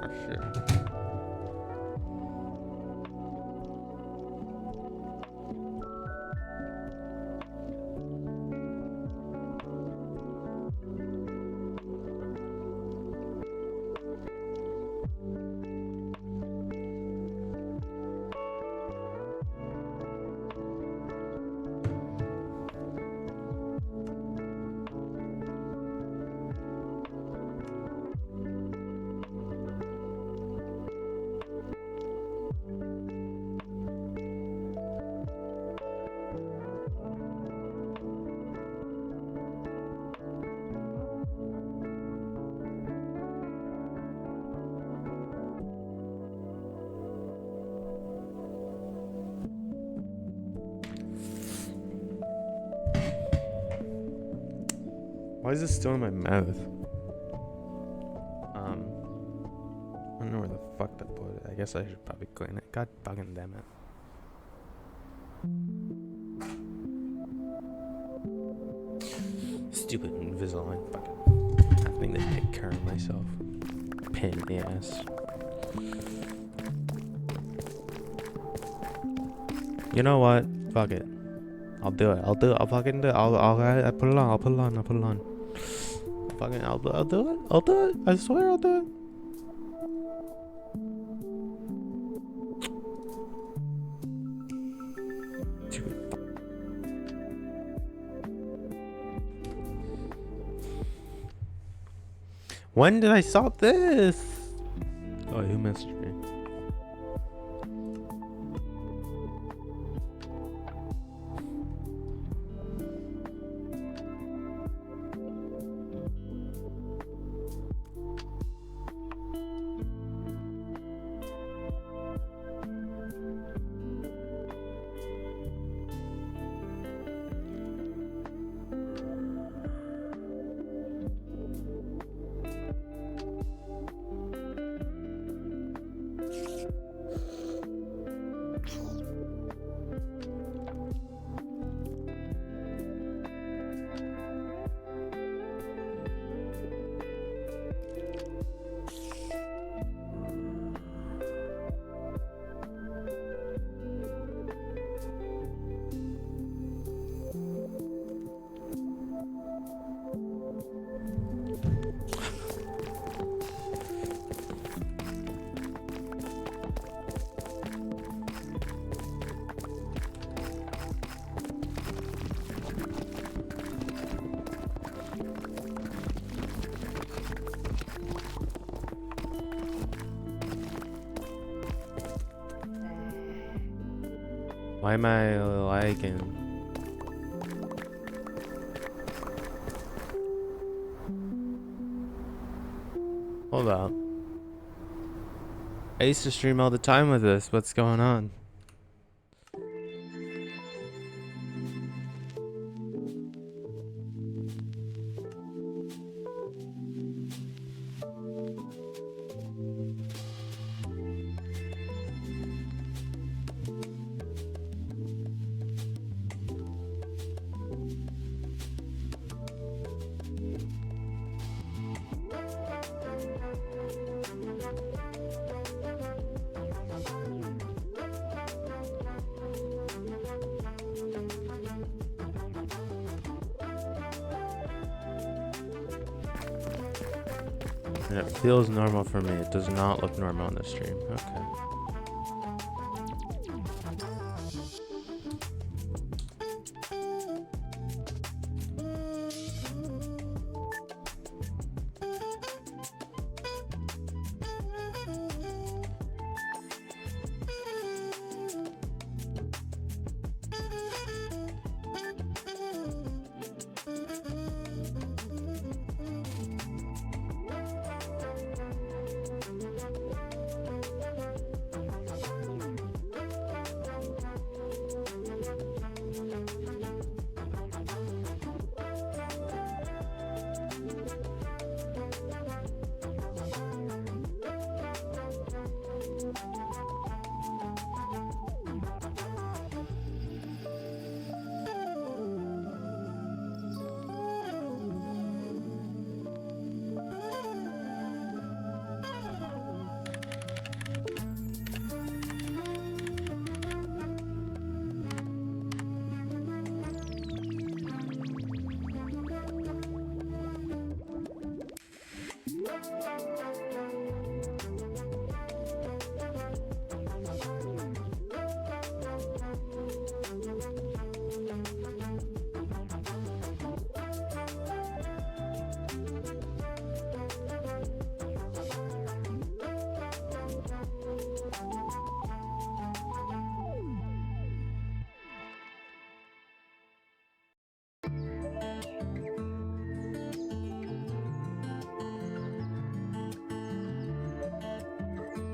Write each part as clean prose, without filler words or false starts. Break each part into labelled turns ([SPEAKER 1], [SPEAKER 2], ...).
[SPEAKER 1] for sure. Why is this still in my mouth? I don't know where the fuck to put it. I guess I should probably clean it. God fucking damn it. Stupid Invisalign fucking having to take care of myself. Pain in the ass. You know what? Fuck it. I'll do it. I'll fucking do it. I'll put it on. I'll put it on. Fucking, I'll do it. I'll do it. I swear I'll do it. When did I stop this? Oh, who messaged me? Why am I lagging? Hold up. I used to stream all the time with this. What's going on? It feels normal for me. It does not look normal on the stream. Okay.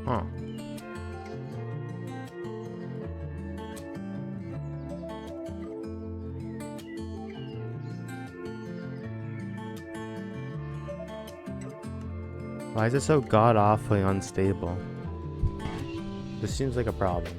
[SPEAKER 1] Huh. Why is it so god-awfully unstable? This seems like a problem.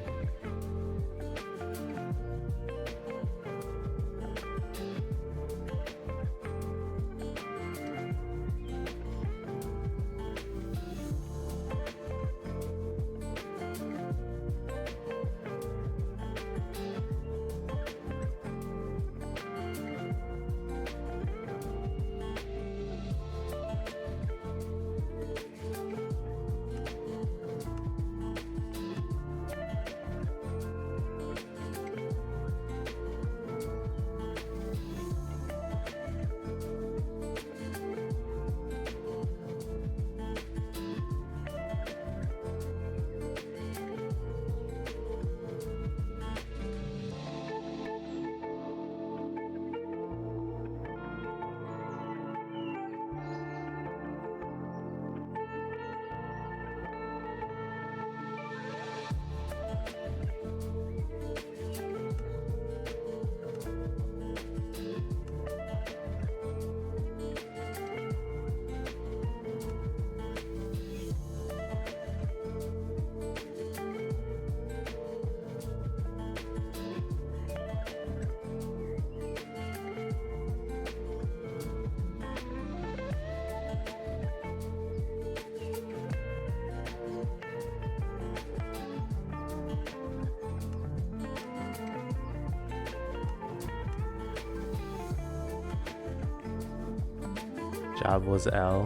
[SPEAKER 1] Job was L.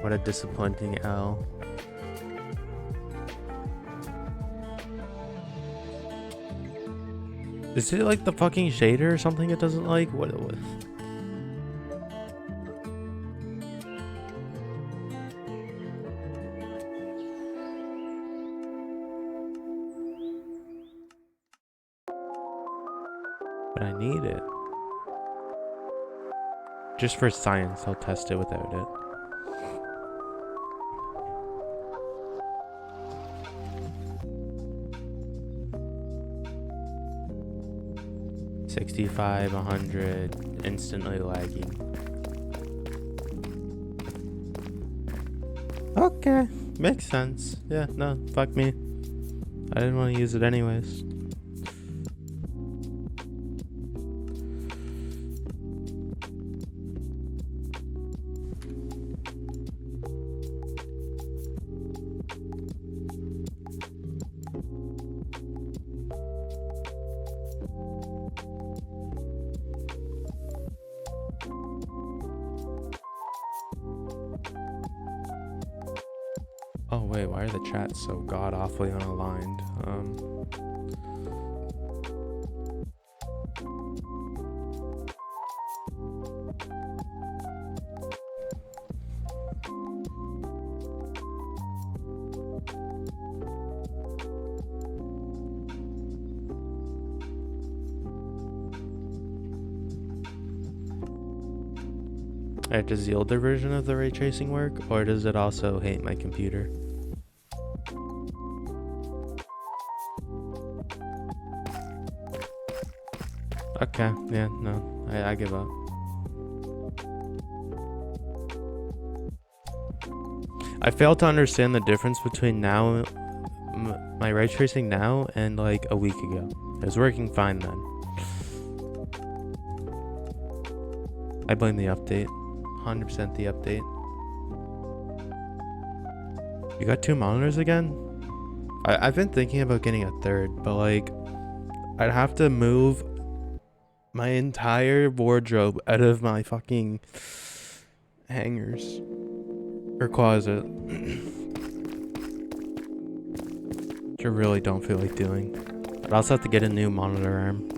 [SPEAKER 1] What a disappointing L. Is it like the fucking shader or something it doesn't like? What it was? But I need it. Just for science, I'll test it without it. $65, 100, instantly lagging. Okay, makes sense. Yeah, no, fuck me. I didn't want to use it anyways. Oh wait, why are the chats so god-awfully unaligned? Does the older version of the ray tracing work, or does it also hate my computer? Okay, yeah, no, I give up. I fail to understand the difference between now, my ray tracing now and like a week ago. It was working fine then. I blame the update. 100% the update. You got 2 monitors again? I've been thinking about getting a third, but like I'd have to move my entire wardrobe out of my fucking hangers or closet. Which I really don't feel like doing. I'd also have to get a new monitor arm.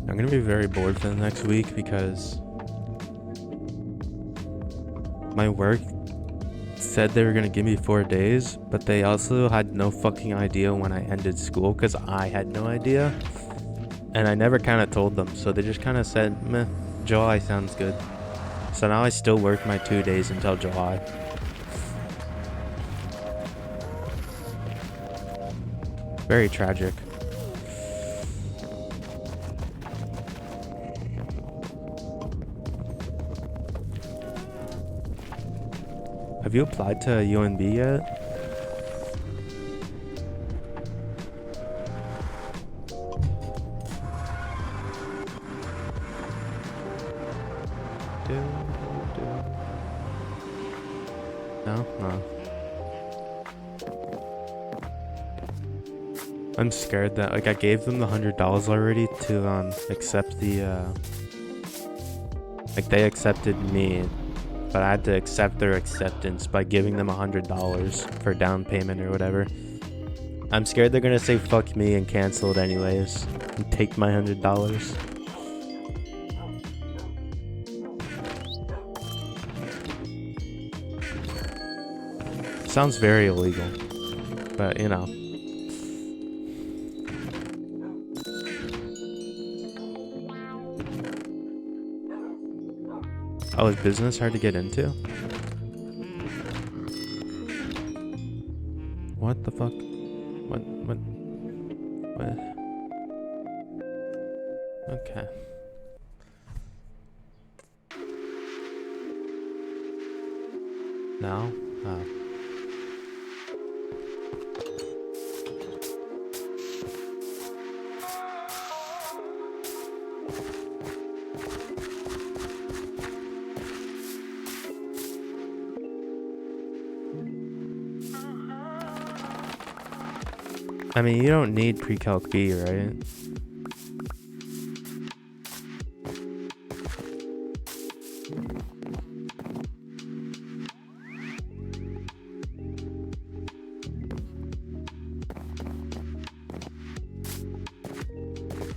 [SPEAKER 1] I'm gonna be very bored for the next week because my work said they were gonna give me 4 days, but they also had no fucking idea when I ended school because I had no idea. And I never kind of told them, so they just kind of said, meh, July sounds good. So now I still work my 2 days until July. Very tragic. Have you applied to UNB yet? No? No. I'm scared that, like, I gave them the $100 already to accept the like, they accepted me, but I had to accept their acceptance by giving them $100 for down payment or whatever. I'm scared they're gonna say fuck me and cancel it anyways and take my $100. Sounds very illegal, but you know. Oh, is business hard to get into? What the fuck? What? Okay. Now? Oh. I mean, you don't need pre-calc B, right?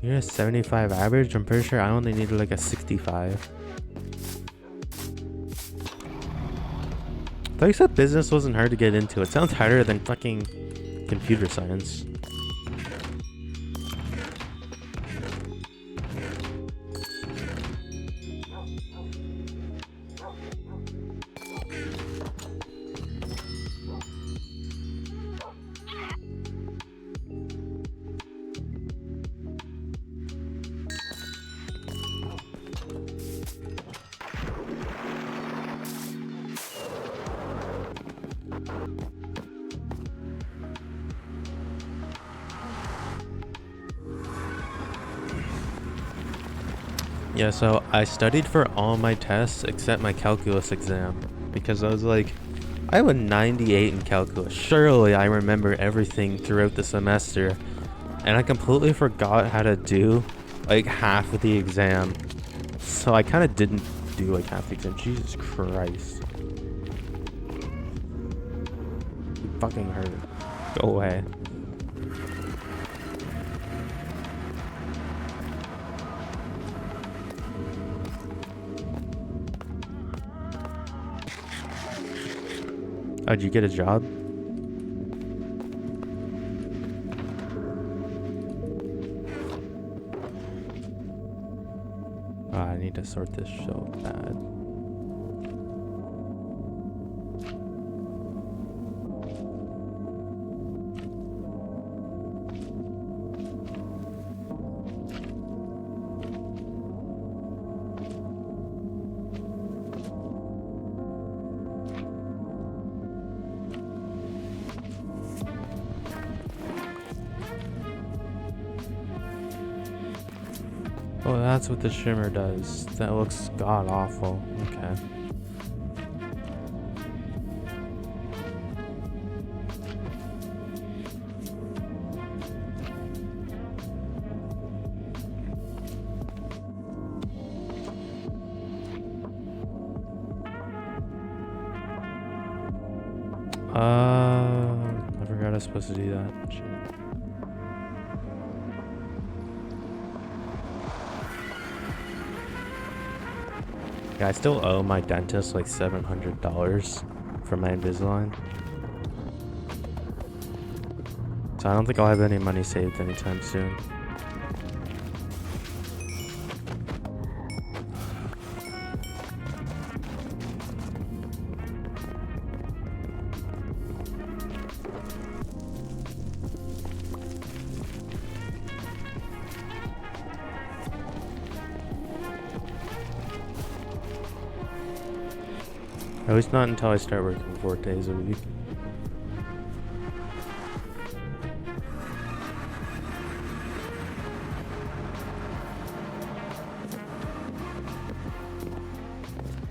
[SPEAKER 1] You're a 75 average? I'm pretty sure I only needed like a 65. I thought you said business wasn't hard to get into. It sounds harder than fucking computer science. Yeah, so I studied for all my tests except my calculus exam because I was like, I have a 98 in calculus. Surely I remember everything throughout the semester. And I completely forgot how to do like half of the exam. So I kind of didn't do like half the exam. Jesus Christ. You fucking hurt. Go away. Oh, did you get a job? Oh, I need to sort this so bad. Oh, that's what the shimmer does. That looks god awful. Okay. I forgot I was supposed to do that. Shit. Yeah, I still owe my dentist like $700 for my Invisalign. So I don't think I'll have any money saved anytime soon. At least not until I start working 4 days a week.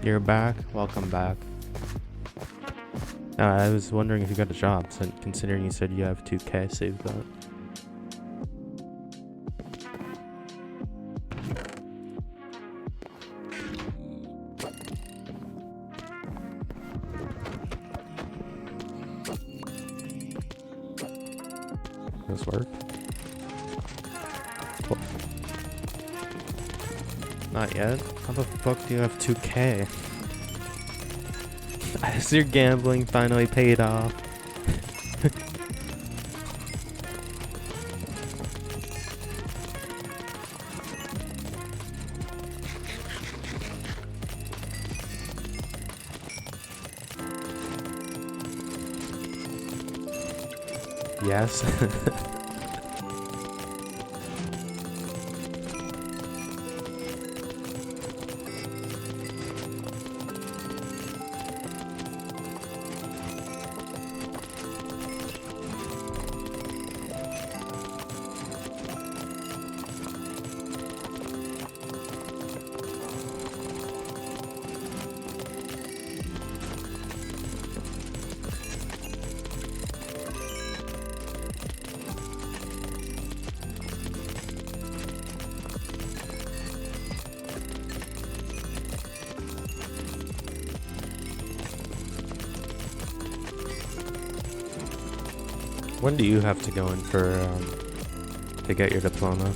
[SPEAKER 1] You're back. Welcome back. I was wondering if you got a job, considering you said you have 2K saved up. This work? Cool. Not yet? How the fuck do you have 2K? As your gambling finally paid off. Yes. When do you have to go in for to get your diploma?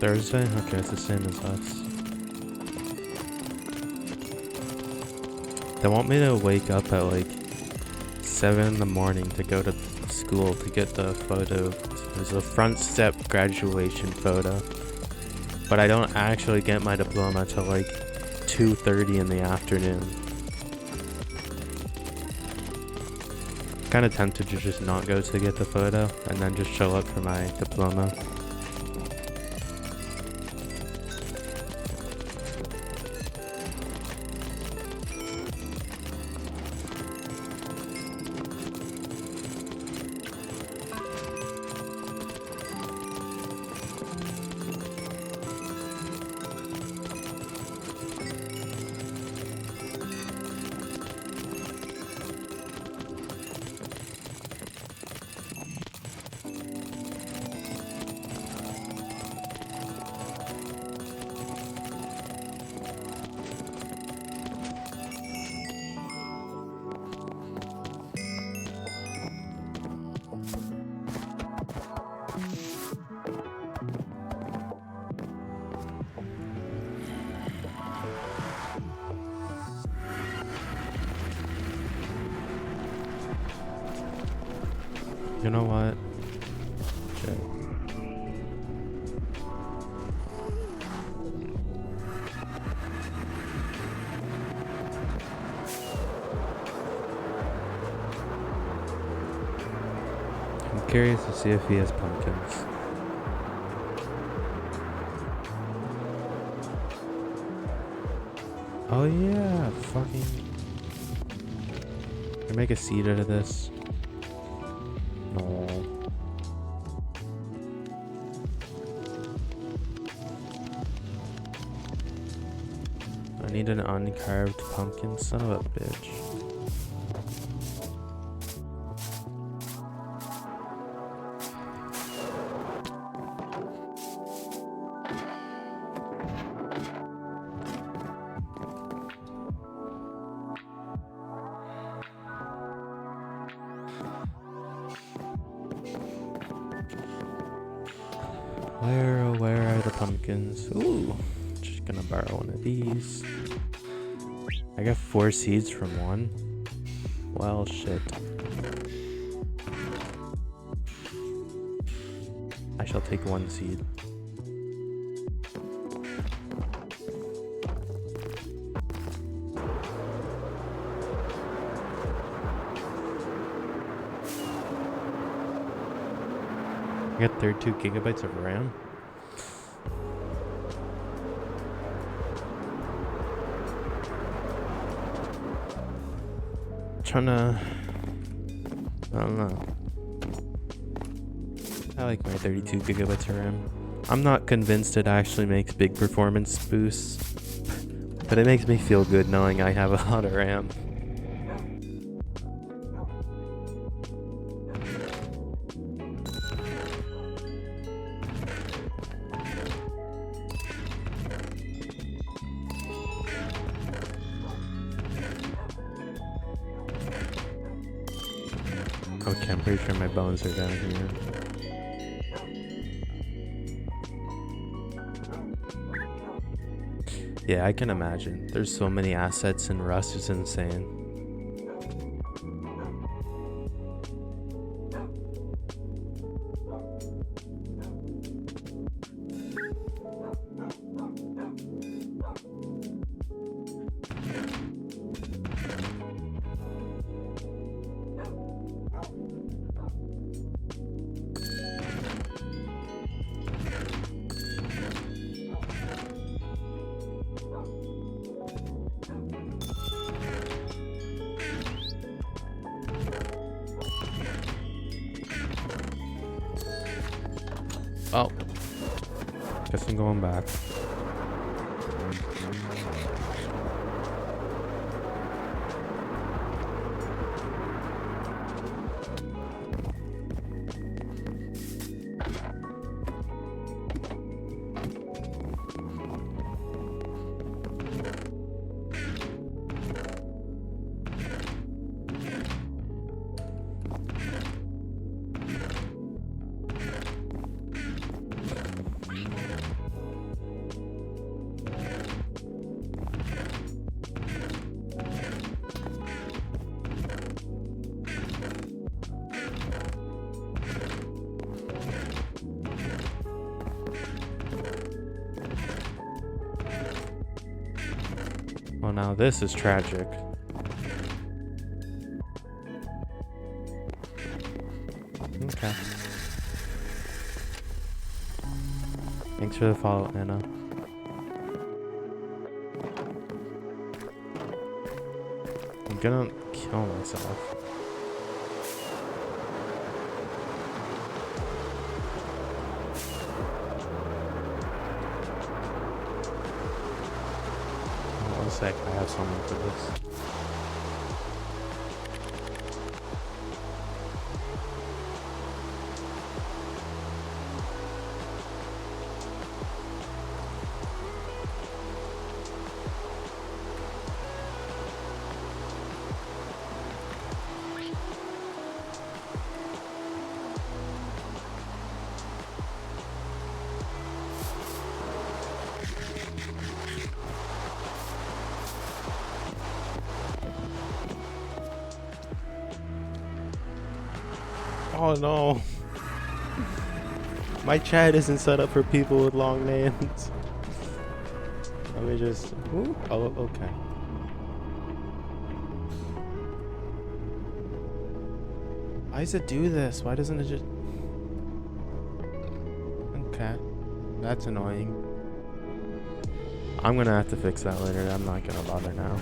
[SPEAKER 1] Thursday? Okay, it's the same as us. They want me to wake up at like 7 in the morning to go to school to get the photo. There's a front step graduation photo. But I don't actually get my diploma till like 2:30 in the afternoon. Kinda tempted to just not go to get the photo and then just show up for my diploma. You know what? Shit. I'm curious to see if he has pumpkins. Oh yeah, fucking. Can I make a seed out of this? No. I need an uncarved pumpkin, son of a bitch. Where are the pumpkins? Ooh, just gonna borrow one of these. I got 4 seeds from one. Well, shit. I shall take 1 seed. I got 32 gigabytes of RAM. Trying to, I don't know. I like my 32 gigabytes of RAM. I'm not convinced it actually makes big performance boosts, but it makes me feel good knowing I have a lot of RAM. Okay, I'm pretty sure my bones are down here. Yeah, I can imagine. There's so many assets in Rust, it's insane. Oh, guess I'm going back. Well, now this is tragic. Okay. Thanks for the follow, Anna. I'm gonna kill myself. One sec, I have someone for this. Oh no. My chat isn't set up for people with long names. Let me just... Ooh. Oh, okay. Why does it do this? Why doesn't it just... Okay. That's annoying. I'm gonna have to fix that later. I'm not gonna bother now.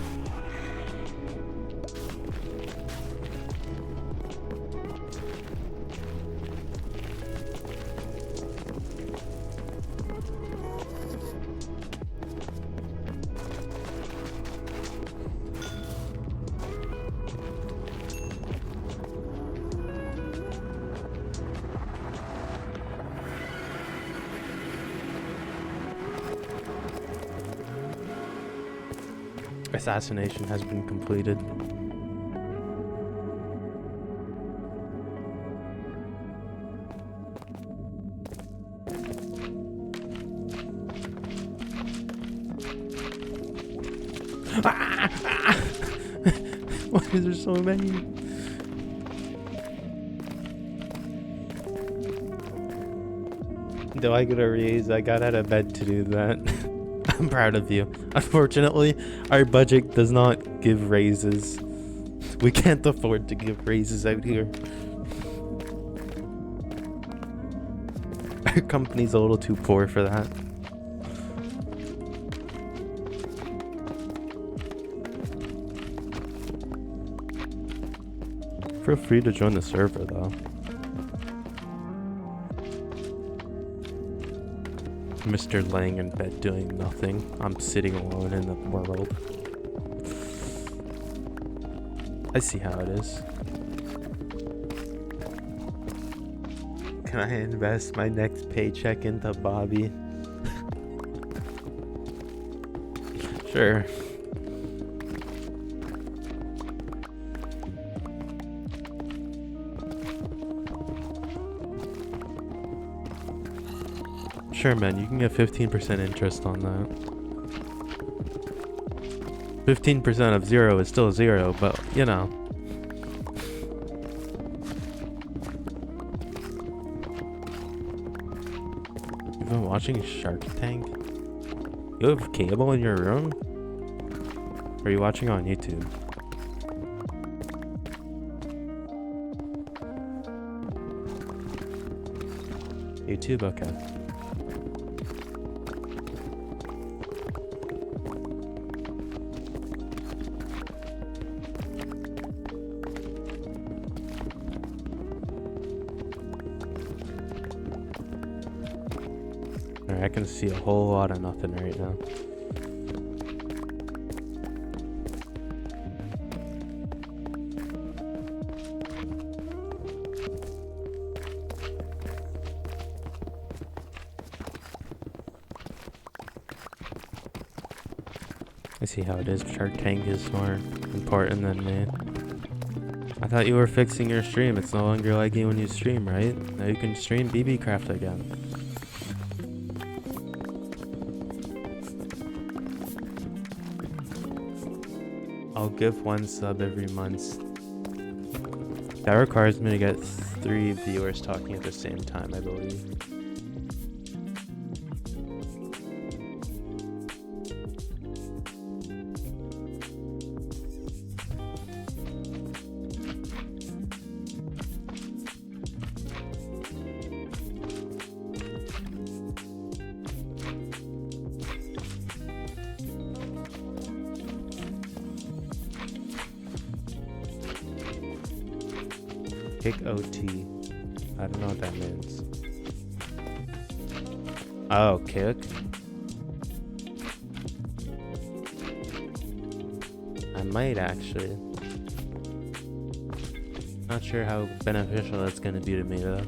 [SPEAKER 1] Assassination has been completed. Why is there so many? Do I get a raise? I got out of bed to do that. I'm proud of you. Unfortunately, our budget does not give raises. We can't afford to give raises out here. Our company's a little too poor for that. Feel free to join the server though. Mr. laying in bed doing nothing. I'm sitting alone in the world. I see how it is. Can I invest my next paycheck into Bobby? Sure. Sure, man, you can get 15% interest on that. 15% of 0 is still 0, but you know. You've been watching Shark Tank? You have cable in your room? Or are you watching on YouTube? YouTube, okay. I can see a whole lot of nothing right now. I see how it is. Shark Tank is more important than me. I thought you were fixing your stream. It's no longer laggy when you stream, right? Now you can stream BBCRAFT again. I'll give 1 sub every month. That requires me to get 3 viewers talking at the same time, I believe. Kick OT. I don't know what that means. Oh, kick? I might actually. Not sure how beneficial that's gonna be to me though.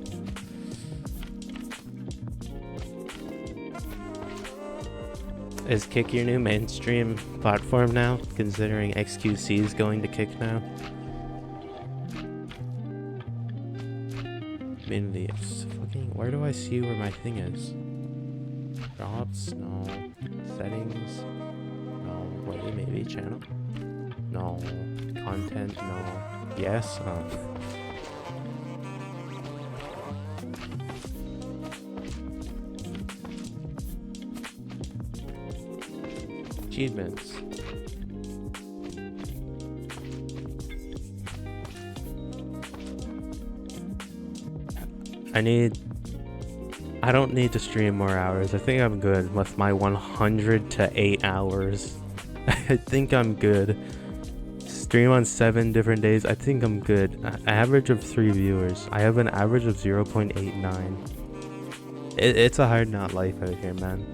[SPEAKER 1] Is Kick your new mainstream platform now, considering XQC is going to Kick now? Community, fucking, where do I see where my thing is? Jobs? No. Settings? No. Wait, maybe channel? No. Content? No. Yes? Achievements. I don't need to stream more hours. I think I'm good with my 100 to 8 hours. I think I'm good. Stream on 7 different days. I think I'm good. Average of 3 viewers. I have an average of 0.89. It's a hard not life out here, man.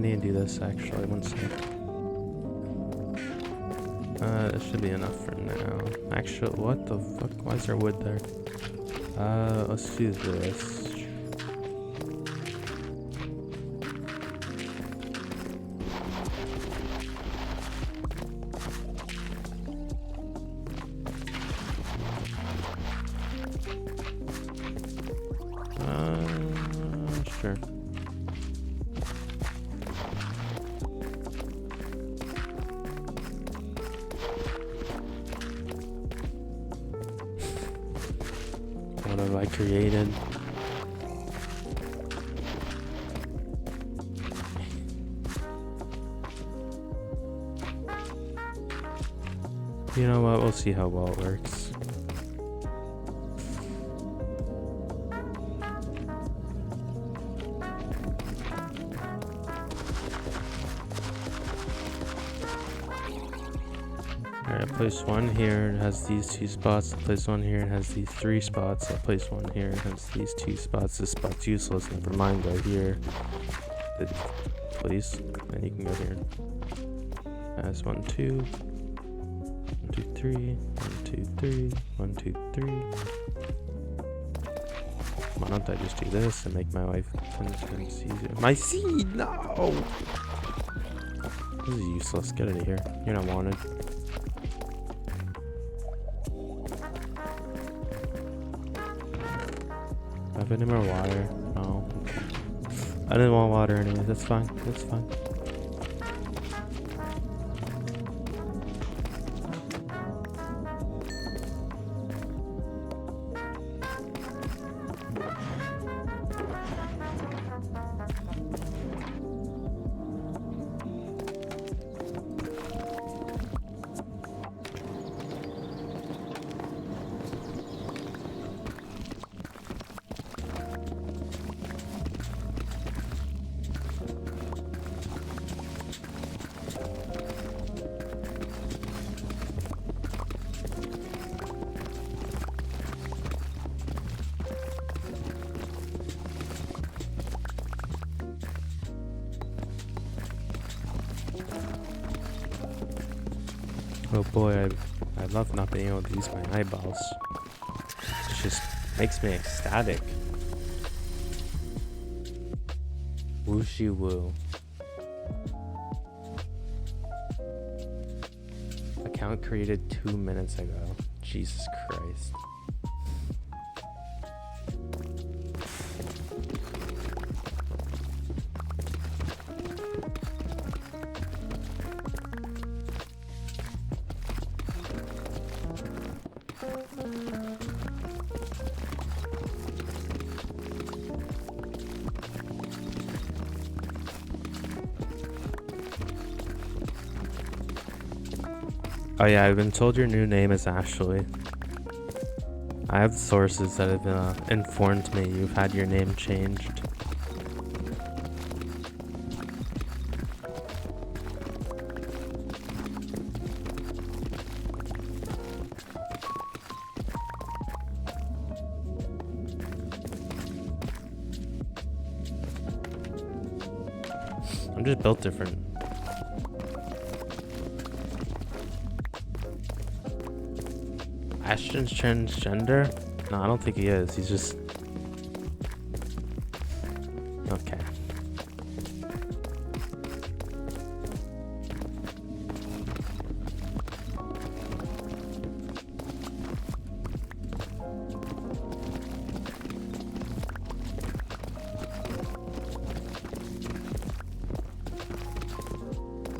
[SPEAKER 1] I need to do this actually. One sec. It should be enough for now. Actually, what the fuck? Why is there wood there? Let's do this. Sure. What have I created? You know what? We'll see how well it works. Alright, place one here, it has these 2 spots. Place one here, it has these 3 spots. I'll place one here, it has these 2 spots. This spot's useless, never mind, go here. Please, and you can go here. That's 1, 2. 1, 2, 3. 1, 2, 3. 1, 2, 3. Why don't I just do this and make my life 10 times easier? My seed, no! This is useless, get out of here. You're not wanted. Do I have any more water? No. I didn't want water anyways. That's fine. That's fine. Oh boy, I love not being able to use my eyeballs. It just makes me ecstatic. Wooshy woo. Account created 2 minutes ago. Jesus Christ. Oh yeah, I've been told your new name is Ashley. I have sources that have informed me you've had your name changed. I'm just built different. Ashton's transgender? No, I don't think he is. He's just... Okay.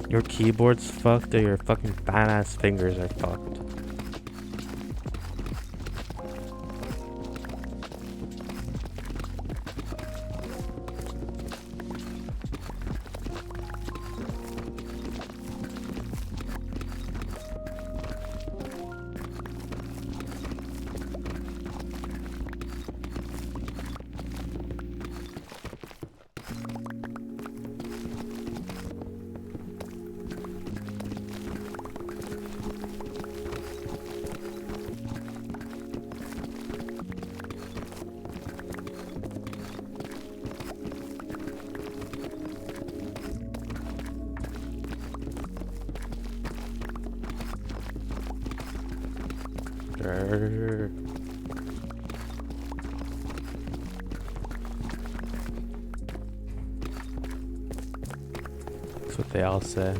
[SPEAKER 1] Your keyboard's fucked or your fucking badass fingers are fucked. Grr. That's what they all say.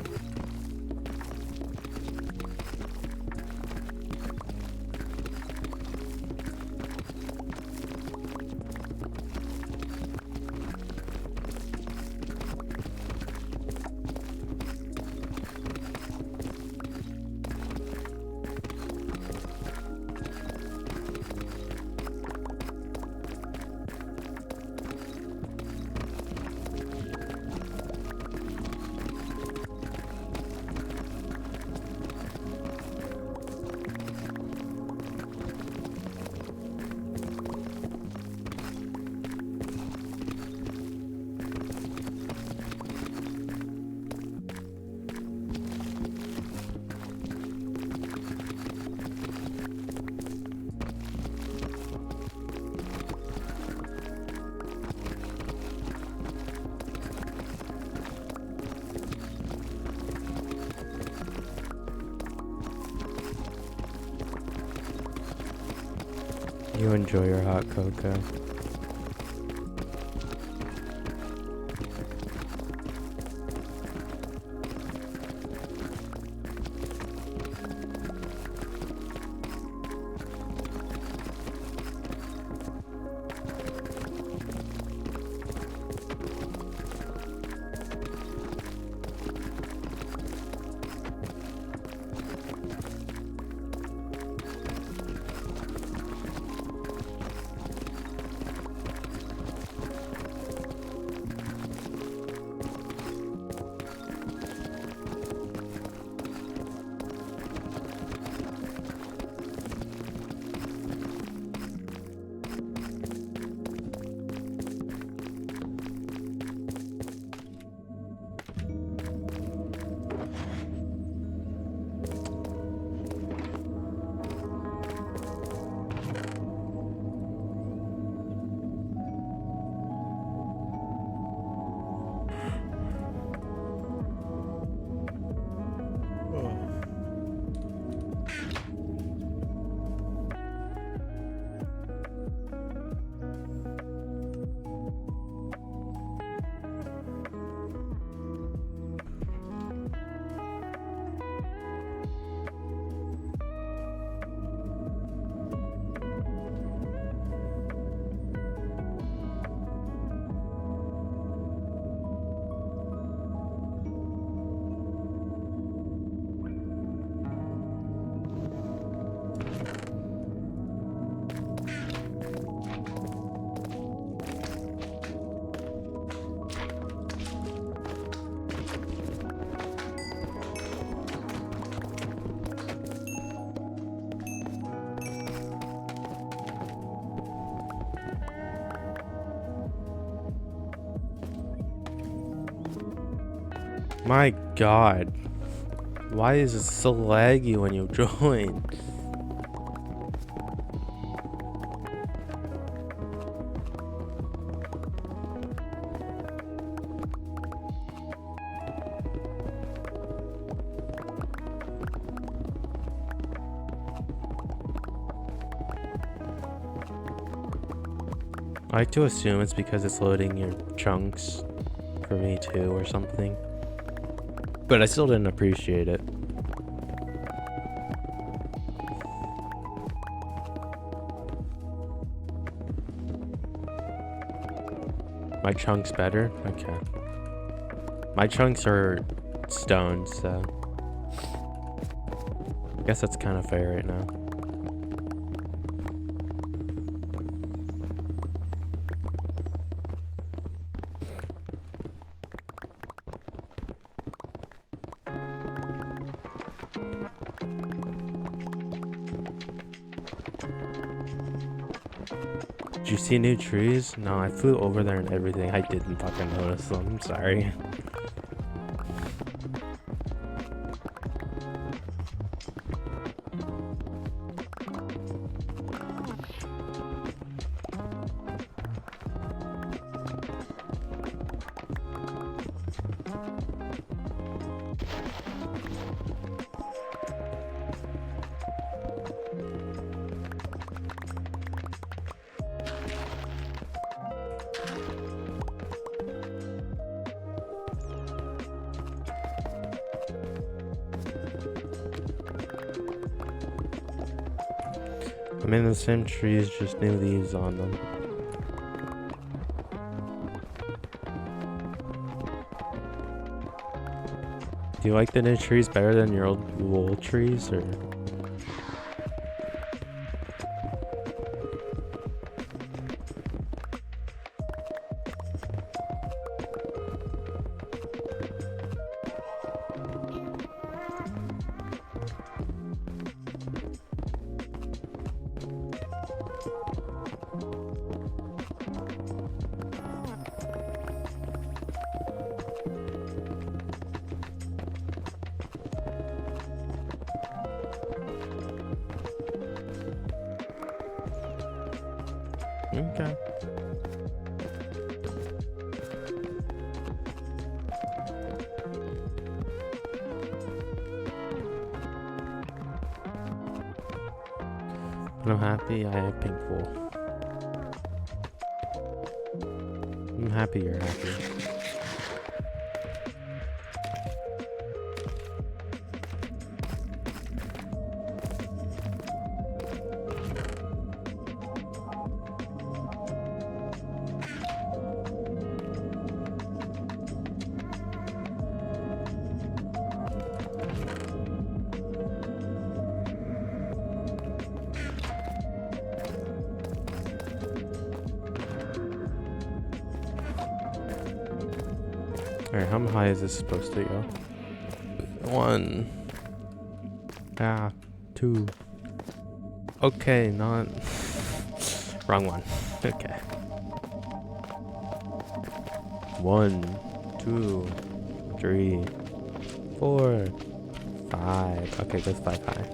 [SPEAKER 1] You enjoy your hot cocoa. My god. Why is it so laggy when you join? I like to assume it's because it's loading your chunks for me too or something. But I still didn't appreciate it. My chunks better? Okay. My chunks are stones, so I guess that's kind of fair right now. Did you see new trees? No, I flew over there and everything. I didn't fucking notice them. I'm sorry. I mean, the same trees, just new leaves on them. Do you like the new trees better than your old trees, or? Okay. But I'm happy I have pink wool. I'm happy you're happy. Alright, how high is this supposed to go? 1. Ah, 2. Okay, not... Wrong one. Okay. 1, 2, 3, 4, 5. Okay, that's 5 high.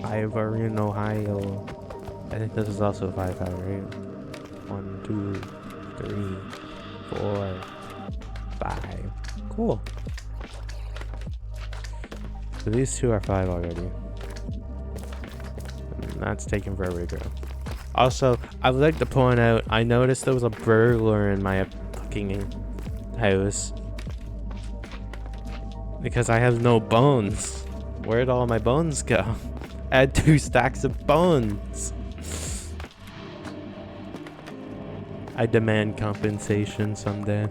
[SPEAKER 1] 5 are in Ohio. I think this is also 5 high, right? 1, 2, 3, 4, 5. Cool. So these two are 5 already. And that's taking forever to grow. Also, I would like to point out, I noticed there was a burglar in my fucking house. Because I have no bones. Where'd all my bones go? I had 2 stacks of bones. I demand compensation someday.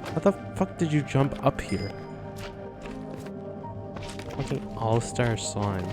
[SPEAKER 1] How the fuck did you jump up here? Fucking all-star slime.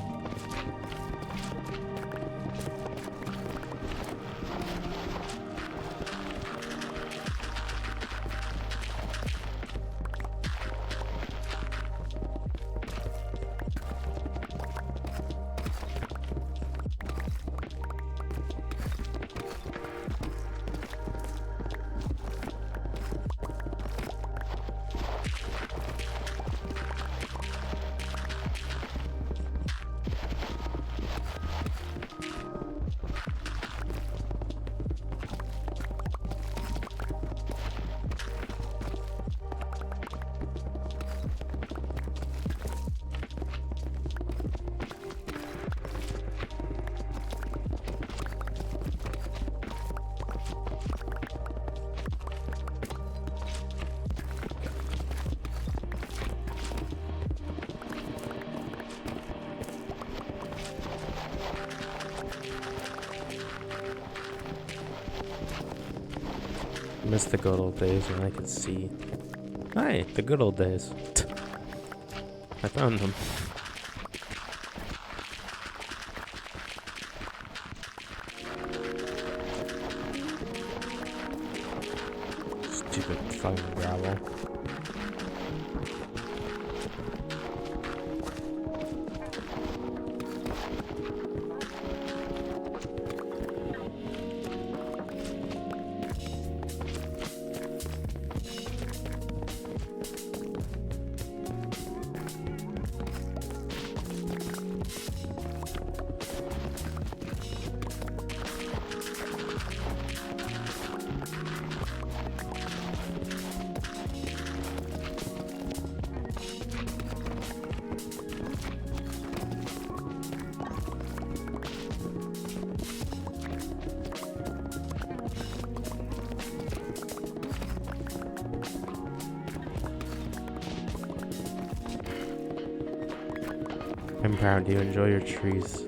[SPEAKER 1] Miss the good old days when I could see. Hi, the good old days. I found them. Stupid fucking gravel. I'm proud of you. Enjoy your trees.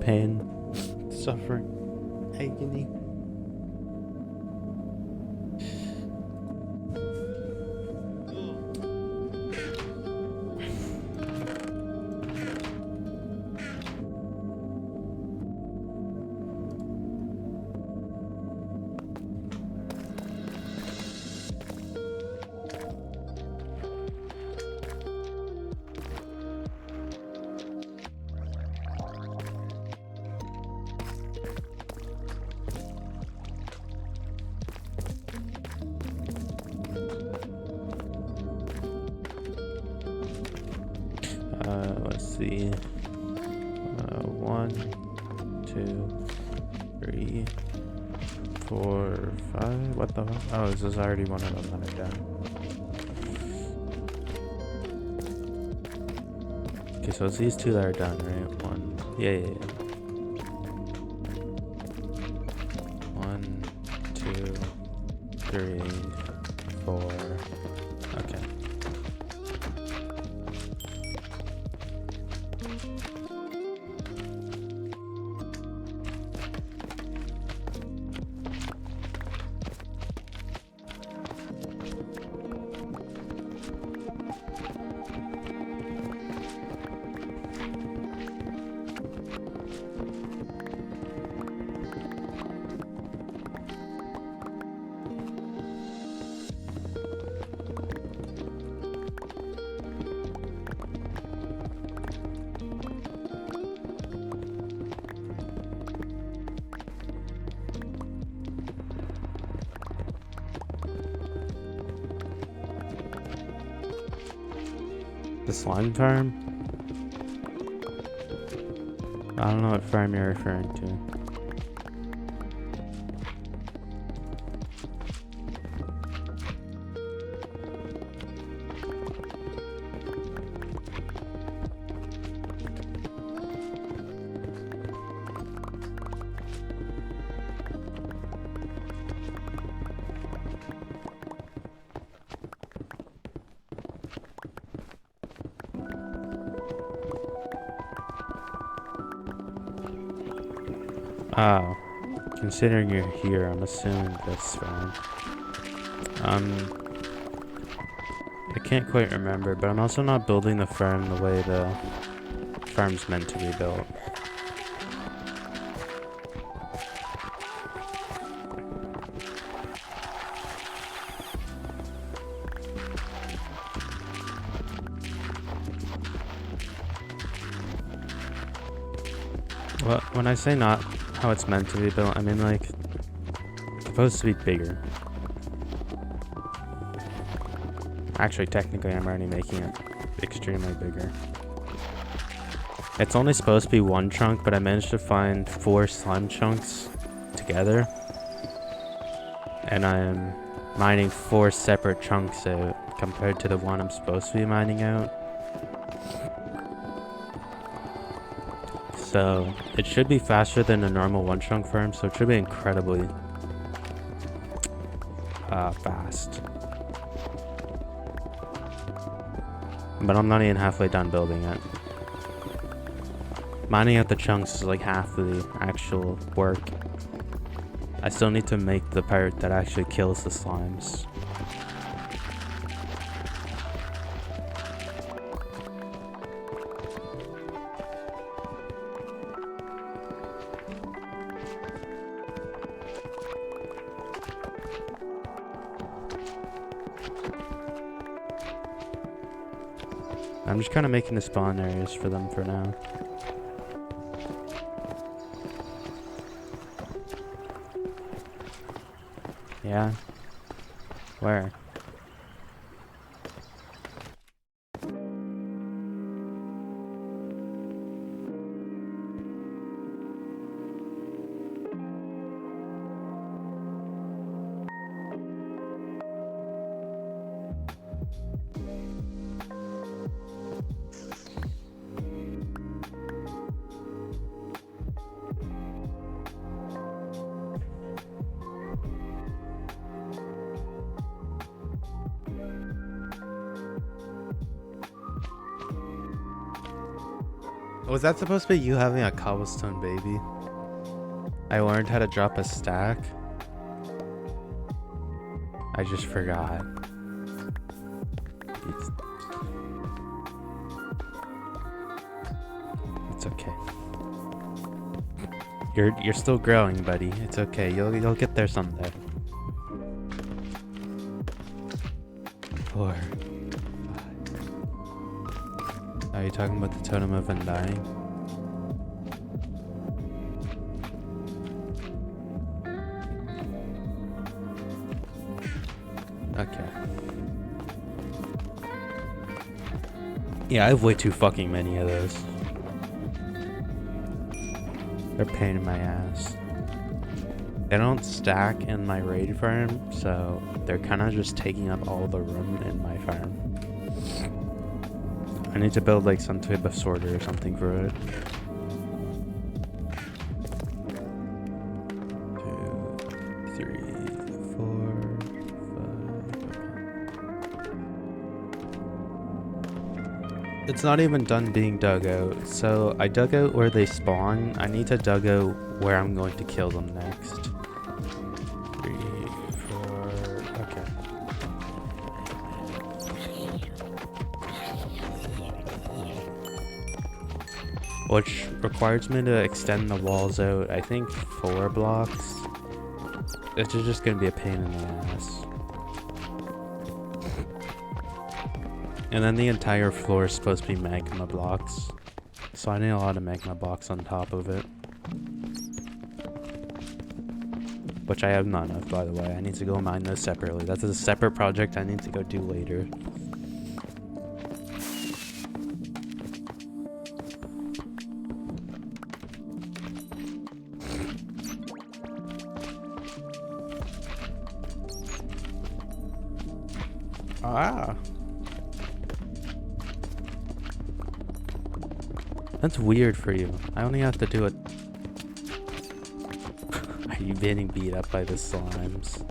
[SPEAKER 1] Pain, suffering, agony. Let's see. 1, 2, 3, 4, 5. What the fuck? Oh, this is already one of them that are done. Okay, so it's these two that are done, right? One. Yeah. 1, 2, 3, 4. Okay. The slime farm? I don't know what farm you're referring to. Oh, considering you're here, I'm assuming this farm. I can't quite remember, but I'm also not building the farm the way the farm's meant to be built. Well, when I say not how it's meant to be built, I mean like it's supposed to be bigger. Actually, technically, I'm already making it extremely bigger. It's only supposed to be one chunk, but I managed to find 4 slime chunks together. And I am mining 4 separate chunks out compared to the one I'm supposed to be mining out. So it should be faster than a normal 1 chunk farm, so it should be incredibly fast. But I'm not even halfway done building it. Mining out the chunks is like half of the actual work. I still need to make the part that actually kills the slimes. I'm just kind of making the spawn areas for them for now. Yeah? Where? Was that supposed to be you having a cobblestone baby? I learned how to drop a stack. I just forgot. It's okay. You're still growing, buddy. It's okay. You'll get there someday. 4, 5. Are you talking about the totem of undying? Okay. Yeah, I have way too fucking many of those. They're a pain in my ass. They don't stack in my raid farm, so they're kind of just taking up all the room in my farm. I need to build like some type of sorter or something for it. 2, 3, 4, 5. It's not even done being dug out. So I dug out where they spawn. I need to dug out where I'm going to kill them next. 3, 4, okay. Which requires me to extend the walls out, I think 4 blocks. It's just gonna be a pain in the ass. And then the entire floor is supposed to be magma blocks. So I need a lot of magma blocks on top of it. Which I have none of, by the way. I need to go mine those separately. That's a separate project I need to go do later. Ah. That's weird for you. I only have to do it. Are you getting beat up by the slimes?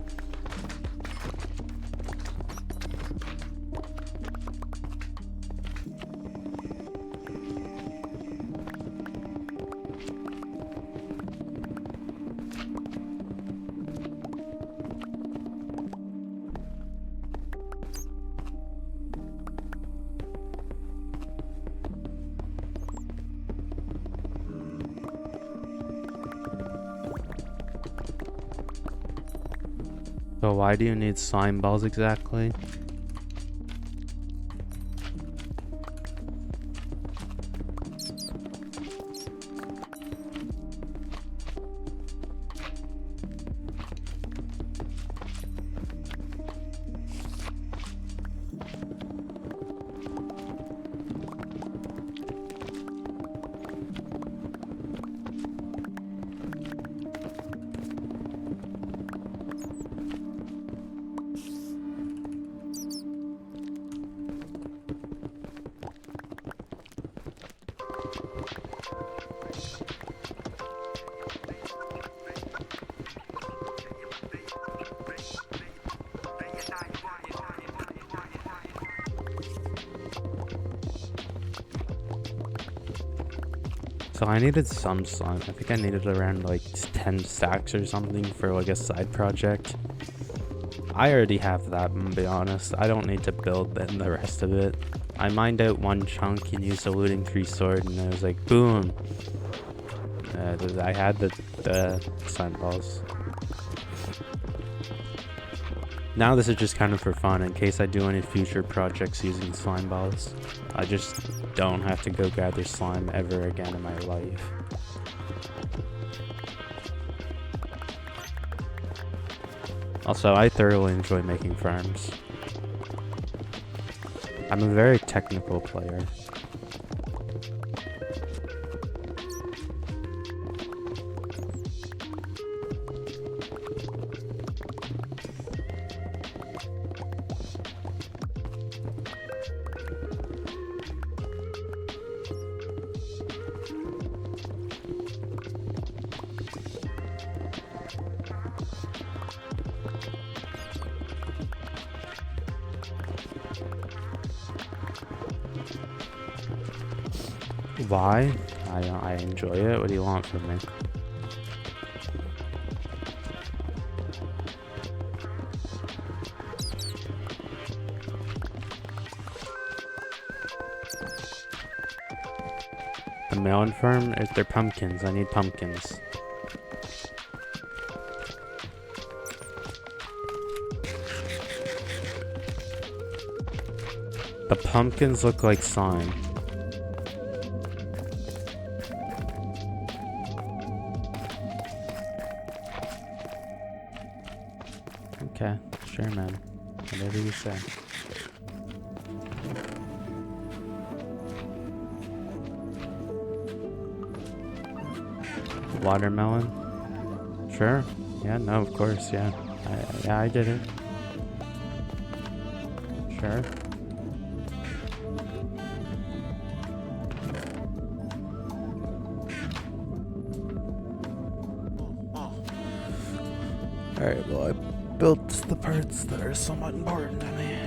[SPEAKER 1] So why do you need slime balls exactly? So I needed some slime. I think I needed around like 10 stacks or something for like a side project. I already have that, to be honest. I don't need to build then the rest of it. I mined out one chunk and used a looting tree sword and I was like, boom. I had the slime balls. Now this is just kind of for fun in case I do any future projects using slime balls. I just don't have to go gather slime ever again in my life. Also, I thoroughly enjoy making farms. I'm a very technical player.
[SPEAKER 2] Why? I enjoy it. What do you want from me? The melon farm? They're pumpkins. I need pumpkins. The pumpkins look like slime. Okay, sure, man. Whatever you say. Watermelon? Sure. Yeah, no, of course, yeah. I did it. Sure. Alright, well, I built the parts that are somewhat important to me.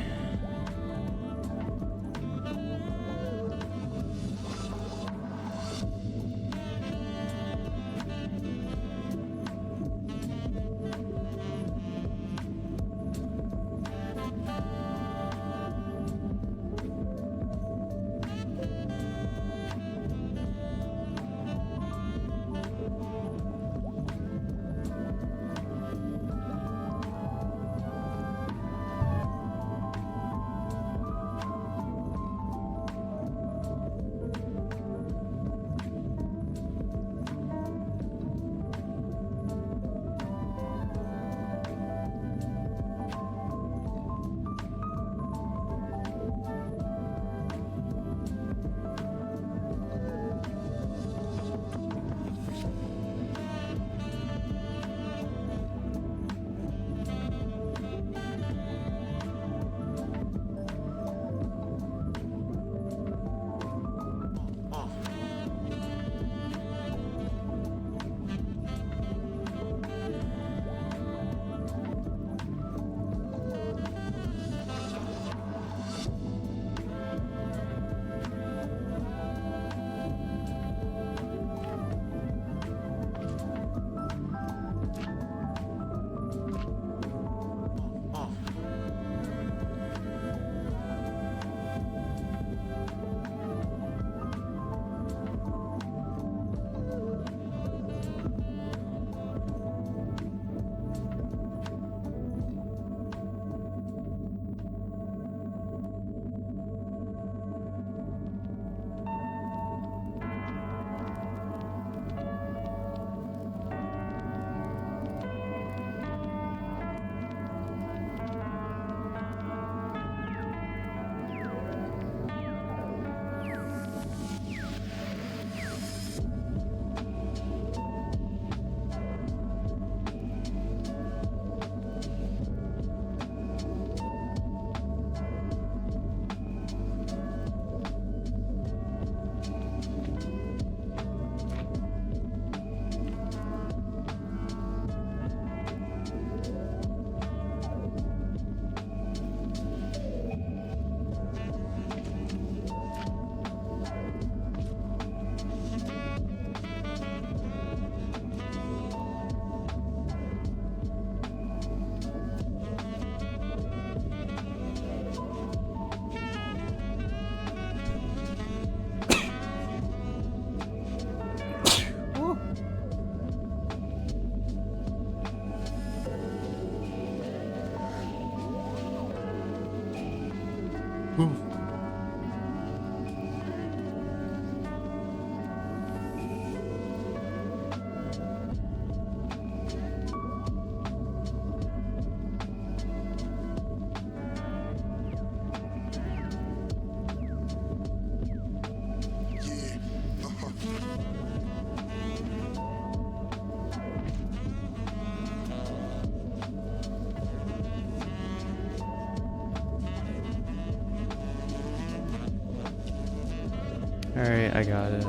[SPEAKER 2] Alright, I got it.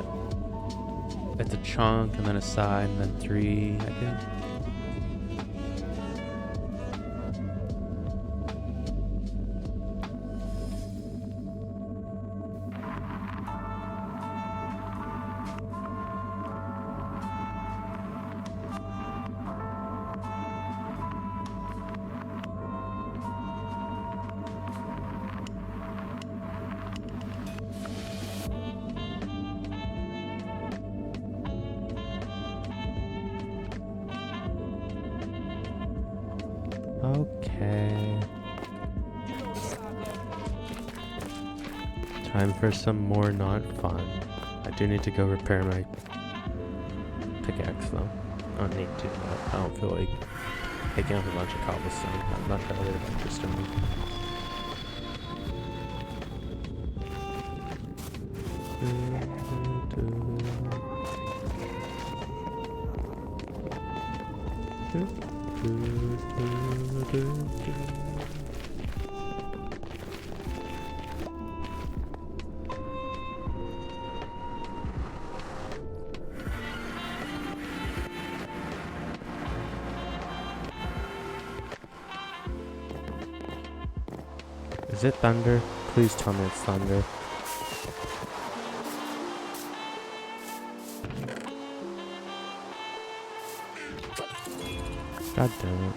[SPEAKER 2] It's a chunk, and then a side, and then 3, I think. Okay. Time for some more not fun. I do need to go repair my pickaxe though. I don't need to, but I don't feel like picking up a bunch of cobblestone. I'm not really interested in. Is it thunder? Please tell me it's thunder. God damn it.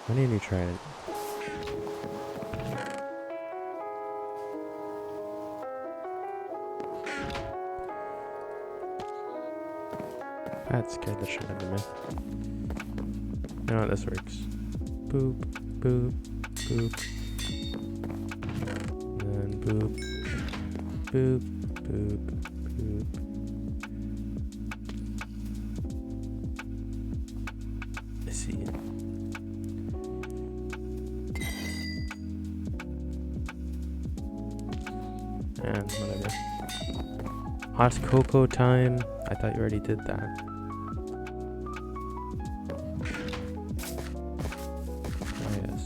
[SPEAKER 2] Why didn't you try it? That scared the shit out of me. You know how this works. Boop, boop, boop. And then boop, boop, boop, boop. I see it. And whatever. Hot cocoa time. I thought you already did that. Oh yes.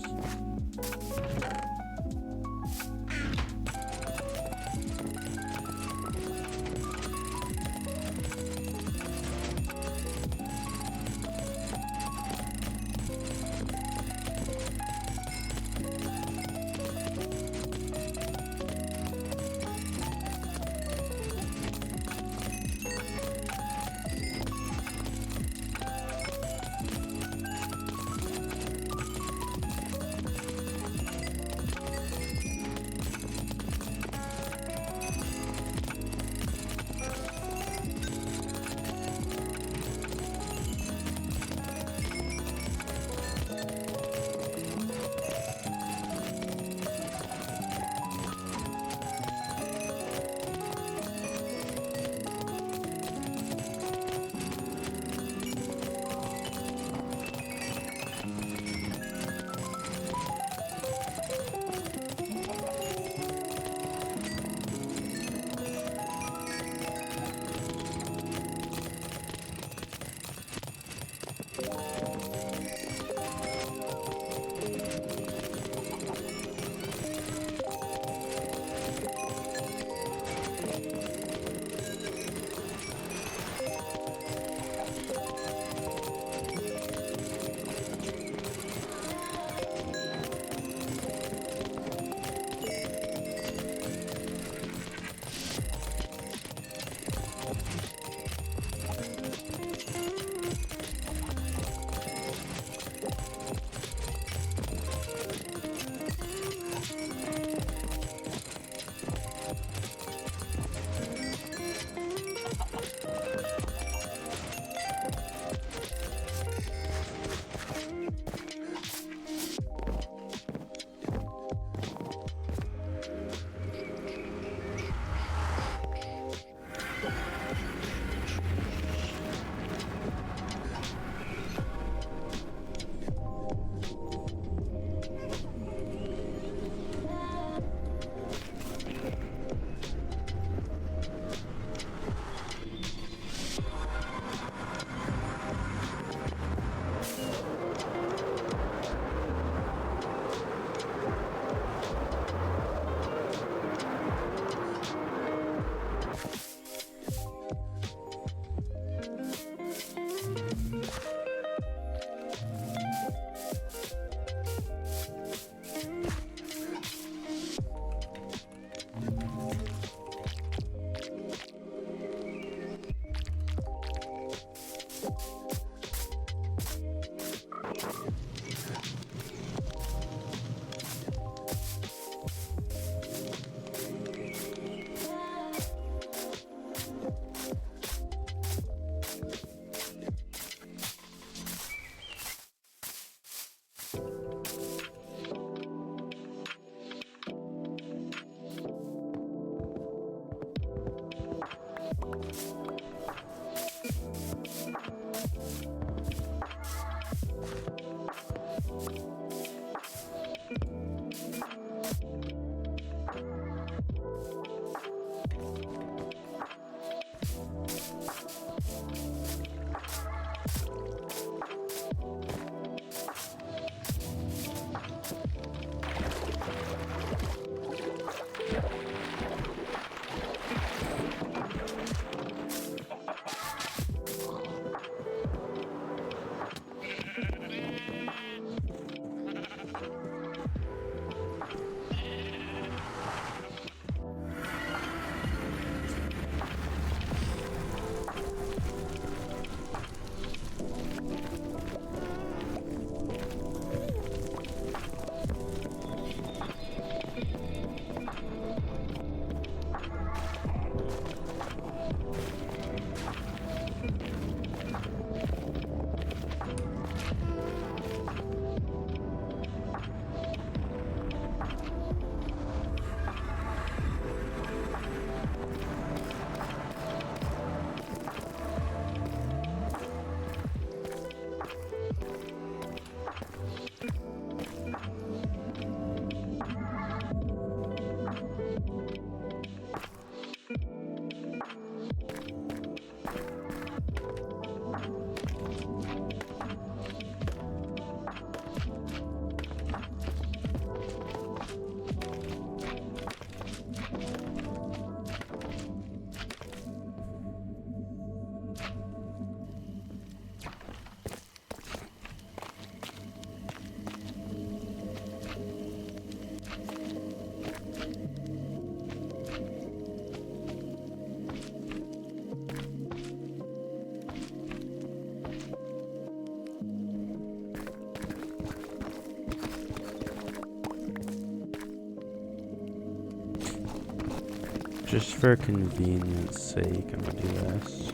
[SPEAKER 2] Just for convenience sake, I'm gonna do this.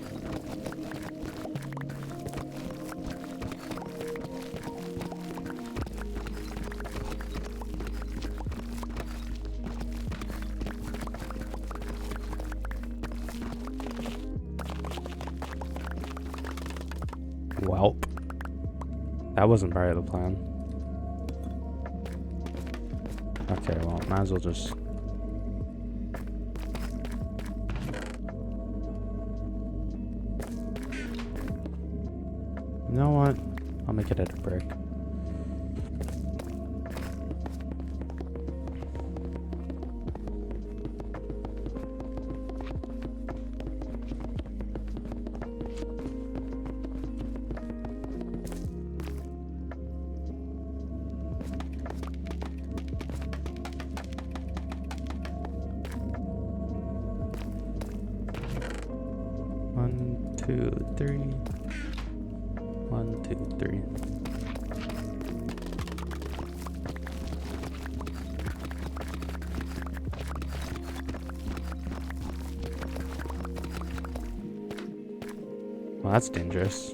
[SPEAKER 2] Welp. That wasn't part of the plan. Okay, well, might as well just... You know what? I'll make it out of brick. One, two, three. 1, 2, 3. Well, that's dangerous.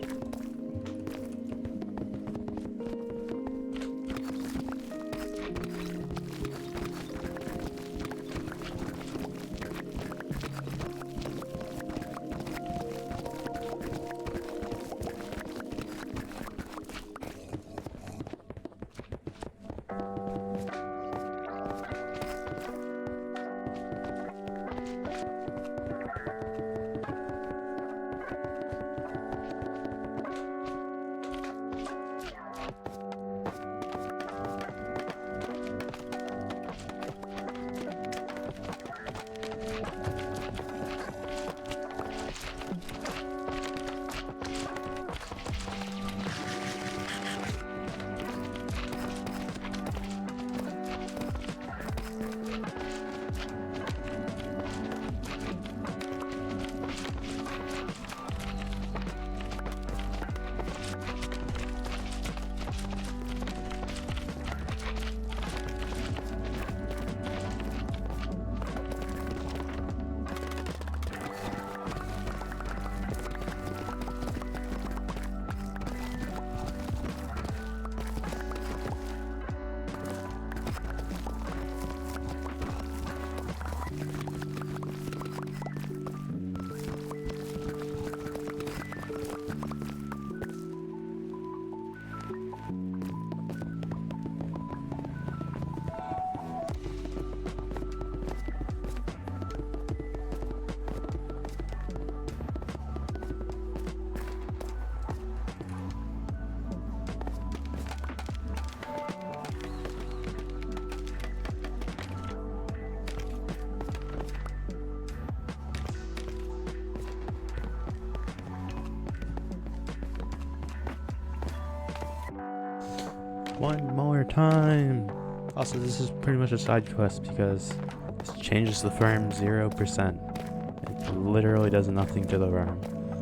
[SPEAKER 2] One more time. Also, this is pretty much a side quest because this changes the farm 0%. It literally does nothing to the farm.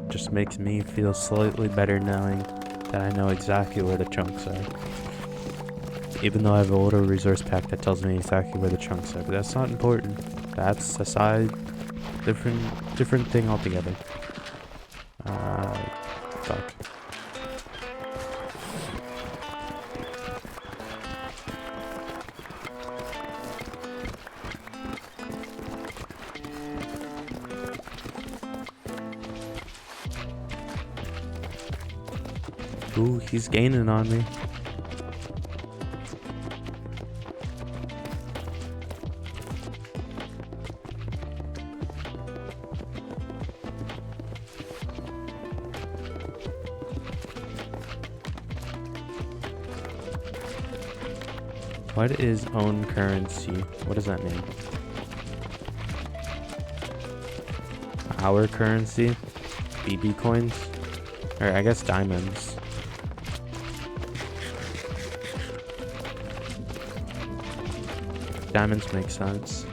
[SPEAKER 2] Just makes me feel slightly better knowing that I know exactly where the chunks are. Even though I have a little resource pack that tells me exactly where the chunks are, but that's not important. That's a side, different thing altogether. Fuck. Ooh, he's gaining on me. What is own currency? What does that mean? Our currency? BB coins? Or I guess diamonds. Diamonds make sense.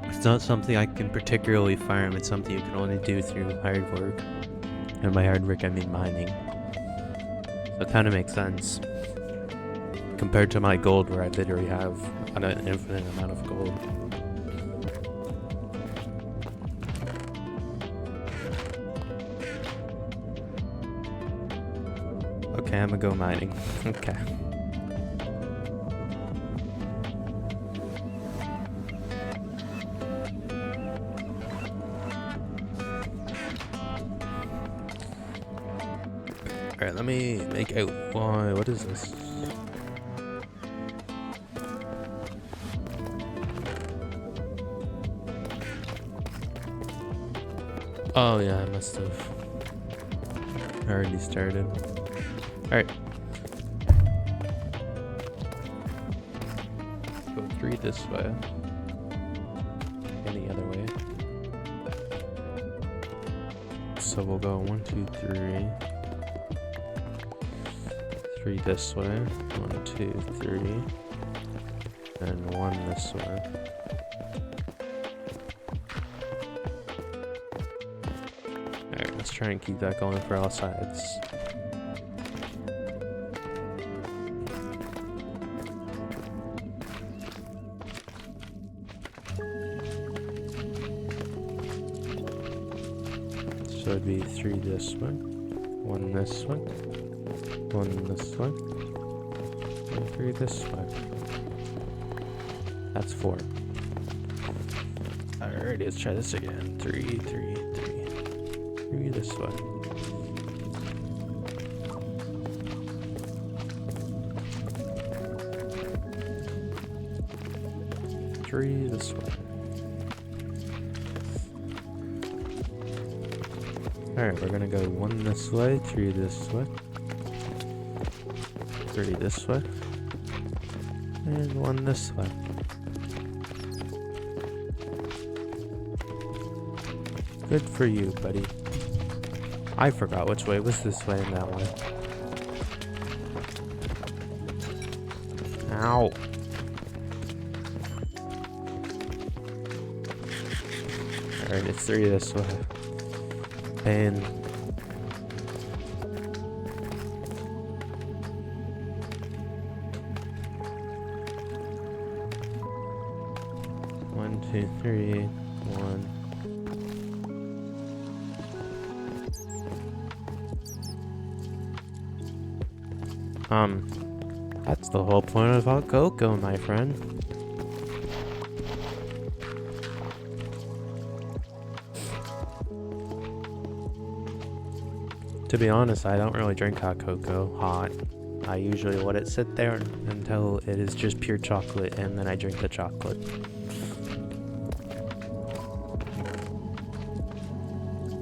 [SPEAKER 2] It's not something I can particularly farm, it's something you can only do through hard work. And by hard work I mean mining. So it kind of makes sense. Compared to my gold, where I literally have an infinite amount of gold. Okay, I'm gonna go mining. Okay. Alright, let me make out. Why? What is this? Oh yeah, I must have already started. Alright. Go 3 this way. Any other way. So we'll go 1, 2, 3. 3 this way. 1, 2, 3. And 1 this way. Alright, let's try and keep that going for all sides. So it'd be 3 this way, 1 this way, 1 this way, and 3 this way. That's 4. Alright, let's try this again. 3, 3, 3. 3 this way. Three this way. Alright, we're gonna go 1 this way, 3 this way, 3 this way, and 1 this way. Good for you, buddy. I forgot which way was this way and that way. Ow. Alright, it's 3 this way. And one, two, three, 1. That's the whole point of hot cocoa, my friend. To be honest, I don't really drink hot cocoa hot. I usually let it sit there until it is just pure chocolate, and then I drink the chocolate.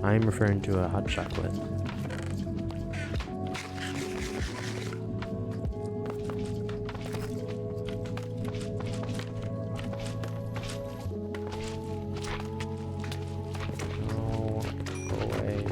[SPEAKER 2] I'm referring to a hot chocolate. Oh, go away.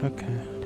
[SPEAKER 1] Okay.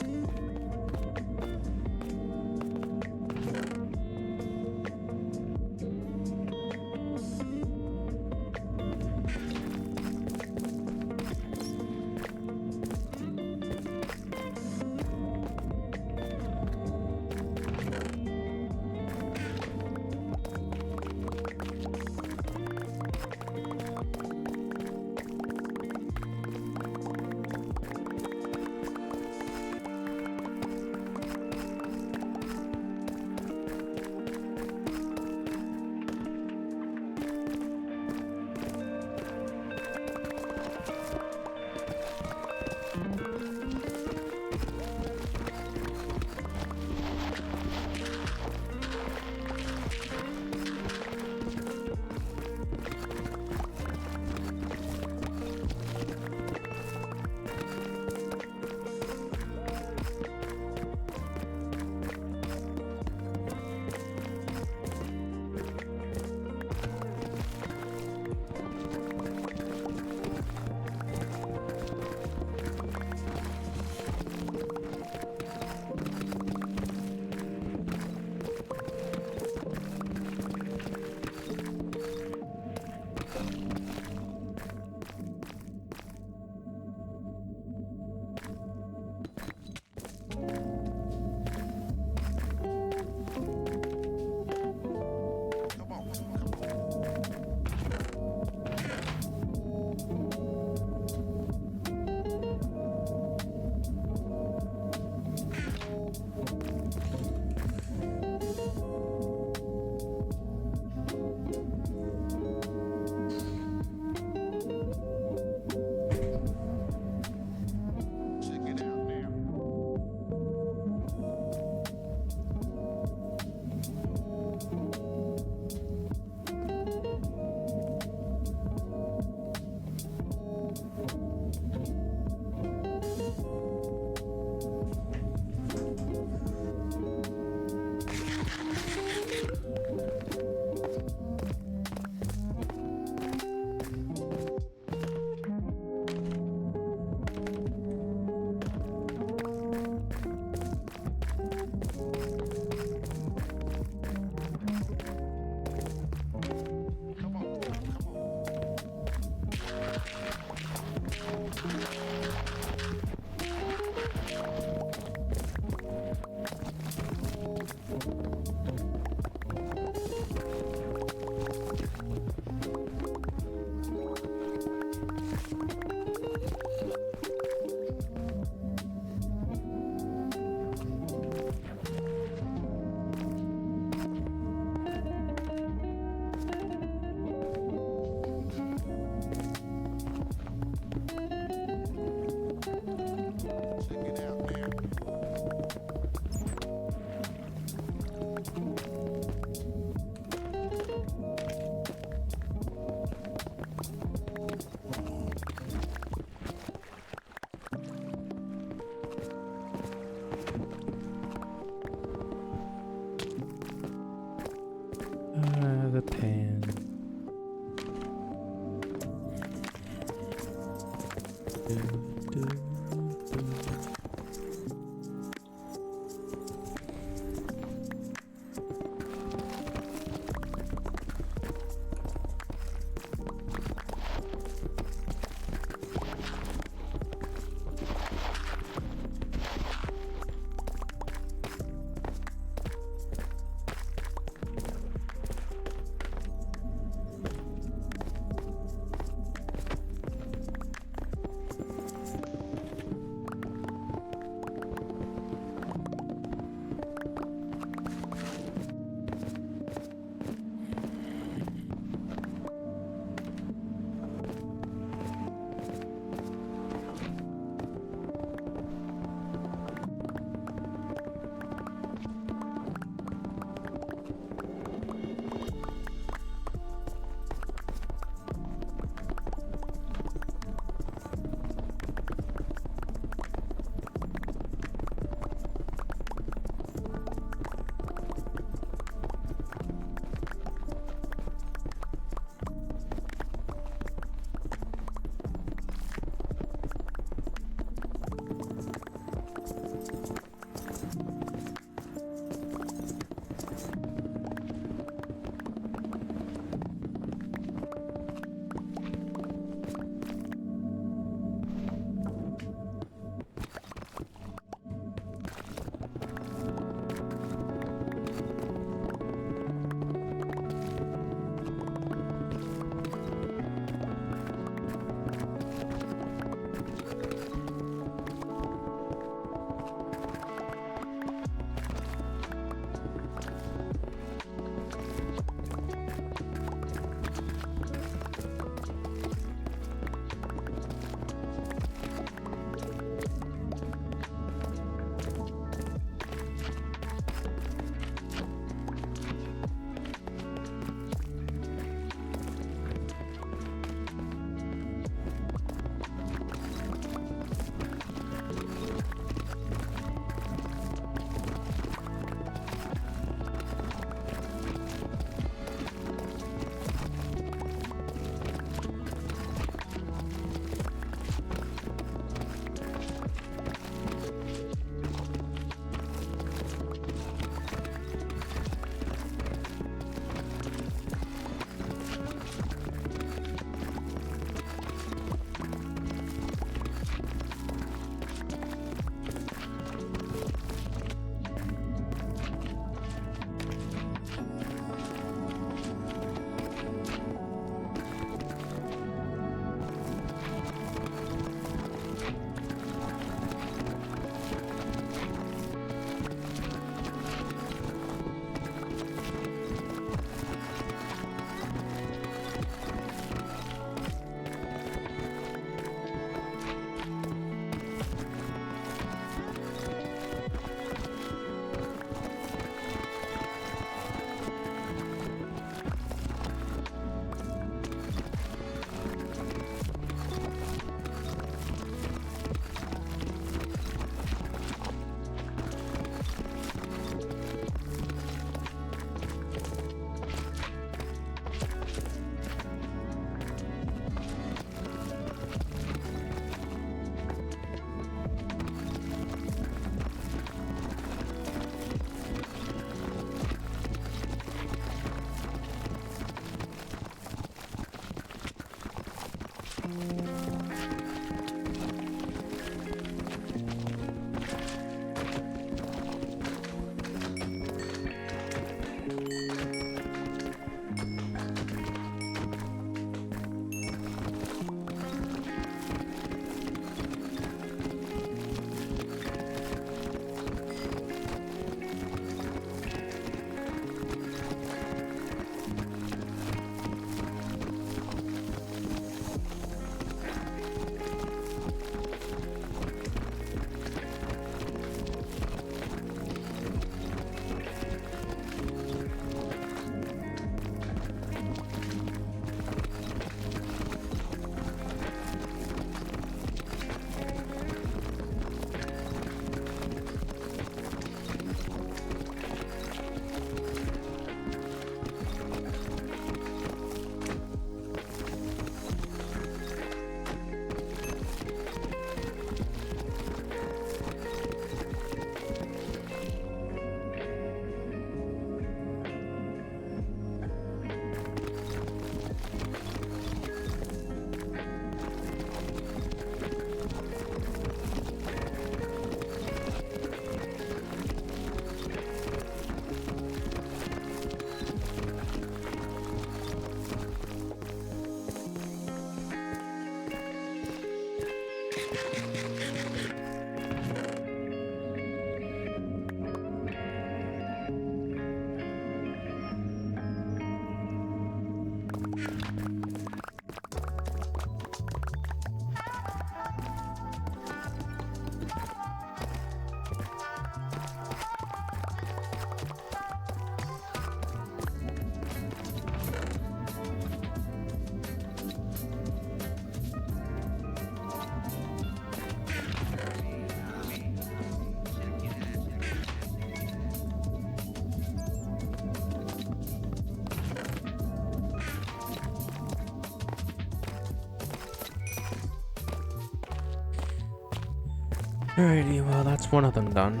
[SPEAKER 2] Alrighty, well, that's one of them done.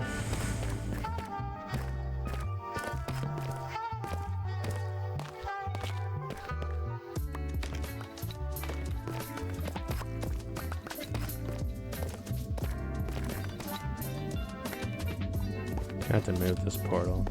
[SPEAKER 2] I have to move this portal.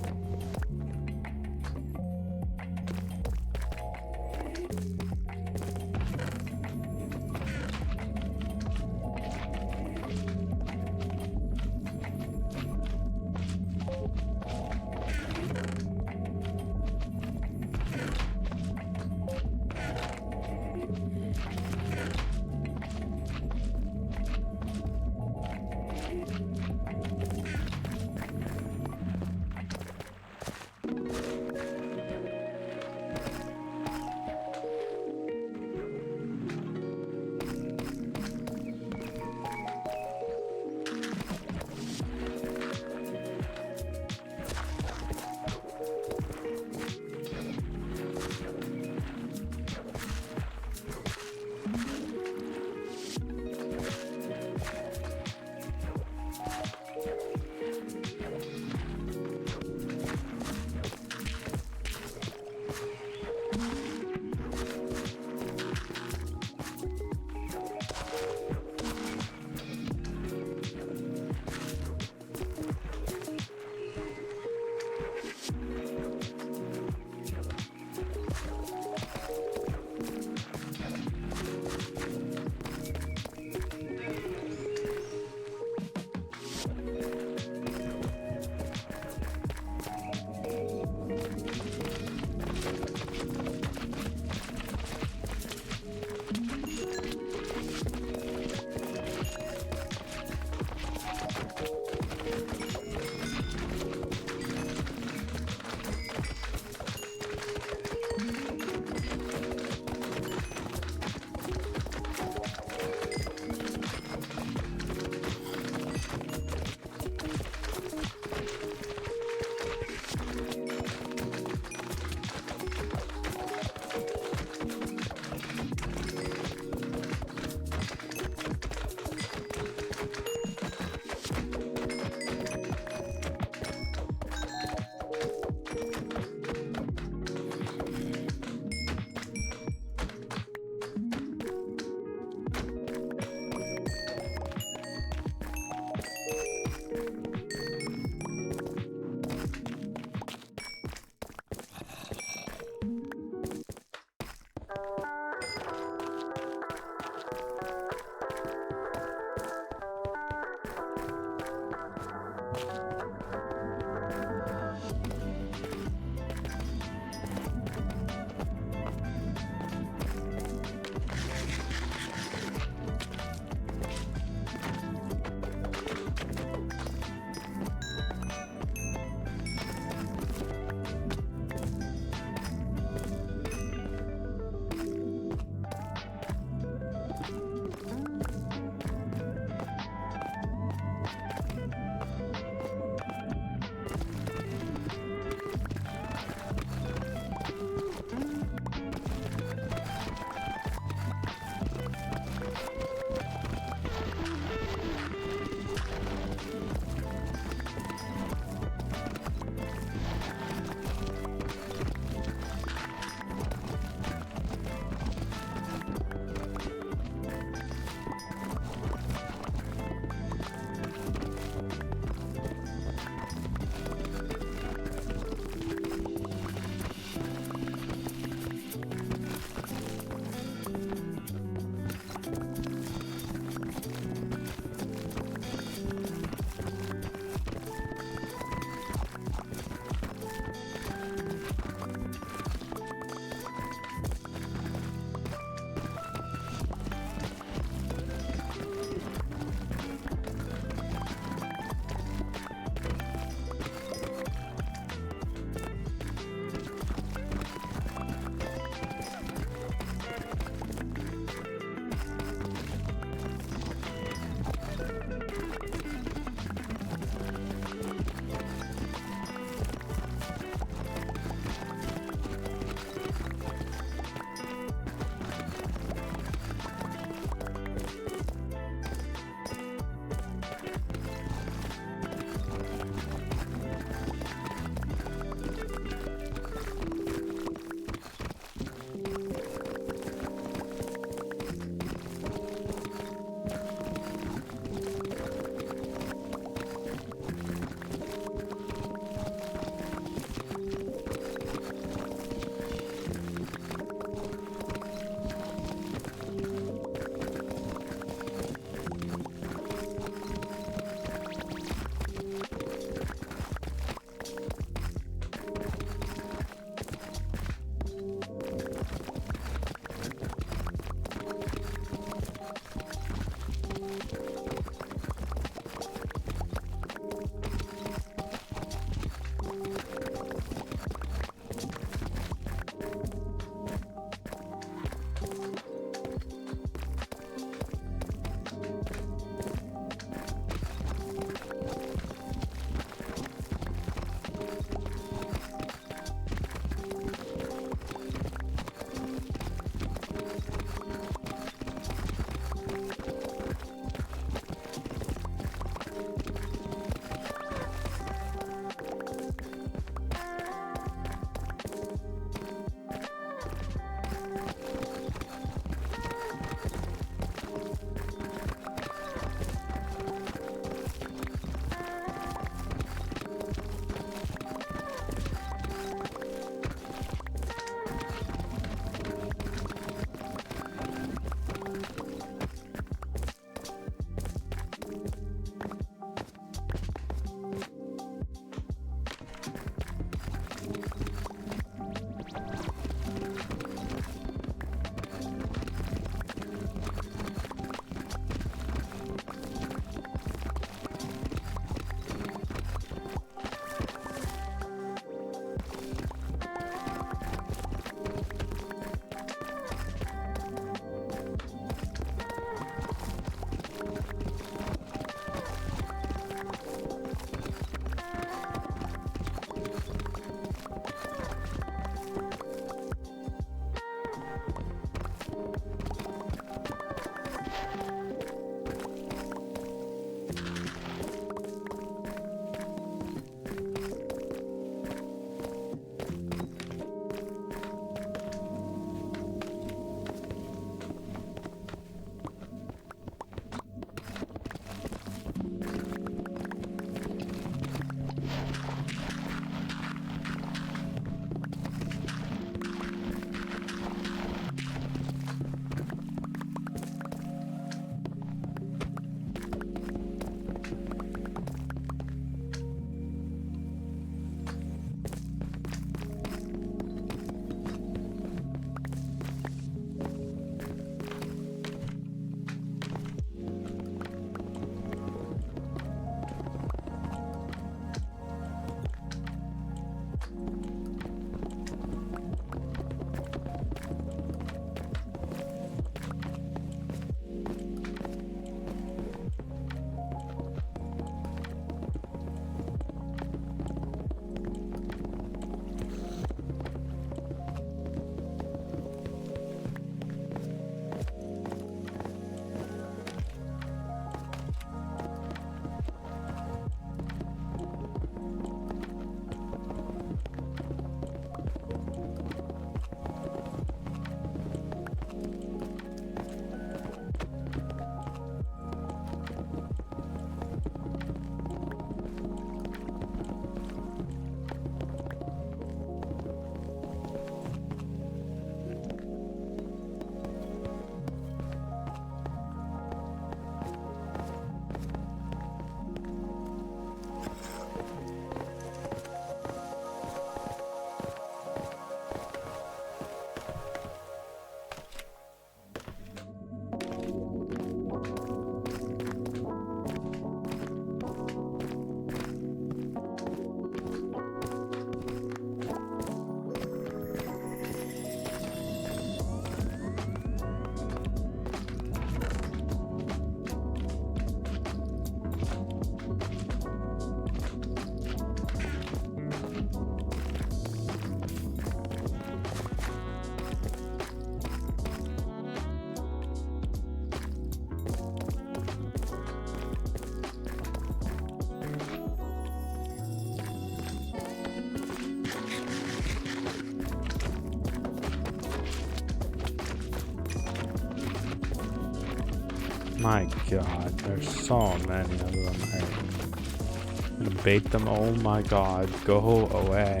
[SPEAKER 2] My god, there's so many of them here. Bait them, oh my god, go away.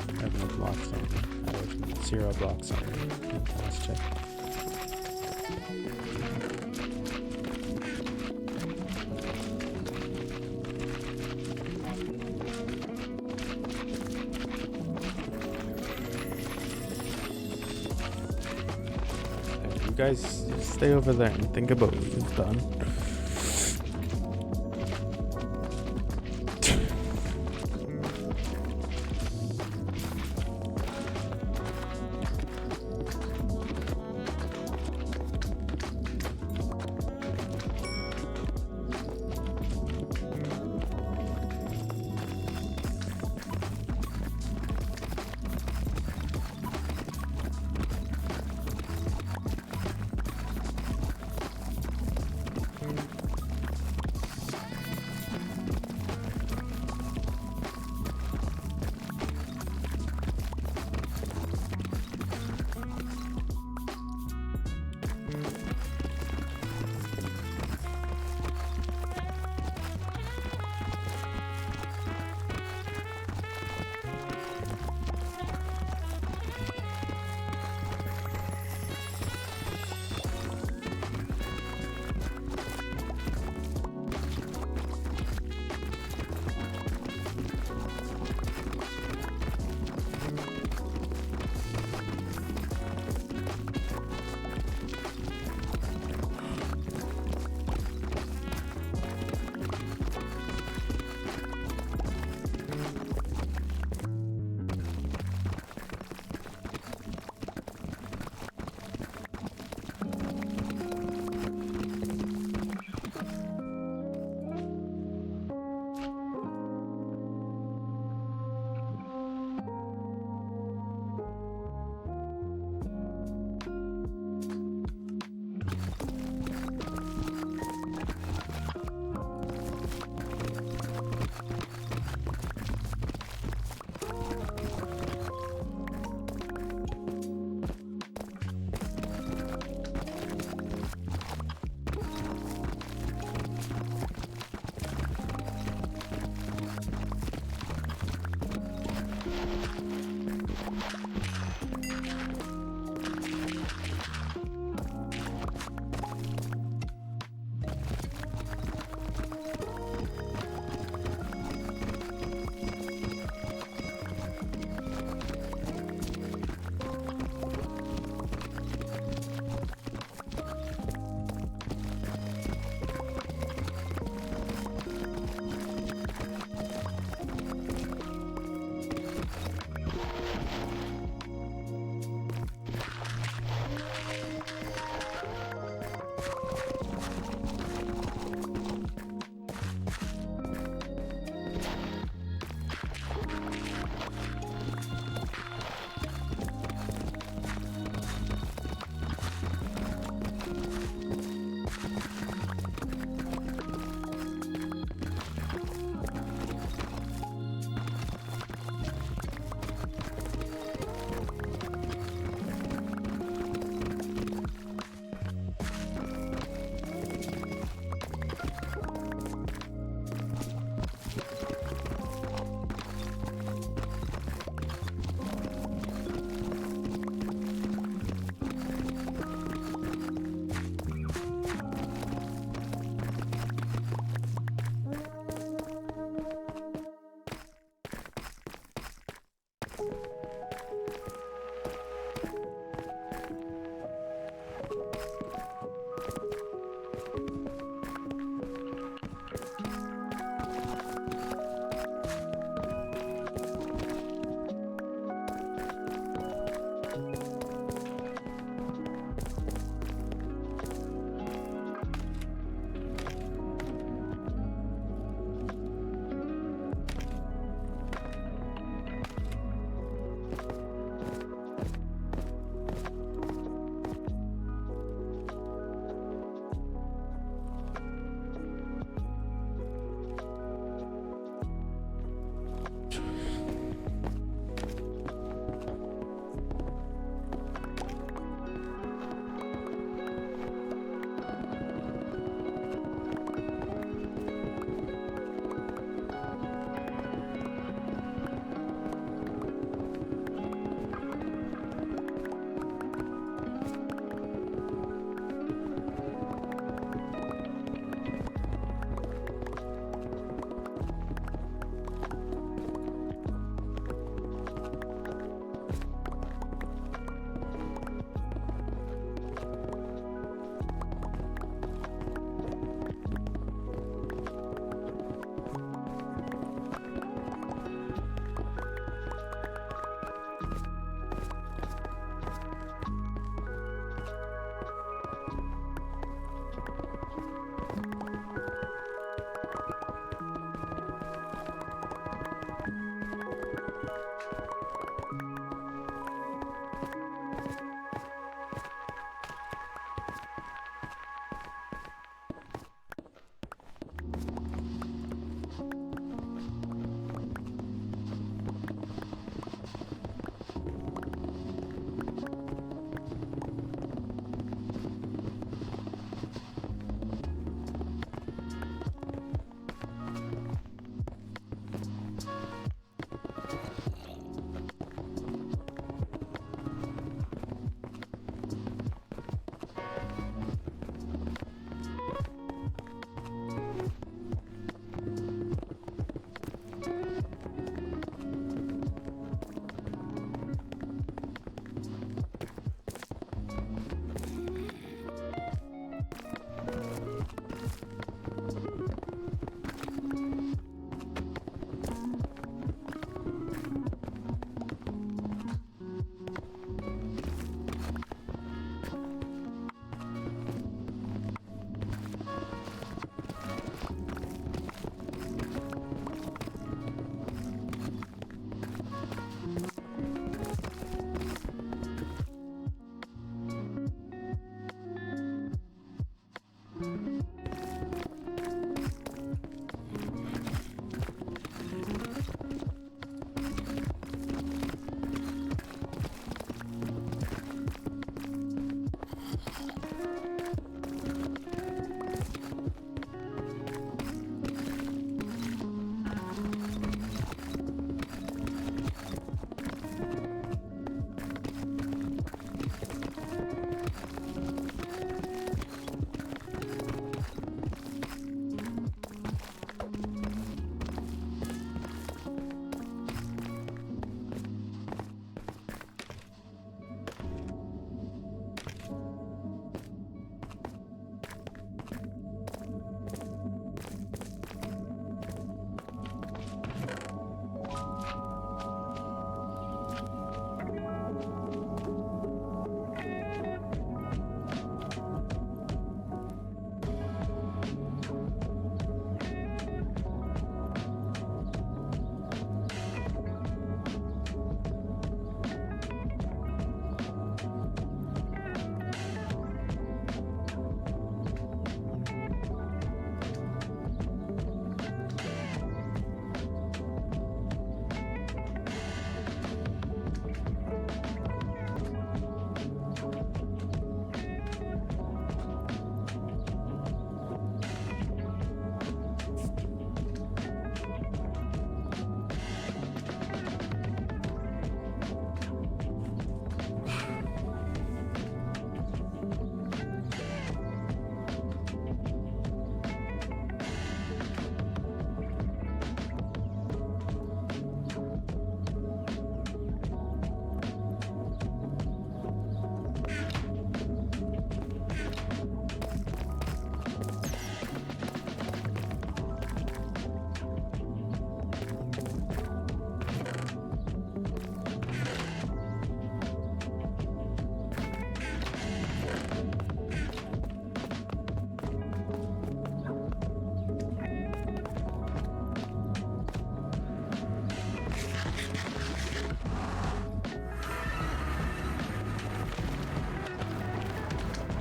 [SPEAKER 2] I have no blocks on me. I have 0 blocks on me. Fantastic. You guys stay over there and think about what you've done.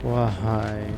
[SPEAKER 2] Why?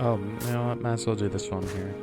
[SPEAKER 2] Oh, you know what? Might as well do this one here.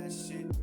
[SPEAKER 3] that shit.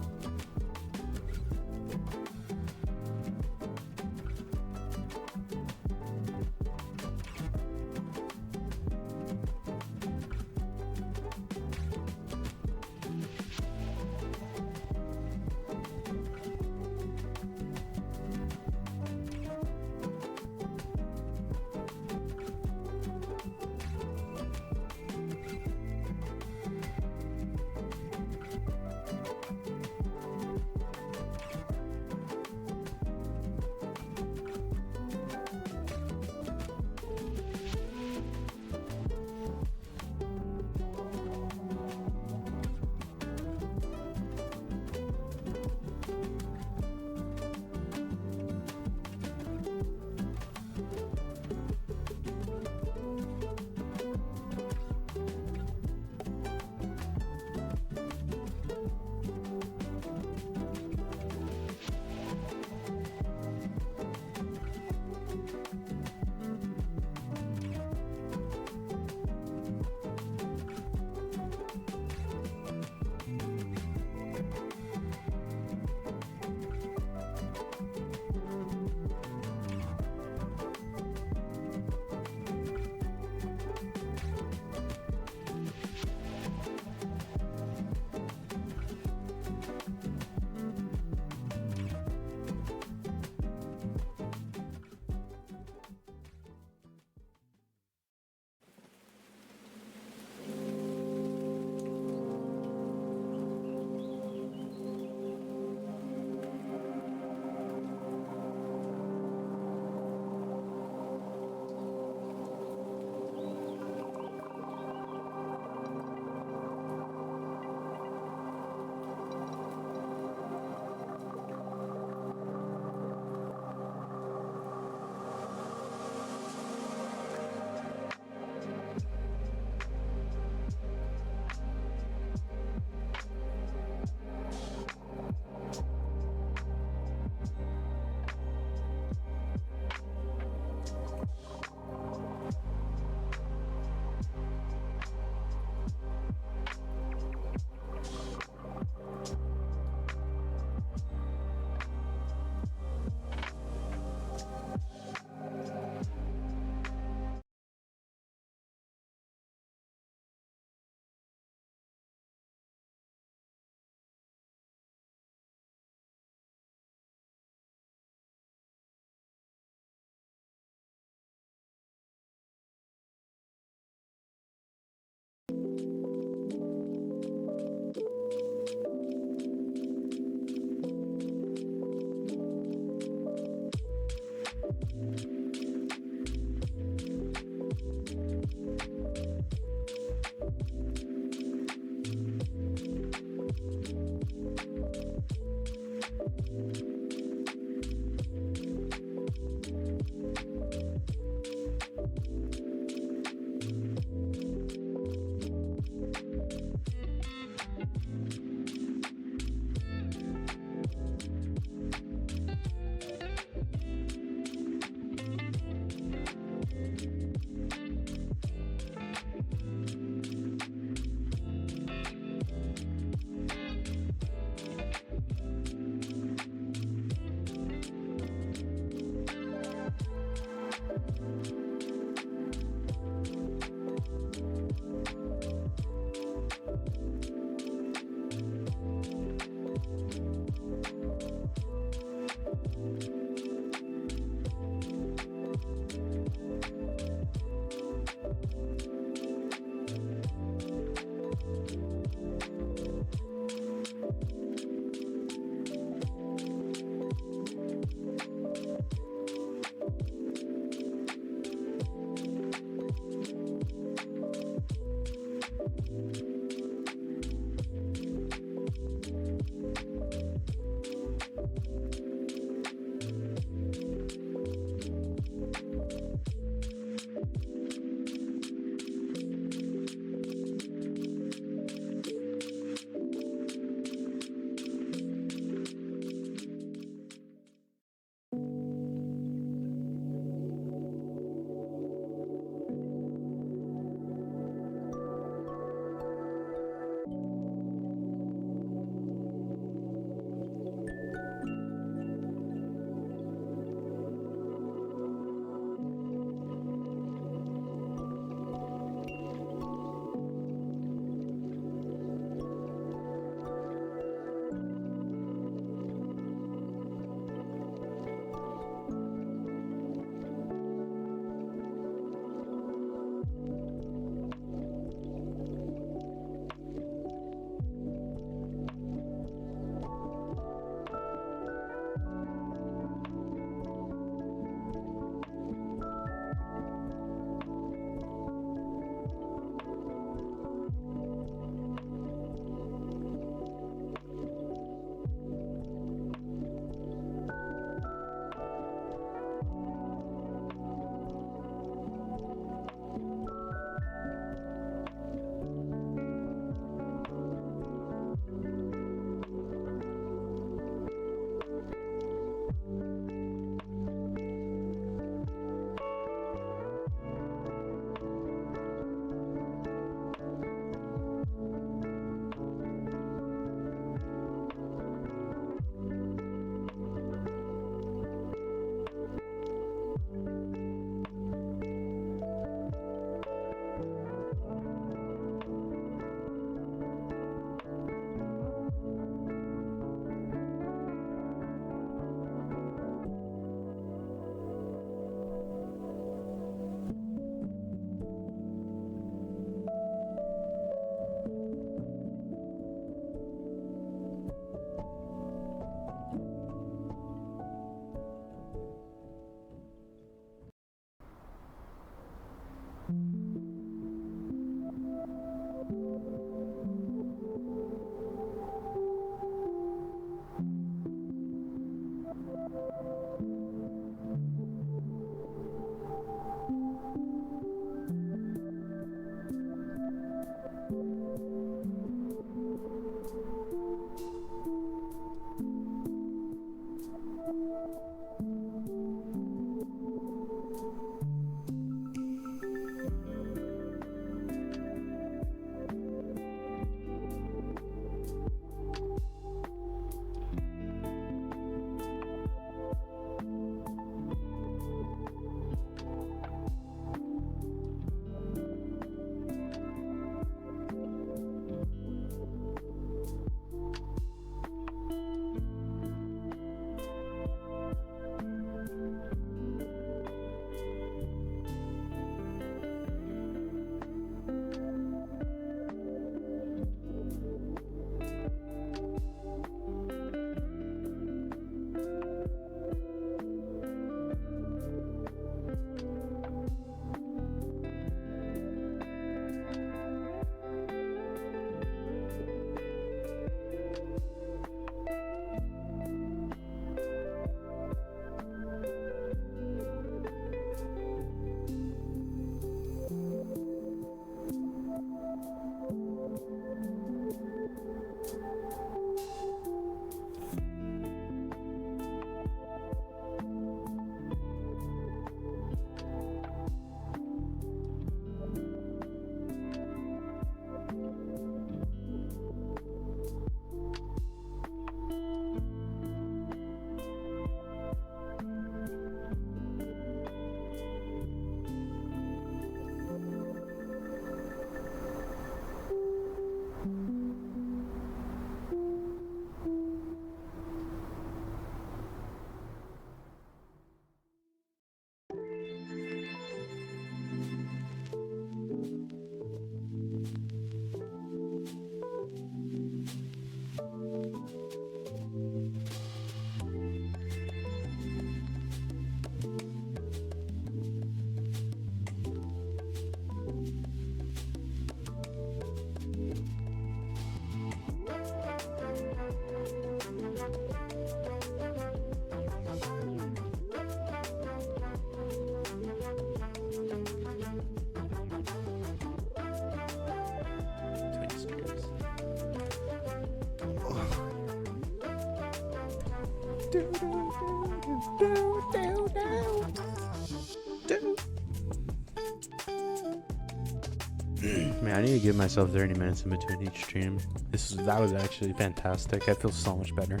[SPEAKER 2] Man, I need to give myself 30 minutes in between each stream. That was actually fantastic. I feel so much better.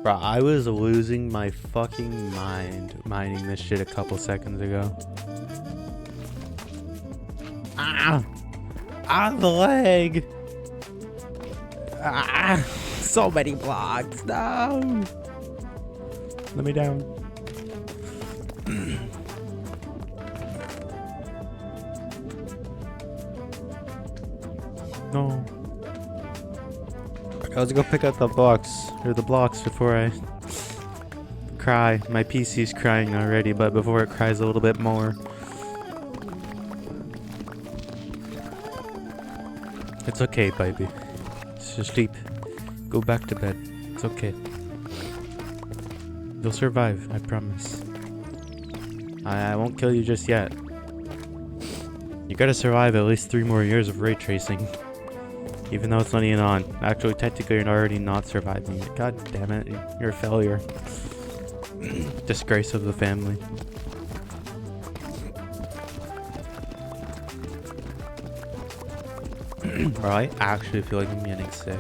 [SPEAKER 2] Bro, I was losing my fucking mind mining this shit a couple seconds ago. Ah! Ah, the leg! Ah! So many blocks! No! Let me down. No. I was gonna pick up the blocks before I cry. My PC's crying already, but before it cries a little bit more. It's okay, baby. Just sleep. Go back to bed. It's okay. You'll survive, I promise. I won't kill you just yet. You gotta survive at least 3 more years of ray tracing. Even though it's not even on. Actually, technically, you're already not surviving. God damn it. You're a failure. Disgrace of the family. Bro, I actually feel like I'm getting sick.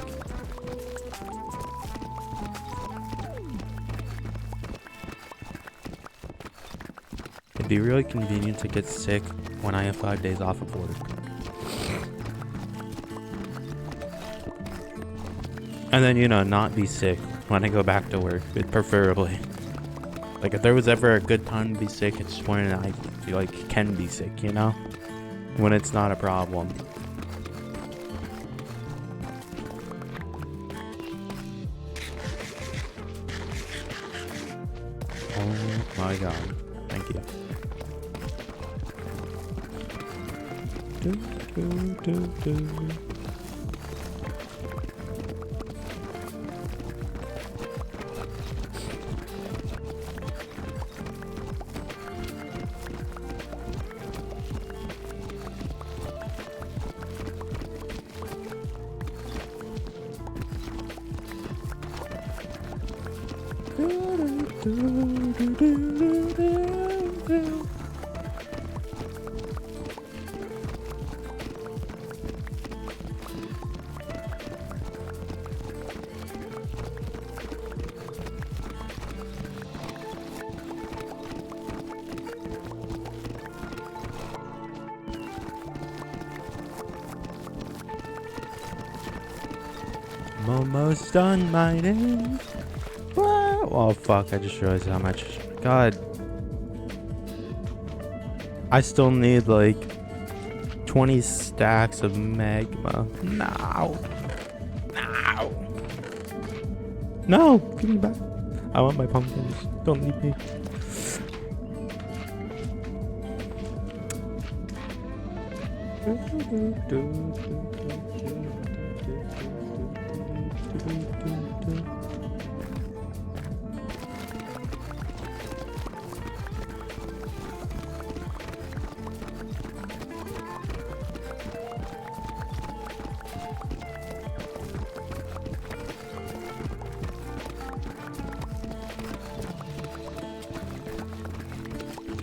[SPEAKER 2] It'd be really convenient to get sick when I have 5 days off of work. And then, you know, not be sick when I go back to work, preferably. Like, if there was ever a good time to be sick, it's when I, like, can be sick, you know? When it's not a problem. Oh my god. Thank you. I'm almost done mining. Oh fuck, I just realized how much. God. I still need like 20 stacks of magma. No. No. No. Give me back. I want my pumpkins. Don't leave me.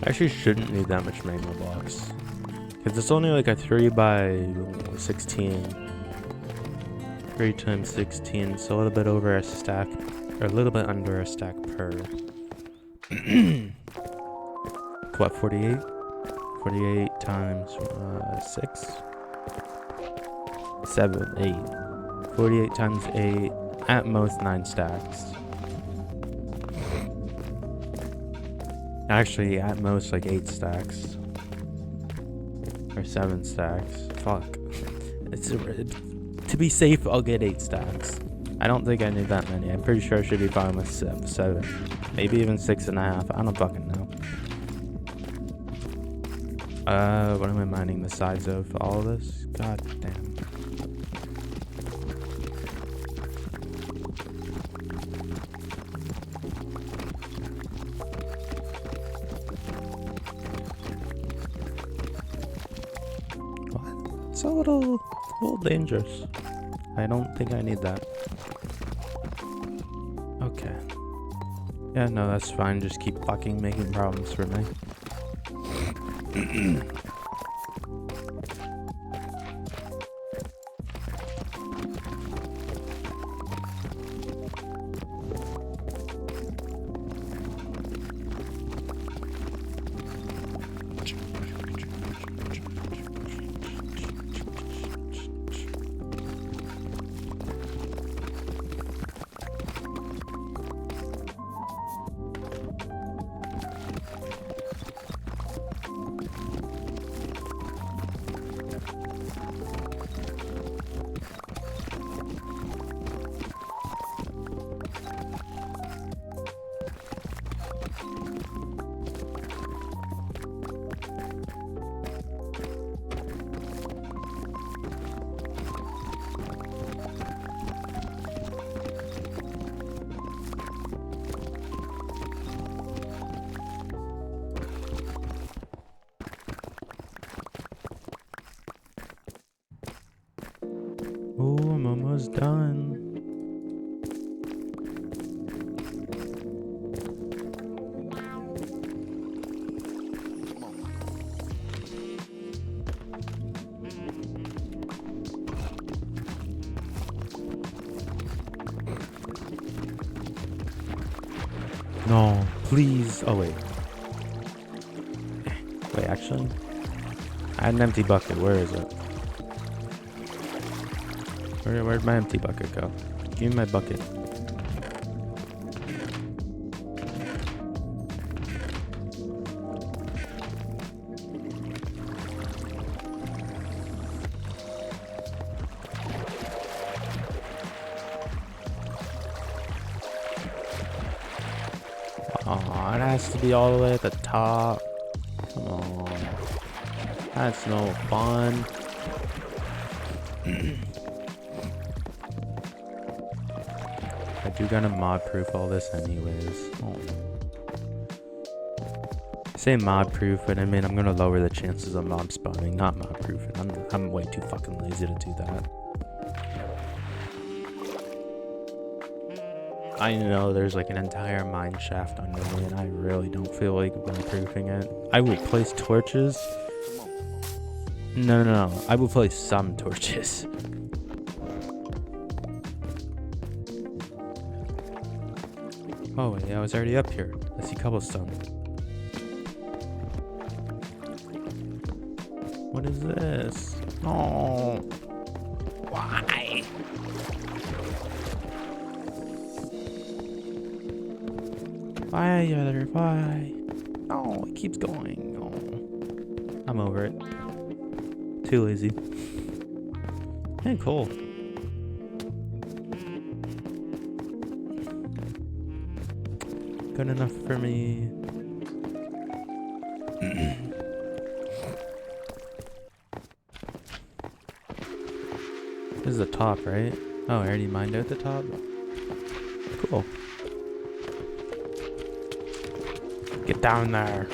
[SPEAKER 2] I actually shouldn't need that much magma blocks. Because it's only like a 3 by 16. 3 times 16, so a little bit over a stack, or a little bit under a stack per. What, 48? 48 times 6? 7, 8. 48 times 8, at most 9 stacks. Actually, at most like 8 stacks. Or 7 stacks. Fuck. To be safe, I'll get 8 stacks. I don't think I need that many. I'm pretty sure I should be fine with 7. Maybe even 6.5. I don't fucking know. What am I mining the sides of all of this? God damn. It's a little dangerous. I don't think I need that.
[SPEAKER 1] Yeah, no, that's fine. Just keep fucking making problems for me. Oh, I'm almost done. No, please. Oh, wait. Wait, actually? I had an empty bucket. Where is it? Where'd my empty bucket go? Give me my bucket. Oh, it has to be all the way at the top. Come on. That's no fun. I do gotta mod proof all this anyways. Oh. I say mod proof, but I mean I'm gonna lower the chances of mob spawning, not mod proofing. I'm way too fucking lazy to do that. I know there's like an entire mine shaft under me and I really don't feel like mod proofing it. I will place torches. No. I will place some torches. Oh wait, I was already up here. I see cobblestone. What is this? Oh. Why? Why? Oh, it keeps going. Oh. I'm over it. Too lazy. Hey, cool. Good enough for me. This is the top, right? Oh, I already mined out the top. Cool. Get down there.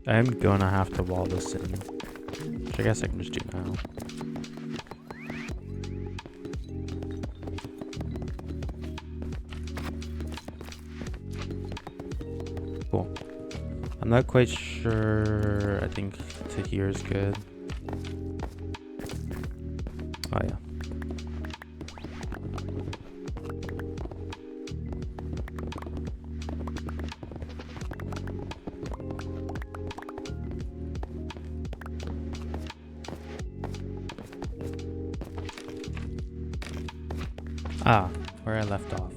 [SPEAKER 1] I'm gonna have to wall this in, which I guess I can just do now. Cool. I'm not quite sure. I think to here is good. Oh yeah. Ah, where I left off.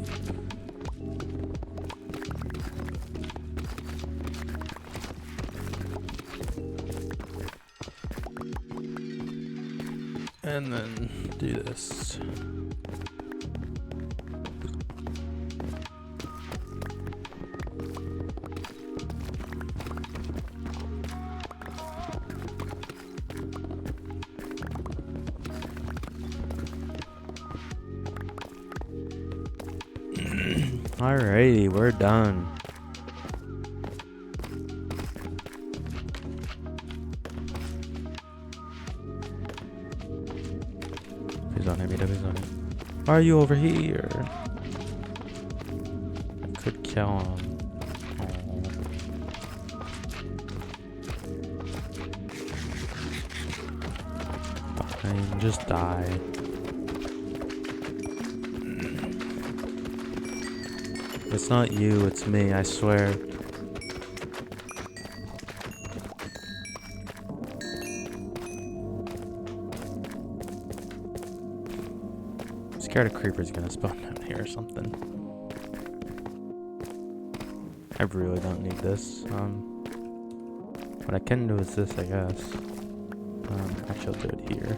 [SPEAKER 1] And then do this.
[SPEAKER 2] Alrighty, we're done. He's on him, he's on him. Why are you over here? I could kill him. Fine, just die. It's not you, it's me, I swear. I'm scared a creeper's gonna spawn down here or something. I really don't need this. What I can do is this, I guess. Actually, I'll do it here.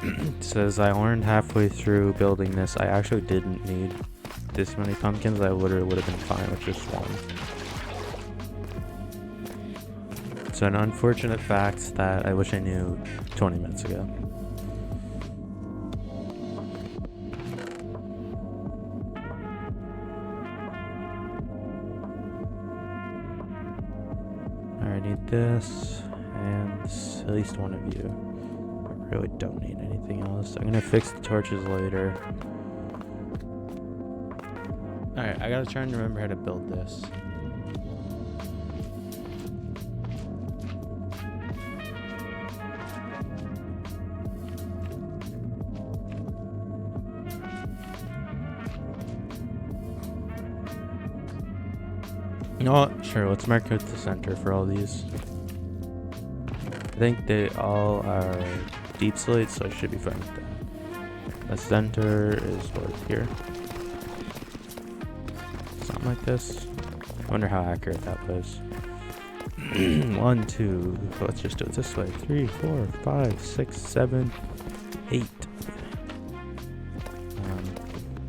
[SPEAKER 2] It says I learned halfway through building this. I actually didn't need this many pumpkins. I literally would have been fine with just one. It's an unfortunate fact that I wish I knew 20 minutes ago. I need this and at least one of you. I really don't need anything else. I'm gonna fix the torches later. Alright, I gotta try and remember how to build this. You know what? Sure, let's mark out the center for all these. I think they all are deep slates, so I should be fine with that. The center is what here. Something like this. I wonder how accurate that was. 1, 2. Let's just do it this way. 3, 4, 5, 6, 7, 8.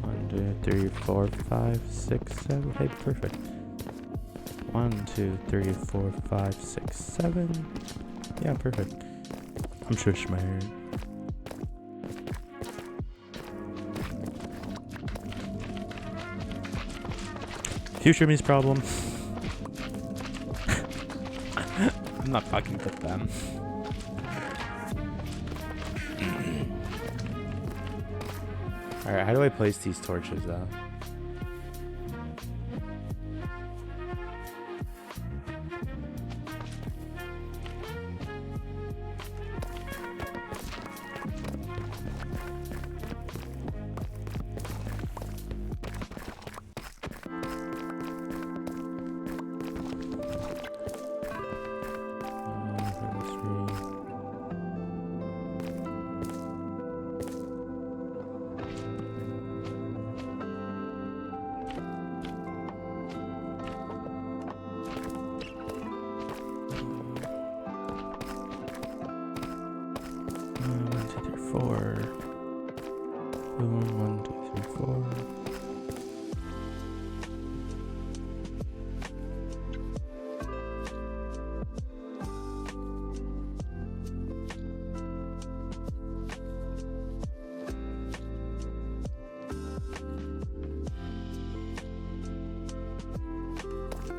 [SPEAKER 2] 1, 2, 3, 4, 5, 6, 7. Hey, perfect. 1, 2, 3, 4, 5, 6, 7. Yeah, perfect. I'm shush my hair. Future me's problem. I'm not fucking with them. Alright, how do I place these torches though?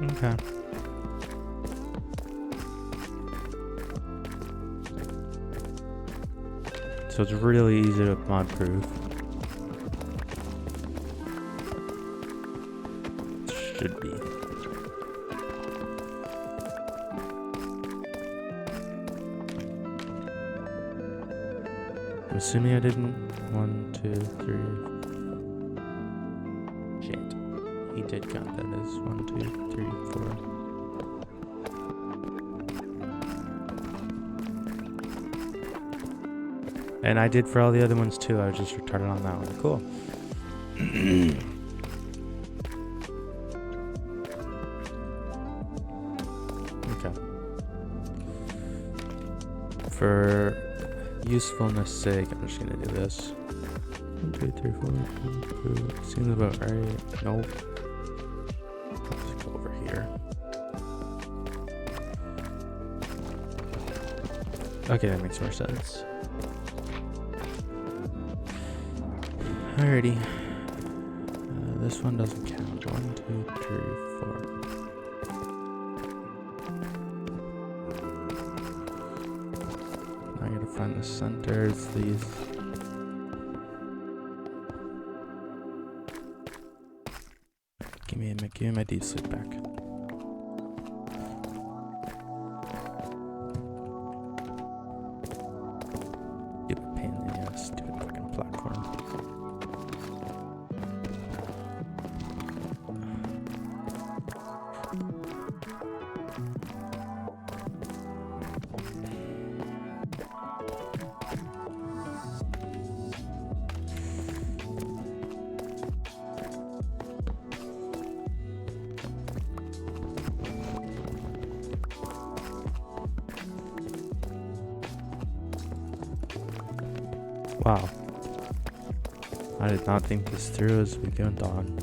[SPEAKER 2] Okay. So it's really easy to mod proof. Should be. I'm assuming I didn't. 1, 2, 3. Shit. He did count that as 1, 2, 3, 4. And I did for all the other ones too. I was just retarded on that one. Cool. Okay. For usefulness sake, I'm just gonna do this. 1, 2, 3, 4, 1, 2. Seems about right. Nope. Let's go over here.
[SPEAKER 1] Okay, that makes more sense. Alrighty. This one doesn't count. 1, 2, 3, 4. I gotta find the centers. These. Give me my deep sleep back. Stupid pain in the ass. Stupid fucking platform. Wow. I did not think this through as we went on.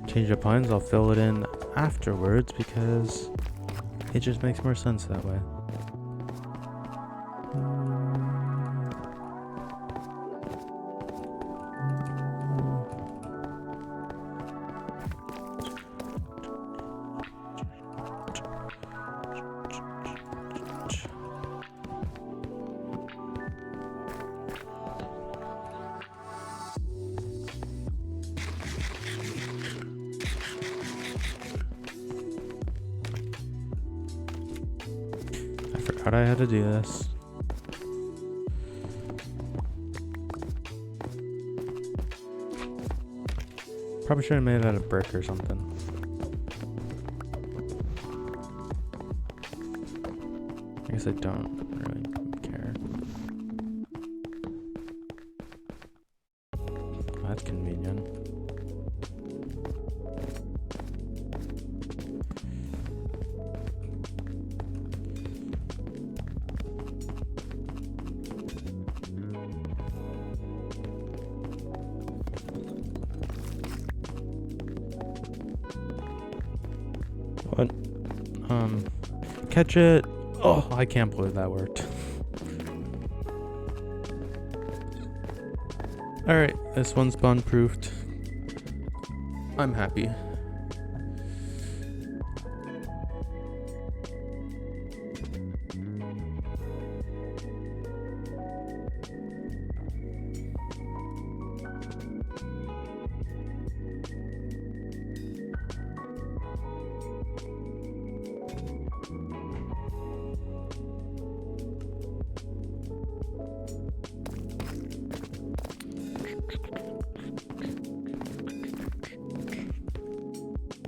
[SPEAKER 1] Change of plans, I'll fill it in afterwards because it just makes more sense that way. I forgot I had to do this. Probably should have made it out of brick or something. I guess I don't really care. That's convenient. What? Catch it. Oh, I can't believe that worked. Alright, this one's bond-proofed. I'm happy.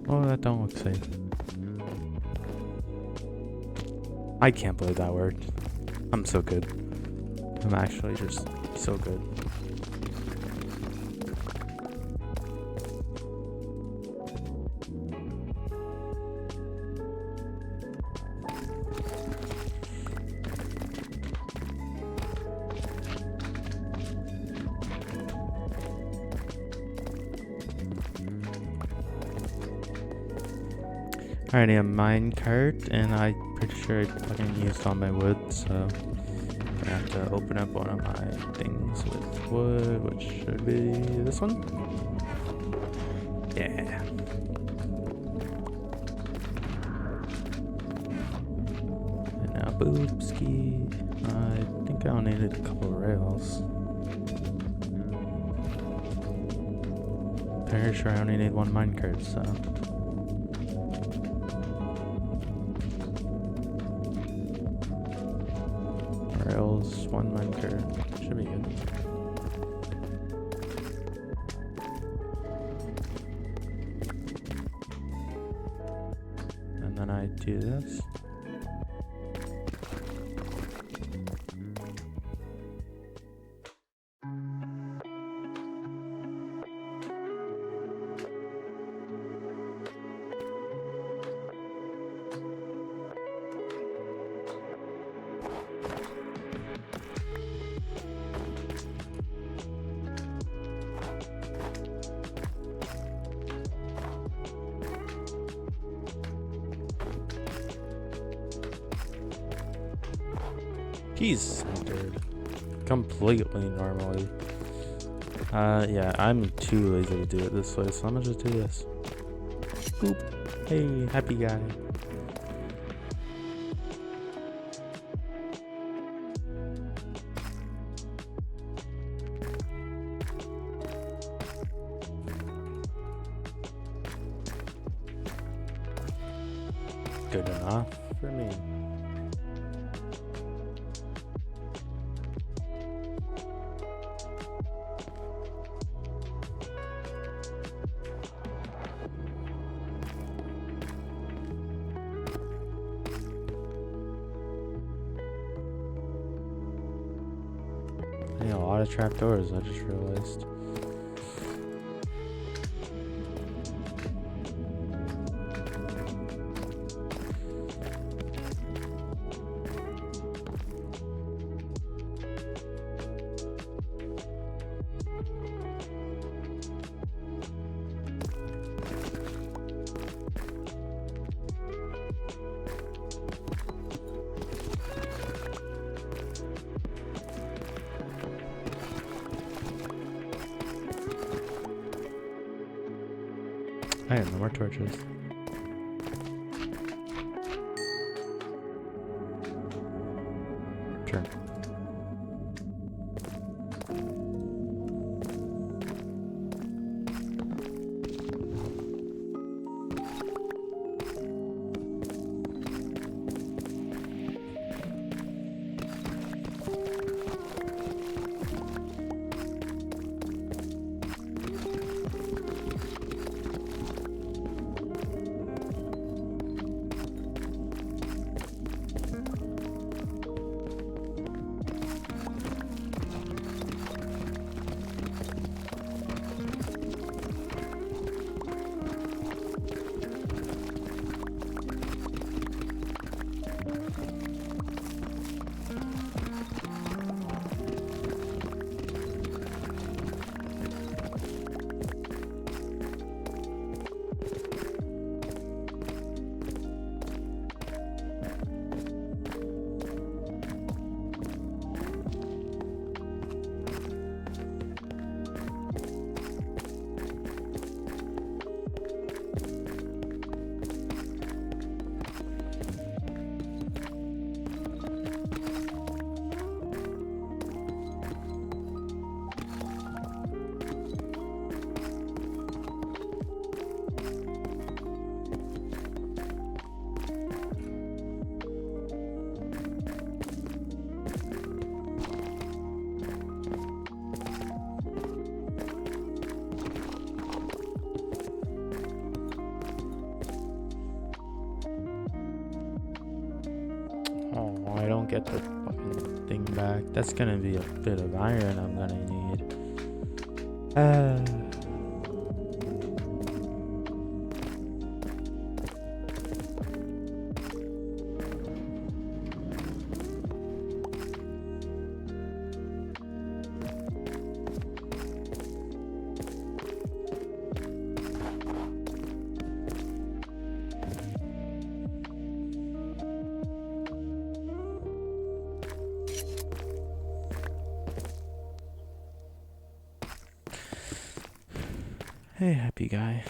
[SPEAKER 1] Oh, that don't look safe. I can't believe that worked. I'm so good. I'm actually just so good. Alrighty, a mine cart, and I'm pretty sure I fucking used all my wood, so I'm gonna have to open up one of my things with wood, which should be this one. Yeah. And now boopski. I think I'll need a couple rails. Pretty sure I only need one minecart, so. Rails, one minecart. Should be good. And then I do this.
[SPEAKER 2] He's centered. Completely normally. Yeah, I'm too lazy to do it this way, so I'm gonna just do this. Boop. Hey, happy guy. Good enough for me. Yeah, a lot of trapdoors, I just realized. I have no more torches. Sure. Oh, I don't get the fucking thing back. That's gonna be a bit of iron I'm gonna need. Hey, happy guy.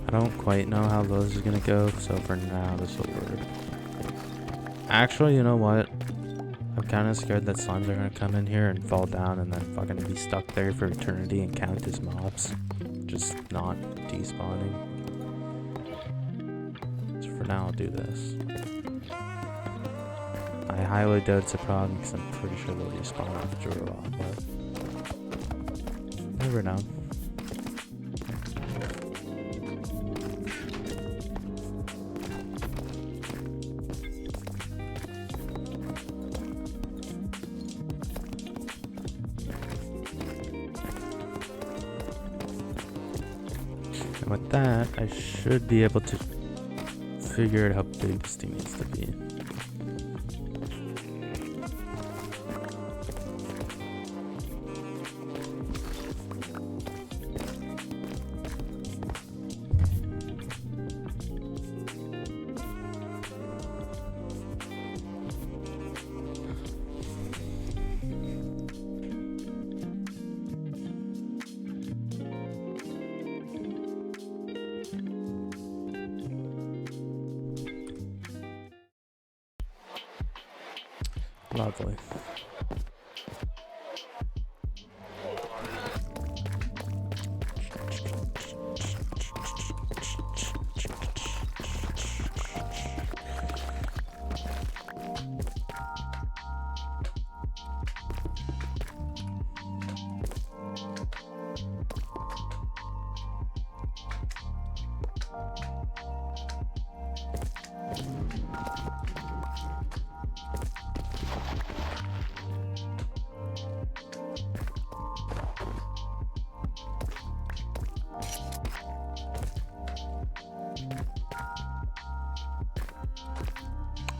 [SPEAKER 1] I don't quite know how those are gonna go, so for now this will work. Actually, you know what? I'm kind of scared that slimes are gonna come in here and fall down and then fucking be stuck there for eternity and count as mobs. Just not despawning. So for now I'll do this. I highly doubt it's a problem because I'm pretty sure they'll respawn after a while, but never know. And with that, I should be able to figure out how big this thing needs to be. Lovely.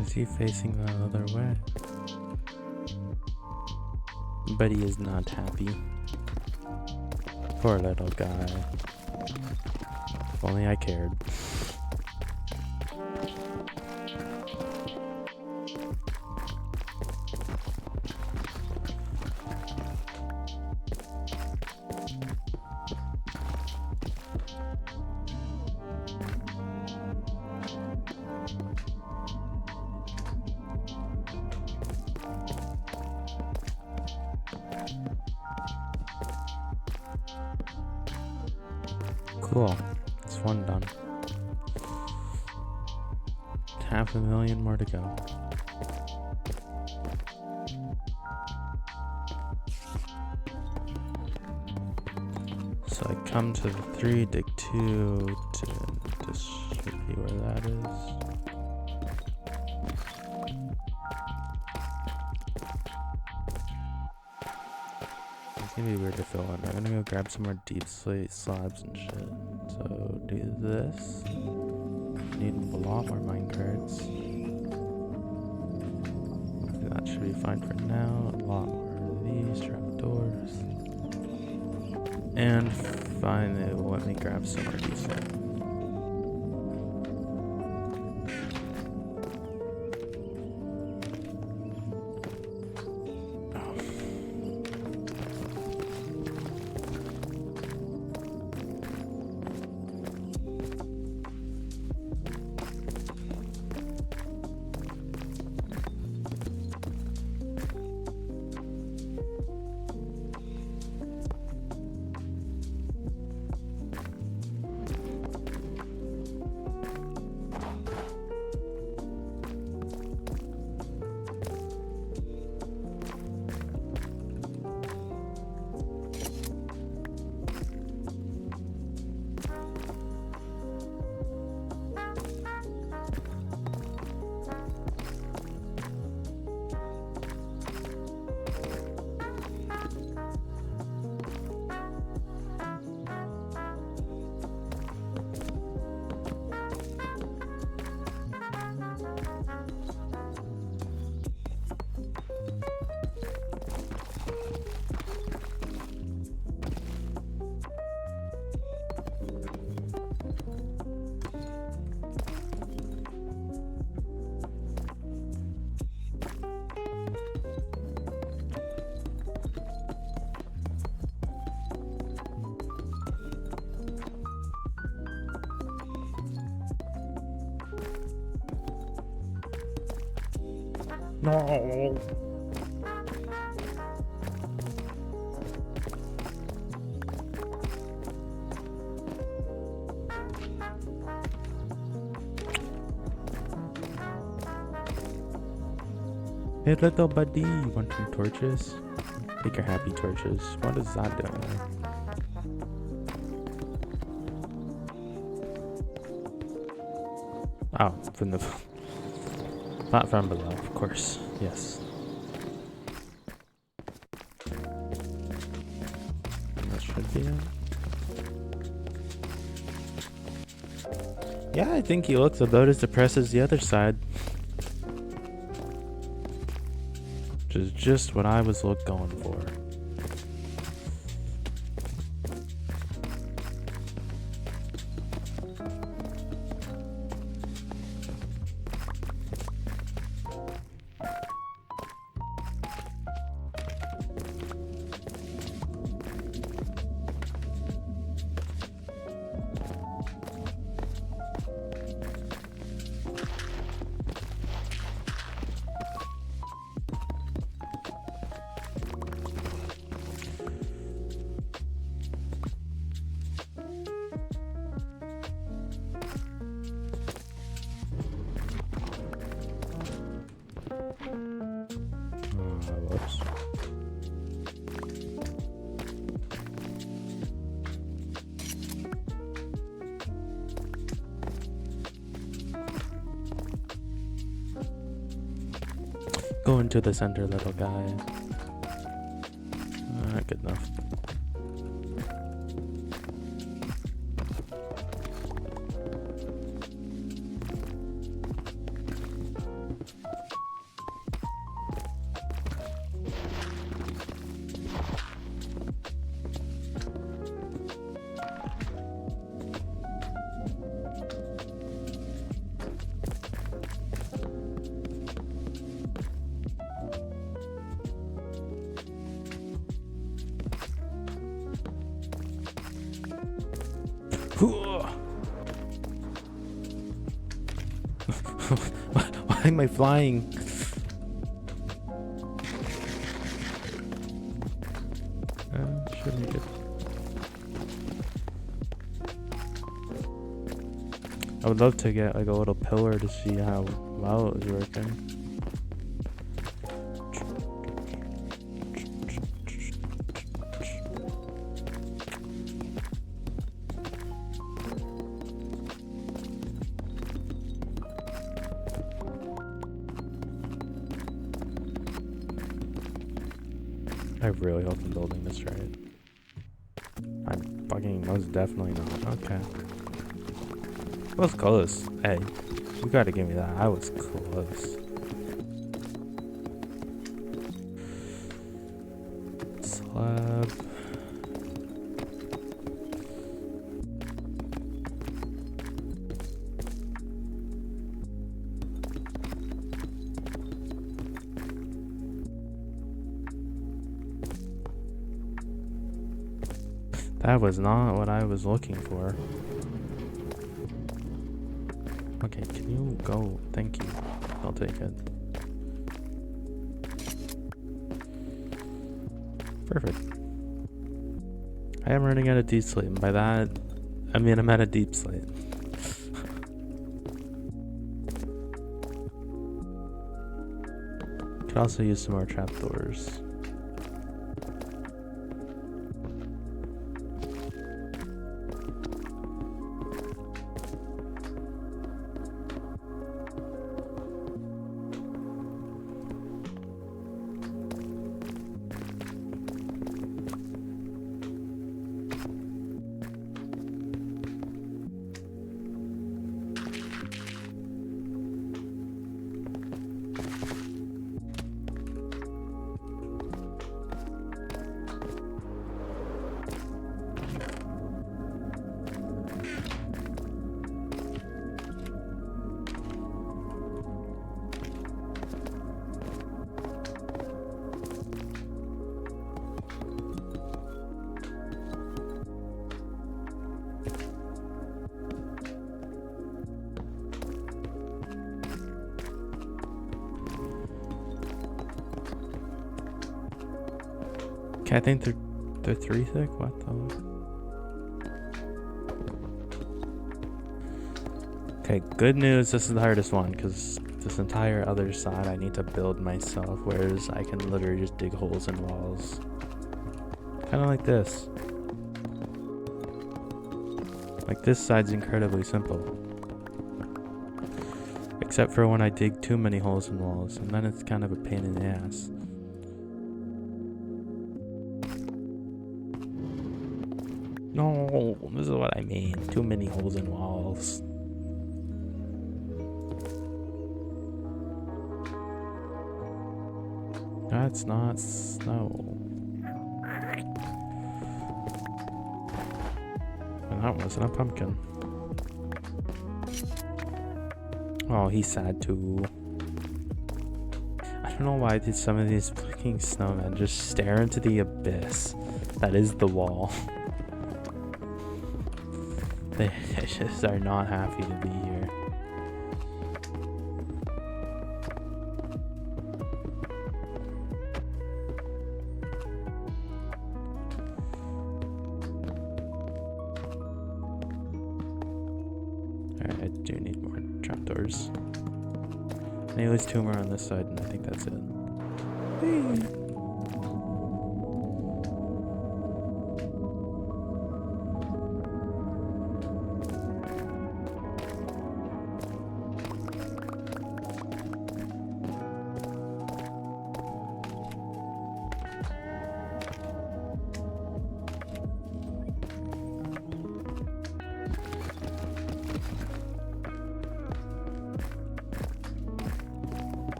[SPEAKER 1] Is he facing the other way? But he is not happy. Poor little guy. If only I cared. Cool. That's one done. 500,000 more to go. So I come to the 3, dig 2, this should be where that is. It's gonna be weird to fill in. I'm gonna go grab some more deep slate slabs and shit. So do this. Need a lot more minecarts. That should be fine for now. A lot more of these trapdoors. And finally, let me grab some more deep slate. No. Hey little buddy, you want some torches? Take your happy torches. What is that doing there? Oh, from the platform below, of course. Yes. That should be it. Yeah, I think he looks about as depressed as the other side. Which is just what I was going for. Whoops. Go into the center, little guy. Good enough. Why am I flying? Should make it. I would love to get like a little pillar to see how well it was working. I really hope I'm building this right. I'm fucking most definitely not. Okay. That was close. Hey, you gotta give me that. I was close. Slab. That was not what I was looking for. Okay, can you go? Thank you. I'll take it. Perfect. I am running out of deep slate, and by that, I mean I'm at a deep slate. Could also use some more trapdoors. Okay, I think they're 3 thick. What the? Okay, good news. This is the hardest one because this entire other side I need to build myself, whereas I can literally just dig holes in walls. Kind of like this. Like this side's incredibly simple. Except for when I dig too many holes in walls, and then it's kind of a pain in the ass. No, this is what I mean. Too many holes in walls. That's not snow. And that wasn't a pumpkin. Oh, he's sad too. I don't know why did some of these fucking snowmen just stare into the abyss that is the wall. They just are not happy to be here. Alright, I do need more trapdoors. I need at least 2 more on this side, and I think that's it. Whee!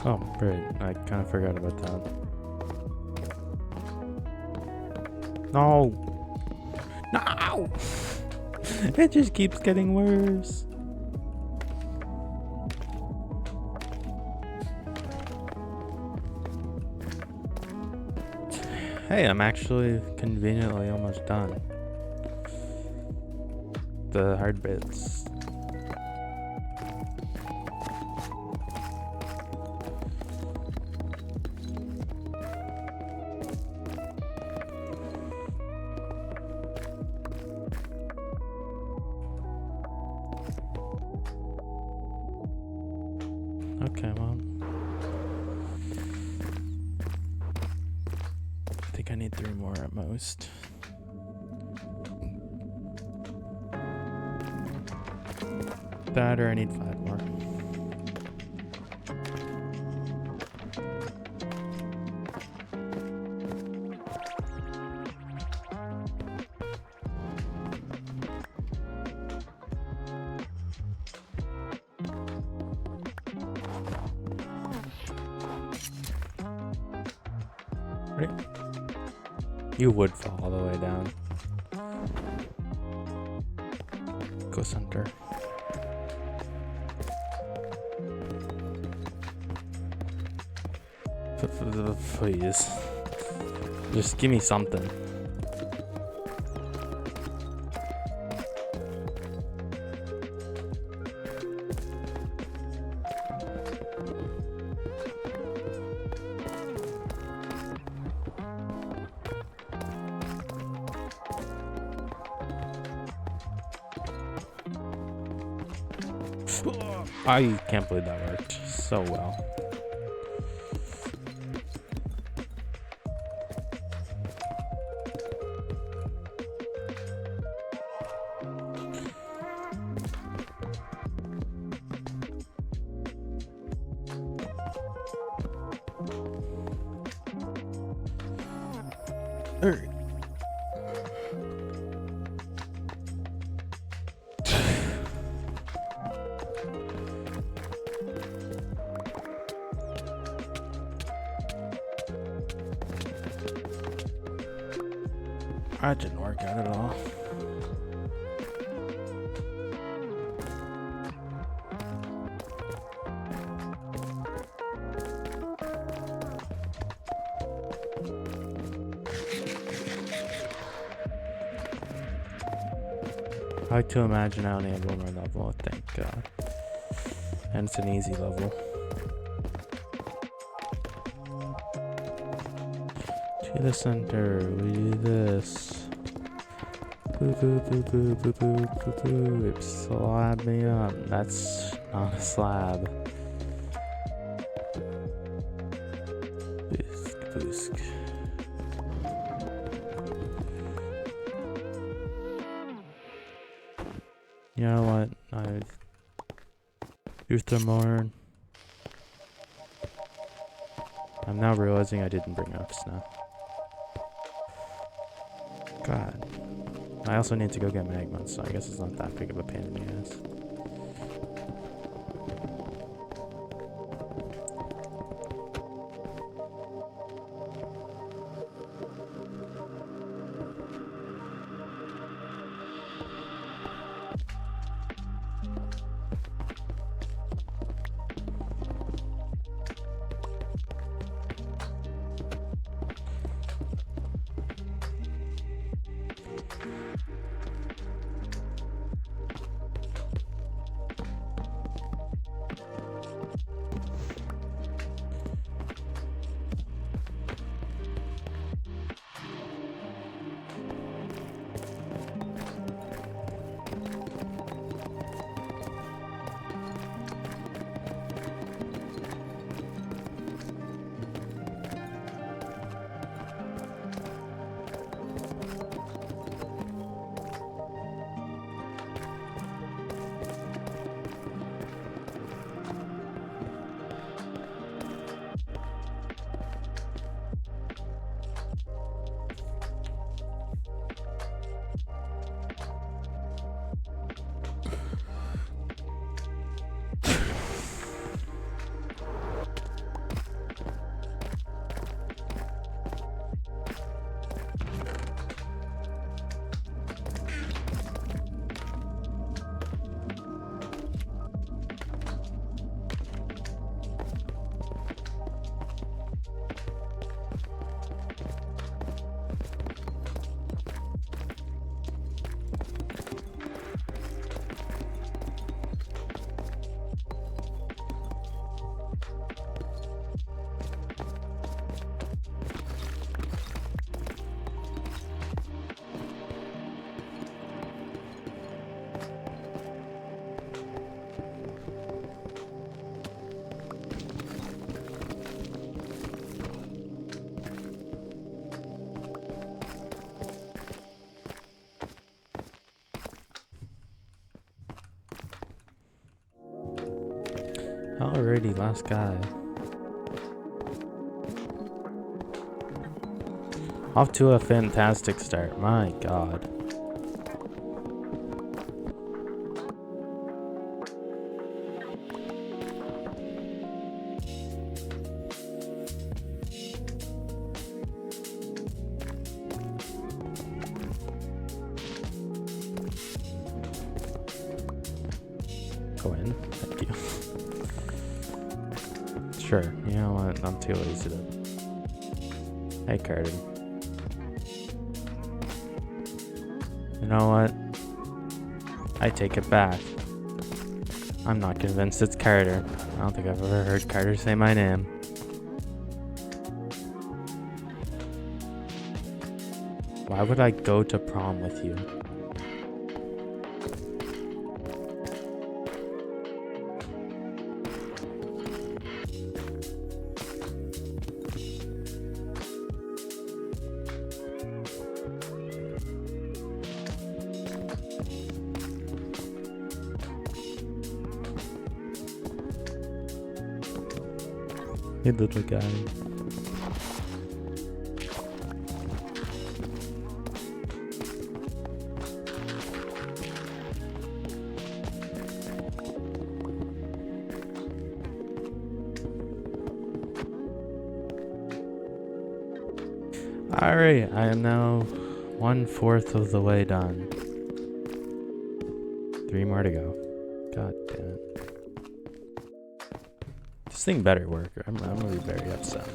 [SPEAKER 1] Oh, right. I kind of forgot about that. No! No! It just keeps getting worse. Hey, I'm actually conveniently almost done. The hard bits. Okay, well. I think I need 3 more at most. That or I need 5 more. Ready? You would fall all the way down. Go center. Please. Just give me something. I can't believe that worked so well. That didn't work out at all. I like to imagine I only have 1 more level, thank God. And it's an easy level. In the center, we do this. Boo boo boo boo boo boo boo boo. It slab me up. That's not a slab. Boosk boosk. You know what? I do Thermorn. I'm now realizing I didn't bring up snow. God. I also need to go get magma, so I guess it's not that big of a pain in the ass. Alrighty, last guy. Off to a fantastic start, my god. Go in, thank you. Sure, you know what, I'm too lazy to... Hey, Carter. You know what? I take it back. I'm not convinced it's Carter. I don't think I've ever heard Carter say my name. Why would I go to prom with you? You little guy. Alright, I am now 1/4 of the way done. 3 more to go. God damn it. This thing better work, or I'm gonna be very upset.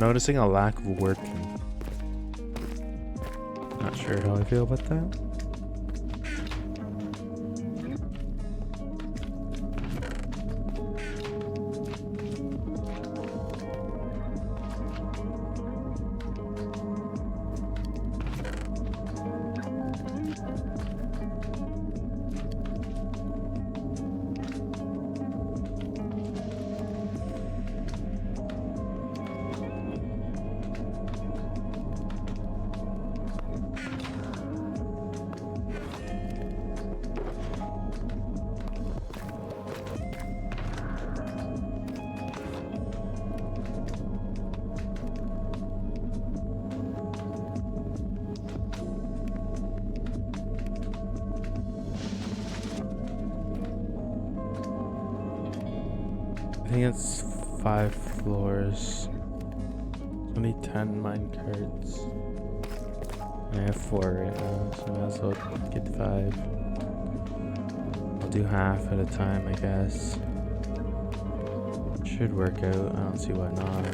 [SPEAKER 1] noticing a lack of working. Not sure how I feel about that. I think it's 5 floors. Only 10 mine carts. I have 4 right now, so I might as well get 5. I'll do half at a time, I guess. Should work out. I don't see why not.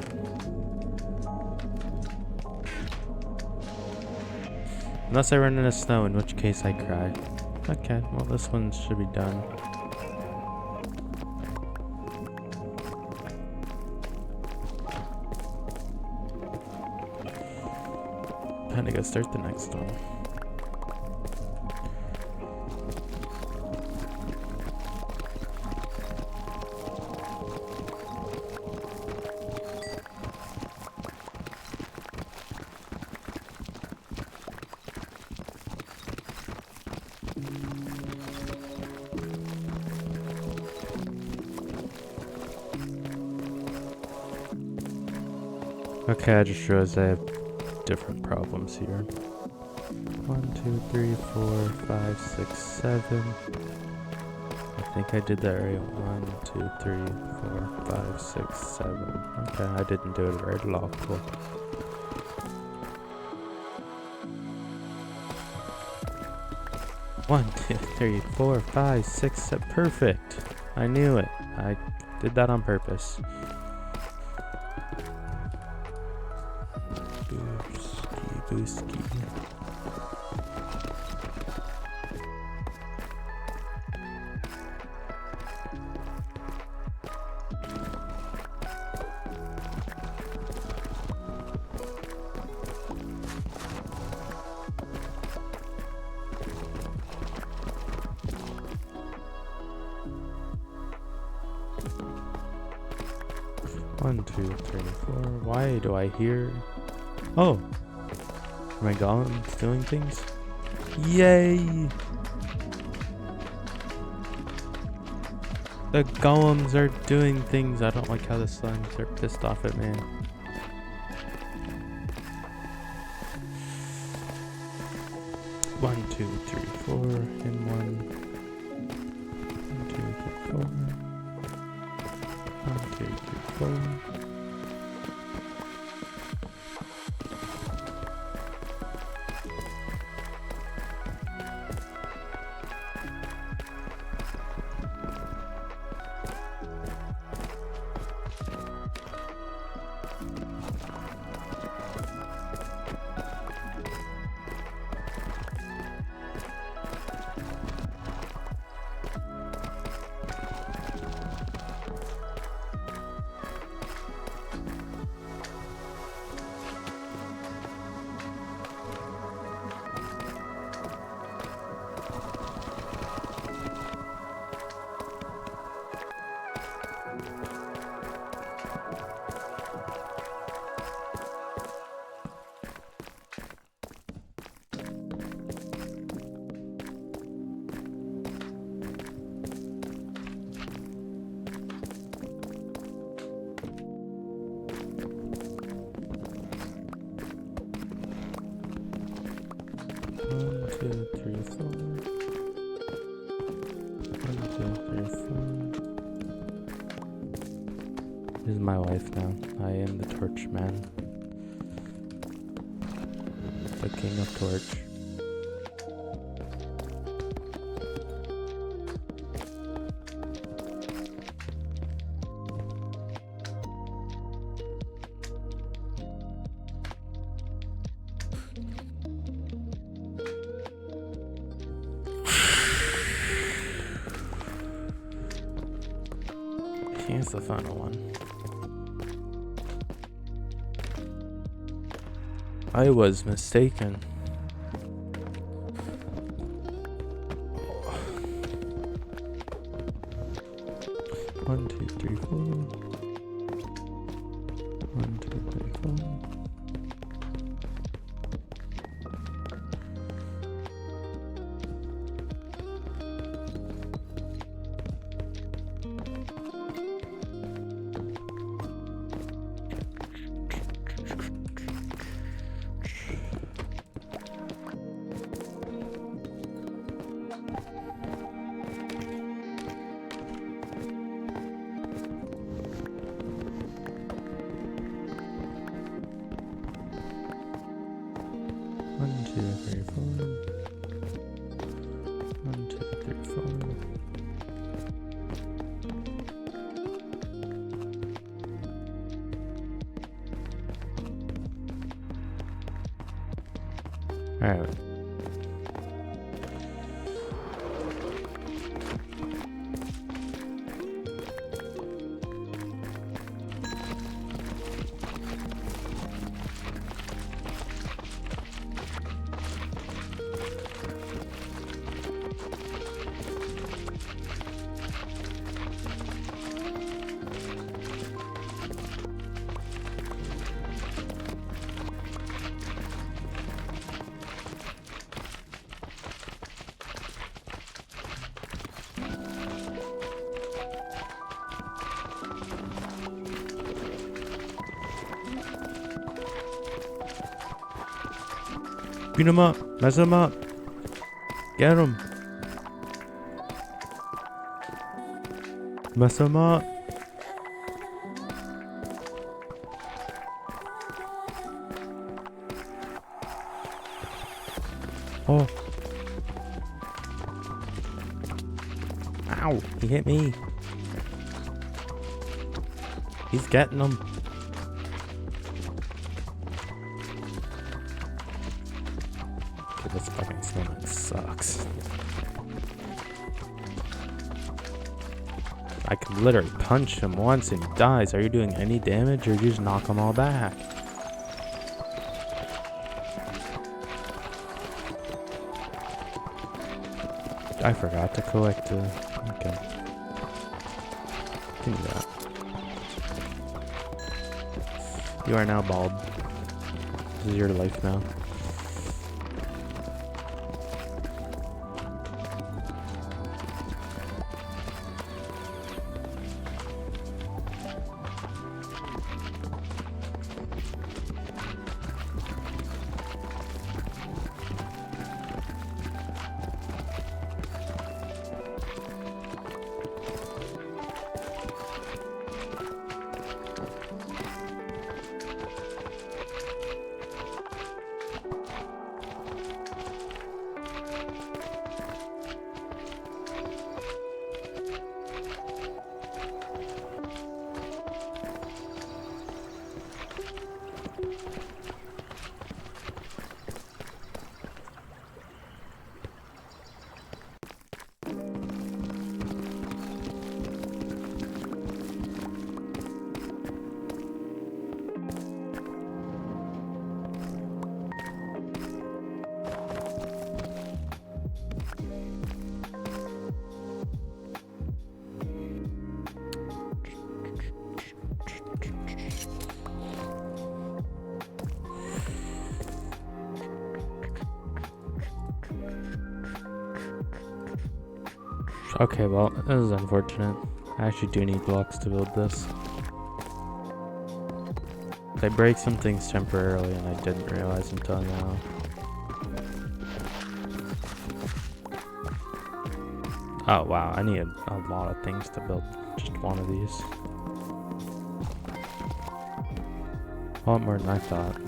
[SPEAKER 1] Unless I run into snow, in which case I cry. Okay, well this one should be done. Time to go start the next one. Okay, I just realized I have different problems here. 1, 2, 3, 4, 5, 6, 7. I think I did that right. 1, 2, 3, 4, 5, 6, 7. Okay, I didn't do it right. Lawful. One, 2, 3, 4, 5, 6, 7. Perfect. I knew it. I did that on purpose. Booski. 1, 2, 3, 4. Why do I hear? Oh, my golem's doing things. Yay! The golems are doing things. I don't like how the slimes are pissed off at me. One, 2, 3, 4, and 1, 2, 3, 4. 1, 2, 3, 4. This is my life now. I am the torch man. The king of torch.
[SPEAKER 2] think it's the final one. I was mistaken. One, two, three, four. 1, 2, 3, 4. One, two, three, four. 1, 2, 3, 4. Alright. Beat him up. Mess him up. Get him. Mess him up. Oh. Ow. He hit me. He's getting him. This fucking snowman sucks. I could literally punch him once and he dies. Are you doing any damage or you just knock them all back? I forgot to collect okay. Give me that. You are now bald. This is your life now. Okay, well, this is unfortunate. I actually do need blocks to build this. I break some things temporarily and I didn't realize until now. Oh wow, I need a lot of things to build just one of these. A lot more than I thought.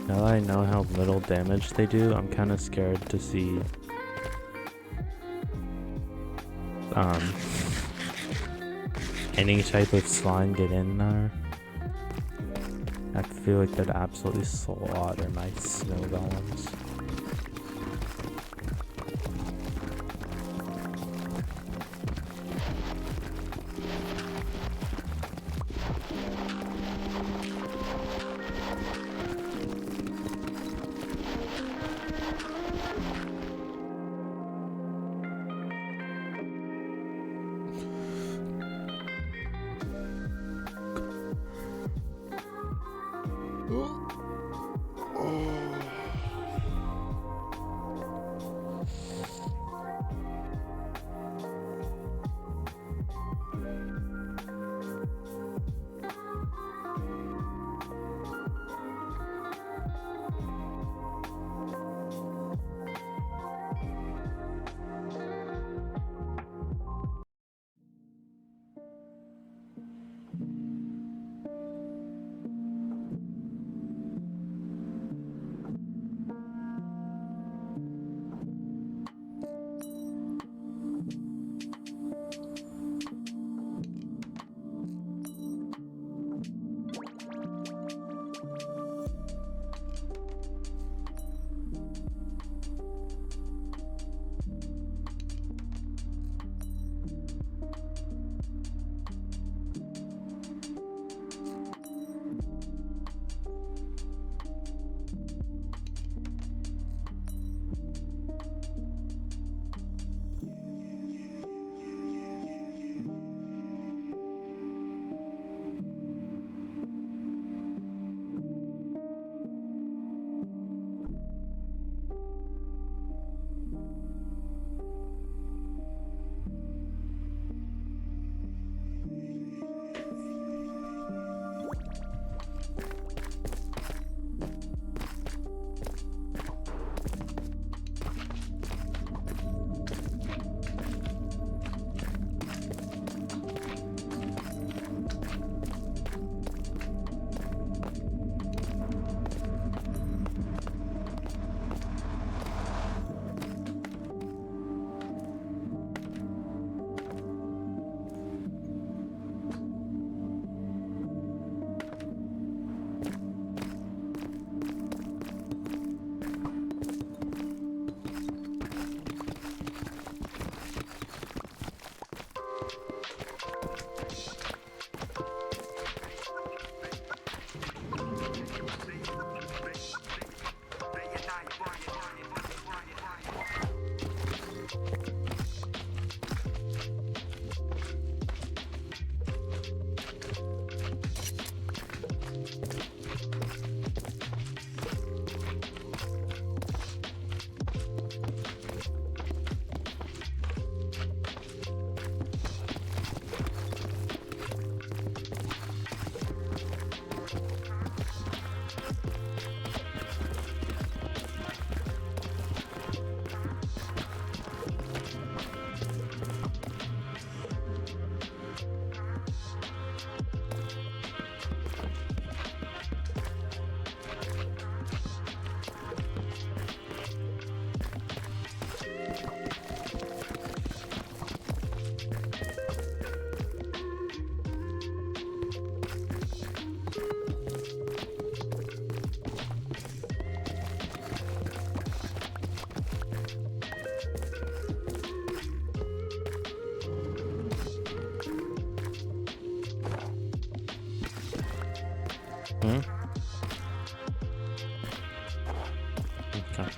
[SPEAKER 2] Now that I know how little damage they do, I'm kind of scared to see any type of slime get in there, I feel like that'd absolutely slaughter my snow golems.
[SPEAKER 1] Hmm? Okay.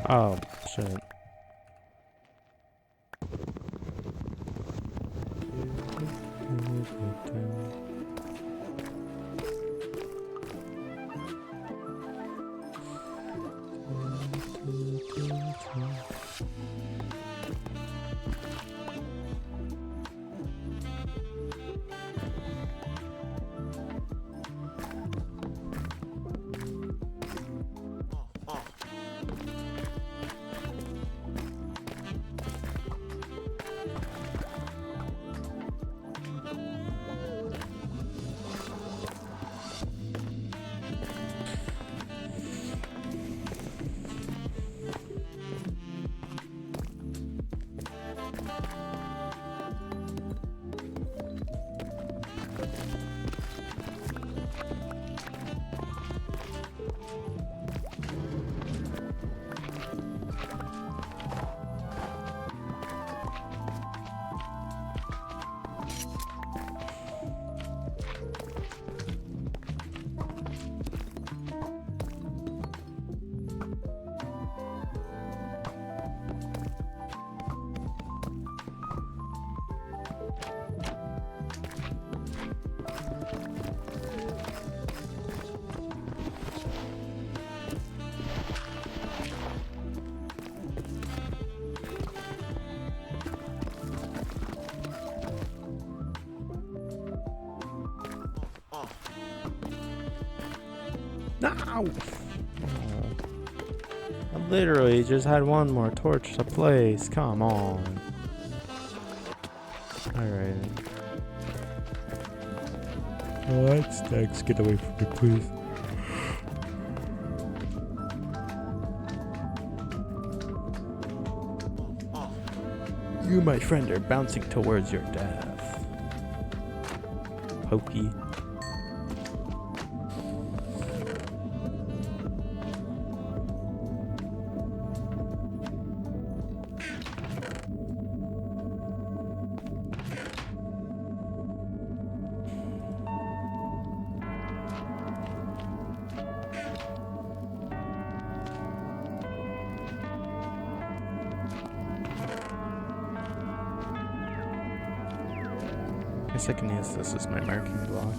[SPEAKER 1] Oh, shit. No! Oh. I literally just had one more torch to place. Come on. Alright. Oh, that stinks. Get away from me, please. You, my friend, are bouncing towards your death. Pokey. I guess I can use this as my marking block.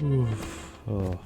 [SPEAKER 1] Oof. Oh.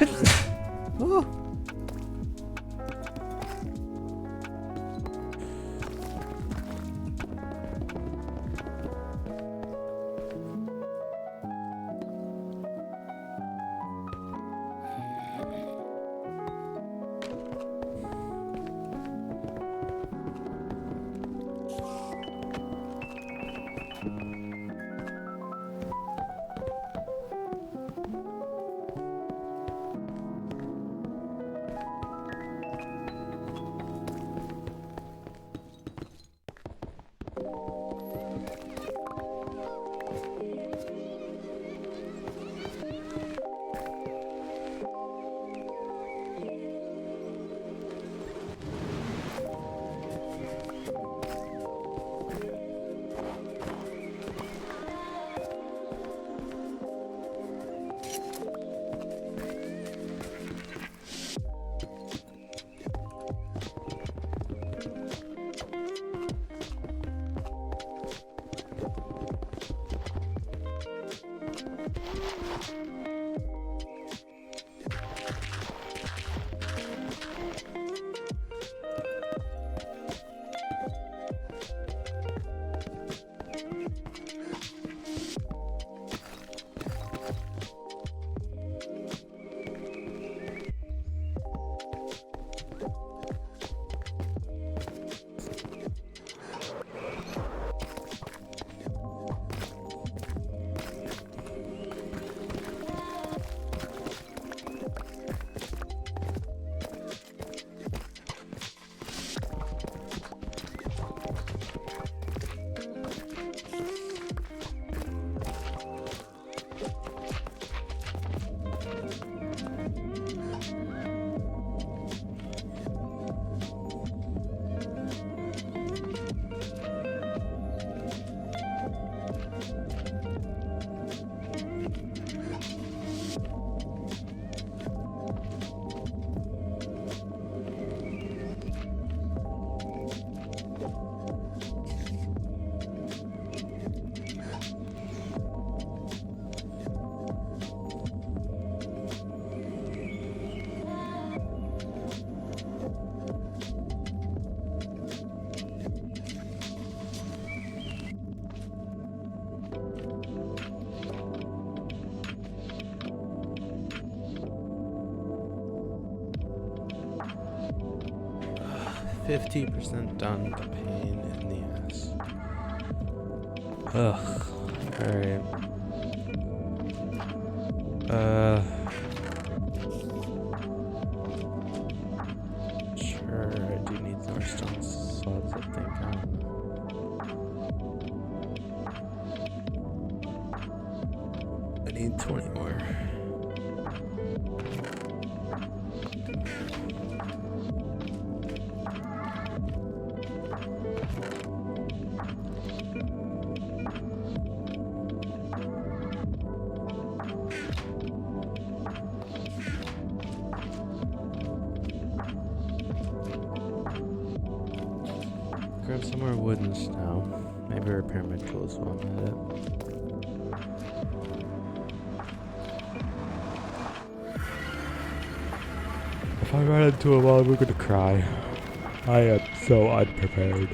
[SPEAKER 1] Oh. %50 done with the pain in the ass. Ugh. Alright. Sure, I do need more stone slots, I think. I don't know. I need 20 more. Grab some more wood and snow. Maybe repair my tools while I'm at it. If I run into a wall, we're gonna cry. I am so unprepared.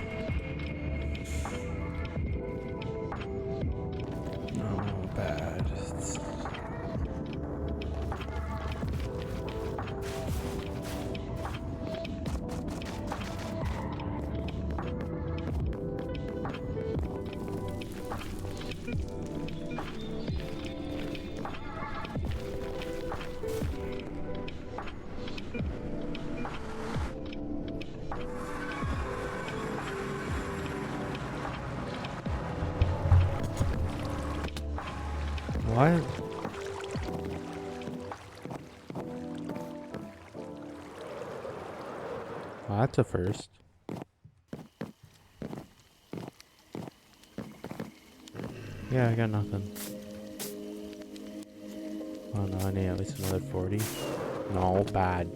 [SPEAKER 1] Oh, bad. Why? Well, that's a first. Yeah, I got nothing. Oh no, I need at least another 40. No, bad.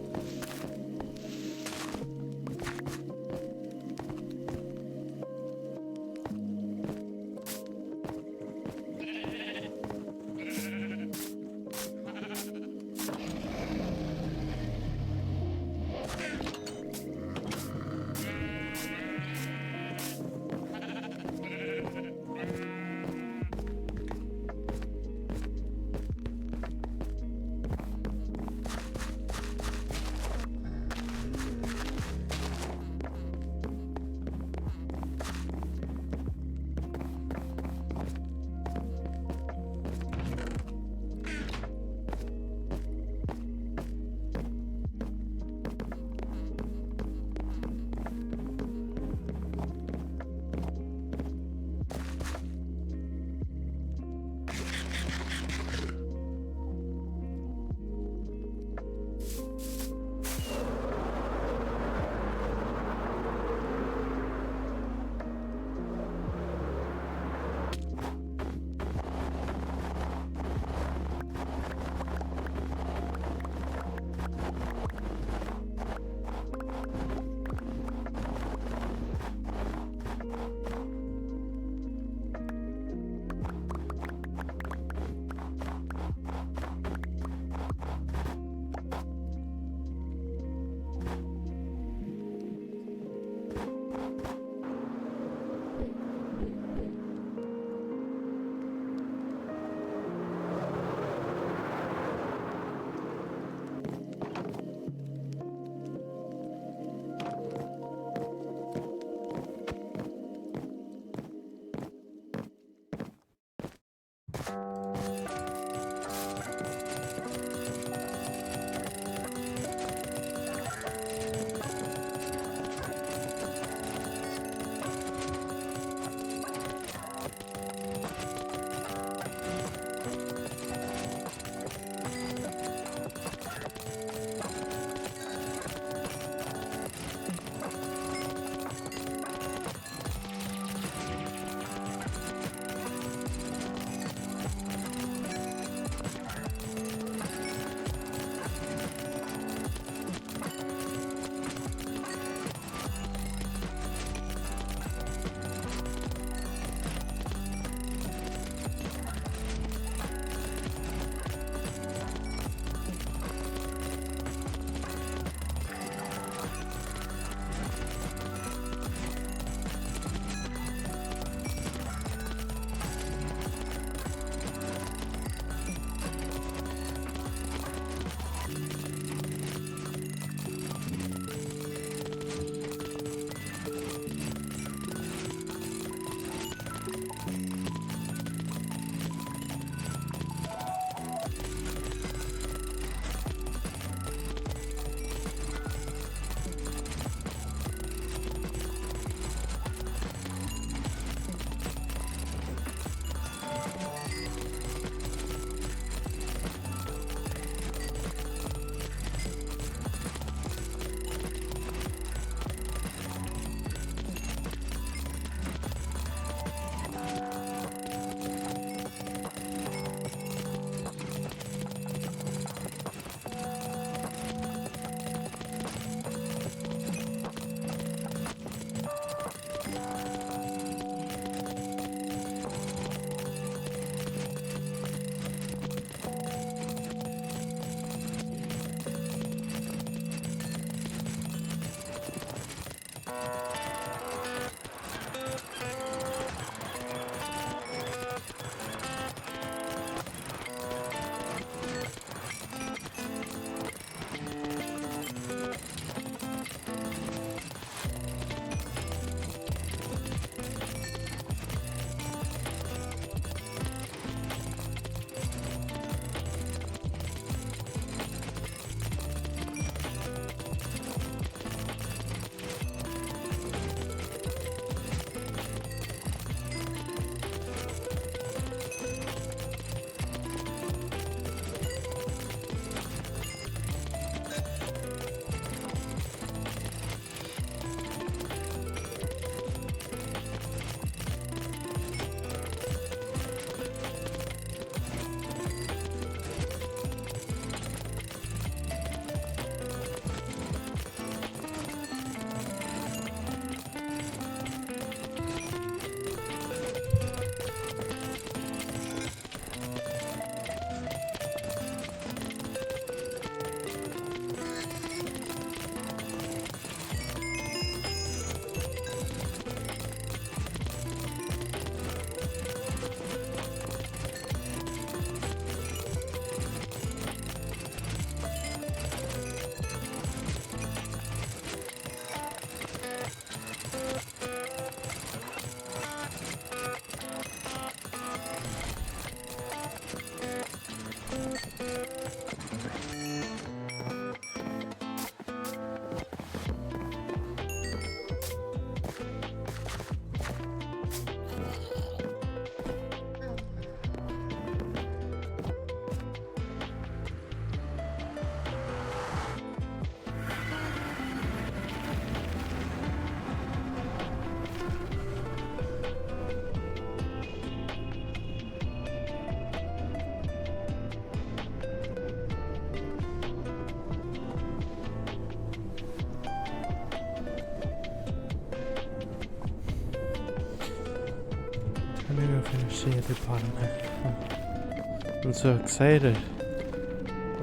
[SPEAKER 1] Let me go finish the other bottom half. I'm so excited.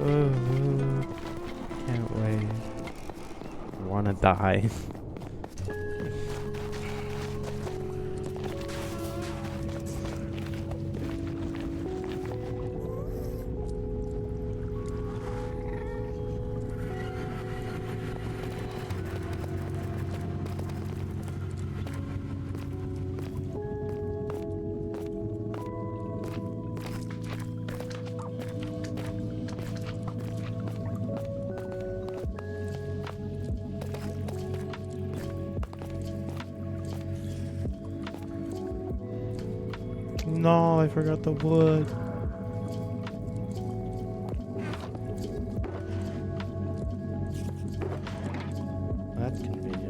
[SPEAKER 1] Oh, can't wait. I wanna die. No, I forgot the wood. That's convenient.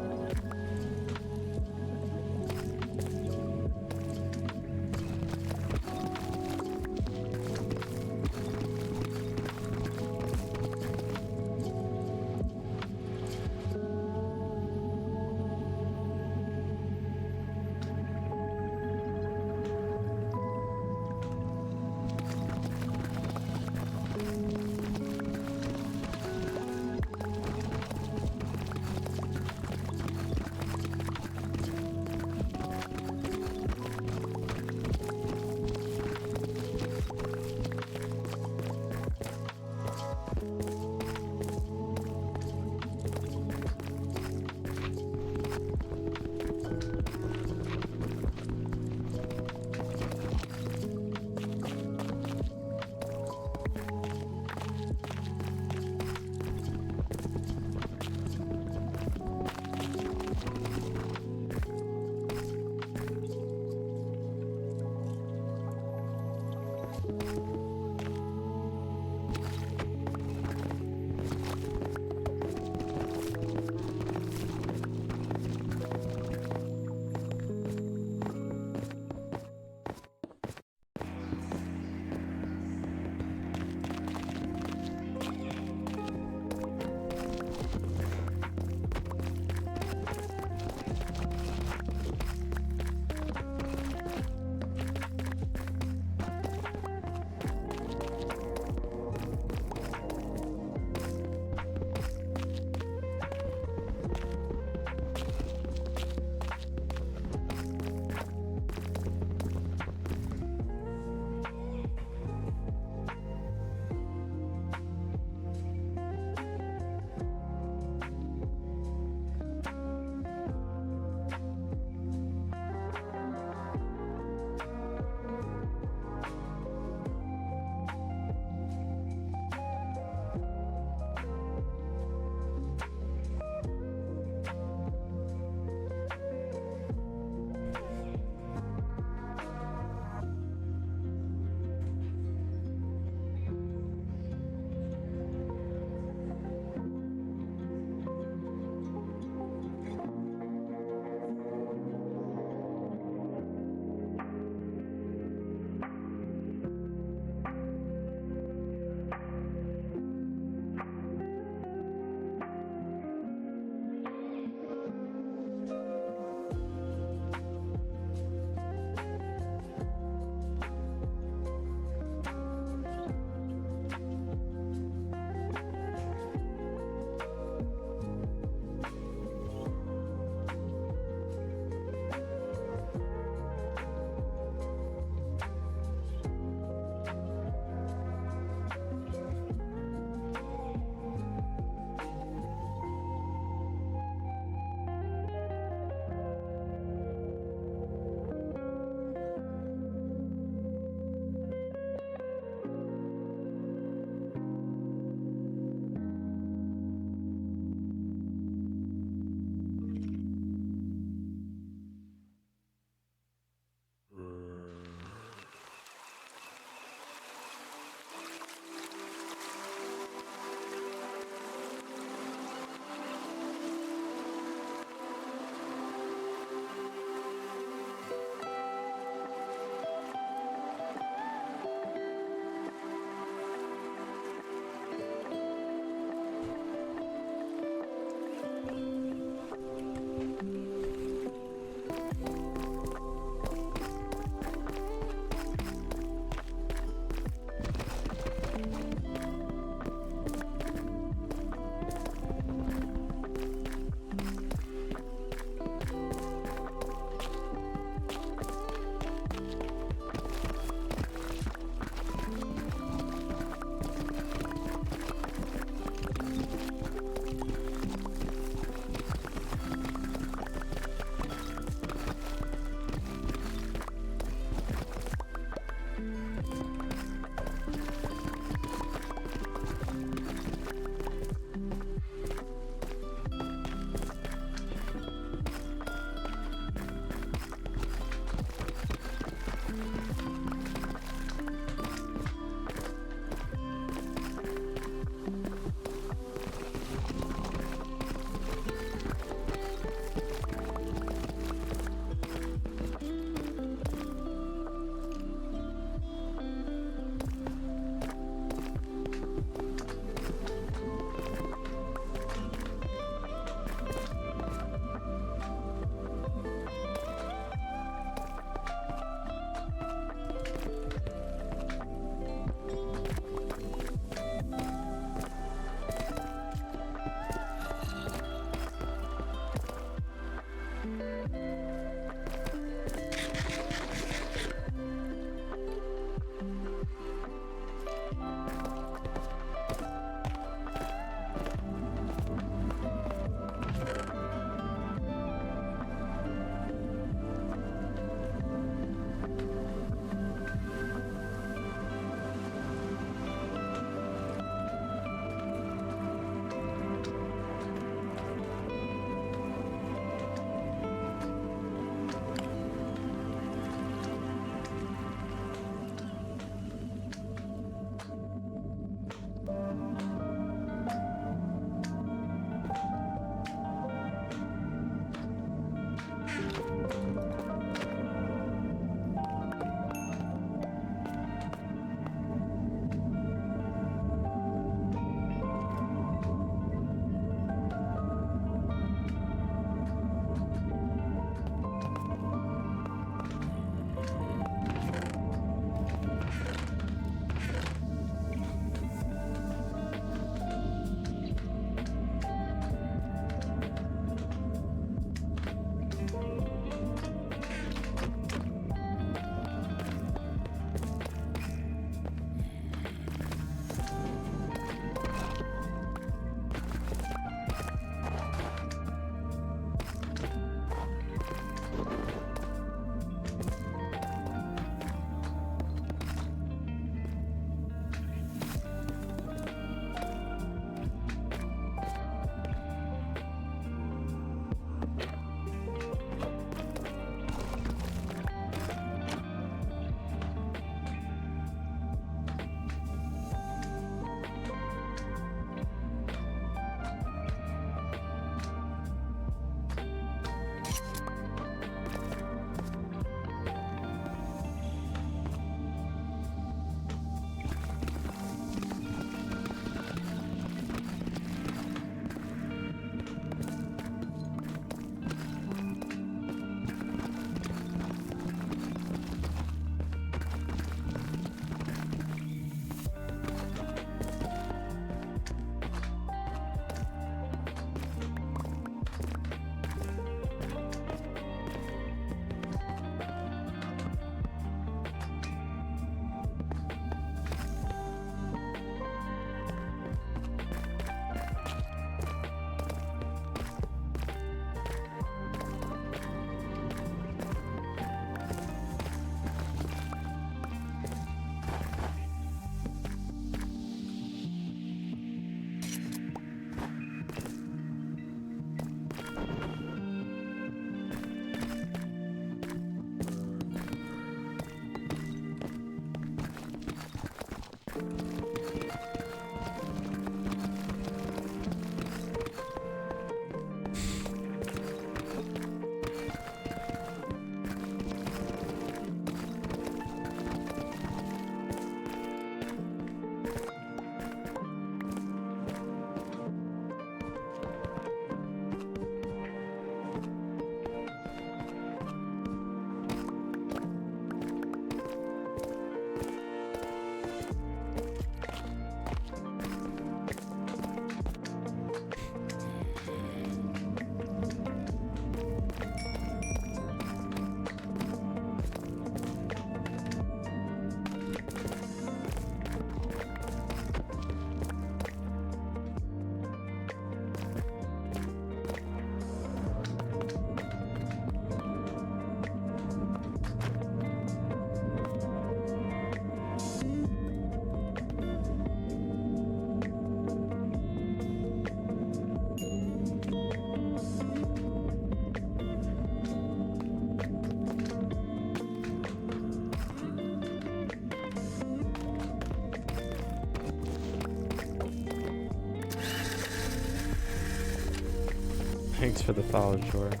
[SPEAKER 1] Thanks for the follow, Jordan.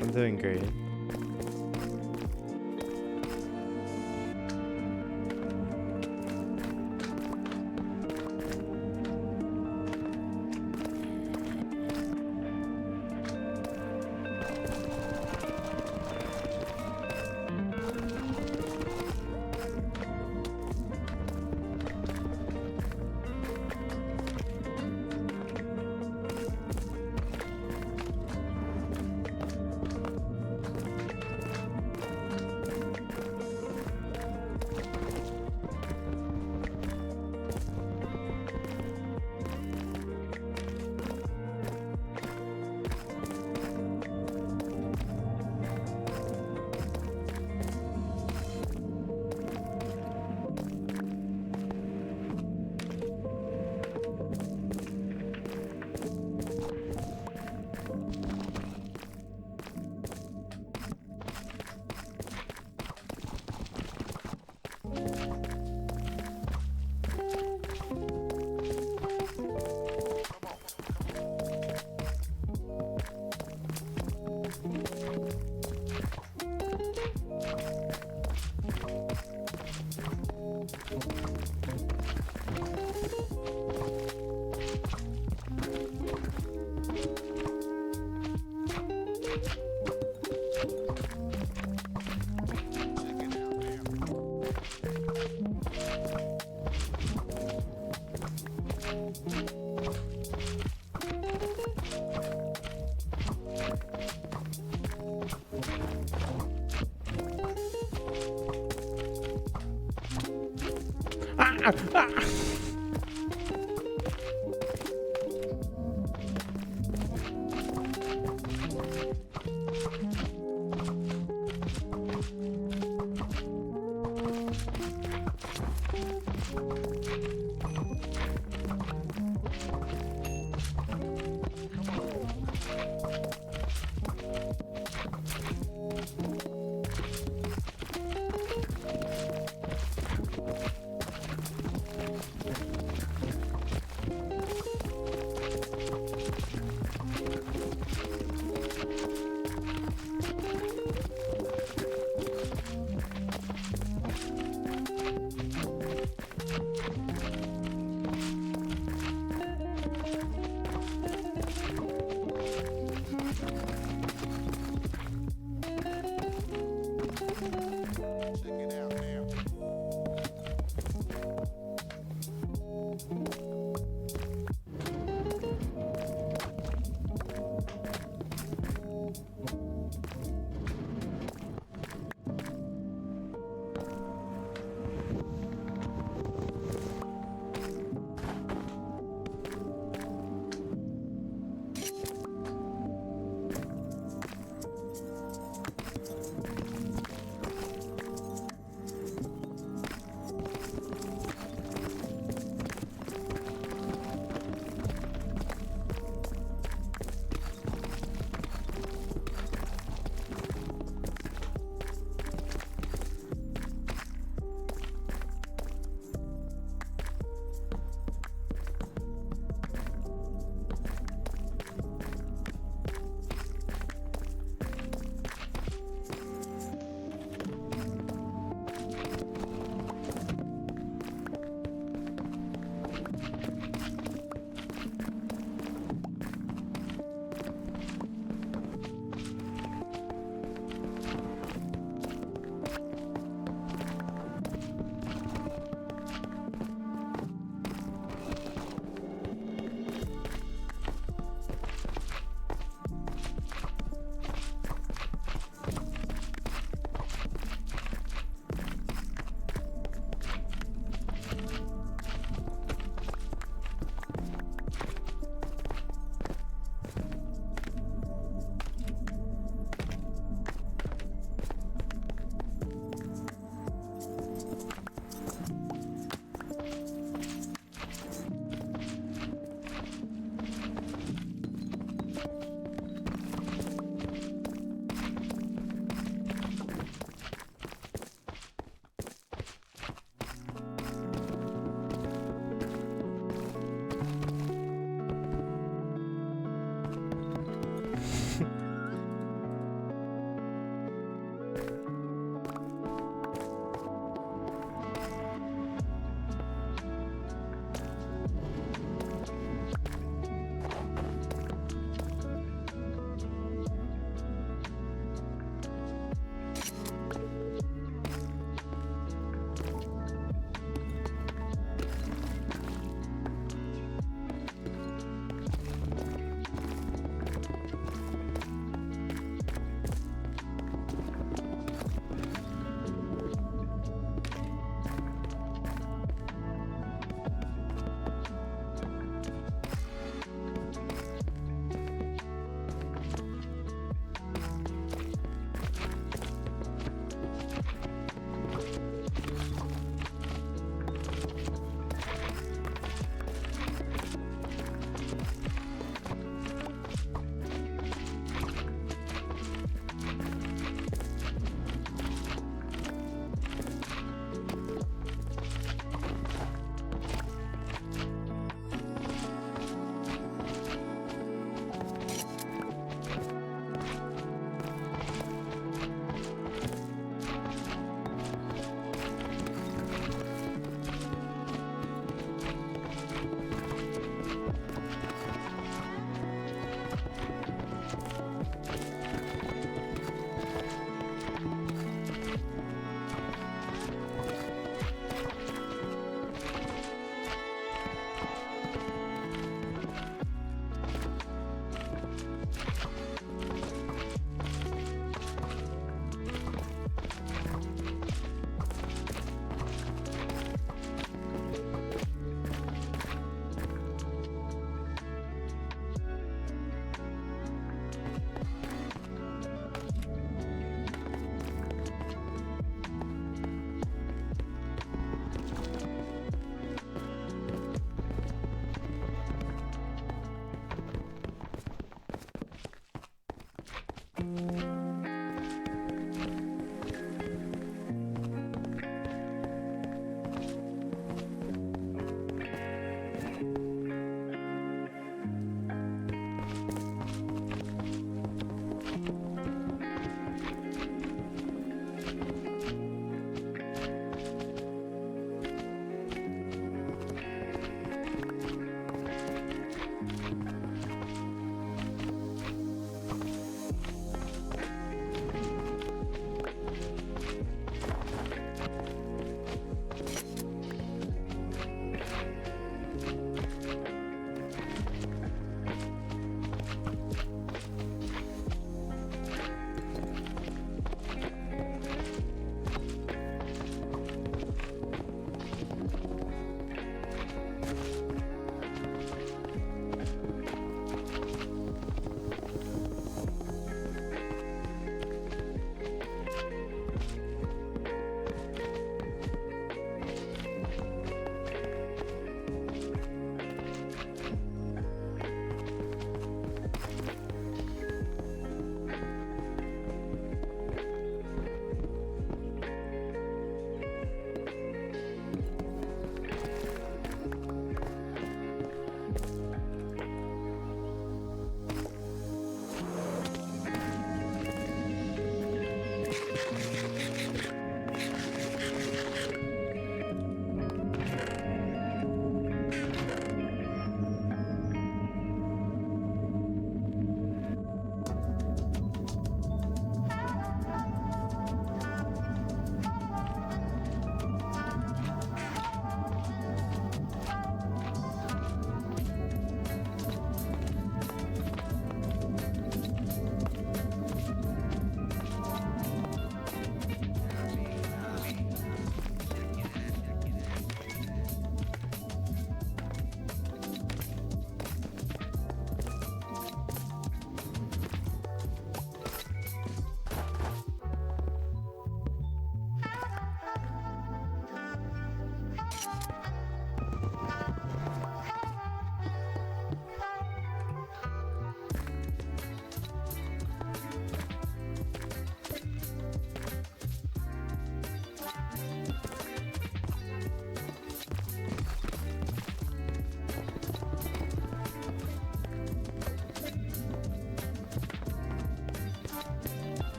[SPEAKER 1] I'm doing great.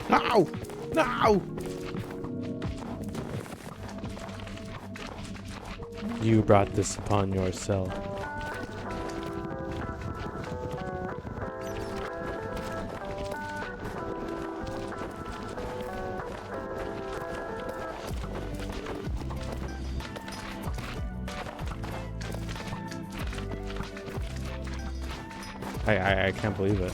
[SPEAKER 1] No! No!
[SPEAKER 2] You brought this upon yourself. I can't believe it.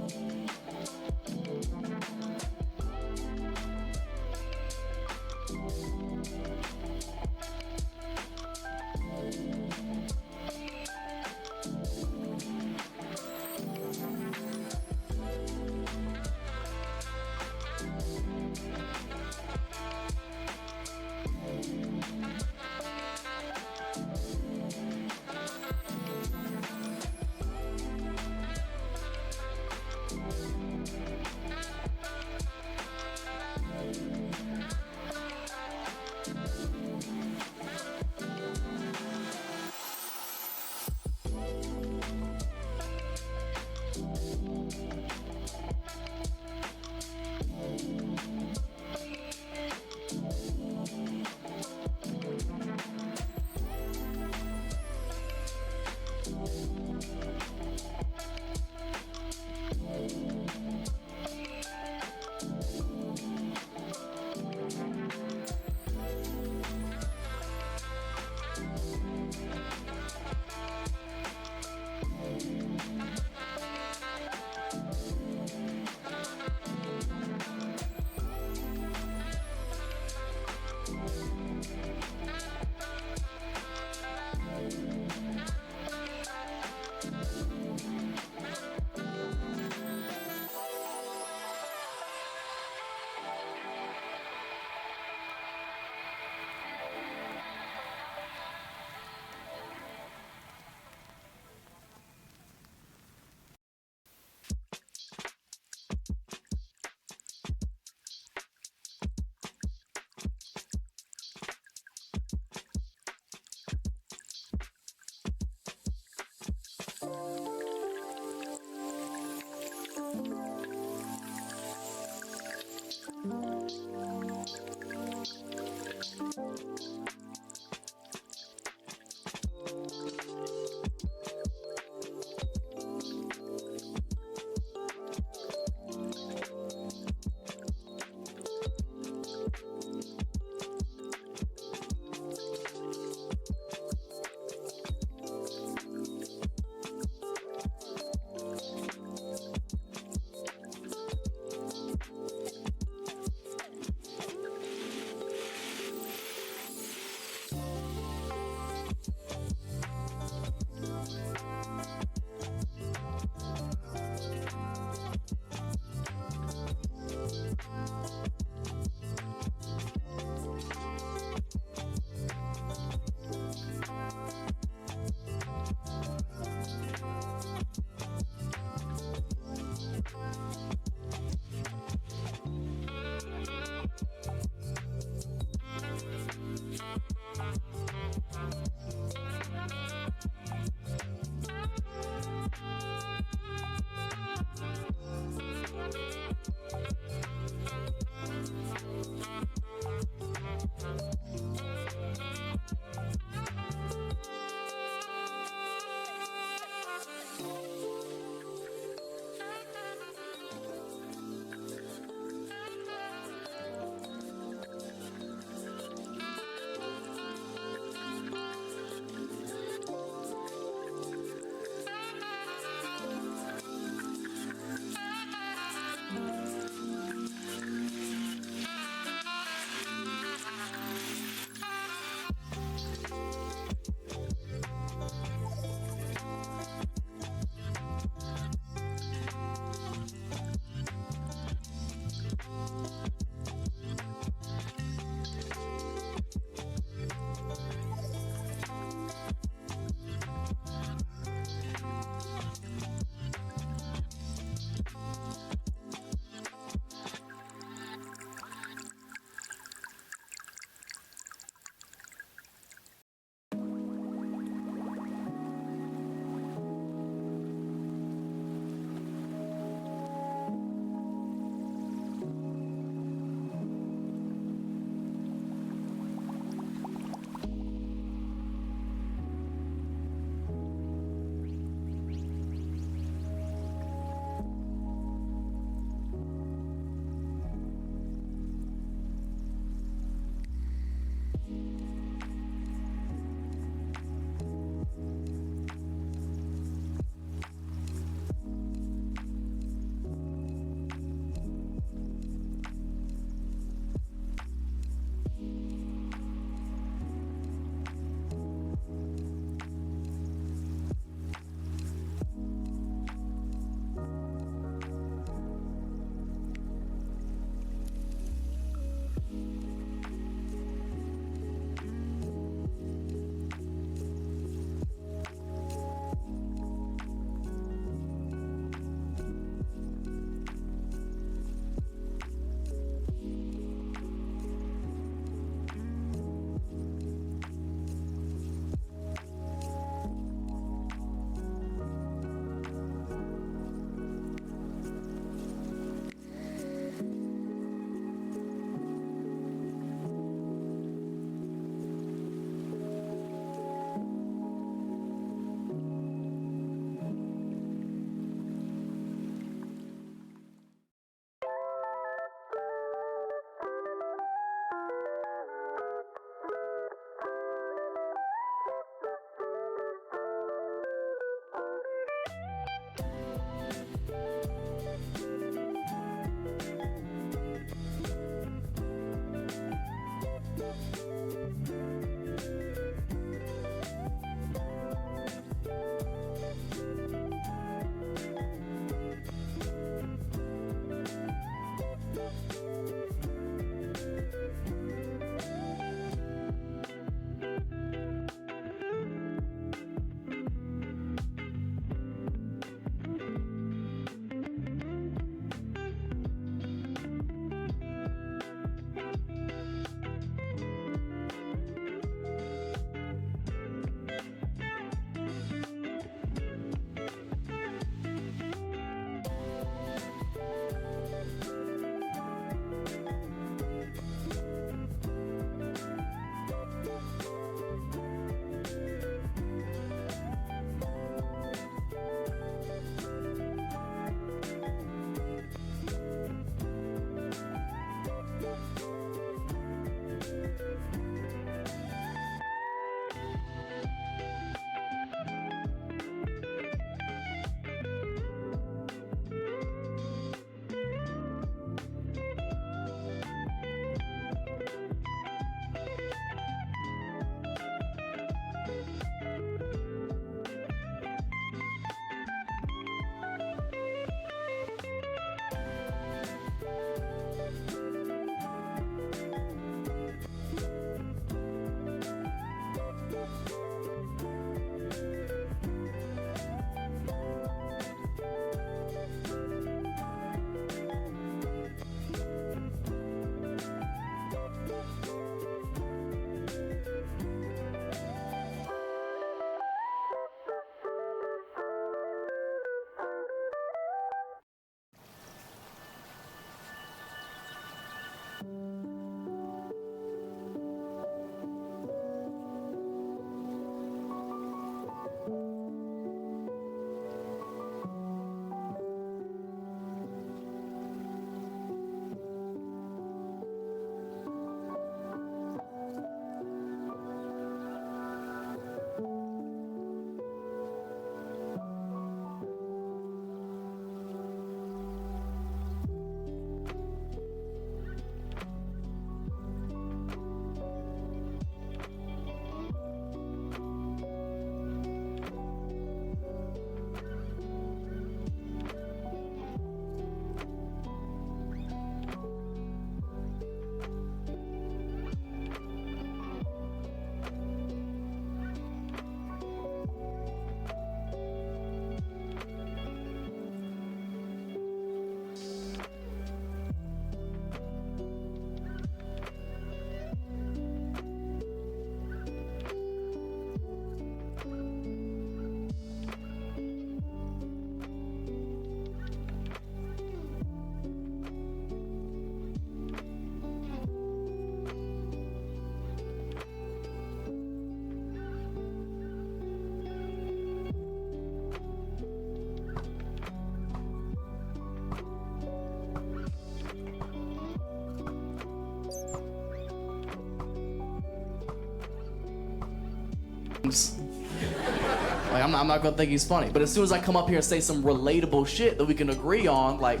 [SPEAKER 3] Like, I'm not gonna think he's funny. But as soon as I come up here and say some relatable shit that we can agree on, like,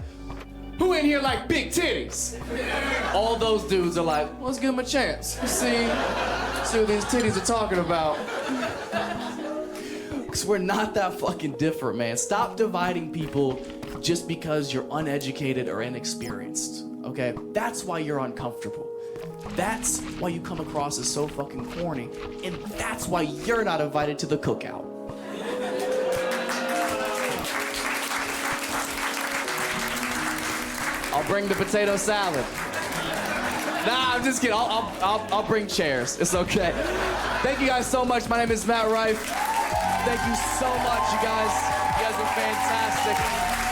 [SPEAKER 3] who in here like big titties? All those dudes are like, well, let's give him a chance. See what these titties are talking about. Because we're not that fucking different, man. Stop dividing people just because you're uneducated or inexperienced, okay? That's why you're uncomfortable. That's why you come across as so fucking corny. And that's why you're not invited to the cookout. I'll bring the potato salad. Nah, I'm just kidding. I'll bring chairs. It's okay. Thank you guys so much. My name is Matt Rife. Thank you so much, you guys. You guys are fantastic.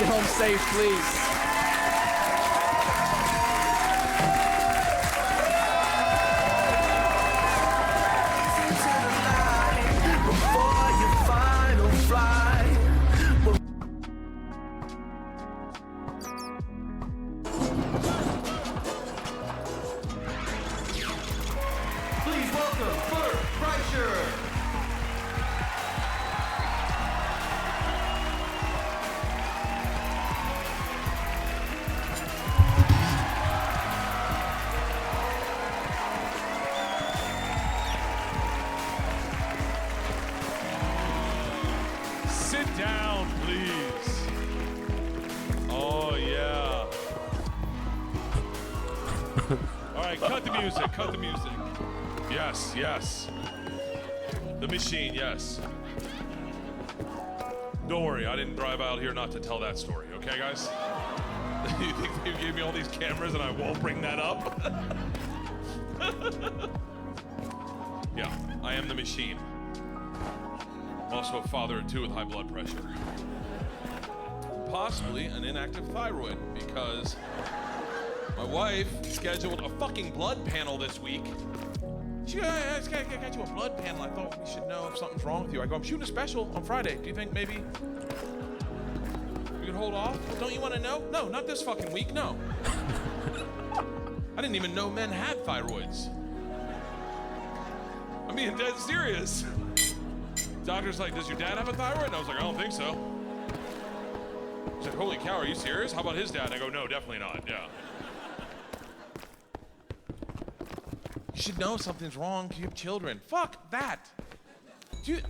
[SPEAKER 3] Get home safe, please.
[SPEAKER 4] Sit down, please. Oh, yeah. All right, cut the music, cut the music. Yes, yes. The machine, yes. Don't worry, I didn't drive out here not to tell that story, okay, guys? You think they gave me all these cameras and I won't bring that up? Yeah, I am the machine. I'm also a father of two with high blood pressure. Possibly an inactive thyroid because my wife scheduled a fucking blood panel this week. She goes, I got you a blood panel. I thought we should know if something's wrong with you. I go, I'm shooting a special on Friday. Do you think maybe we could hold off? Well, don't you want to know? No, not this fucking week, no. I didn't even know men had thyroids. I'm being dead serious. Doctor's like, does your dad have a thyroid? And I was like, I don't think so. He's like, holy cow, are you serious? How about his dad? And I go, no, definitely not, yeah. You should know something's wrong. You have children. Fuck that.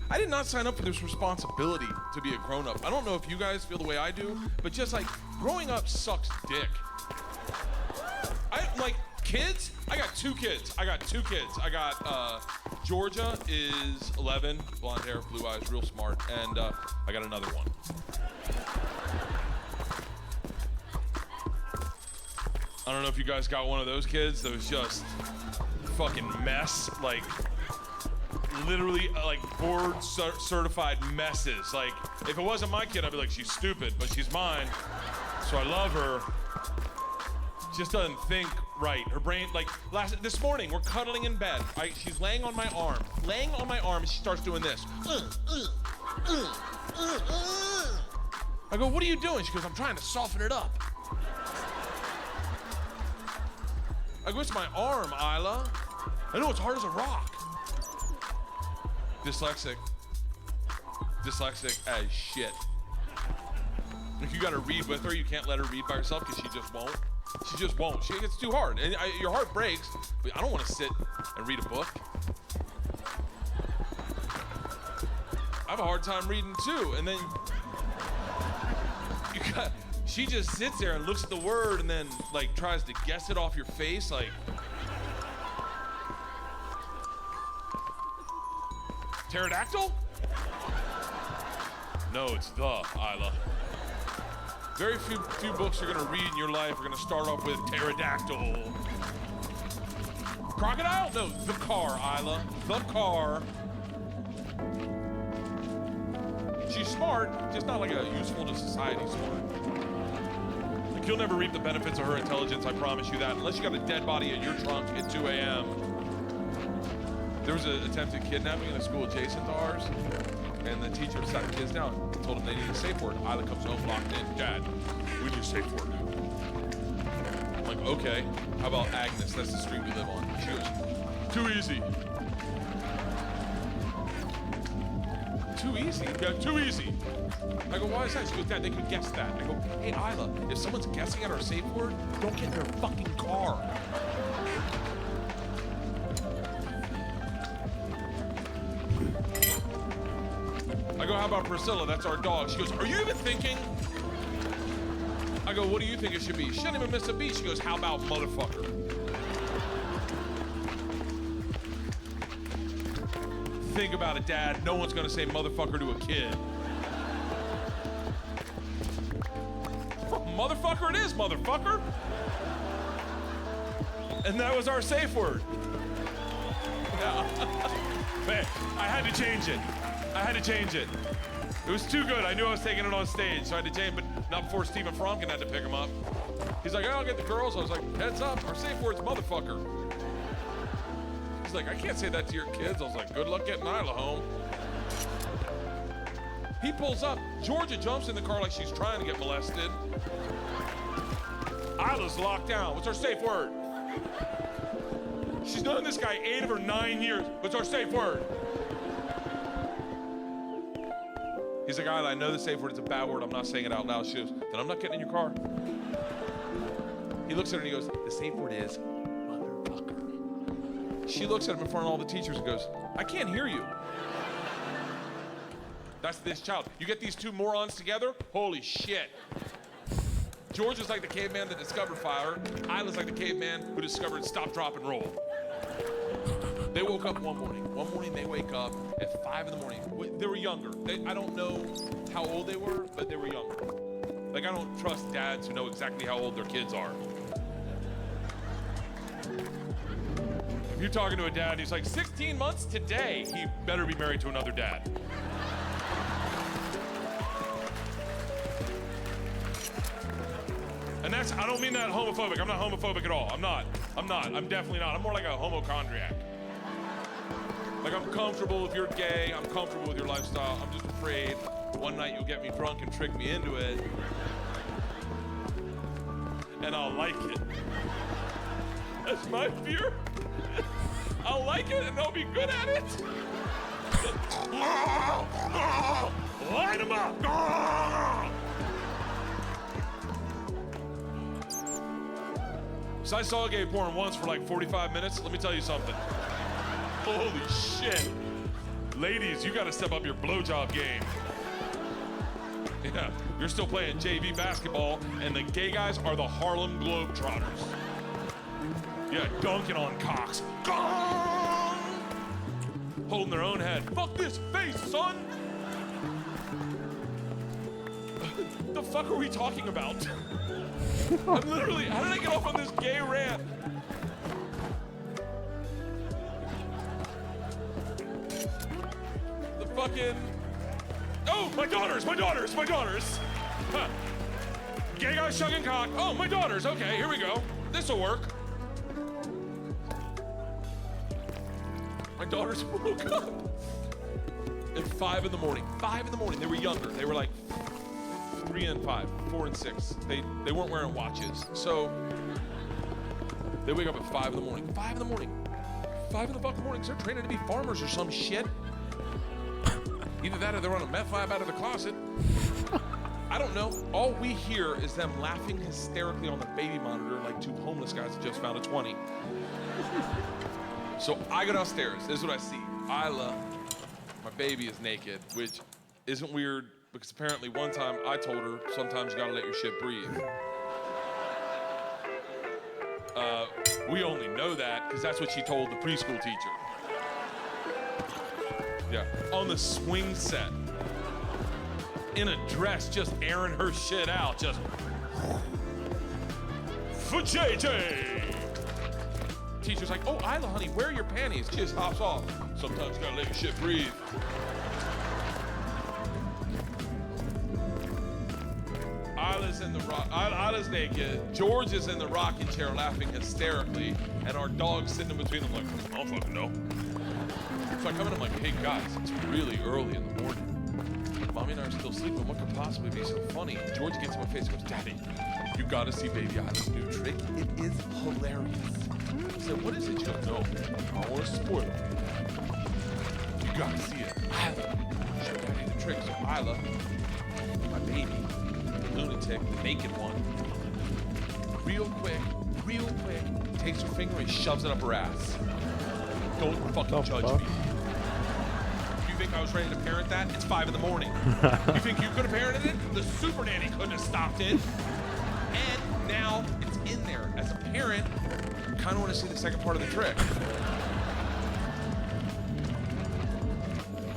[SPEAKER 4] I did not sign up for this responsibility to be a grown-up. I don't know if you guys feel the way I do, but just like, growing up sucks dick. Like, kids, I got two kids. I got Georgia is 11, blonde hair, blue eyes, real smart, and I got another one. I don't know if you guys got one of those kids that was just fucking mess, like literally like board certified messes. Like, if it wasn't my kid, I'd be like, she's stupid, but she's mine, so I love her. Just doesn't think right. Her brain, like this morning, we're cuddling in bed. She's laying on my arm, and she starts doing this. I go, what are you doing? She goes, I'm trying to soften it up. I go, it's my arm, Isla. I know, it's hard as a rock. Dyslexic as shit. If you gotta read with her, you can't let her read by herself because she just won't. She gets too hard, and your heart breaks, but I don't want to sit and read a book. I have a hard time reading too, and then she just sits there and looks at the word and then like tries to guess it off your face, like. Pterodactyl? No, it's the Isla. Very few books you're gonna read in your life are gonna start off with pterodactyl. Crocodile? No, the car, Isla. The car. She's smart, just not like a useful to society smart. Like, you'll never reap the benefits of her intelligence, I promise you that, unless you got a dead body in your trunk at 2 a.m. There was an attempted kidnapping in a school adjacent to ours, and the teacher sat the kids down and told them they needed a safe word. Isla comes home locked in. Dad, we need a safe word. I'm like, okay, how about Agnes? That's the street we live on. She goes, too easy. too easy. Yeah, too easy. I go, why is that? She goes, Dad, they could guess that. I go, hey, Isla, if someone's guessing at our safe word, don't get in their fucking car. I go, how about Priscilla? That's our dog. She goes, are you even thinking? I go, what do you think it should be? She didn't even miss a beat. She goes, how about motherfucker? Think about it, Dad. No one's gonna say motherfucker to a kid. Motherfucker it is, motherfucker. And that was our safe word. Yeah. Man, I had to change it. It was too good. I knew I was taking it on stage, so I had to change it, but not before Stephen Franken had to pick him up. He's like, I'll get the girls. I was like, heads up, our safe word's motherfucker. He's like, I can't say that to your kids. I was like, good luck getting Isla home. He pulls up. Georgia jumps in the car like she's trying to get molested. Isla's locked down. What's our safe word? She's known this guy 8 or 9 years. What's our safe word? He's like, Isla, I know the safe word is a bad word. I'm not saying it out loud. She goes, then I'm not getting in your car. He looks at her and he goes, the safe word is motherfucker. She looks at him in front of all the teachers and goes, I can't hear you. That's this child. You get these two morons together, holy shit. George is like the caveman that discovered fire. Isla's like the caveman who discovered stop, drop, and roll. They woke up one morning. One morning they wake up at 5 in the morning. They were younger. I don't know how old they were, but they were younger. Like, I don't trust dads who know exactly how old their kids are. If you're talking to a dad, he's like, 16 months today, he better be married to another dad. And that's, I don't mean that homophobic. I'm not homophobic at all. I'm not. I'm definitely not. I'm more like a homochondriac. Like, I'm comfortable if you're gay. I'm comfortable with your lifestyle. I'm just afraid one night you'll get me drunk and trick me into it. And I'll like it. That's my fear. I'll like it and I'll be good at it. Line them up. So I saw gay porn once for like 45 minutes. Let me tell you something. Holy shit. Ladies, you gotta step up your blowjob game. Yeah, you're still playing JV basketball, and the gay guys are the Harlem Globetrotters. Yeah, dunking on cocks. Gong! Holding their own head. Fuck this face, son! The fuck are we talking about? I'm literally, how did I get off on this gay rant? The fucking, oh, my daughters. Huh. Gay guy shucking cock. Oh, my daughters, okay, here we go. This'll work. My daughters woke up at 5 in the morning. 5 in the morning, they were younger. They were like 3 and 5, 4 and 6. They weren't wearing watches. So they wake up at 5 in the morning. 5 in the morning. 5 in the fucking morning. They're training to be farmers or some shit. Either that or they're on a meth lab out of the closet. I don't know. All we hear is them laughing hysterically on the baby monitor like two homeless guys that just found a 20. So I go downstairs. This is what I see. Isla, my baby, is naked, which isn't weird because apparently one time I told her sometimes you gotta let your shit breathe. We only know that because that's what she told the preschool teacher. Yeah, on the swing set, in a dress, just airing her shit out, just for JJ. Teacher's like, oh, Isla, honey, where are your panties? She just hops off. Sometimes you gotta let your shit breathe. Isla's in the rock. Isla's naked. George is in the rocking chair laughing hysterically, and our dog's sitting in between them like, I don't fucking know. So I come in and I'm like, hey guys, it's really early in the morning. Mommy and I are still sleeping. What could possibly be so funny? George gets in my face and goes, Daddy, you gotta see Baby Isla's new trick. It is hilarious. I said, what is it? You don't know. I don't want to spoil it. You gotta see it. Isla, show Daddy trick. So Isla, my baby, the lunatic, the naked one, real quick, takes her finger and shoves it up her ass. Don't fucking judge me. You think I was ready to parent that? It's 5 in the morning. You think you could have parented it? The super nanny couldn't have stopped it. And now it's in there. As a parent, I kind of want to see the second part of the trick.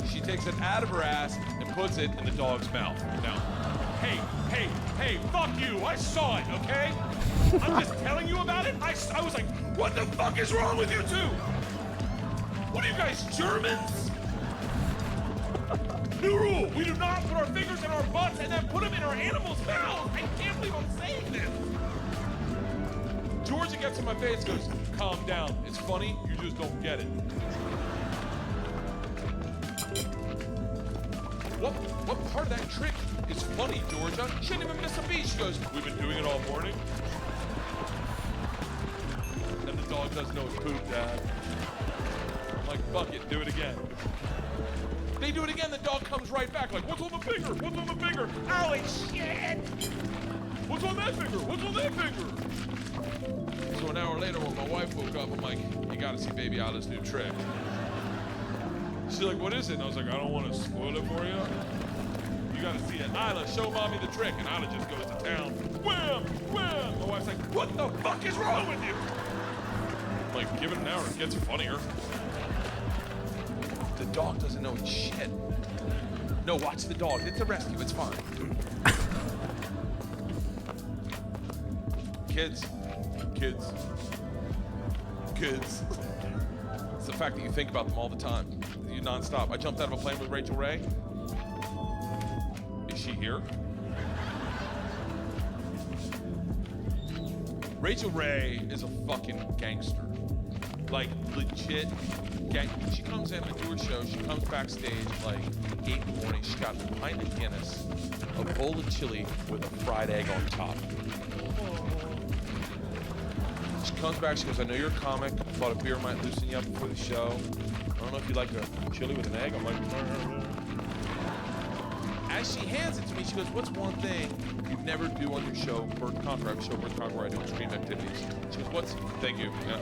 [SPEAKER 4] She takes it out of her ass and puts it in the dog's mouth. Now, hey, fuck you. I saw it, okay? I'm just telling you about it. I was like, what the fuck is wrong with you two? What are you guys, Germans? New rule, we do not put our fingers in our butts and then put them in our animals' mouths. I can't believe I'm saying this. Georgia gets in my face and goes, calm down. It's funny, you just don't get it. What part of that trick is funny, Georgia? She didn't even miss a beat. She goes, we've been doing it all morning. And the dog doesn't know it's poop, Dad. I'm like, fuck it, do it again. They do it again, the dog comes right back like, what's on the finger? What's on the finger? Holy shit! What's on that finger? What's on that finger? So an hour later when my wife woke up, I'm like, you gotta see baby Isla's new trick. She's like, what is it? And I was like, I don't want to spoil it for you. You gotta see it. Isla, show mommy the trick. And Isla just goes to town. Wham! Wham! My wife's like, what the fuck is wrong with you? I'm like, give it an hour, it gets funnier. The dog doesn't know shit. No, watch the dog. It's a rescue, it's fine. Kids. It's the fact that you think about them all the time. You nonstop. I jumped out of a plane with Rachel Ray. Is she here? Rachel Ray is a fucking gangster. Like, legit gang. She comes in, I do her show, she comes backstage like 8 in the morning. She's got a pint of Guinness, a bowl of chili with a fried egg on top. She comes back, she goes, I know you're a comic. I thought a beer might loosen you up before the show. I don't know if you like a chili with an egg. I'm like, as she hands it to me, she goes, what's one thing you never do on your show, Birth Conquer? I have a show, Birth Conquer, where I do extreme activities. She goes, thank you. Yeah,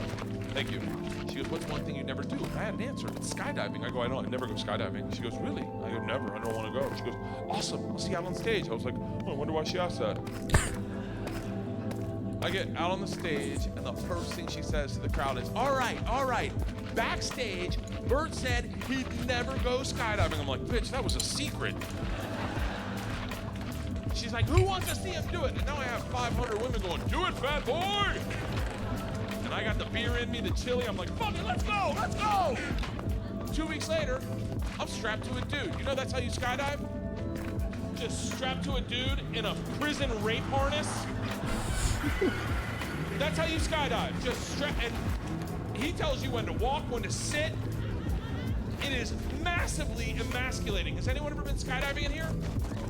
[SPEAKER 4] thank you. She goes, what's one thing you never do? I had an answer. It's skydiving. I go, I never go skydiving. She goes, really? I go, never. I don't want to go. She goes, awesome. I'll see you out on stage. I was like, oh, I wonder why she asked that. I get out on the stage, and the first thing she says to the crowd is, all right. Backstage, Bert said he'd never go skydiving. I'm like, bitch, that was a secret. She's like, who wants to see him do it? And now I have 500 women going, do it, fat boy! And I got the beer in me, the chili. I'm like, fuck it, let's go! 2 weeks later, I'm strapped to a dude. You know that's how you skydive? Just strapped to a dude in a prison rape harness. That's how you skydive. Just strap, and he tells you when to walk, when to sit. It is massively emasculating. Has anyone ever been skydiving in here?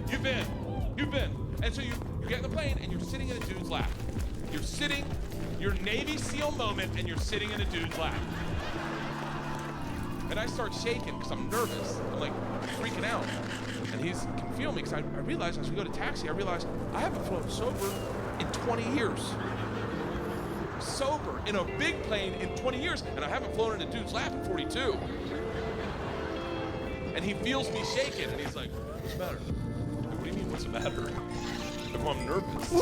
[SPEAKER 4] You've been. And so you get in the plane and you're sitting in a dude's lap. You're sitting, your Navy SEAL moment, and you're sitting in a dude's lap. And I start shaking because I'm nervous. I'm like freaking out. And he can feel me because I realize as we go to taxi, I realize I haven't flown sober in 20 years. Sober in a big plane in 20 years, and I haven't flown in a dude's lap in 42. And he feels me shaking, and he's like, what's the matter? What do you mean, what's the matter? I'm nervous. He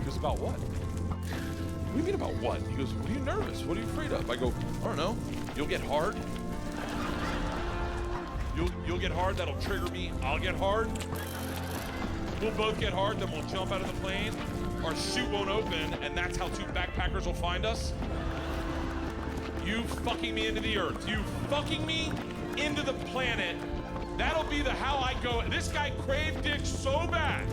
[SPEAKER 4] goes, about what? What do you mean about what? He goes, what are you nervous? What are you afraid of? I go, I don't know. You'll get hard. You'll get hard, that'll trigger me. I'll get hard. We'll both get hard, then we'll jump out of the plane. Our chute won't open, and that's how 2 backpackers will find us. You fucking me into the earth. You fucking me into the planet. That'll be the how I go. This guy craved dick so bad.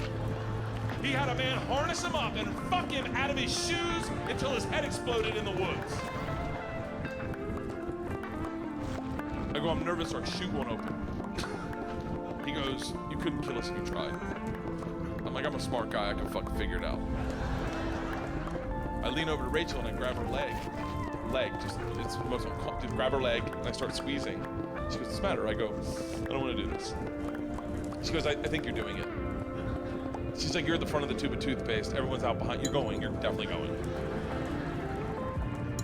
[SPEAKER 4] He had a man harness him up and fuck him out of his shoes until his head exploded in the woods. I go, I'm nervous, our chute won't open. He goes, you couldn't kill us if you tried. I'm like, I'm a smart guy, I can fucking figure it out. I lean over to Rachel and I grab her leg. It's the most uncomfortable. Grab her leg and I start squeezing. She goes, what's the matter? I go, I don't want to do this. She goes, I think you're doing it. She's like, you're at the front of the tube of toothpaste. Everyone's out behind. You're going. You're definitely going.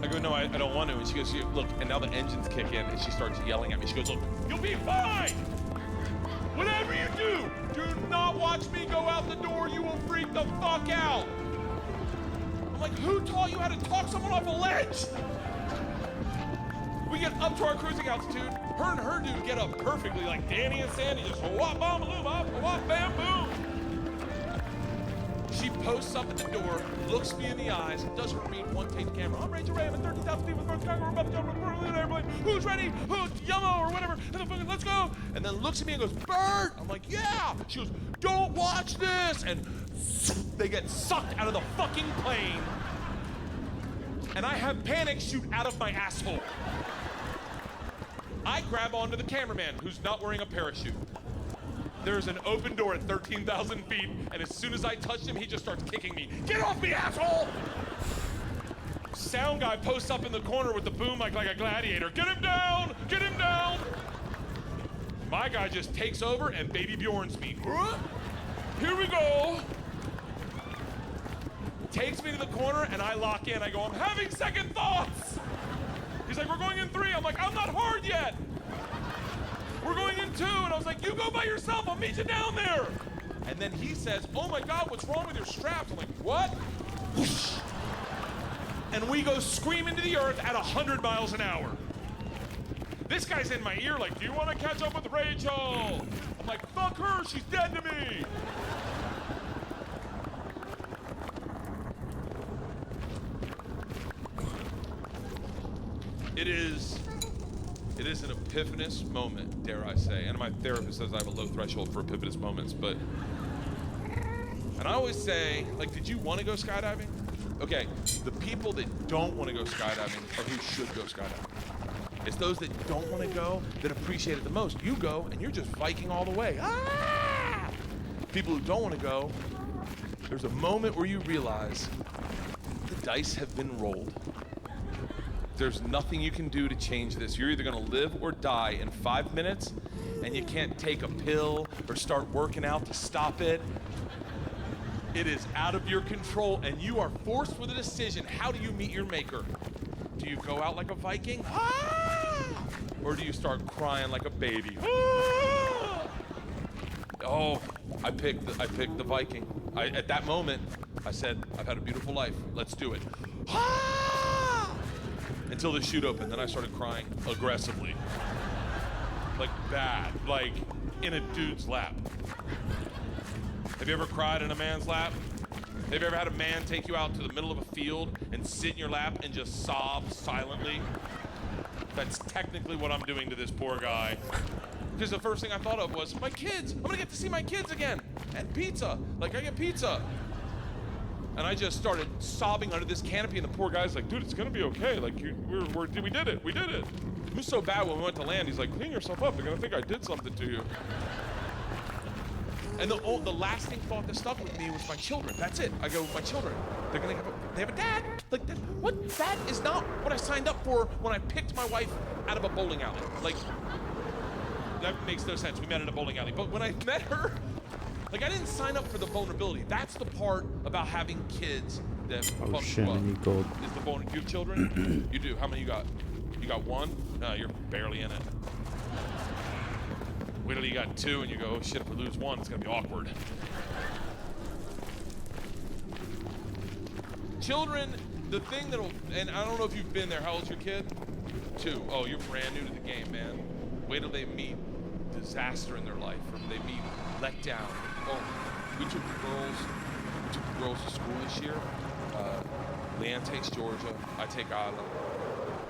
[SPEAKER 4] I go, no, I don't want to. And she goes, look, and now the engines kick in, and she starts yelling at me. She goes, look, you'll be fine. Whatever you do not watch me go out the door. You will freak the fuck out. I'm like, who taught you how to talk someone off a ledge? We get up to our cruising altitude. Her and her dude get up perfectly, like Danny and Sandy, just wop, bam, boom, wop, bam, boom. She posts up at the door, looks me in the eyes, doesn't read one take the camera. I'm Rachel Ray, I'm at 13,000 feet with North Carolina. We're about to jump on the airplane. Who's ready? Who's Yummo or whatever? And then fucking let's go. And then looks at me and goes, Bert. I'm like, yeah. She goes, don't watch this. And they get sucked out of the fucking plane. And I have panic shoot out of my asshole. I grab onto the cameraman who's not wearing a parachute. There's an open door at 13,000 feet, and as soon as I touch him, he just starts kicking me. Get off me, asshole! Sound guy posts up in the corner with the boom like a gladiator. Get him down! Get him down! My guy just takes over and Baby Bjorns me. Here we go! Takes me to the corner, and I lock in. I go, I'm having second thoughts! He's like, we're going in 3. I'm like, I'm not hard yet! We're going in 2, and I was like, you go by yourself, I'll meet you down there. And then he says, oh my God, what's wrong with your straps? I'm like, what? Whoosh. And we go scream into the earth at 100 miles an hour. This guy's in my ear like, do you want to catch up with Rachel? I'm like, fuck her, she's dead to me. It is an epiphanous moment, dare I say. And my therapist says I have a low threshold for epiphanous moments, but... And I always say, like, did you want to go skydiving? Okay, the people that don't want to go skydiving are who should go skydiving. It's those that don't want to go that appreciate it the most. You go, and you're just Viking all the way. Ah! People who don't want to go, there's a moment where you realize the dice have been rolled. There's nothing you can do to change this. You're either gonna live or die in 5 minutes, and you can't take a pill or start working out to stop it. It is out of your control, and you are forced with a decision. How do you meet your maker? Do you go out like a Viking? Ah! Or do you start crying like a baby? Ah! Oh, I picked the Viking. At that moment, I said, I've had a beautiful life. Let's do it. Ah! Until the chute opened, then I started crying aggressively. Like bad, like in a dude's lap. Have you ever cried in a man's lap? Have you ever had a man take you out to the middle of a field and sit in your lap and just sob silently? That's technically what I'm doing to this poor guy. Because the first thing I thought of was, my kids, I'm gonna get to see my kids again. And pizza, like I get pizza. And I just started sobbing under this canopy, and the poor guy's like, dude, it's gonna be okay. Like, we did it. It was so bad when we went to land, he's like, clean yourself up. They're gonna think I did something to you. And the lasting thought that stuck with me was my children. That's it. I go, my children, they have a dad. Like, what? That is not what I signed up for when I picked my wife out of a bowling alley. Like, that makes no sense. We met in a bowling alley. But when I met her, like, I didn't sign up for the vulnerability. That's the part about having kids that
[SPEAKER 1] Oh shit, I need gold.
[SPEAKER 4] is the vulnerability. You have children? You do. How many you got? You got 1? No, you're barely in it. Wait till you got 2 and you go, oh shit, if we lose 1, it's gonna be awkward. Children, the thing that'll, and I don't know if you've been there, how old's your kid? 2. Oh, you're brand new to the game, man. Wait till they meet disaster in their life, or they meet letdown. Oh, we took the girls to school this year. Leanne takes Georgia, I take Isla.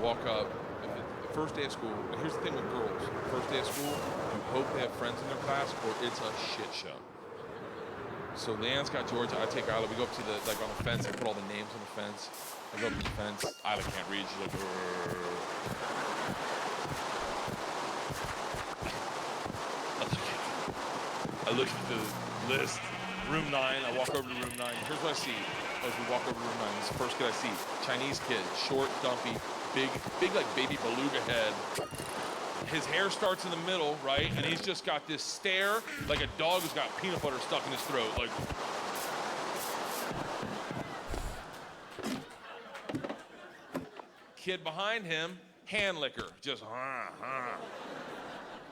[SPEAKER 4] Walk up, the first day of school, here's the thing with girls. First day of school, you hope they have friends in their class, or it's a shit show. So Leanne's got Georgia, I take Isla, we go up to the, like on the fence, I put all the names on the fence. I go up to the fence, Isla can't read, she's like, I look at the list, room 9, I walk over to room 9. Here's what I see as we walk over to room 9. This is the first kid I see. Chinese kid, short, dumpy, big like baby beluga head. his hair starts in the middle, right? And he's just got this stare like a dog who's got peanut butter stuck in his throat. Like, kid behind him, hand licker, just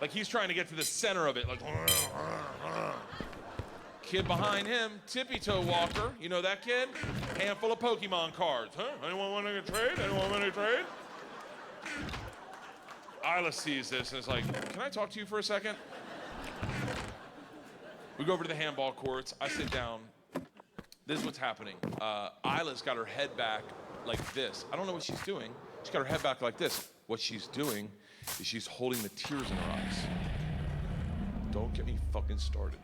[SPEAKER 4] like he's trying to get to the center of it, like kid behind him, tippy toe walker, you know that kid? Handful of Pokemon cards. Huh? Anyone want to trade? Anyone want to trade? Isla sees this and is like, can I talk to you for a second? We go over to the handball courts. I sit down. This is what's happening. Isla's got her head back like this. I don't know what she's doing. She's got her head back like this. What she's doing is she's holding the tears in her eyes. Don't get me fucking started.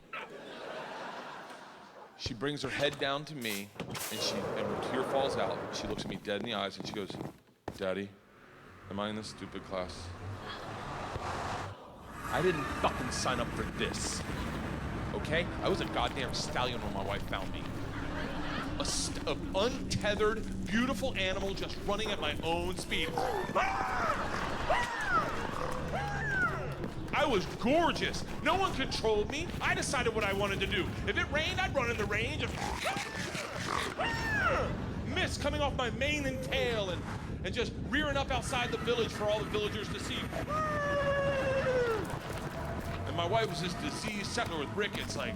[SPEAKER 4] She brings her head down to me, and her tear falls out. She looks at me dead in the eyes, and she goes, Daddy, am I in this stupid class? I didn't fucking sign up for this, okay? I was a goddamn stallion when my wife found me. A untethered, beautiful animal just running at my own speed. I was gorgeous. No one controlled me. I decided what I wanted to do. If it rained, I'd run in the rain. Just mist coming off my mane and tail and just rearing up outside the village for all the villagers to see. And my wife was this diseased settler with rickets, like,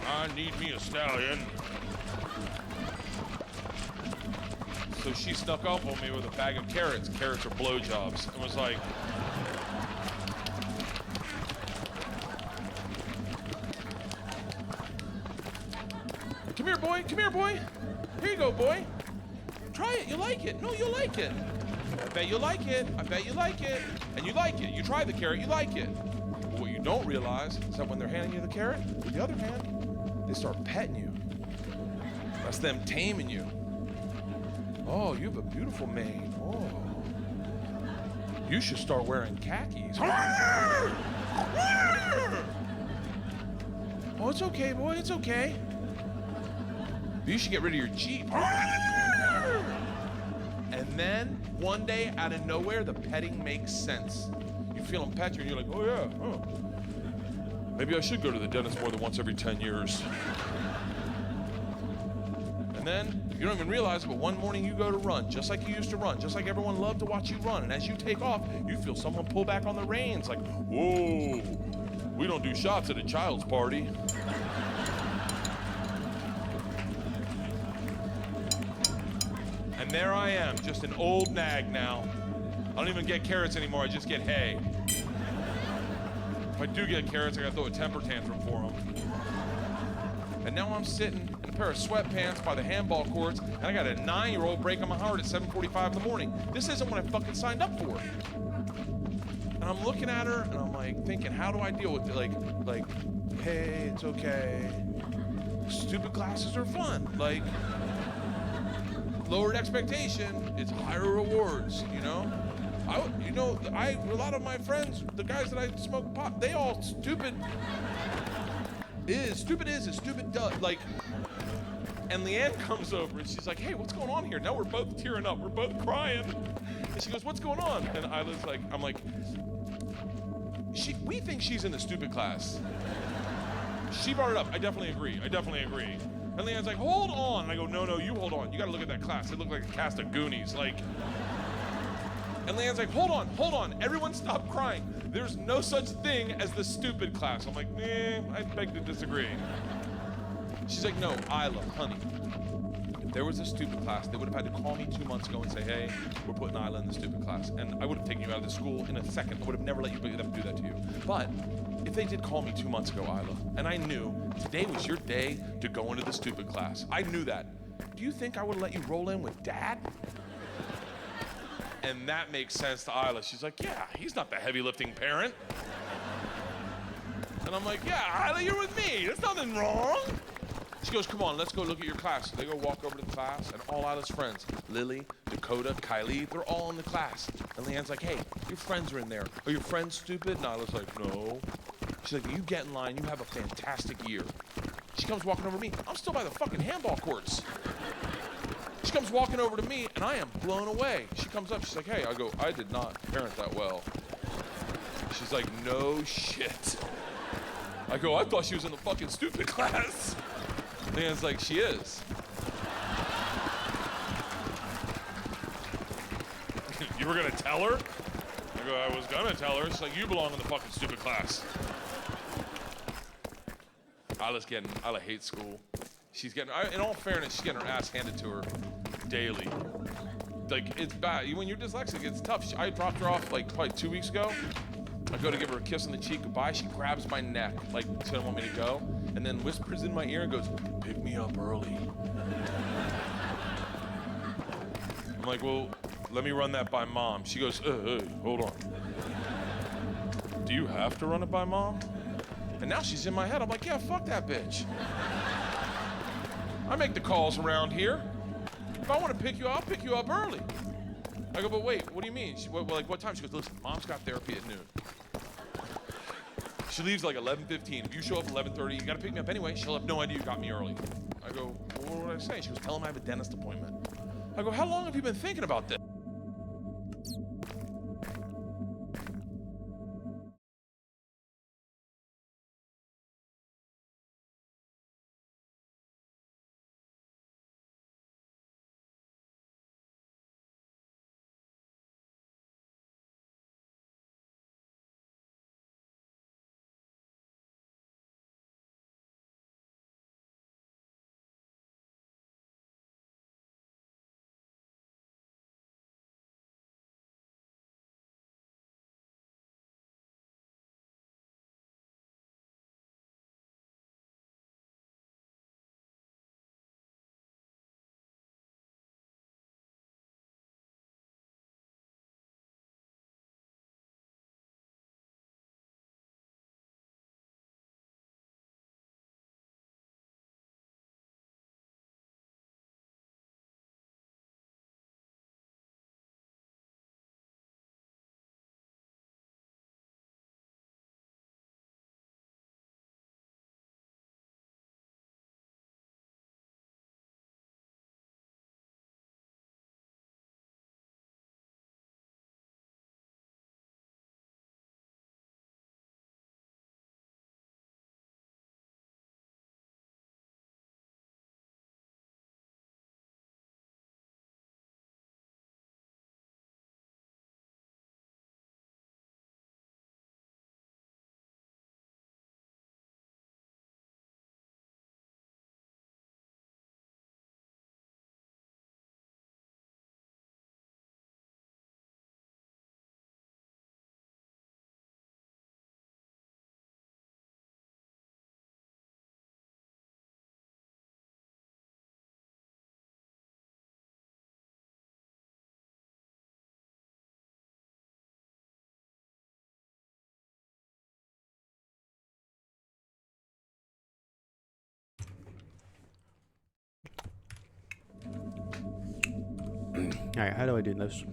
[SPEAKER 4] I need me a stallion. So she snuck up on me with a bag of carrots. Carrots are blowjobs. And was like, come here, boy. Come here, boy. Here you go, boy. Try it. You like it. No, you'll like it. I bet you like it. I bet you like it. And you like it. You try the carrot. You like it. But what you don't realize is that when they're handing you the carrot, with the other hand, they start petting you. That's them taming you. Oh, you have a beautiful mane. Oh. You should start wearing khakis. Oh, it's okay, boy. It's okay. You should get rid of your Jeep. And then, one day, out of nowhere, the petting makes sense. You feel them pet you, and you're like, oh, yeah. Oh. Maybe I should go to the dentist more than once every 10 years. And then, you don't even realize it, but one morning you go to run, just like you used to run, just like everyone loved to watch you run. And as you take off, you feel someone pull back on the reins, like, whoa, we don't do shots at a child's party. And there I am, just an old nag now. I don't even get carrots anymore, I just get hay. If I do get carrots, I gotta throw a temper tantrum for them. And now I'm sitting in a pair of sweatpants by the handball courts, and I got a 9-year-old breaking my heart at 7:45 in the morning. This isn't what I fucking signed up for. And I'm looking at her, and I'm like thinking, how do I deal with it? Like, hey, it's okay. Stupid classes are fun. Like, lowered expectation, it's higher rewards, you know? A lot of my friends, the guys that I smoke pot, they all stupid is stupid does. Like, and Leanne comes over and she's like, hey, what's going on here? Now we're both tearing up, we're both crying. And she goes, what's going on? And Isla's like, I'm like, we think she's in the stupid class. She brought it up, I definitely agree. And Leanne's like, hold on. And I go, no, you hold on. You gotta look at that class. It looked like a cast of Goonies. Like, and Leanne's like, hold on. Everyone stop crying. There's no such thing as the stupid class. I'm like, I beg to disagree. She's like, no, Isla, honey. If there was a stupid class, they would have had to call me 2 months ago and say, hey, we're putting Isla in the stupid class. And I would have taken you out of the school in a second. I would have never let them do that to you. But if they did call me 2 months ago, Isla, and I knew today was your day to go into the stupid class, I knew that. Do you think I would let you roll in with Dad? And that makes sense to Isla. She's like, yeah, he's not the heavy lifting parent. And I'm like, yeah, Isla, you're with me. There's nothing wrong. She goes, come on, let's go look at your class. So they go walk over to the class, and all Isla's friends, Lily, Dakota, Kylie, they're all in the class. And Leanne's like, hey, your friends are in there. Are your friends stupid? And Isla's like, no. She's like, you get in line, you have a fantastic year. She comes walking over to me. I'm still by the fucking handball courts. She comes walking over to me, and I am blown away. She comes up, she's like, hey, I go, I did not parent that well. She's like, no shit. I go, I thought she was in the fucking stupid class. And it's like, she is. You were gonna tell her? I go, I was gonna tell her. She's like, you belong in the fucking stupid class. Isla hates school. She's getting, in all fairness, she's getting her ass handed to her daily. Like, it's bad. When you're dyslexic, it's tough. I dropped her off like probably 2 weeks ago. I go to give her a kiss on the cheek, goodbye. She grabs my neck, like she doesn't want me to go, and then whispers in my ear and goes, pick me up early. I'm like, well, let me run that by mom. She goes, hey, hold on. Do you have to run it by mom? And now she's in my head. I'm like, yeah, fuck that bitch. I make the calls around here. If I want to pick you up, I'll pick you up early. I go, but wait, what do you mean? What time? She goes, listen, mom's got therapy at noon. She leaves like 11:15. If you show up at 11:30, you gotta pick me up anyway. She'll have no idea you got me early. I go, well, what would I say? She goes, tell him I have a dentist appointment. I go, how long have you been thinking about this?
[SPEAKER 1] Alright, how do I do this?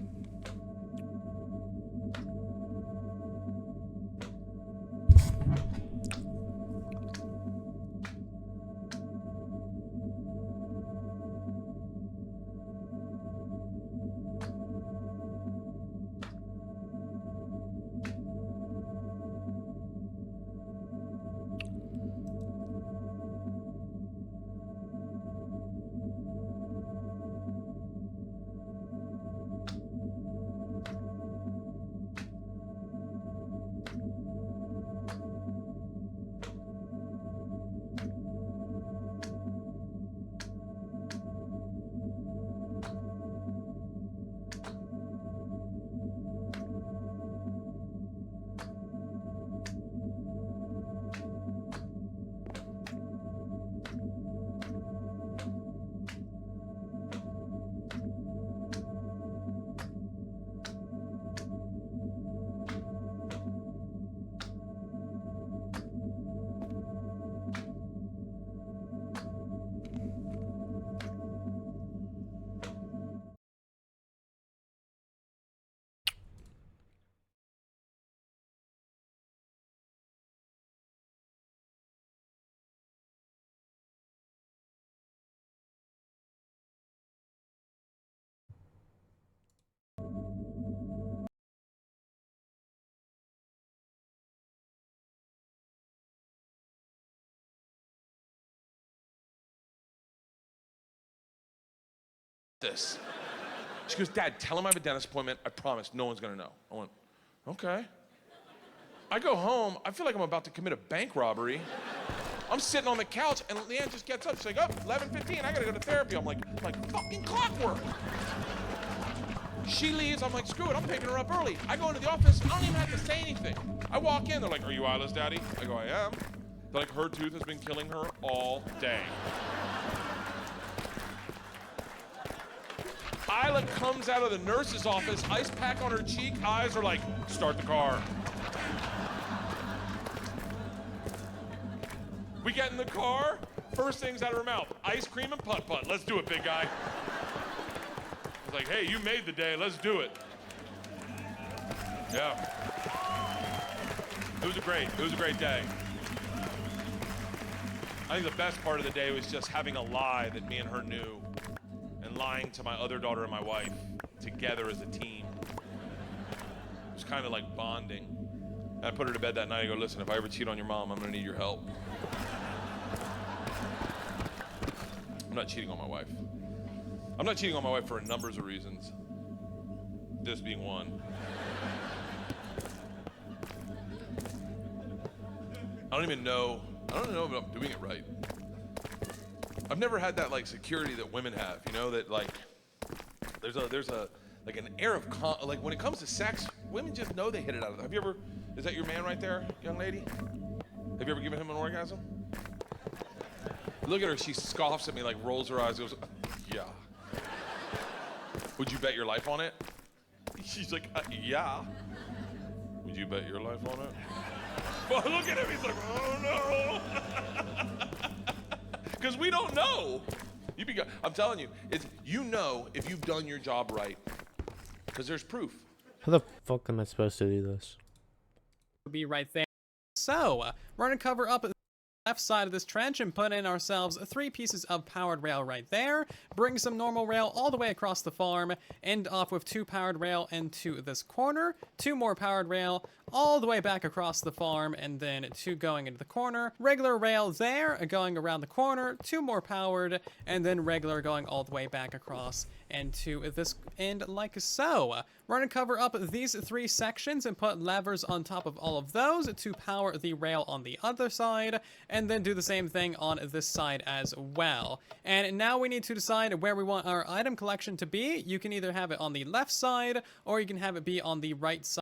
[SPEAKER 4] this. She goes, Dad, tell him I have a dentist appointment. I promise, no one's gonna know. I went, okay. I go home, I feel like I'm about to commit a bank robbery. I'm sitting on the couch, and Leanne just gets up. She's like, oh, 11:15, I gotta go to therapy. I'm like fucking clockwork. She leaves, I'm like, screw it, I'm picking her up early. I go into the office, I don't even have to say anything. I walk in, they're like, are you eyeless, Daddy? I go, I am. They're like, her tooth has been killing her all day. Isla comes out of the nurse's office, ice pack on her cheek, eyes are like, start the car. We get in the car, first things out of her mouth, ice cream and putt-putt. Let's do it, big guy. I was like, hey, you made the day, let's do it. Yeah. It was a great day. I think the best part of the day was just having a lie that me and her knew and lying to my other daughter and my wife together as a team. It was kind of like bonding. And I put her to bed that night. I go, listen, if I ever cheat on your mom, I'm gonna need your help. I'm not cheating on my wife. I'm not cheating on my wife for a number of reasons. This being one. I don't know if I'm doing it right. I've never had that like security that women have, you know, that like there's a like an air of like when it comes to sex, women just know they hit it out of. Have you ever? Is that your man right there, young lady? Have you ever given him an orgasm? Look at her, she scoffs at me, like rolls her eyes, goes, yeah. Would you bet your life on it? She's like, yeah. Would you bet your life on it? Well, look at him, he's like, oh no. Because we don't know. I'm telling you, you know if you've done your job right, because there's proof.
[SPEAKER 2] How the fuck am I supposed to do this?
[SPEAKER 5] Be right there. So, we're gonna cover up the left side of this trench and put in ourselves 3 pieces of powered rail right there, bring some normal rail all the way across the farm, end off with 2 powered rail into this corner, 2 more powered rail all the way back across the farm, and then 2 going into the corner, regular rail there going around the corner, 2 more powered, and then regular going all the way back across and to this end like so. We're going to cover up these 3 sections and put levers on top of all of those to power the rail on the other side, and then do the same thing on this side as well. And now we need to decide where we want our item collection to be. You can either have it on the left side, or you can have it be on the right side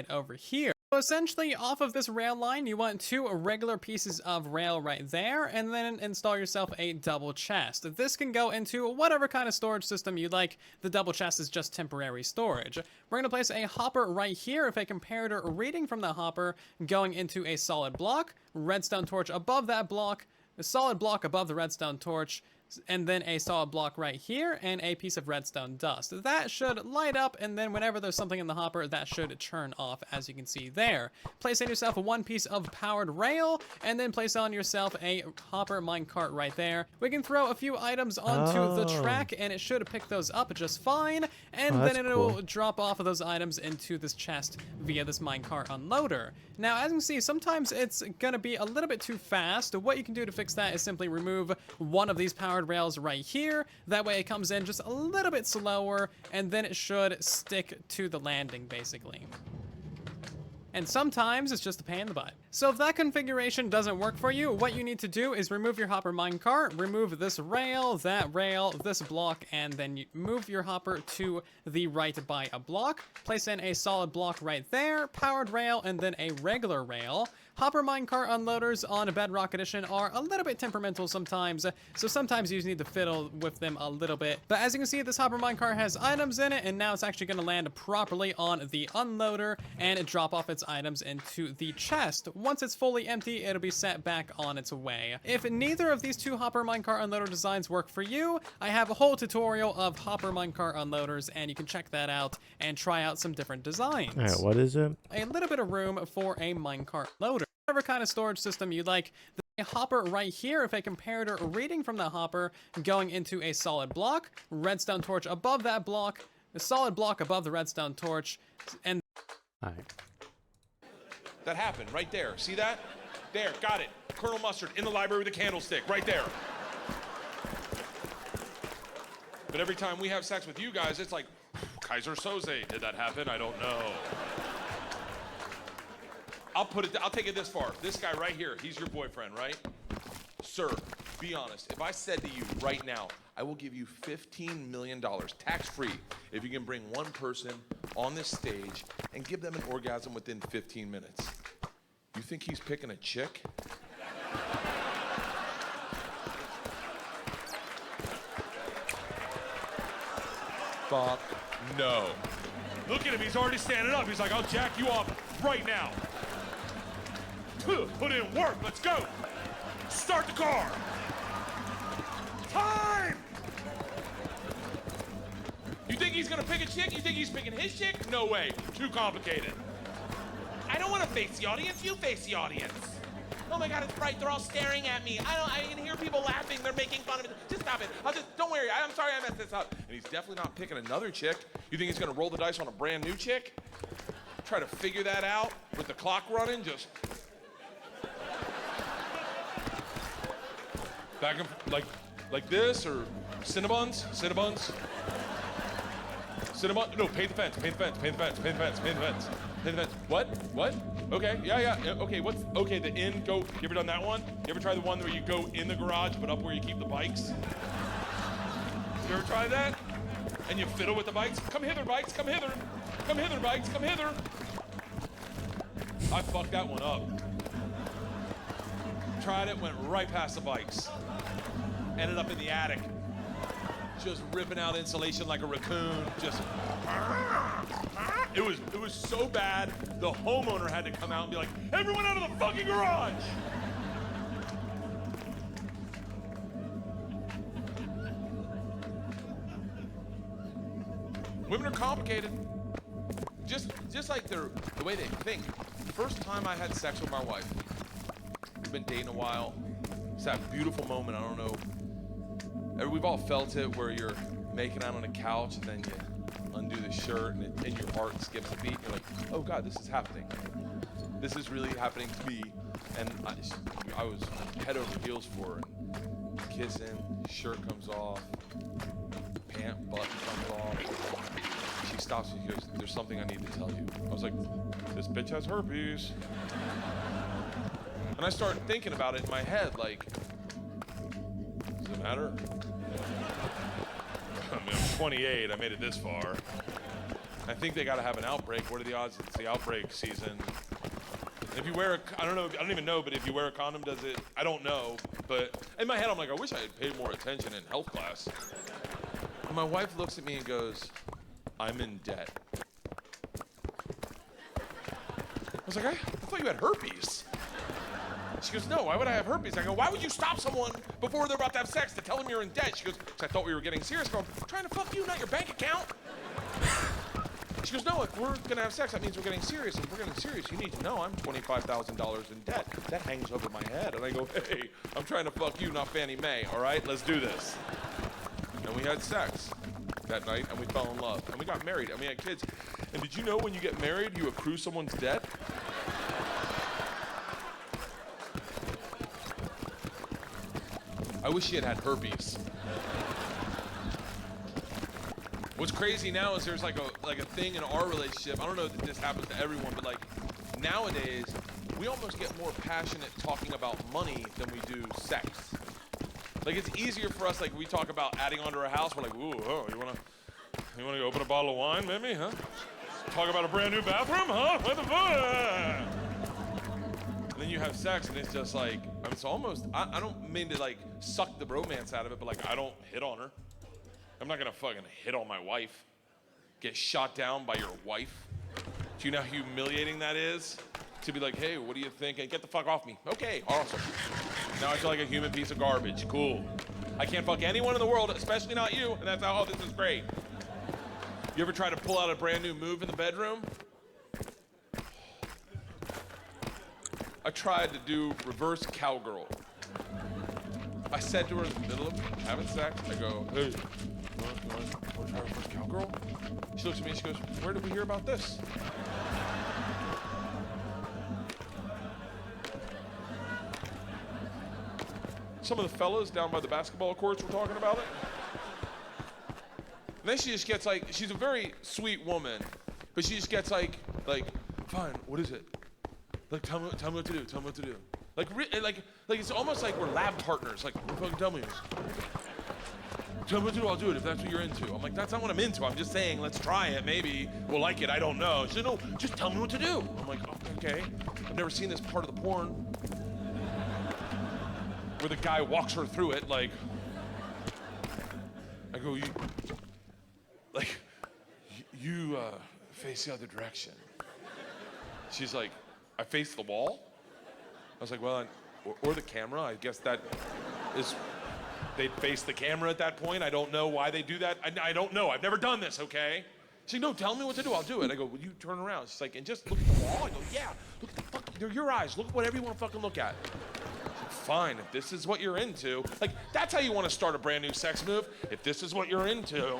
[SPEAKER 5] over here. So essentially, off of this rail line, you want 2 regular pieces of rail right there, and then install yourself a double chest. This can go into whatever kind of storage system you like. The double chest is just temporary storage. We're going to place a hopper right here with a comparator reading from the hopper going into a solid block, redstone torch above that block, a solid block above the redstone torch, and then a solid block right here, and a piece of redstone dust. That should light up, and then whenever there's something in the hopper, that should turn off, as you can see there. Place on yourself 1 piece of powered rail, and then place on yourself a hopper minecart right there. We can throw a few items onto the track, and it should pick those up just fine, and then it will drop off of those items into this chest via this minecart unloader. Now, as you can see, sometimes it's gonna be a little bit too fast. What you can do to fix that is simply remove one of these powered rails right here. That way it comes in just a little bit slower, and then it should stick to the landing, basically. And sometimes it's just a pain in the butt. So if that configuration doesn't work for you, what you need to do is remove your hopper minecart, remove this rail, that rail, this block, and then you move your hopper to the right by a block. Place in a solid block right there, powered rail, and then a regular rail. Hopper minecart unloaders on Bedrock Edition are a little bit temperamental sometimes, so sometimes you just need to fiddle with them a little bit. But as you can see, this hopper minecart has items in it, and now it's actually going to land properly on the unloader and drop off its items into the chest. Once it's fully empty, it'll be set back on its way. If neither of these 2 hopper minecart unloader designs work for you, I have a whole tutorial of hopper minecart unloaders, and you can check that out and try out some different designs.
[SPEAKER 2] Alright, what is it?
[SPEAKER 5] A little bit of room for a minecart loader. Whatever kind of storage system you like. The hopper right here with a comparator reading from the hopper going into a solid block, redstone torch above that block, a solid block above the redstone torch, and
[SPEAKER 2] Alright.
[SPEAKER 4] That happened right there. See that? There, got it. Colonel Mustard in the library with a candlestick, right there. But every time we have sex with you guys, it's like, Kaiser Soze, did that happen? I don't know. I'll take it this far. This guy right here, he's your boyfriend, right? Sir, be honest. If I said to you right now, I will give you $15 million, tax-free, if you can bring one person on this stage and give them an orgasm within 15 minutes. You think he's picking a chick? Fuck no. Look at him, he's already standing up. He's like, I'll jack you off right now. Put in work, let's go. Start the car. Time! You think he's gonna pick a chick? You think he's picking his chick? No way, too complicated. I don't wanna face the audience, you face the audience. Oh my God, it's bright, they're all staring at me. I can hear people laughing, they're making fun of it. Just stop it, don't worry, I'm sorry I messed this up. And he's definitely not picking another chick. You think he's gonna roll the dice on a brand new chick? Try to figure that out with the clock running, just. Back and like this, or Cinnabons? No, paint the fence. What? Okay, yeah. Okay, okay, the in, go, you ever done that one? You ever try the one where you go in the garage, but up where you keep the bikes? You ever try that? And you fiddle with the bikes? Come hither, bikes, come hither. Come hither, bikes, come hither. I fucked that one up. Tried it, went right past the bikes. Ended up in the attic. Just ripping out insulation like a raccoon. Just. It was so bad, the homeowner had to come out and be like, everyone out of the fucking garage! Women are complicated. Just like the way they think. The first time I had sex with my wife, we've been dating a while. It's that beautiful moment, I don't know. We've all felt it where you're making out on a couch and then you undo the shirt and your heart skips a beat. You're like, oh God, this is happening. This is really happening to me. And I was head over heels for her. And kissing, shirt comes off, pant button comes off. She stops and she goes, there's something I need to tell you. I was like, this bitch has herpes. And I started thinking about it in my head, like, does it matter? I mean, I'm 28, I made it this far. I think they gotta have an outbreak. What are the odds it's the outbreak season? If you wear I don't even know, but if you wear a condom, does it? I don't know, but in my head, I'm like, I wish I had paid more attention in health class. And my wife looks at me and goes, I'm in debt. I was like, I thought you had herpes. She goes, no, why would I have herpes? I go, why would you stop someone before they're about to have sex to tell them you're in debt? She goes, because I thought we were getting serious. I go, I'm trying to fuck you, not your bank account. She goes, no, if we're gonna have sex, that means we're getting serious. If we're getting serious, you need to know I'm $25,000 in debt. That hangs over my head. And I go, hey, I'm trying to fuck you, not Fannie Mae, all right? Let's do this. And we had sex that night, and we fell in love. And we got married, and we had kids. And did you know when you get married, you accrue someone's debt? I wish she had herpes. What's crazy now is there's like a thing in our relationship. I don't know if this happens to everyone, but like nowadays, we almost get more passionate talking about money than we do sex. Like it's easier for us, like we talk about adding onto our house, we're like, ooh, oh, you wanna go open a bottle of wine, maybe, huh? Talk about a brand new bathroom, huh? What the fuck? And then you have sex and it's just like, I mean, it's almost, I don't mean to like suck the bromance out of it, but like I don't hit on her. I'm not gonna fucking hit on my wife. Get shot down by your wife. Do you know how humiliating that is? To be like, hey, what do you think? And get the fuck off me. Okay, awesome. Now I feel like a human piece of garbage. Cool. I can't fuck anyone in the world, especially not you, and that's how, oh, this is great. You ever try to pull out a brand new move in the bedroom? I tried to do reverse cowgirl. I said to her in the middle of having sex, I go, hey, you want to try reverse cowgirl? She looks at me and she goes, where did we hear about this? Some of the fellas down by the basketball courts were talking about it. And then she just gets like, she's a very sweet woman, but she just gets like, fine, what is it? Like, tell me what to do, tell me what to do. Like it's almost like we're lab partners. Like, fucking tell me. Tell me what to do, I'll do it if that's what you're into. I'm like, that's not what I'm into. I'm just saying, let's try it. Maybe we'll like it. I don't know. She said, no, just tell me what to do. I'm like, oh, okay. I've never seen this part of the porn where the guy walks her through it. Like, I go, you face the other direction. She's like, I face the wall? I was like, well, or the camera. I guess that is, they'd face the camera at that point. I don't know why they do that. I don't know. I've never done this, okay? She's like, no, tell me what to do. I'll do it. I go, well, you turn around. She's like, and just look at the wall? I go, yeah. Look at the fuck, they're your eyes. Look at whatever you want to fucking look at. She's like, fine, if this is what you're into. Like, that's how you want to start a brand new sex move. If this is what you're into.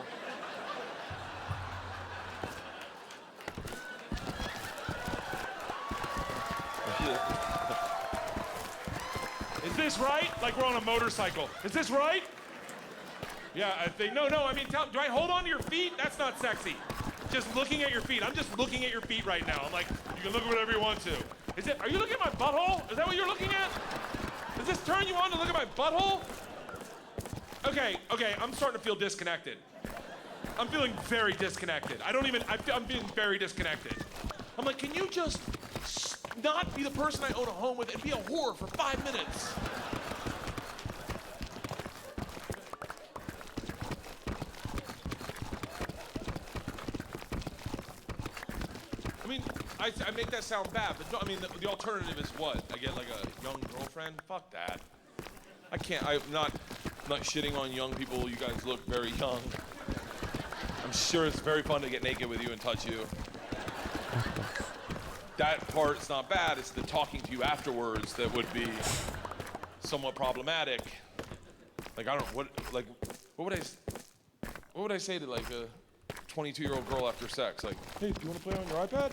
[SPEAKER 4] Is this right? Like we're on a motorcycle. Is this right? Yeah, I think, no, I mean, do I hold on to your feet? That's not sexy. Just looking at your feet. I'm just looking at your feet right now. I'm like, you can look at whatever you want to. Are you looking at my butthole? Is that what you're looking at? Does this turn you on to look at my butthole? Okay, I'm starting to feel disconnected. I'm feeling very disconnected. I'm feeling very disconnected. I'm like, can you just not be the person I own a home with and be a whore for 5 minutes? I mean, I make that sound bad, but no, I mean, the alternative is what? I get like a young girlfriend? Fuck that. I'm not shitting on young people. You guys look very young. I'm sure it's very fun to get naked with you and touch you. That part's not bad. It's the talking to you afterwards that would be somewhat problematic. Like, I don't know, what would I say to like a 22-year-old girl after sex? Like, hey, do you want to play on your iPad?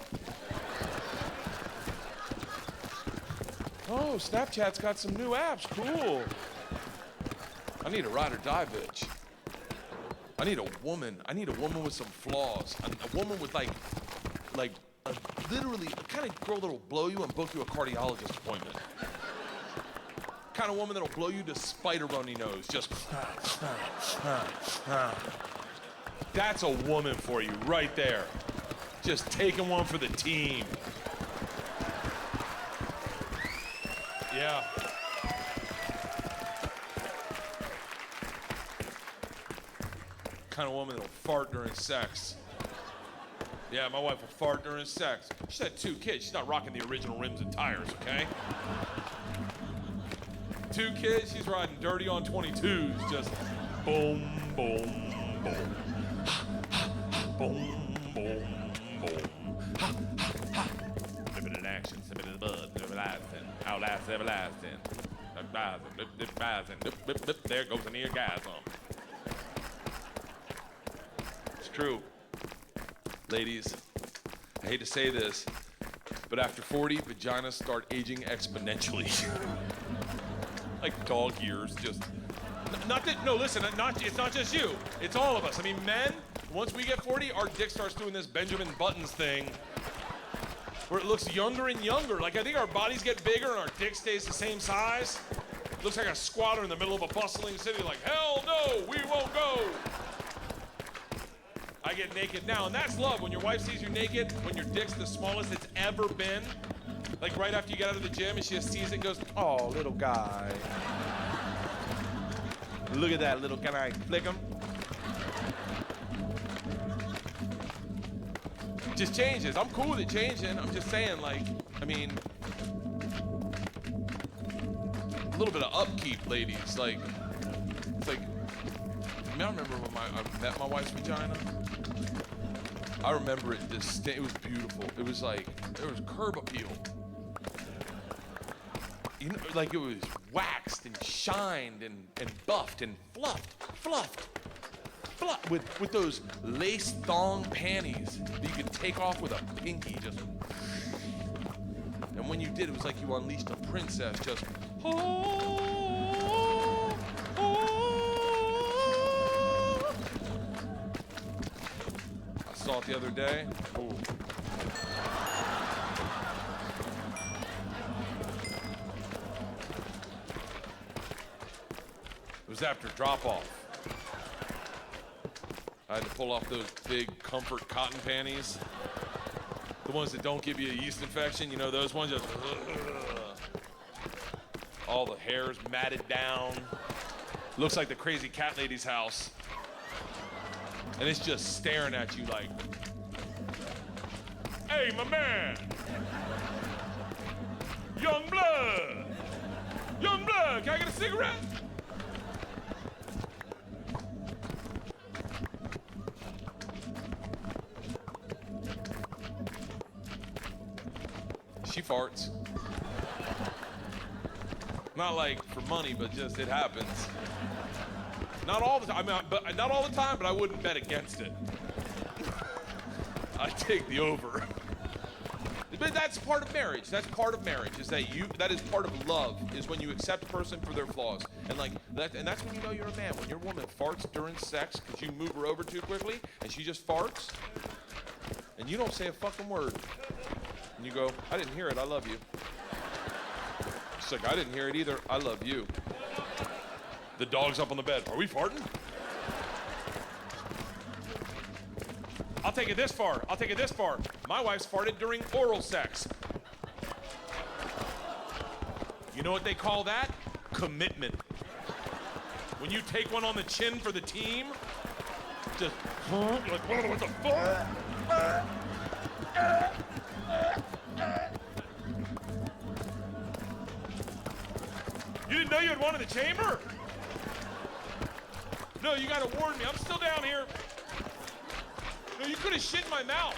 [SPEAKER 4] Oh, Snapchat's got some new apps. Cool. I need a ride or die bitch. I need a woman with some flaws. A woman with literally the kind of girl that'll blow you and book you a cardiologist appointment. Kind of woman that'll blow you despite a runny nose. Just that's a woman for you right there. Just taking one for the team. Yeah. Kind of woman that'll fart during sex. Yeah, my wife will fart during sex. She's had 2 kids. She's not rocking the original rims and tires, okay? 2 kids, she's riding dirty on 22s. Just boom, boom, boom. Boom, boom, boom. Limited action, limited bud, everlasting, outlast everlasting. There goes an orgasm. It's true. Ladies, I hate to say this, but after 40, vaginas start aging exponentially. Like dog years, just. It's not just you. It's all of us. I mean, men, once we get 40, our dick starts doing this Benjamin Buttons thing where it looks younger and younger. Like, I think our bodies get bigger and our dick stays the same size. It looks like a squatter in the middle of a bustling city, like, hell no, we won't go. I get naked now, and that's love. When your wife sees you naked, when your dick's the smallest it's ever been, like right after you get out of the gym and she just sees it and goes, oh, little guy. Look at that little, can I flick him? Just changes. I'm cool with it changing. I'm just saying, like, I mean, a little bit of upkeep, ladies. Like, it's like, I mean, I remember when I met my wife's vagina. I remember it it was beautiful. It was like, there was curb appeal. You know, like it was waxed and shined and buffed and fluffed with those lace thong panties that you could take off with a pinky just. And when you did, it was like you unleashed a princess just. saw it the other day. Ooh. It was after drop-off. I had to pull off those big comfort cotton panties. The ones that don't give you a yeast infection, you know, those ones just, all the hair's matted down. Looks like the crazy cat lady's house. And it's just staring at you like, hey, my man. Young blood. Young blood, can I get a cigarette? She farts. Not like for money, but just it happens. Not all the time, but not all the time, but I wouldn't bet against it. I take the over. But that's part of marriage. That's part of marriage. Is that is part of love, is when you accept a person for their flaws. And like that, and that's when you know you're a man. When your woman farts during sex because you move her over too quickly and she just farts and you don't say a fucking word. And you go, I didn't hear it, I love you. She's like, I didn't hear it either, I love you. The dog's up on the bed. Are we farting? I'll take it this far. I'll take it this far. My wife's farted during oral sex. You know what they call that? Commitment. When you take one on the chin for the team, just, you're like, what the fuck? You didn't know you had one in the chamber? No, you gotta warn me. I'm still down here. No, you could have shit in my mouth.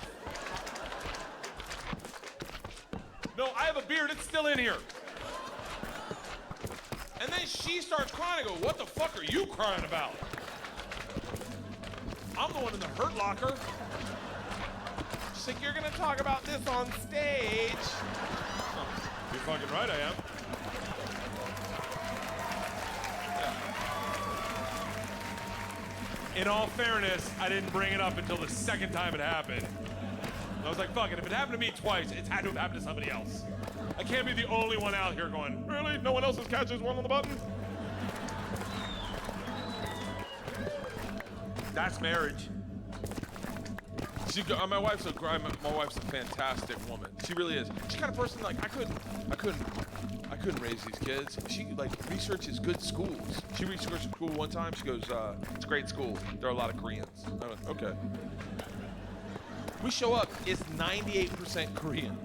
[SPEAKER 4] No, I have a beard. It's still in here. And then she starts crying. I go, what the fuck are you crying about? I'm the one in the hurt locker. She's like, you're gonna talk about this on stage. Oh, you're fucking right, I am. In all fairness, I didn't bring it up until the second time it happened. I was like, fuck it, if it happened to me twice, it's had to have happened to somebody else. I can't be the only one out here going, really? No one else has catches one on the button? That's marriage. My wife's a fantastic woman. She really is. She's the kind of person like I couldn't raise these kids. She like researches good schools. She researched a school one time. She goes, it's a great school. There are a lot of Koreans. I went, okay. We show up, it's 98% Korean.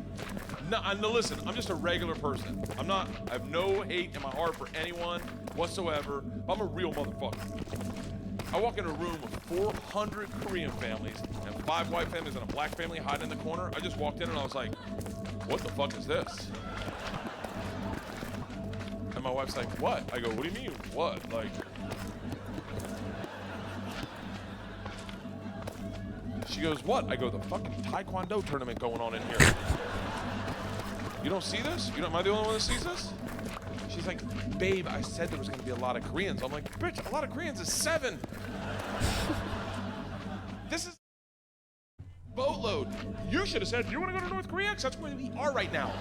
[SPEAKER 4] No, listen, I'm just a regular person. I have no hate in my heart for anyone whatsoever. I'm a real motherfucker. I walk in a room with 400 Korean families and 5 white families and a black family hiding in the corner. I just walked in and I was like, what the fuck is this? And my wife's like, what? I go, what do you mean, what? Like, she goes, what? I go, the fucking Taekwondo tournament going on in here. You don't see this? Am I the only one that sees this? She's like, babe, I said there was gonna be a lot of Koreans. I'm like, bitch, a lot of Koreans is 7. This is boatload. You should have said, do you want to go to North Korea? Because that's where we are right now.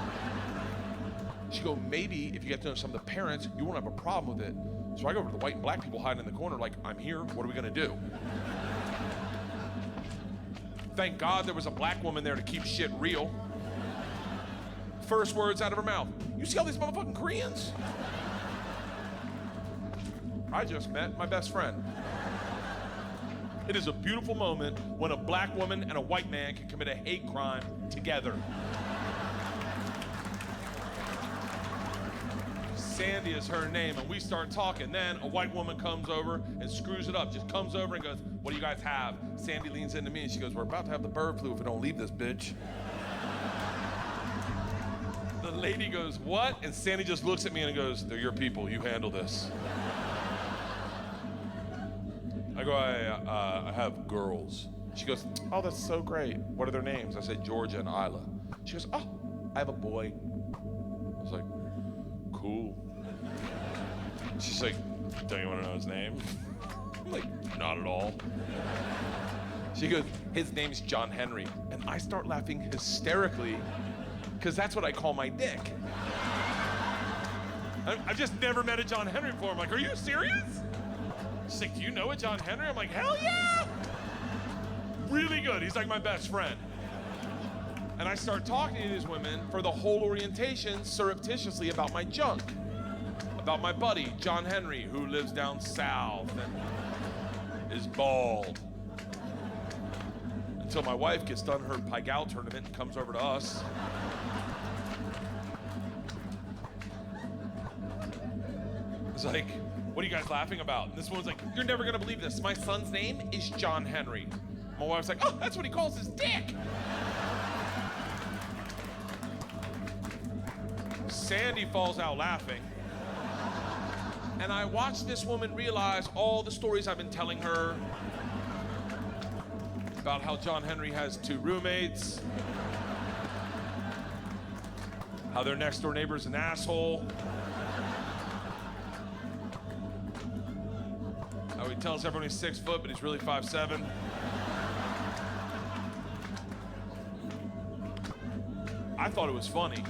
[SPEAKER 4] She go, maybe if you get to know some of the parents, you won't have a problem with it. So I go over to the white and black people hiding in the corner like, I'm here, what are we gonna do? Thank God there was a black woman there to keep shit real. First words out of her mouth, you see all these motherfucking Koreans? I just met my best friend. It is a beautiful moment when a black woman and a white man can commit a hate crime together. Sandy is her name, and we start talking. Then a white woman comes over and screws it up, just comes over and goes, what do you guys have? Sandy leans into me and she goes, we're about to have the bird flu if we don't leave this bitch. The lady goes, what? And Sandy just looks at me and goes, they're your people, you handle this. I go, I have girls. She goes, oh, that's so great. What are their names? I said, Georgia and Isla. She goes, oh, I have a boy. I was like, cool. She's like, don't you want to know his name? I'm like, not at all. She goes, his name's John Henry. And I start laughing hysterically because that's what I call my dick. I've just never met a John Henry before. I'm like, are you serious? She's like, do you know a John Henry? I'm like, hell yeah! Really good. He's like my best friend. And I start talking to these women for the whole orientation surreptitiously about my junk. About my buddy, John Henry, who lives down south and is bald. Until my wife gets done her Paigal tournament and comes over to us. It's like, what are you guys laughing about? And this woman's like, you're never gonna believe this. My son's name is John Henry. My wife's like, oh, that's what he calls his dick. Sandy falls out laughing. And I watched this woman realize all the stories I've been telling her about how John Henry has 2 roommates, how their next door neighbor's an asshole, how he tells everyone he's 6 foot, but he's really 5'7". I thought it was funny.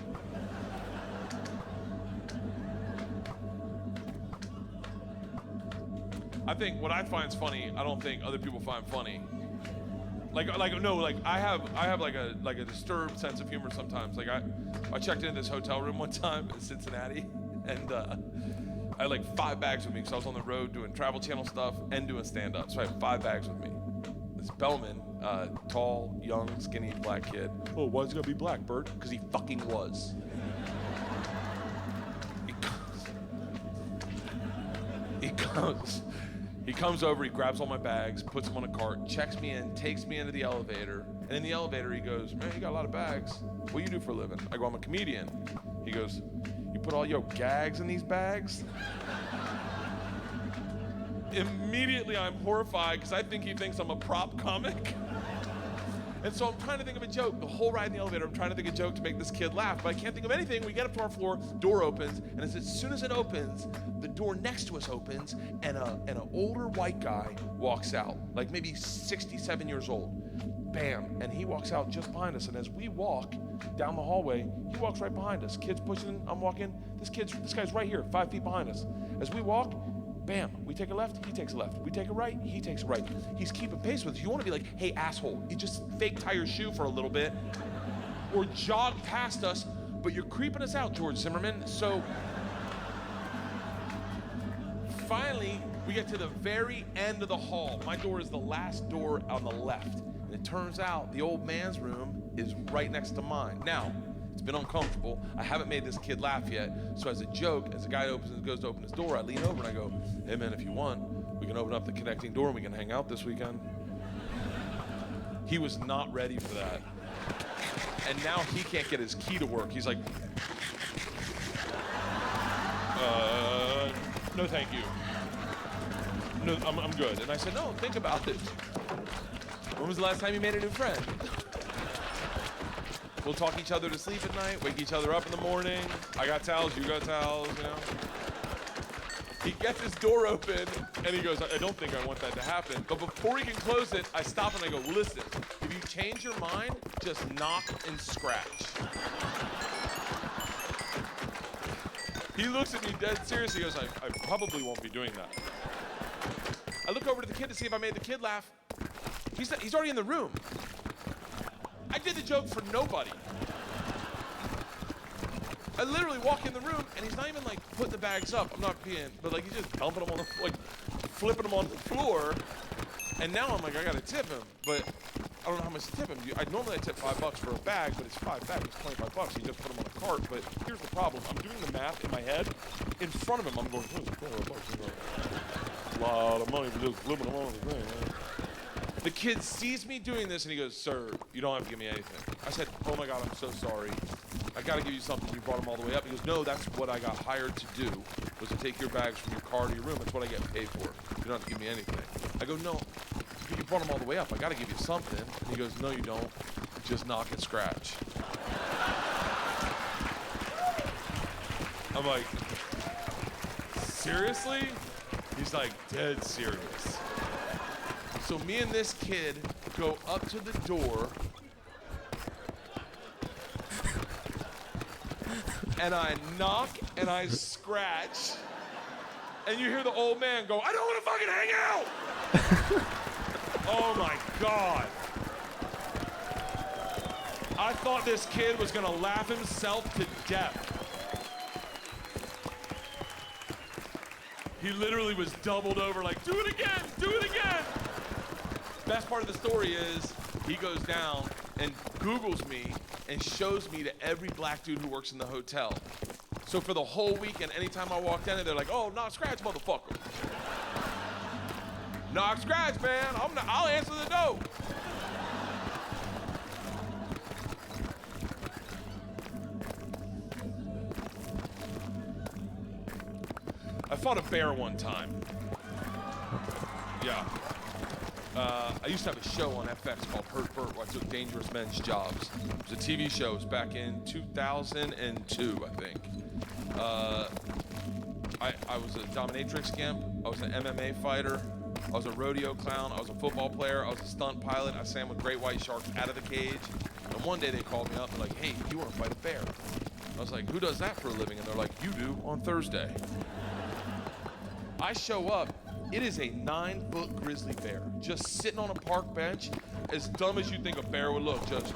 [SPEAKER 4] I think what I find funny, I don't think other people find funny. I have like a disturbed sense of humor sometimes. Like I checked into this hotel room one time in Cincinnati, and I had like 5 bags with me because I was on the road doing Travel Channel stuff and doing stand-up. So I had 5 bags with me. This bellman, tall, young, skinny, black kid. Oh, why's he gonna be black, Bert? Because he fucking was. He comes over, he grabs all my bags, puts them on a cart, checks me in, takes me into the elevator. And in the elevator, he goes, man, you got a lot of bags. What do you do for a living? I go, I'm a comedian. He goes, you put all your gags in these bags? Immediately, I'm horrified because I think he thinks I'm a prop comic. And so I'm trying to think of a joke. The whole ride in the elevator, I'm trying to think of a joke to make this kid laugh, but I can't think of anything. We get up to our floor, door opens, and as soon as it opens, the door next to us opens, and an older white guy walks out, like maybe 67 years old. Bam, and he walks out just behind us, and as we walk down the hallway, he walks right behind us. Kids pushing, I'm walking, this guy's right here, 5 feet behind us. As we walk, bam, we take a left, he takes a left. We take a right, he takes a right. He's keeping pace with us. You want to be like, hey, asshole, you just fake tie your shoe for a little bit or jog past us, but you're creeping us out, George Zimmerman. So finally, we get to the very end of the hall. My door is the last door on the left. And it turns out the old man's room is right next to mine. Now, it's been uncomfortable. I haven't made this kid laugh yet. So as a joke, as the guy goes to open his door, I lean over and I go, hey man, if you want, we can open up the connecting door and we can hang out this weekend. He was not ready for that. And now he can't get his key to work. He's like, no thank you. No, I'm good. And I said, no, think about it. When was the last time you made a new friend? We'll talk each other to sleep at night, wake each other up in the morning. I got towels, you got towels, you know? He gets his door open, and he goes, I don't think I want that to happen. But before he can close it, I stop and I go, listen, if you change your mind, just knock and scratch. He looks at me dead serious. He goes, I probably won't be doing that. I look over to the kid to see if I made the kid laugh. He's already in the room. I did the joke for nobody. I literally walk in the room and he's not even like putting the bags up. I'm not being, but like he's just dumping them on the, like flipping them on the floor. And now I'm like, I gotta tip him, but I don't know how much to tip him. I normally tip $5 for a bag, but it's 5 bags, it's $25. You just put them on a cart. But here's the problem: I'm doing the math in my head. In front of him, I'm going, $25. A lot of money for just flipping them on the thing. Man. The kid sees me doing this and he goes, sir, you don't have to give me anything. I said, oh my God, I'm so sorry. I gotta give you something. You brought them all the way up. He goes, no, that's what I got hired to do, was to take your bags from your car to your room. That's what I get paid for. You don't have to give me anything. I go, no, but you brought them all the way up. I gotta give you something. And he goes, no, you don't. Just knock and scratch. I'm like, seriously? He's like, dead serious. So me and this kid go up to the door, and I knock and I scratch, and you hear the old man go, "I don't want to fucking hang out." Oh my God. I thought this kid was gonna laugh himself to death. He literally was doubled over like, "Do it again, do it again." Best part of the story is he goes down and Googles me and shows me to every black dude who works in the hotel. So for the whole weekend, anytime I walk down there, they're like, "Oh, knock scratch, motherfucker. Knock scratch, man. I'll answer the door." I fought a bear one time. Yeah. I used to have a show on FX called Hurt Burt where I took dangerous men's jobs. It was a TV show. It was back in 2002, I think. I was a dominatrix gimp. I was an MMA fighter. I was a rodeo clown. I was a football player. I was a stunt pilot. I swam with great white sharks out of the cage. And one day they called me up and they're like, "Hey, you want to fight a bear?" I was like, "Who does that for a living?" And they're like, "You do on Thursday." I show up. It is a 9-foot grizzly bear just sitting on a park bench, as dumb as you think a bear would look. Just.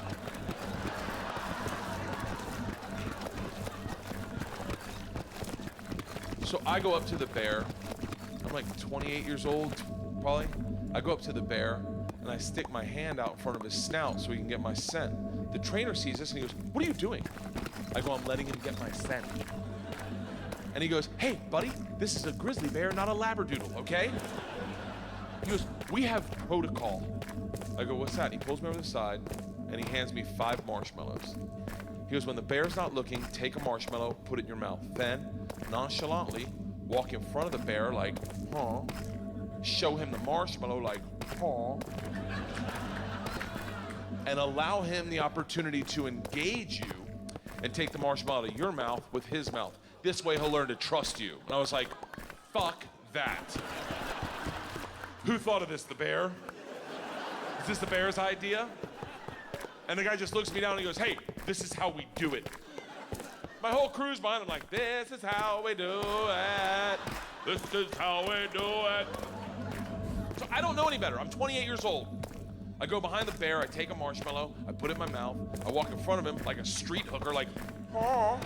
[SPEAKER 4] So I go up to the bear. I'm like 28 years old, probably. I go up to the bear and I stick my hand out in front of his snout so he can get my scent. The trainer sees this and he goes, "What are you doing?" I go, "I'm letting him get my scent." And he goes, "Hey, buddy, this is a grizzly bear, not a labradoodle, okay?" He goes, "We have protocol." I go, "What's that?" He pulls me over the side and he hands me 5 marshmallows. He goes, "When the bear's not looking, take a marshmallow, put it in your mouth. Then, nonchalantly, walk in front of the bear like, huh, show him the marshmallow like, huh, and allow him the opportunity to engage you and take the marshmallow out of your mouth with his mouth. This way he'll learn to trust you." And I was like, fuck that. Who thought of this, the bear? Is this the bear's idea? And the guy just looks me down and he goes, "Hey, this is how we do it." My whole crew's behind him like, "This is how we do it. This is how we do it." So I don't know any better. I'm 28 years old. I go behind the bear, I take a marshmallow, I put it in my mouth, I walk in front of him like a street hooker, like, "Huh?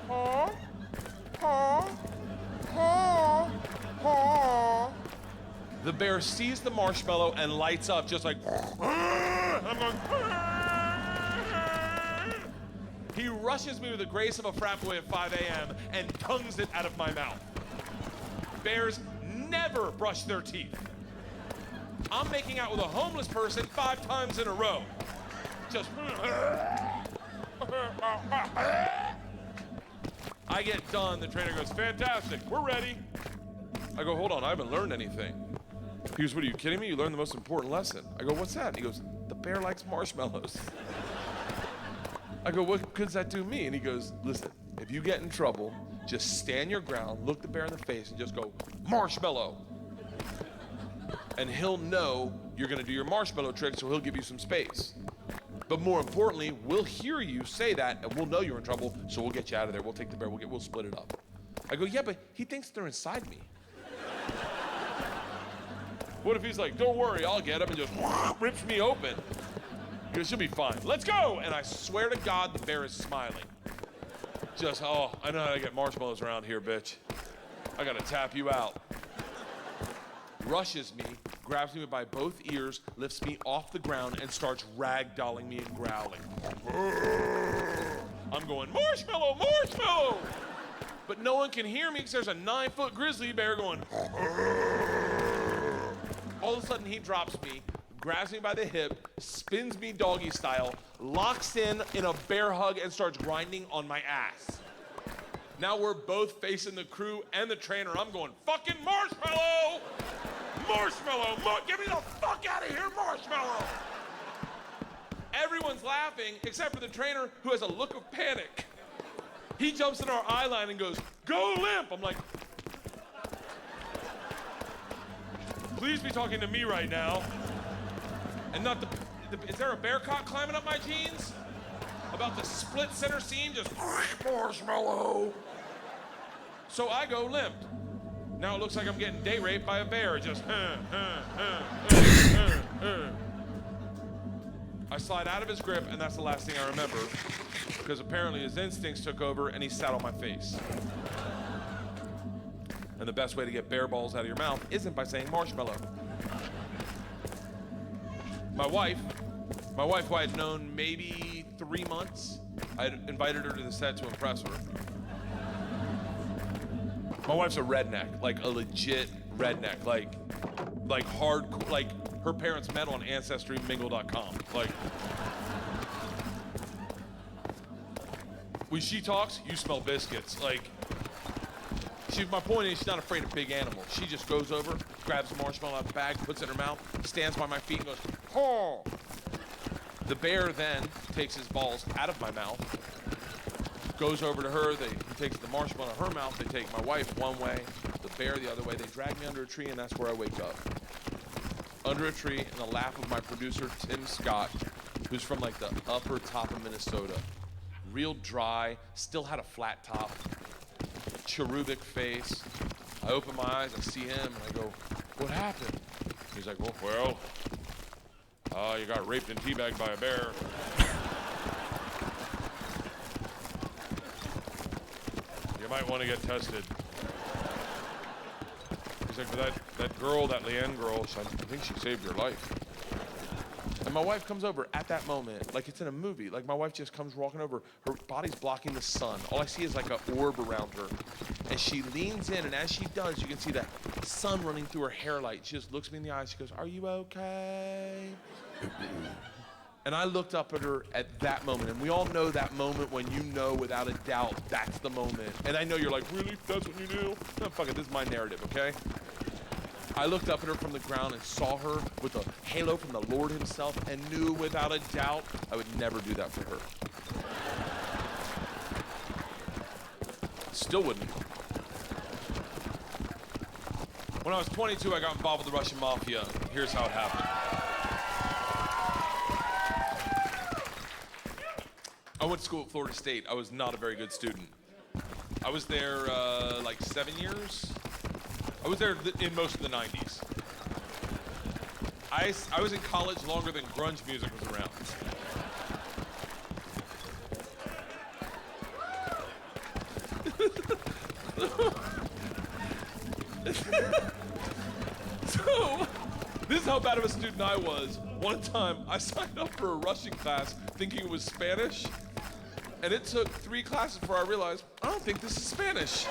[SPEAKER 4] Huh? Huh? Huh? Huh?" The bear sees the marshmallow and lights up just like, I'm going, he rushes me with the grace of a frat boy at 5 a.m. and tongues it out of my mouth. Bears never brush their teeth. I'm making out with a homeless person 5 times in a row. Just. I get done, the trainer goes, "Fantastic, we're ready." I go, "Hold on, I haven't learned anything." He goes, "What, are you kidding me? You learned the most important lesson." I go, "What's that?" And he goes, "The bear likes marshmallows." I go, "What good does that do me?" And he goes, "Listen, if you get in trouble, just stand your ground, look the bear in the face, and just go, 'Marshmallow.' And he'll know you're gonna do your marshmallow trick, so he'll give you some space. But more importantly, we'll hear you say that, and we'll know you're in trouble, so we'll get you out of there. We'll take the bear, we'll split it up." I go, "Yeah, but he thinks they're inside me." What if he's like, "Don't worry, I'll get him," and just rips me open? He goes, "You'll be fine. Let's go!" And I swear to God, the bear is smiling. Just, "Oh, I know how to get marshmallows around here, bitch. I gotta tap you out." Rushes me, grabs me by both ears, lifts me off the ground, and starts ragdolling me and growling. I'm going, "Marshmallow, marshmallow!" But no one can hear me because there's a 9-foot grizzly bear going. All of a sudden, he drops me, grabs me by the hip, spins me doggy style, locks in a bear hug, and starts grinding on my ass. Now we're both facing the crew and the trainer. I'm going, "Fucking marshmallow! Marshmallow! Get me the fuck out of here, marshmallow!" Everyone's laughing except for the trainer, who has a look of panic. He jumps in our eye line and goes, "Go limp!" I'm like, Please be talking to me right now. And not is there a bear caught climbing up my jeans? About the split center seam, just marshmallow. So I go limp. Now it looks like I'm getting day raped by a bear, just I slide out of his grip, and that's the last thing I remember, because apparently his instincts took over and he sat on my face. And the best way to get bear balls out of your mouth isn't by saying marshmallow. My wife, who I had known maybe 3 months, I had invited her to the set to impress her. My wife's a redneck, like a legit redneck, like hardcore, like her parents met on ancestrymingle.com. Like, when she talks, you smell biscuits. Like, my point is, she's not afraid of big animals. She just goes over, grabs a marshmallow out of the bag, puts it in her mouth, stands by my feet and goes, "Oh!" The bear then takes his balls out of my mouth, goes over to her, he takes the marshmallow out of her mouth, they take my wife one way, the bear the other way, they drag me under a tree, and that's where I wake up. Under a tree in the lap of my producer, Tim Scott, who's from like the upper top of Minnesota. Real dry, still had a flat top, cherubic face. I open my eyes, I see him, and I go, "What happened?" He's like, well, you got raped and teabagged by a bear. You might want to get tested. He's like, "But that girl, that Leanne girl, I think she saved your life." And my wife comes over at that moment, like it's in a movie. Like, my wife just comes walking over. Her body's blocking the sun. All I see is like an orb around her. And she leans in, and as she does, you can see the sun running through her hair light. She just looks me in the eyes. She goes, "Are you okay?" And I looked up at her at that moment, and we all know that moment when you know without a doubt that's the moment. And I know you're like, "Really? That's what you knew?" No, fuck it, this is my narrative, okay? I looked up at her from the ground and saw her with a halo from the Lord himself and knew without a doubt I would never do that for her. Still wouldn't. When I was 22, I got involved with the Russian mafia. Here's how it happened. I went to school at Florida State. I was not a very good student. I was there like 7 years. I was there in most of the 90s. I was in college longer than grunge music was around. So, this is how bad of a student I was. One time, I signed up for a Russian class thinking it was Spanish, and it took 3 classes before I realized, I don't think this is Spanish.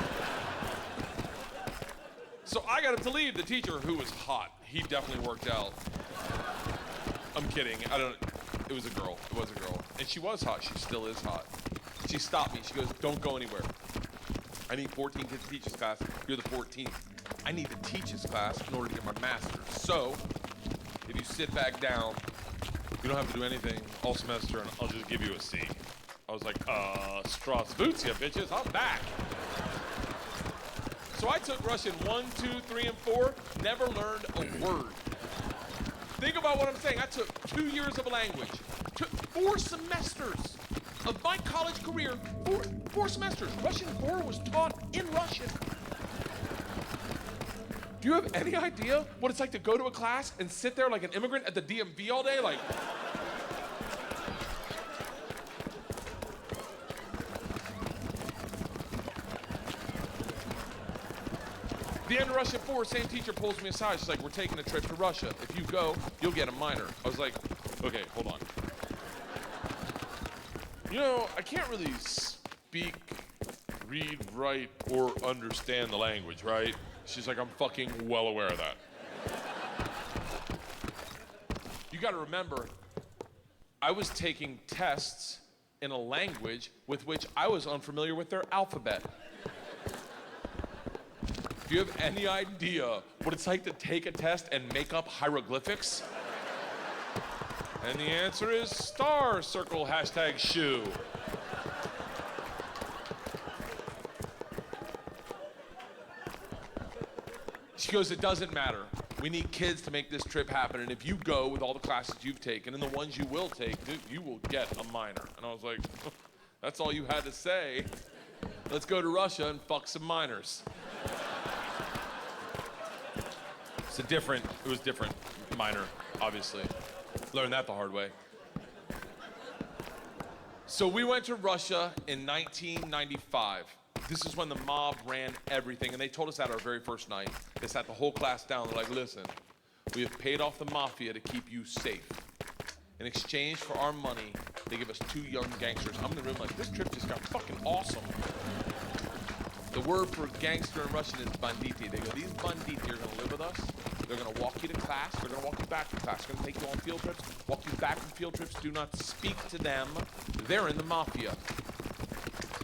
[SPEAKER 4] So I got to leave the teacher, who was hot. He definitely worked out. I'm kidding. It was a girl. It was a girl. And she was hot. She still is hot. She stopped me. She goes, "Don't go anywhere. I need 14 kids to teach this class. You're the 14th. I need to teach this class in order to get my master's. So, if you sit back down, you don't have to do anything all semester, and I'll just give you a C." I was like, Strasvutia, bitches, I'm back. So I took Russian 1, 2, 3, and 4, never learned a word. Think about what I'm saying. I took 2 years of a language, took 4 semesters of my college career, four semesters. Russian 4 was taught in Russian. Do you have any idea what it's like to go to a class and sit there like an immigrant at the DMV all day? Like, the end of Russian 4, same teacher pulls me aside. She's like, "We're taking a trip to Russia. If you go, you'll get a minor." I was like, "Okay, hold on. You know, I can't really speak, read, write, or understand the language, right?" She's like, "I'm fucking well aware of that." You gotta remember, I was taking tests in a language with which I was unfamiliar with their alphabet. Do you have any idea what it's like to take a test and make up hieroglyphics? And the answer is star, circle, hashtag shoe. She goes, "It doesn't matter. We need kids to make this trip happen. And if you go with all the classes you've taken and the ones you will take, dude, you will get a minor. And I was like, that's all you had to say. Let's go to Russia and fuck some minors. It was different minor, obviously. Learned that the hard way. So we went to Russia in 1995. This is when the mob ran everything, and they told us that our very first night. They sat the whole class down. They're like, listen, we have paid off the mafia to keep you safe. In exchange for our money, they give us 2 young gangsters. I'm in the room like, this trip just got fucking awesome. The word for gangster in Russian is banditi. They go, these banditi are gonna live with us. They're gonna walk you to class. They're gonna walk you back to class. They're gonna take you on field trips, walk you back from field trips. Do not speak to them. They're in the mafia.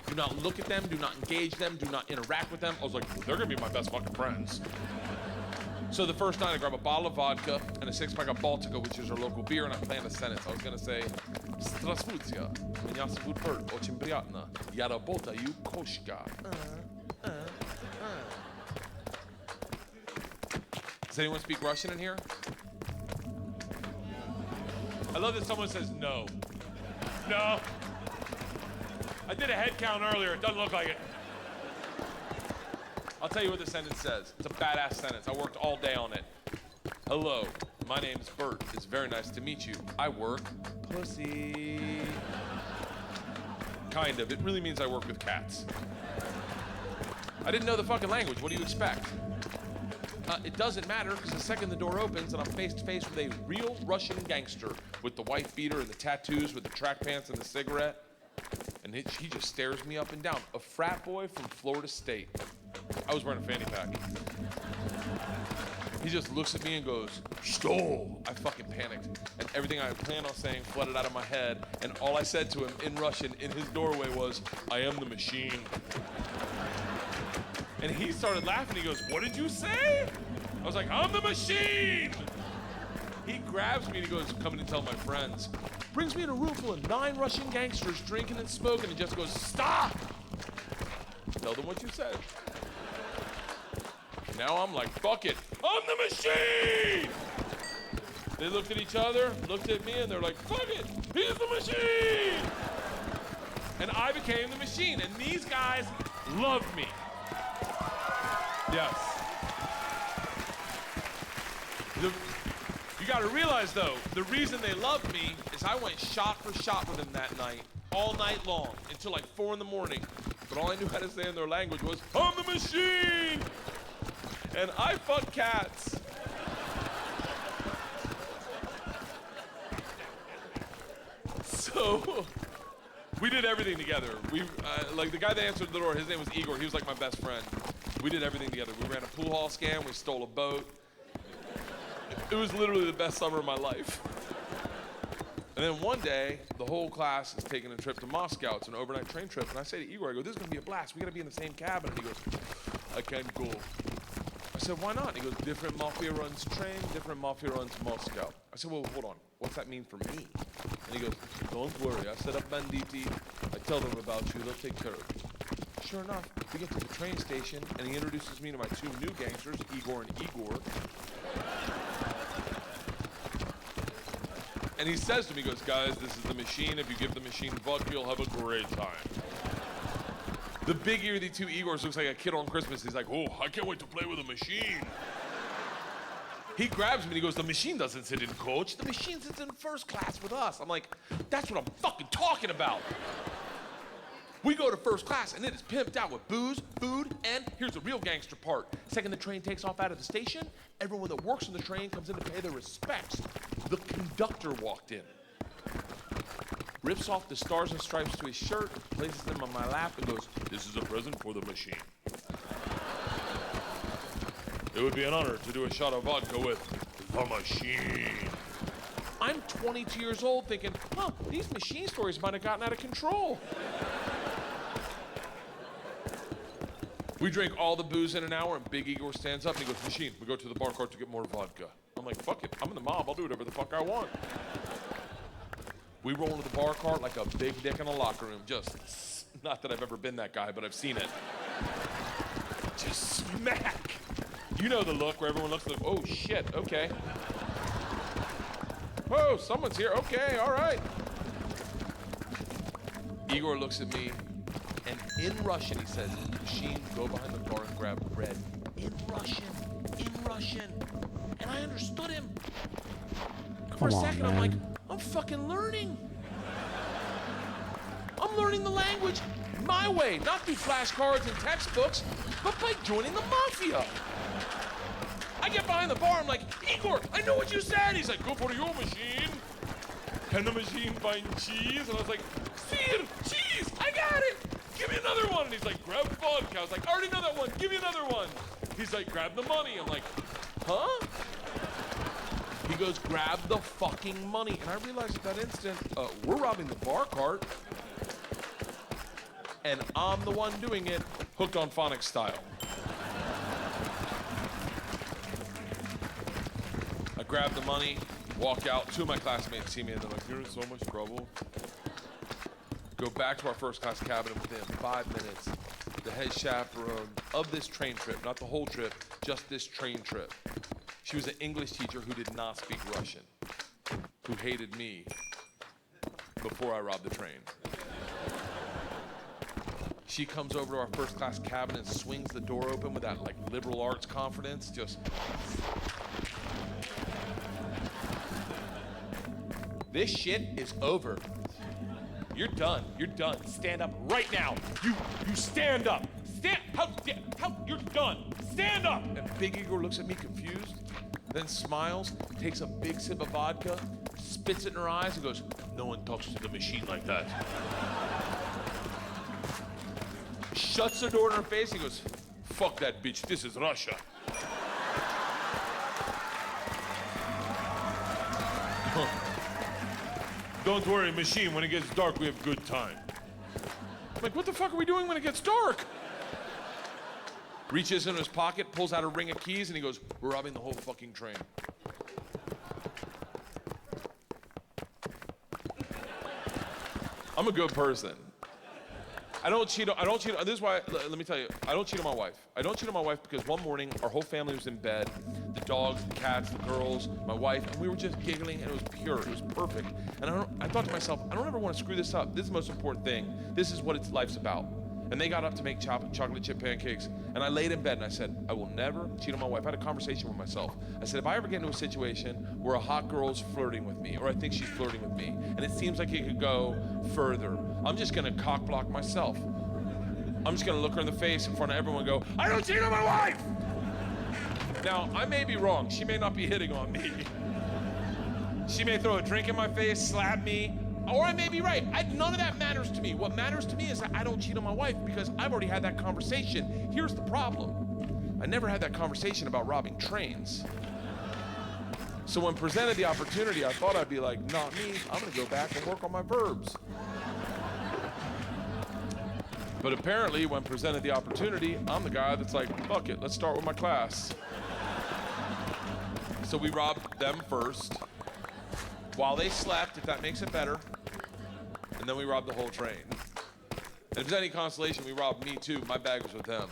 [SPEAKER 4] Do not look at them. Do not engage them. Do not interact with them. I was like, they're gonna be my best fucking friends. So the first night I grabbed a bottle of vodka and a 6-pack of Baltica, which is our local beer, and I planned a sentence. I was gonna say, Здравствуйте, меня зовут Bert, очень приятно. Я работаю кошка. Does anyone speak Russian in here? I love that someone says no. No. I did a head count earlier. It doesn't look like it. I'll tell you what the sentence says. It's a badass sentence. I worked all day on it. Hello, my name's Bert. It's very nice to meet you. I work pussy. Kind of. It really means I work with cats. I didn't know the fucking language. What do you expect? It doesn't matter, because the second the door opens and I'm face to face with a real Russian gangster with the white beater and the tattoos with the track pants and the cigarette, and he just stares me up and down. A frat boy from Florida State. I was wearing a fanny pack. He just looks at me and goes, "Что?" I fucking panicked, and everything I planned on saying flooded out of my head, and all I said to him in Russian in his doorway was, "I am the machine." And he started laughing. He goes, "What did you say?" I was like, "I'm the machine." He grabs me and he goes, "Come in and tell my friends." Brings me in a room full of 9 Russian gangsters drinking and smoking and just goes, "Stop! Tell them what you said." Now I'm like, fuck it. I'm the machine! They looked at each other, looked at me, and they're like, fuck it! He's the machine! And I became the machine, and these guys loved me. Yes. You gotta realize though, the reason they loved me is I went shot for shot with them that night, all night long, until like 4 in the morning. But all I knew how to say in their language was, I'm the machine! And I fuck cats. So, we did everything together. We, like the guy that answered the door, his name was Igor. He was like my best friend. We did everything together. We ran a pool hall scam. We stole a boat. It was literally the best summer of my life. And then one day, the whole class is taking a trip to Moscow. It's an overnight train trip. And I say to Igor, I go, this is gonna be a blast. We gotta be in the same cabin. And he goes, I can't go. I said, why not? And he goes, different mafia runs train, different mafia runs Moscow. I said, well, hold on. What's that mean for me? And he goes, don't worry. I set up banditi. I tell them about you. They'll take care of you. Sure enough, we get to the train station, and he introduces me to my 2 new gangsters, Igor and Igor. And he says to me, he goes, guys, this is the machine. If you give the machine vodka, you'll have a great time. The big ear of the 2 Igors looks like a kid on Christmas. He's like, oh, I can't wait to play with a machine. He grabs me and he goes, the machine doesn't sit in coach. The machine sits in first class with us. I'm like, that's what I'm fucking talking about. We go to first class and it is pimped out with booze, food, and here's the real gangster part. Second the train takes off out of the station, everyone that works on the train comes in to pay their respects. The conductor walked in, rips off the stars and stripes to his shirt, places them on my lap, and goes, this is a present for the machine. It would be an honor to do a shot of vodka with the machine. I'm 22 years old thinking, huh, these machine stories might have gotten out of control. We drink all the booze in an hour, and Big Igor stands up and he goes, machine, we go to the bar cart to get more vodka. I'm like, fuck it, I'm in the mob, I'll do whatever the fuck I want. We roll into the bar cart like a big dick in a locker room. Just, not that I've ever been that guy, but I've seen it. Just smack. You know the look where everyone looks like, oh shit, okay. Oh, someone's here, okay, all right. Igor looks at me, and in Russian he says, machine, go behind the car and grab bread. In Russian. And I understood him. For a second, I'm like, I'm fucking learning. I'm learning the language my way, not through flashcards and textbooks, but by joining the mafia. I get behind the bar, I'm like, Igor, I know what you said. He's like, go for your machine. Can the machine find cheese? And I was like, Sir, cheese, I got it. Give me another one. And he's like, grab vodka. I was like, I already know that one. Give me another one. He's like, grab the money. I'm like, huh? He goes, grab the fucking money. And I realized at that instant, we're robbing the bar cart. And I'm the one doing it, hooked on phonics style. I grab the money, walk out. Two of my classmates see me and they're like, you're in so much trouble. Go back to our first class cabin and within 5 minutes, the head chaperone of this train trip, not the whole trip, just this train trip. She was an English teacher who did not speak Russian, who hated me before I robbed the train. She comes over to our first class cabin and swings the door open with that like liberal arts confidence, just. This shit is over. You're done. You're done. Stand up right now. You stand up. How, you're done. Stand up. And Big Igor looks at me confused, then smiles, takes a big sip of vodka, spits it in her eyes and goes, no one talks to the machine like that. Shuts the door in her face and goes, fuck that bitch, this is Russia. Don't worry, machine, when it gets dark, we have good time. I'm like, what the fuck are we doing when it gets dark? Reaches in his pocket, pulls out a ring of keys, and he goes, we're robbing the whole fucking train. I'm a good person. I don't cheat, this is why, let me tell you, I don't cheat on my wife. I don't cheat on my wife because one morning, our whole family was in bed, the dogs, the cats, the girls, my wife, and we were just giggling, and it was pure, it was perfect. And I thought to myself, I don't ever want to screw this up. This is the most important thing. This is what life's about. And they got up to make chocolate chip pancakes, and I laid in bed and I said, I will never cheat on my wife. I had a conversation with myself. I said, if I ever get into a situation where a hot girl's flirting with me, or I think she's flirting with me, and it seems like it could go further, I'm just gonna cock block myself. I'm just gonna look her in the face in front of everyone and go, I don't cheat on my wife! Now, I may be wrong. She may not be hitting on me. She may throw a drink in my face, slap me, or I may be right. None of that matters to me. What matters to me is that I don't cheat on my wife because I've already had that conversation. Here's the problem. I never had that conversation about robbing trains. So when presented the opportunity, I thought I'd be like, not me, I'm gonna go back and work on my verbs. But apparently, when presented the opportunity, I'm the guy that's like, fuck it, let's start with my class. So we robbed them first, while they slept, if that makes it better, and then we robbed the whole train. And if there's any consolation, we robbed me too. My bag was with them.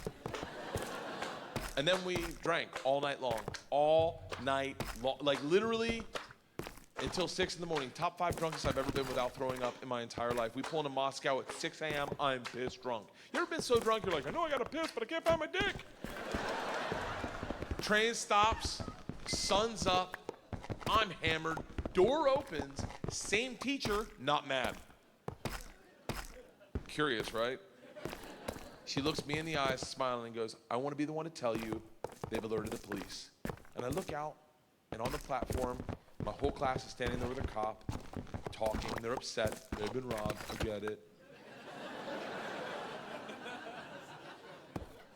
[SPEAKER 4] And then we drank all night long. Like literally until 6 in the morning. Top 5 drunkest I've ever been without throwing up in my entire life. We pull into Moscow at 6 a.m. I'm pissed drunk. You ever been so drunk you're like, I know I gotta piss, but I can't find my dick. Train stops, sun's up, I'm hammered, door opens, same teacher, not mad. Curious, right? She looks me in the eyes, smiling, and goes, I want to be the one to tell you they've alerted the police. And I look out, and on the platform, my whole class is standing there with a cop, talking. They're upset. They've been robbed. I get it.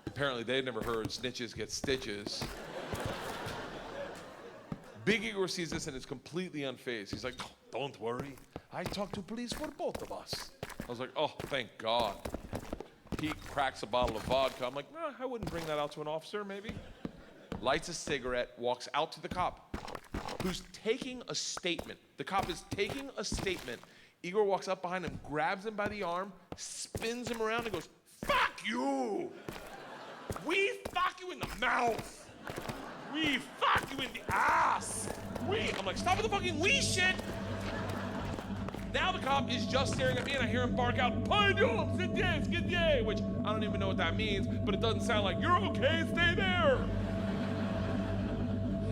[SPEAKER 4] Apparently, they'd never heard snitches get stitches. Big Igor sees this and is completely unfazed. He's like, oh, don't worry. I talked to police for both of us. I was like, oh, thank God. He cracks a bottle of vodka. I'm like, I wouldn't bring that out to an officer, maybe. Lights a cigarette, walks out to the cop, who's taking a statement. The cop is taking a statement. Igor walks up behind him, grabs him by the arm, spins him around and goes, fuck you! We fuck you in the mouth! We fuck you in the ass. We. I'm like, stop with the fucking we shit. Now the cop is just staring at me and I hear him bark out, "Pardon, sit down, get down," which I don't even know what that means, but it doesn't sound like, "You're okay, stay there."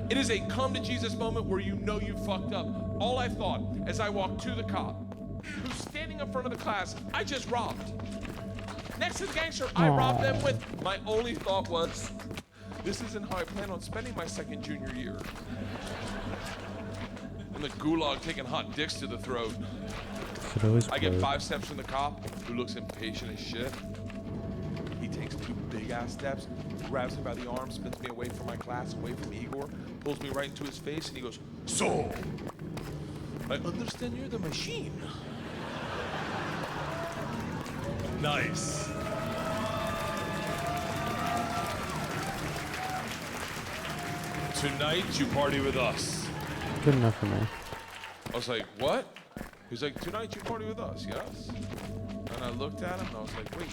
[SPEAKER 4] It is a come to Jesus moment where you know you fucked up. All I thought as I walked to the cop, who's standing in front of the class I just robbed. Next to the gangster I robbed them with, my only thought was, this isn't how I plan on spending my second junior year. In the gulag taking hot dicks to the throat. I get 5 steps from the cop, who looks impatient as shit. He takes 2 big ass steps, grabs me by the arm, spins me away from my class, away from Igor, pulls me right into his face, and he goes, "So, I understand you're the machine." Nice. Tonight you party with us.
[SPEAKER 2] Good enough for me.
[SPEAKER 4] I was like, "What?" He's like, "Tonight you party with us, yes?" And I looked at him and I was like, "Wait,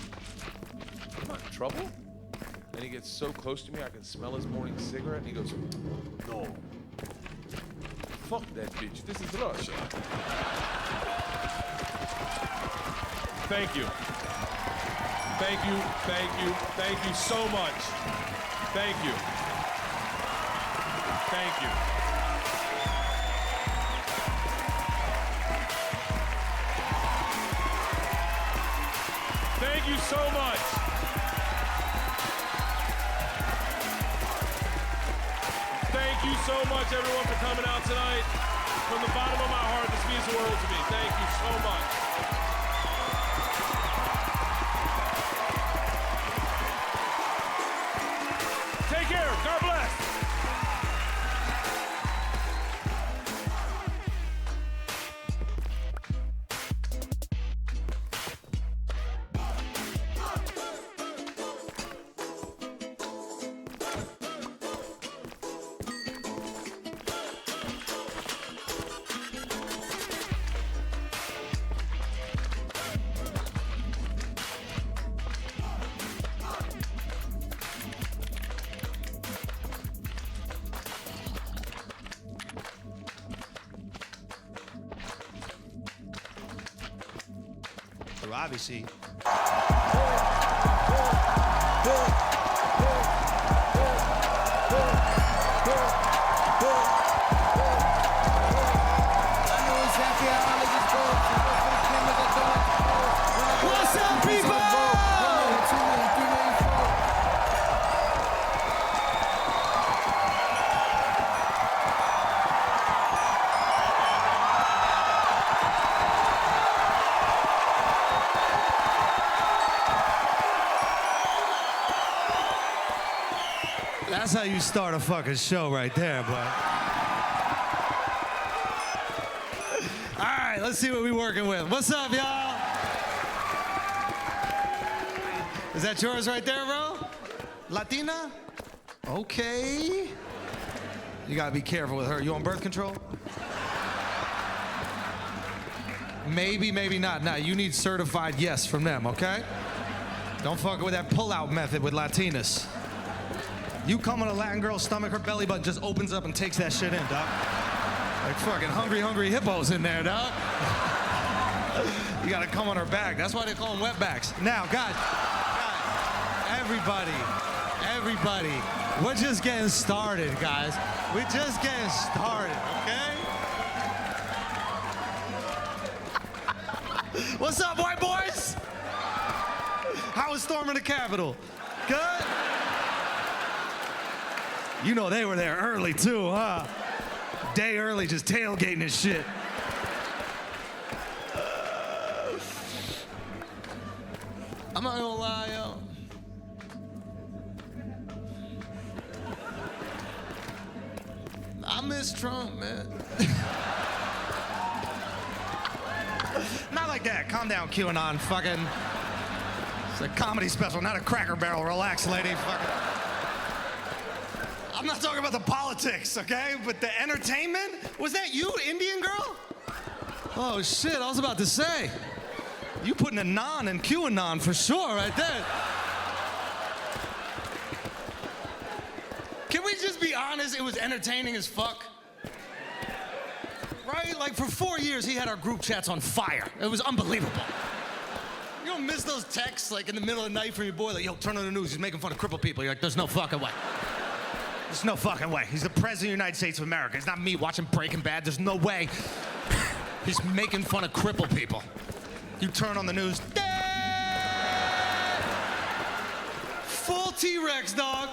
[SPEAKER 4] I'm not in trouble?" And he gets so close to me I can smell his morning cigarette and he goes, "No. Fuck that bitch. This is Russia." Thank you. Thank you, thank you, thank you so much. Thank you. Thank you. Thank you so much. Thank you so much, everyone, for coming out tonight. From the bottom of my heart, this means the world to me. Thank you so much. Take care. God bless.
[SPEAKER 6] So obviously.
[SPEAKER 7] What's up, people?
[SPEAKER 6] That's how you start a fucking show right there, boy. All right, let's see what we're working with. What's up, y'all? Is that yours right there, bro? Latina? Okay. You gotta be careful with her. You on birth control? Maybe, maybe not. Nah, you need certified yes from them, okay? Don't fuck with that pull-out method with Latinas. You come on a Latin girl's stomach, her belly button just opens up and takes that shit in, dog. Like fucking hungry hippos in there, dog. You gotta come on her back. That's why they call them wetbacks. Now, guys, everybody, we're just getting started, guys. We're just getting started, okay? What's up, white boys? How was storming the Capitol? Good? You know they were there early too, huh? Day early, just tailgating and shit. I'm not gonna lie, yo. I miss Trump, man. Not like that. Calm down, QAnon. Fucking. It's a comedy special, not a Cracker Barrel. Relax, lady. Fucking. I'm not talking about the politics, okay? But the entertainment? Was that you, Indian girl? Oh, shit, I was about to say. You putting a non in QAnon for sure right there. Can we just be honest? It was entertaining as fuck. Right? Like for 4 years, he had our group chats on fire. It was unbelievable. You don't miss those texts like in the middle of the night from your boy, like, yo, turn on the news, he's making fun of crippled people. You're like, there's no fucking way. There's no fucking way. He's the president of the United States of America. It's not me watching Breaking Bad. There's no way. He's making fun of crippled people. You turn on the news, full T-Rex, dog.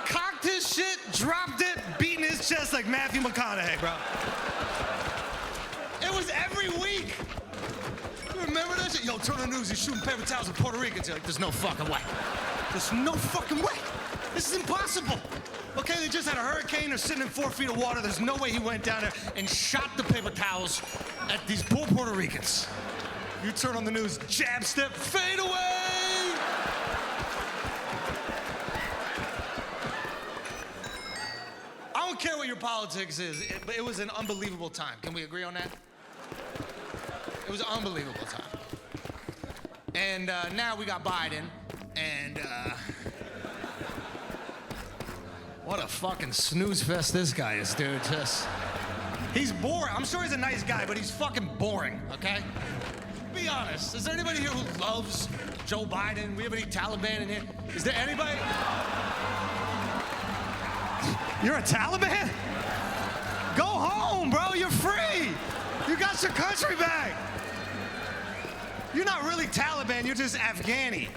[SPEAKER 6] Cocked his shit, dropped it, beating his chest like Matthew McConaughey, bro. It was every week. You remember that shit? Yo, turn on the news, he's shooting paper towels with Puerto Ricans. You're like, there's no fucking way. There's no fucking way. This is impossible. Okay, they just had a hurricane, they're sitting in 4 feet of water. There's no way he went down there and shot the paper towels at these poor Puerto Ricans. You turn on the news, jab step, fade away! I don't care what your politics is, but it was an unbelievable time. Can we agree on that? It was an unbelievable time. And now we got Biden, and what a fucking snooze fest this guy is, dude. Just, he's boring. I'm sure he's a nice guy, but he's fucking boring, okay? Be honest. Is there anybody here who loves Joe Biden? We have any Taliban in here? Is there anybody? You're a Taliban? Go home, bro. You're free. You got your country back. You're not really Taliban. You're just Afghani.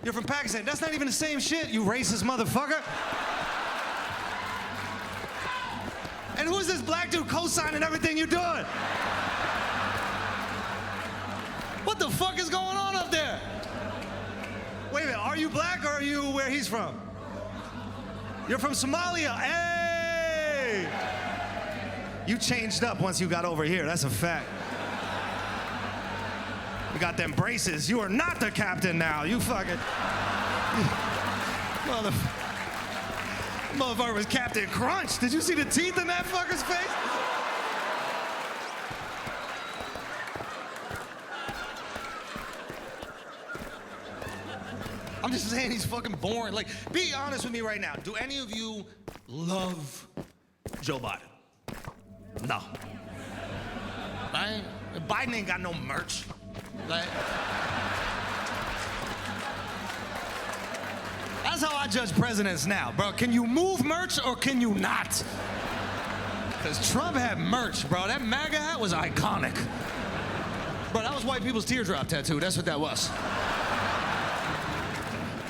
[SPEAKER 6] You're from Pakistan. That's not even the same shit, you racist motherfucker. And who's this black dude co-signing everything you're doing? What the fuck is going on up there? Wait a minute, are you black or are you where he's from? You're from Somalia, hey! You changed up once you got over here, that's a fact. You got them braces. You are not the captain now. You fucking... Motherfucker was Captain Crunch. Did you see the teeth in that fucker's face? I'm just saying he's fucking boring. Like, be honest with me right now. Do any of you love Joe Biden? No. Right? Biden ain't got no merch. Like, that's how I judge presidents now, bro. Can you move merch or can you not? Because Trump had merch, bro. That MAGA hat was iconic. Bro, that was white people's teardrop tattoo. That's what that was.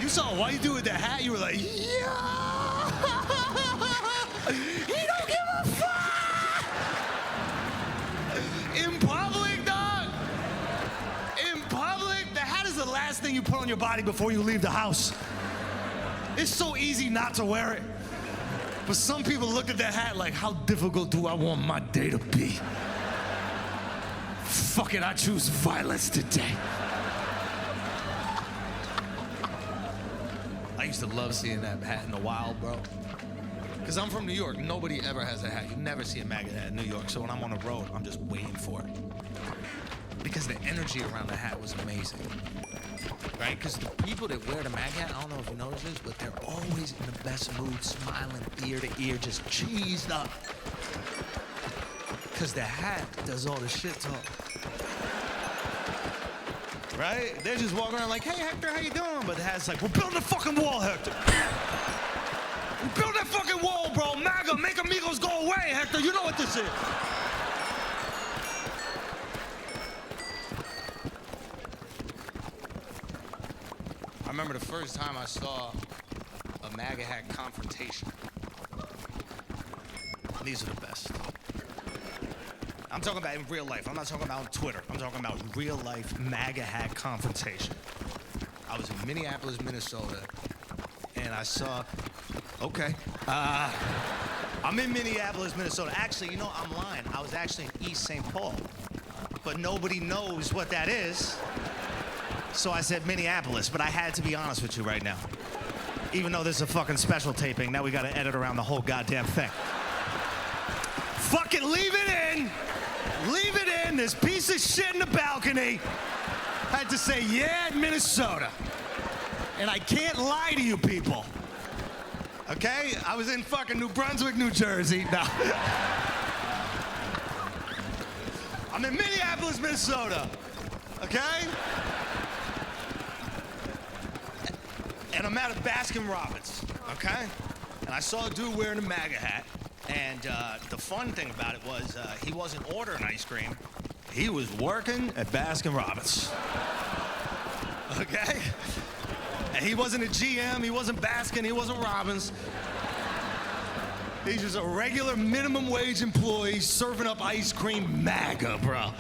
[SPEAKER 6] You saw a white dude with that hat, you were like, yeah! He don't give a fuck! In public, dog. In public, the hat is the last thing you put on your body before you leave the house. It's so easy not to wear it. But some people look at that hat like, how difficult do I want my day to be? Fuck it, I choose violence today. I used to love seeing that hat in the wild, bro. Because I'm from New York. Nobody ever has a hat. You never see a MAGA hat in New York. So when I'm on the road, I'm just waiting for it. Because the energy around the hat was amazing. Right? Because the people that wear the MAGA hat, I don't know if you notice this, but they're always in the best mood, smiling ear to ear, just cheesed up. Because the hat does all the shit talk. Right? They're just walking around like, hey, Hector, how you doing? But the hat's like, we're building a fucking wall, Hector. We build that fucking wall, bro. MAGA, make amigos go away, Hector. You know what this is. I remember the first time I saw a MAGA hat confrontation. These are the best. I'm talking about in real life. I'm not talking about on Twitter. I'm talking about real life MAGA hat confrontation. I was in Minneapolis, Minnesota, and I saw, okay. I'm in Minneapolis, Minnesota. Actually, you know, I'm lying. I was actually in East St. Paul, but nobody knows what that is. So I said Minneapolis, but I had to be honest with you right now. Even though this is a fucking special taping, now we gotta edit around the whole goddamn thing. Fucking leave it in! Leave it in, this piece of shit in the balcony. I had to say, yeah, Minnesota. And I can't lie to you people. Okay? I was in fucking New Brunswick, New Jersey. No. I'm in Minneapolis, Minnesota. Okay? And I'm at a Baskin Robbins. Okay? And I saw a dude wearing a MAGA hat. And the fun thing about it was he wasn't ordering ice cream. He was working at Baskin Robbins. Okay? And he wasn't a GM, he wasn't Baskin, he wasn't Robbins. He's just a regular minimum wage employee serving up ice cream, MAGA, bro.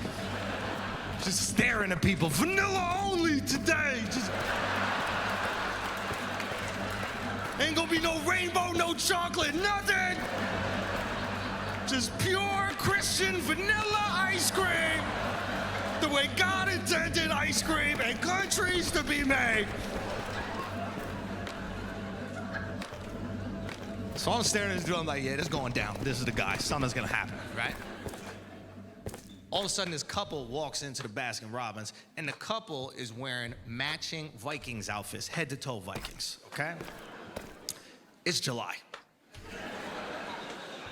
[SPEAKER 6] Just staring at people. Vanilla only today. Just ain't gonna be no rainbow, no chocolate, nothing. Just pure Christian vanilla ice cream. The way God intended ice cream and countries to be made. So I'm staring at this dude, I'm like, yeah, this is going down. This is the guy. Something's gonna happen, right? All of a sudden, this couple walks into the Baskin Robbins, and the couple is wearing matching Vikings outfits, head to toe Vikings, okay? It's July.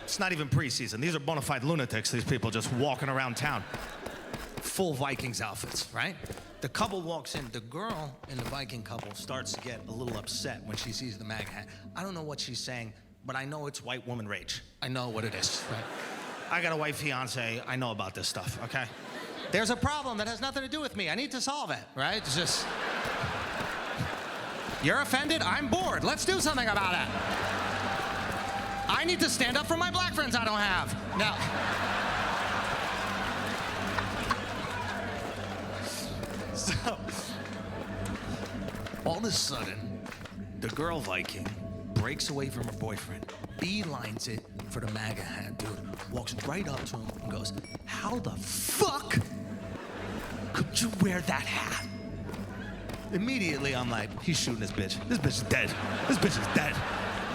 [SPEAKER 6] It's not even preseason. These are bona fide lunatics, these people just walking around town. Full Vikings outfits, right? The couple walks in. The girl in the Viking couple starts to get a little upset when she sees the MAGA hat. I don't know what she's saying, but I know it's white woman rage. I know what it is, right? I got a white fiance. I know about this stuff, okay? There's a problem that has nothing to do with me. I need to solve it, right? It's just... You're offended? I'm bored. Let's do something about it. I need to stand up for my black friends I don't have. Now... So, all of a sudden, the girl Viking breaks away from her boyfriend, beelines it for the MAGA hat dude, walks right up to him and goes, how the fuck could you wear that hat? Immediately, I'm like, he's shooting this bitch. This bitch is dead. This bitch is dead.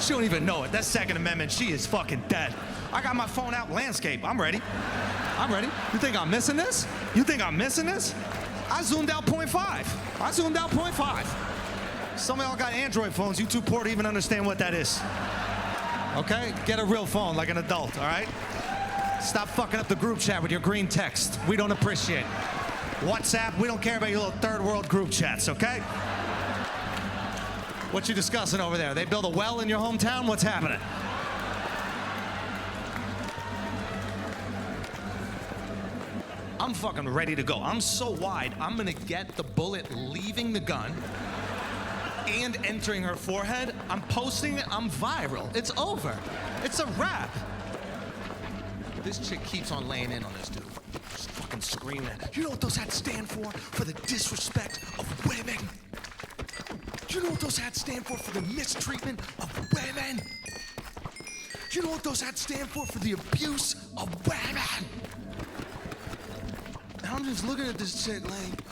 [SPEAKER 6] She don't even know it. That's Second Amendment. She is fucking dead. I got my phone out, landscape. I'm ready. I'm ready. You think I'm missing this? You think I'm missing this? I zoomed out 0.5. I zoomed out 0.5. Some of y'all got Android phones. You too poor to even understand what that is. Okay? Get a real phone like an adult, all right? Stop fucking up the group chat with your green text. We don't appreciate it. WhatsApp, we don't care about your little third world group chats, okay? What you discussing over there? They build a well in your hometown? What's happening? I'm fucking ready to go. I'm so wide, I'm gonna get the bullet leaving the gun and entering her forehead. I'm posting it, I'm viral. It's over. It's a wrap. This chick keeps on laying in on this dude. Just fucking screaming. You know what those hats stand for? For the disrespect of women. You know what those hats stand for? For the mistreatment of women. You know what those hats stand for? For the abuse of women. And I'm just looking at this chick like,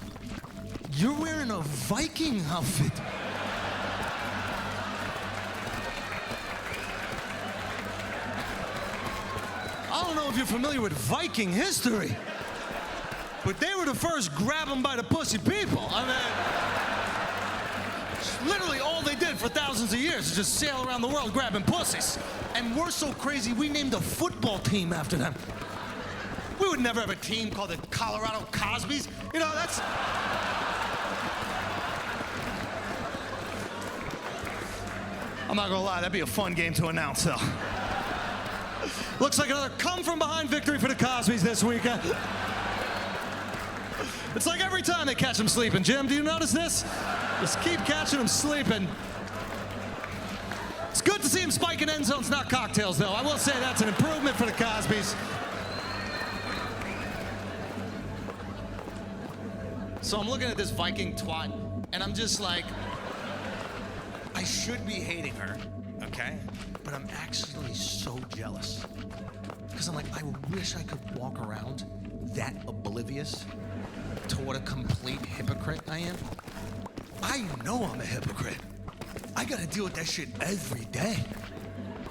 [SPEAKER 6] you're wearing a Viking outfit. I don't know if you're familiar with Viking history, but they were the first grab them by the pussy people. I mean, literally all they did for thousands of years is just sail around the world grabbing pussies. And we're so crazy, we named a football team after them. We would never have a team called the Colorado Cosbys. You know, that's... I'm not gonna lie, that'd be a fun game to announce, though. Looks like another come-from-behind victory for the Cosbys this weekend. It's like every time they catch them sleeping. Jim, do you notice this? Just keep catching them sleeping. It's good to see them spiking end zones, not cocktails, though. I will say that's an improvement for the Cosbys. So I'm looking at this Viking twat, and I'm just like, I should be hating her, okay? But I'm actually so jealous. Because I'm like, I wish I could walk around that oblivious to what a complete hypocrite I am. I know I'm a hypocrite. I gotta deal with that shit every day.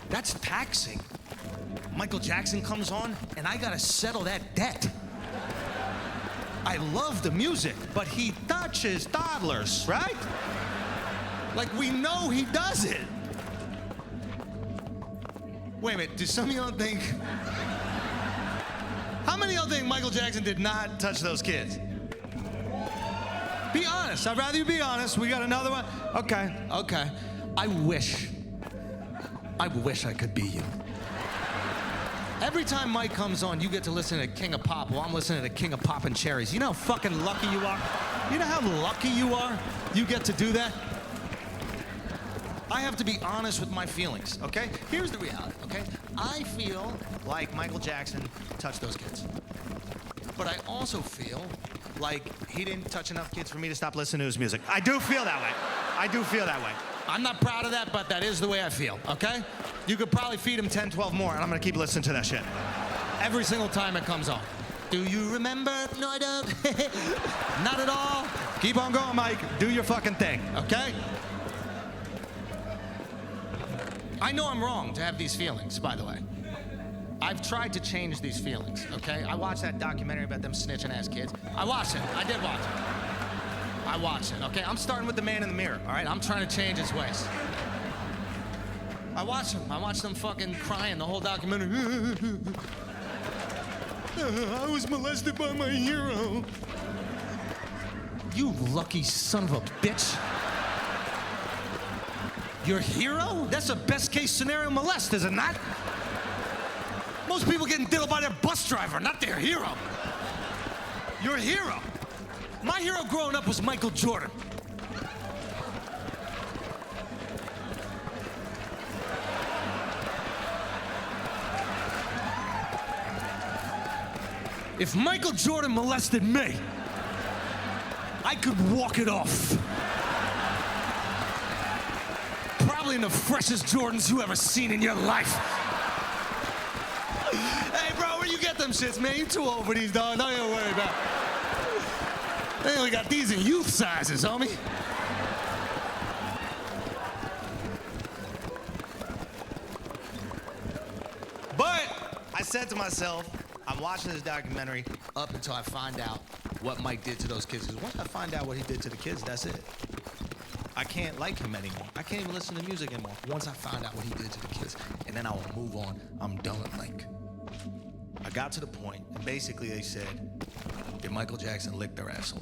[SPEAKER 6] That's taxing. Michael Jackson comes on, and I gotta settle that debt. I love the music, but he touches toddlers, right? Like, we know he does it. Wait a minute, do some of y'all think... How many of y'all think Michael Jackson did not touch those kids? Be honest. I'd rather you be honest. We got another one. Okay. I wish I could be you. Every time Mike comes on, you get to listen to King of Pop while I'm listening to King of Pop and Cherries. You know how fucking lucky you are? You know how lucky you are? You get to do that? I have to be honest with my feelings, okay? Here's the reality, okay? I feel like Michael Jackson touched those kids. But I also feel like he didn't touch enough kids for me to stop listening to his music. I do feel that way. I'm not proud of that, but that is the way I feel, okay? You could probably feed him 10, 12 more, and I'm gonna keep listening to that shit. Every single time it comes on. Do you remember? No, I don't. Not at all. Keep on going, Mike. Do your fucking thing, okay? I know I'm wrong to have these feelings, by the way. I've tried to change these feelings, okay? I watched that documentary about them snitching ass kids. I watched it. I did watch it. I watched it, okay? I'm starting with the man in the mirror, all right? I'm trying to change his ways. I watched him. I watched them fucking crying the whole documentary. I was molested by my hero. You lucky son of a bitch. Your hero? That's a best case scenario molest, is it not? Most people getting diddled by their bus driver, not their hero. Your hero. My hero growing up was Michael Jordan. If Michael Jordan molested me, I could walk it off. Probably in the freshest Jordans you ever seen in your life. Hey, bro, where you get them shits, man? You too old for these, dog. Don't even worry about it. They only got these in youth sizes, homie. But I said to myself, I'm watching this documentary up until I find out what Mike did to those kids. Because once I find out what he did to the kids, that's it. I can't like him anymore. I can't even listen to music anymore. Once I find out what he did to the kids, and then I will move on. I'm done with Mike. I got to the point, and basically they said, did Michael Jackson lick their asshole?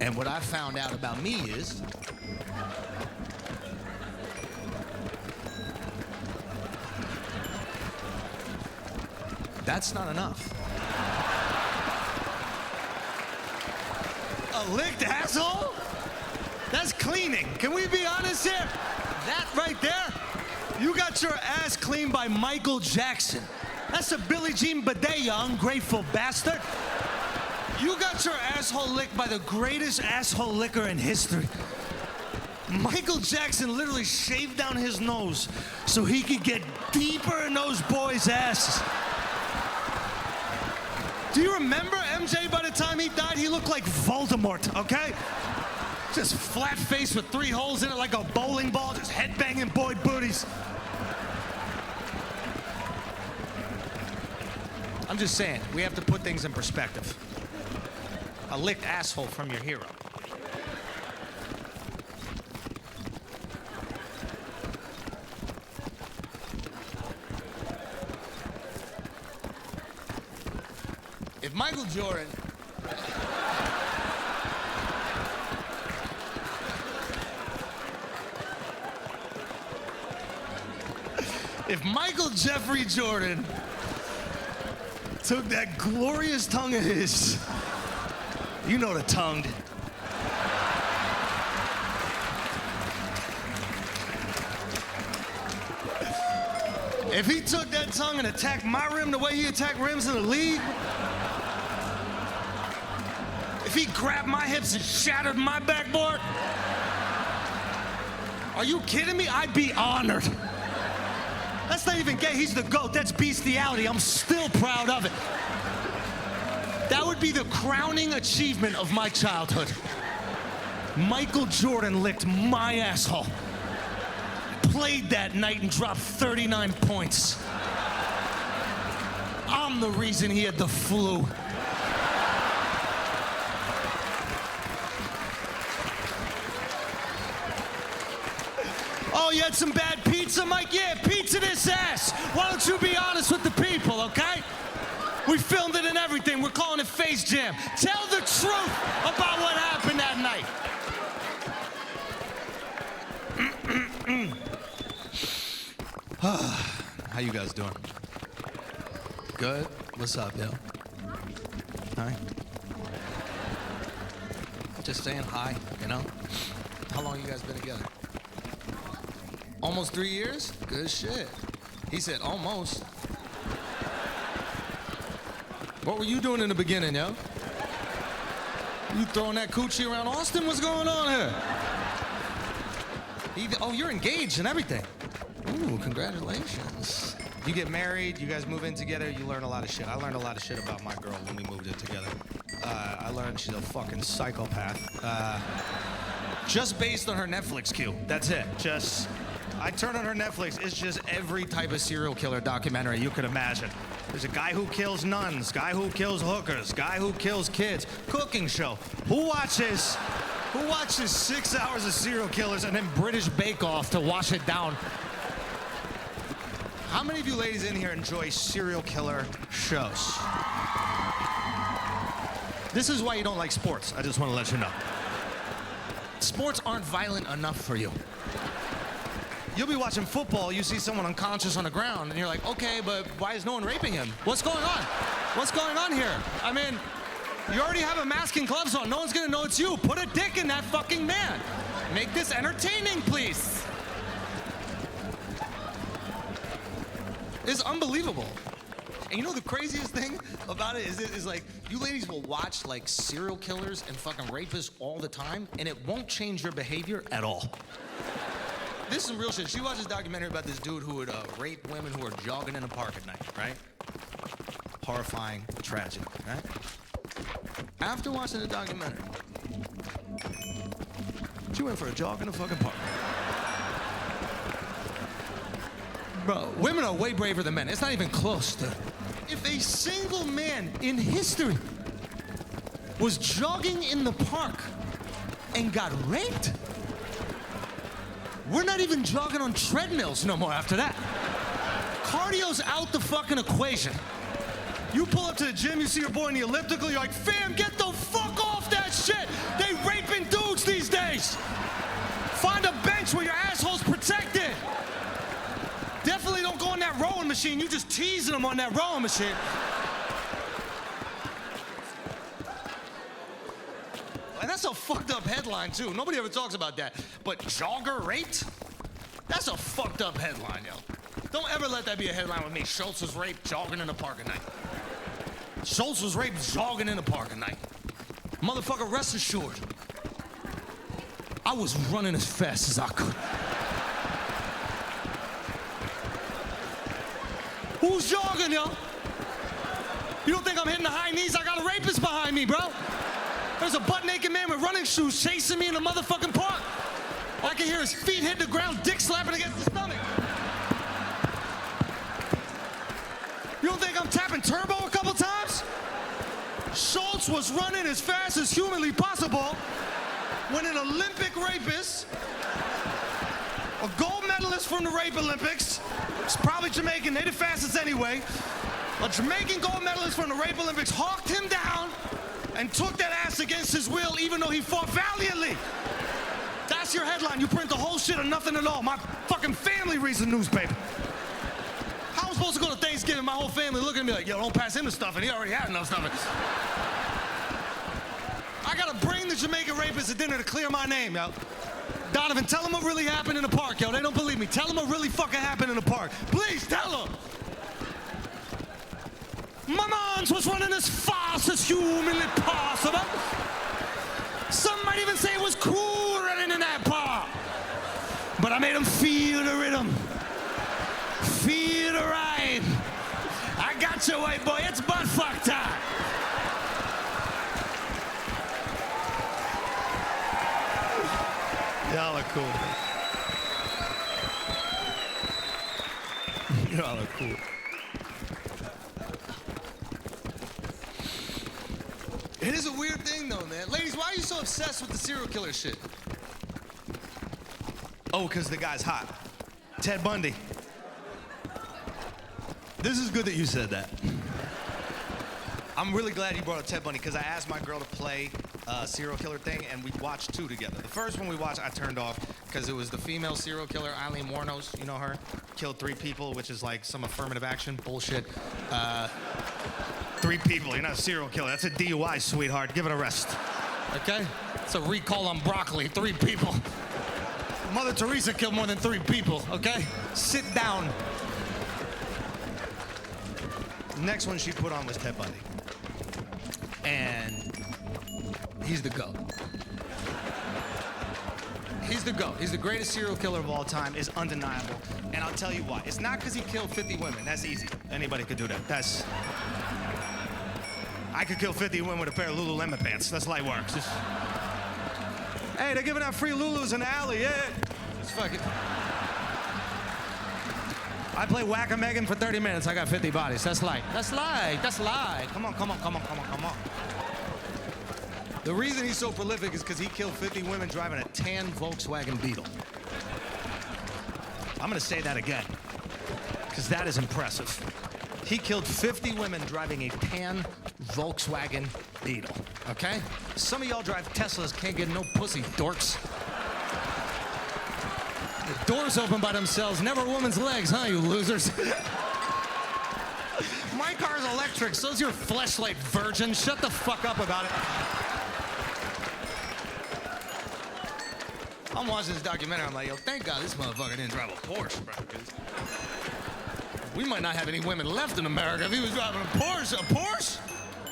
[SPEAKER 6] And what I found out about me is, that's not enough. A licked asshole? That's cleaning. Can we be honest here? That right there, you got your ass cleaned by Michael Jackson. That's a Billie Jean Bidet, you ungrateful bastard. You got your asshole licked by the greatest asshole licker in history. Michael Jackson literally shaved down his nose so he could get deeper in those boys' asses. Do you remember MJ by the time he died? He looked like Voldemort, okay? Just flat face with 3 holes in it like a bowling ball, just headbanging boy booties. I'm just saying, we have to put things in perspective. A licked asshole from your hero. If Michael Jordan if Michael Jeffrey Jordan took that glorious tongue of his, you know the tongue. If he took that tongue and attacked my rim the way he attacked rims in the league, if he grabbed my hips and shattered my backboard, are you kidding me? I'd be honored. That's not even gay. He's the GOAT. That's bestiality. I'm still proud of it. That would be the crowning achievement of my childhood. Michael Jordan licked my asshole. Played that night and dropped 39 points. I'm I'm the reason he had the flu. Oh, you had some bad pizza, Mike? Yeah, pizza this ass. Why don't you be honest with the people, okay? We filmed it and everything. We're calling it Face Jam. Tell the truth about what happened that night. How you guys doing? Good? What's up, yo? Hi. Just saying hi, you know? How long you guys been together? Almost 3 years? Good shit. He said almost. What were you doing in the beginning, yo? You throwing that coochie around Austin? What's going on here? Oh, you're engaged and everything. Ooh, congratulations. You get married, you guys move in together, you learn a lot of shit. I learned a lot of shit about my girl when we moved in together. I learned she's a fucking psychopath. Just based on her Netflix queue. That's it. I turn on her Netflix, it's just every type of serial killer documentary you could imagine. There's a guy who kills nuns, guy who kills hookers, guy who kills kids, cooking show. Who watches 6 hours of serial killers and then British Bake Off to wash it down? How many of you ladies in here enjoy serial killer shows? This is why you don't like sports, I just want to let you know. Sports aren't violent enough for you. You'll be watching football, you see someone unconscious on the ground, and you're like, okay, but why is no one raping him? What's going on? What's going on here? I mean, you already have a mask and gloves on. No one's gonna know it's you. Put a dick in that fucking man. Make this entertaining, please. It's unbelievable. And you know the craziest thing about it is like, you ladies will watch like serial killers and fucking rapists all the time, and it won't change your behavior at all. This is some real shit. She watched this documentary about this dude who would rape women who were jogging in a park at night, right? Horrifying, tragic, right? After watching the documentary, she went for a jog in the fucking park. Bro, women are way braver than men. It's not even close, dude. If a single man in history was jogging in the park and got raped, we're not even jogging on treadmills no more after that. Cardio's out the fucking equation. You pull up to the gym, you see your boy in the elliptical, you're like, fam, get the fuck off that shit. They raping dudes these days. Find a bench where your asshole's protected. Definitely don't go on that rowing machine. You just teasing them on that rowing machine. And that's a fucked up headline, too. Nobody ever talks about that. But jogger raped? That's a fucked up headline, yo. Don't ever let that be a headline with me. Schultz was raped jogging in the park at night. Schultz was raped jogging in the park at night. Motherfucker, rest assured, I was running as fast as I could. Who's jogging, yo? You don't think I'm hitting the high knees? I got a rapist behind me, bro. There's a butt-naked man with running shoes chasing me in the motherfucking park. I can hear his feet hit the ground, dick slapping against the stomach. You don't think I'm tapping turbo a couple times? Schultz was running as fast as humanly possible when an Olympic rapist, a gold medalist from the Rape Olympics, it's probably Jamaican, they the fastest anyway, a Jamaican gold medalist from the Rape Olympics hawked him down and took that ass against his will even though he fought valiantly. That's your headline. You print the whole shit or nothing at all. My fucking family reads the newspaper. How am I supposed to go to Thanksgiving? My whole family looking at me like, yo, don't pass him the stuff, and he already had enough stuff. I gotta bring the Jamaican rapist to dinner to clear my name, yo. Donovan, tell them what really happened in the park, yo. They don't believe me. Tell them what really fucking happened in the park. Please tell them. My man's was running as fast as humanly possible. Some might even say it was cool running in that park. But I made him feel the rhythm. Feel the ride. I got you, white boy. It's butt fuck time. Y'all are cool. Y'all are cool. a weird thing though, man. Ladies, why are you so obsessed with the serial killer shit? Oh, because the guy's hot. Ted Bundy. This is good that you said that. I'm really glad you brought up Ted Bundy because I asked my girl to play a serial killer thing and we watched 2 together. The first one we watched, I turned off because it was the female serial killer, Eileen Wuornos, you know her? Killed 3 people, which is like some affirmative action bullshit. 3 people, you're not a serial killer. That's a DUI, sweetheart. Give it a rest. Okay? It's a recall on broccoli, 3 people. Mother Teresa killed more than 3 people, okay? Sit down. Next one she put on was Ted Bundy. And he's the GOAT. He's the GOAT. He's the greatest serial killer of all time. It's undeniable. And I'll tell you why. It's not because he killed 50 women. That's easy. Anybody could do that. I could kill 50 women with a pair of Lululemon pants. That's light work. Just... Hey, they're giving out free Lulus in the alley. Yeah. Just fuck it. I play Whack-A-Megan for 30 minutes. I got 50 bodies. That's light. That's light. That's light. Come on. The reason he's so prolific is because he killed 50 women driving a tan Volkswagen Beetle. I'm gonna say that again, because that is impressive. He killed 50 women driving a tan Volkswagen Beetle, okay? Some of y'all drive Teslas, can't get no pussy, dorks. The doors open by themselves, never a woman's legs, huh, you losers? My car's electric, so's your fleshlight, virgin. Shut the fuck up about it. I'm watching this documentary, I'm like, yo, thank God this motherfucker didn't drive a Porsche, bro, because we might not have any women left in America if he was driving a Porsche. A Porsche?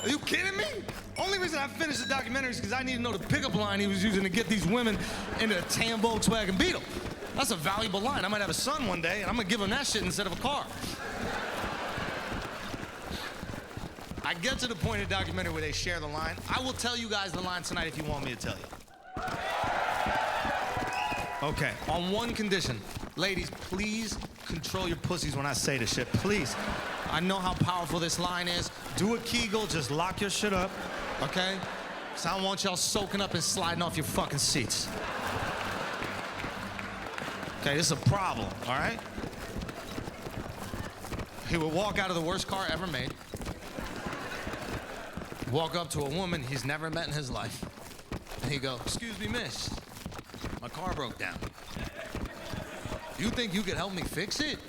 [SPEAKER 6] Are you kidding me? Only reason I finished the documentary is because I need to know the pickup line he was using to get these women into a tan Volkswagen Beetle. That's a valuable line. I might have a son one day, and I'm gonna give him that shit instead of a car. I get to the point in the documentary where they share the line. I will tell you guys the line tonight if you want me to tell you. Okay, on one condition. Ladies, please control your pussies when I say this shit, please. I know how powerful this line is. Do a Kegel, just lock your shit up, okay? Because I don't want y'all soaking up and sliding off your fucking seats. Okay, this is a problem, all right? He would walk out of the worst car ever made, walk up to a woman he's never met in his life, and he'd go, "Excuse me, miss, my car broke down. You think you could help me fix it?"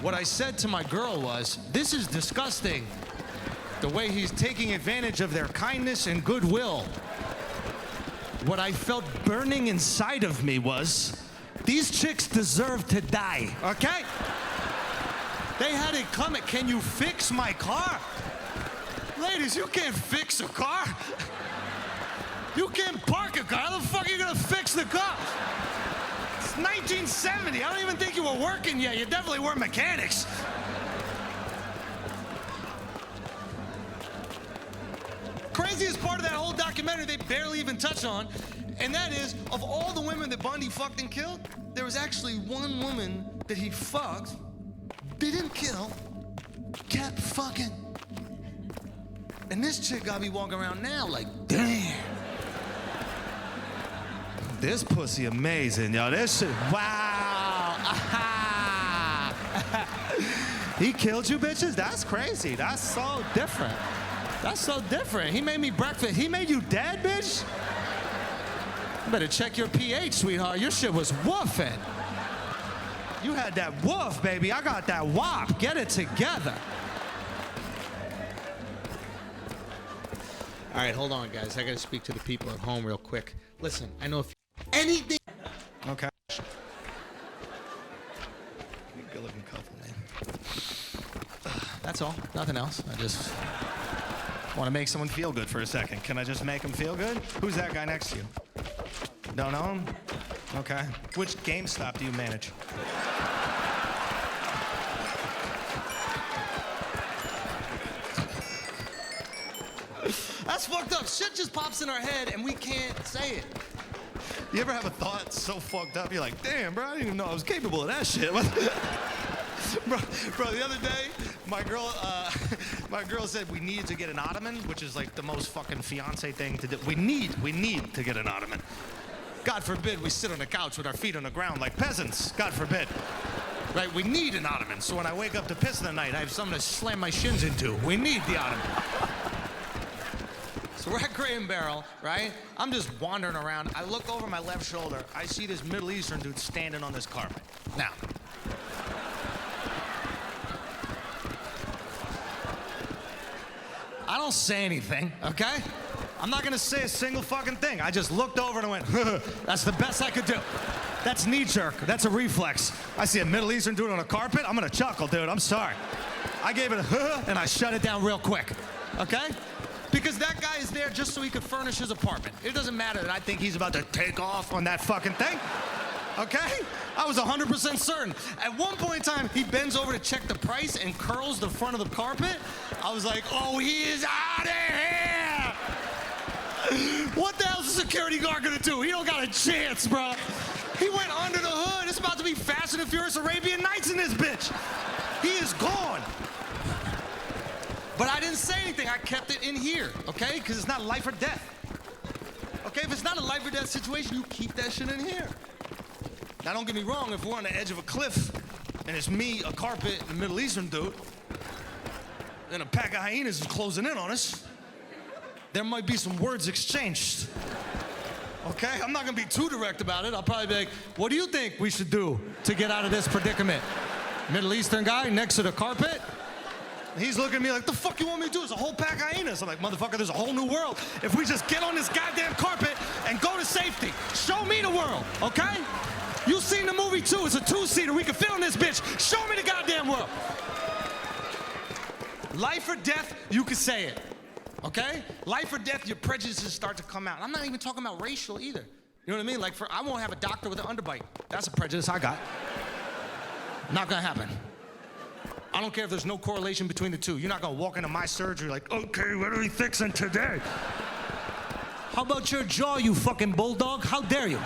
[SPEAKER 6] What I said to my girl was, "This is disgusting. The way he's taking advantage of their kindness and goodwill." What I felt burning inside of me was, these chicks deserve to die, okay? They had it coming. Can you fix my car? Ladies, you can't fix a car. You can't park a car. How the fuck are you gonna fix the car? It's 1970. I don't even think you were working yet. You definitely weren't mechanics. Craziest part of that whole documentary they barely even touch on, and that is, of all the women that Bundy fucked and killed, there was actually one woman that he fucked, didn't kill, kept fucking. And this chick got me walking around now like, damn. This pussy amazing, yo. This shit, wow. He killed you bitches? That's crazy. That's so different. That's so different. He made me breakfast. He made you dead, bitch? You better check your pH, sweetheart. Your shit was woofing. You had that woof, baby. I got that wop. Get it together. All right, hold on, guys. I got to speak to the people at home real quick. Listen, I know if anything... Okay. Good looking couple, man. That's all. Nothing else. I just want to make someone feel good for a second. Can I just make them feel good? Who's that guy next to you? Don't know him? Okay. Which GameStop do you manage? That's fucked up. Shit just pops in our head and we can't say it. You ever have a thought so fucked up, you're like, damn, bro, I didn't even know I was capable of that shit. bro, the other day, my girl said we needed to get an ottoman, which is like the most fucking fiance thing to do. We need to get an ottoman. God forbid we sit on the couch with our feet on the ground like peasants. God forbid. Right, we need an ottoman. So when I wake up to piss in the night, I have something to slam my shins into. We need the ottoman. So we're at Crate and Barrel, right? I'm just wandering around. I look over my left shoulder. I see this Middle Eastern dude standing on this carpet. Now, I don't say anything, okay? I'm not gonna say a single fucking thing. I just looked over and went, that's the best I could do. That's knee jerk. That's a reflex. I see a Middle Eastern dude on a carpet. I'm gonna chuckle, dude. I'm sorry. I gave it a and I shut it down real quick, okay? Because that guy is there just so he could furnish his apartment. It doesn't matter that I think he's about to take off on that fucking thing, okay? I was 100% certain. At one point in time, he bends over to check the price and curls the front of the carpet. I was like, oh, he is out of here! What the hell's the security guard gonna do? He don't got a chance, bro. He went under the hood. It's about to be Fast and the Furious Arabian Nights in this bitch. He is gone. But I didn't say anything. I kept it in here, okay? Because it's not life or death. Okay, if it's not a life or death situation, you keep that shit in here. Now, don't get me wrong. If we're on the edge of a cliff and it's me, a carpet, and a Middle Eastern dude, and a pack of hyenas is closing in on us, there might be some words exchanged. Okay? I'm not gonna be too direct about it. I'll probably be like, what do you think we should do to get out of this predicament? Middle Eastern guy next to the carpet. He's looking at me like, the fuck you want me to do? It's a whole pack of hyenas. I'm like, motherfucker, there's a whole new world. If we just get on this goddamn carpet and go to safety. Show me the world, okay? You've seen the movie too. It's a two-seater. We can fit on this bitch. Show me the goddamn world. Life or death, you can say it. Okay? Life or death, your prejudices start to come out. I'm not even talking about racial either. You know what I mean? Like, I won't have a doctor with an underbite. That's a prejudice I got. Not gonna happen. I don't care if there's no correlation between the two. You're not gonna walk into my surgery like, okay, what are we fixing today? How about your jaw, you fucking bulldog? How dare you?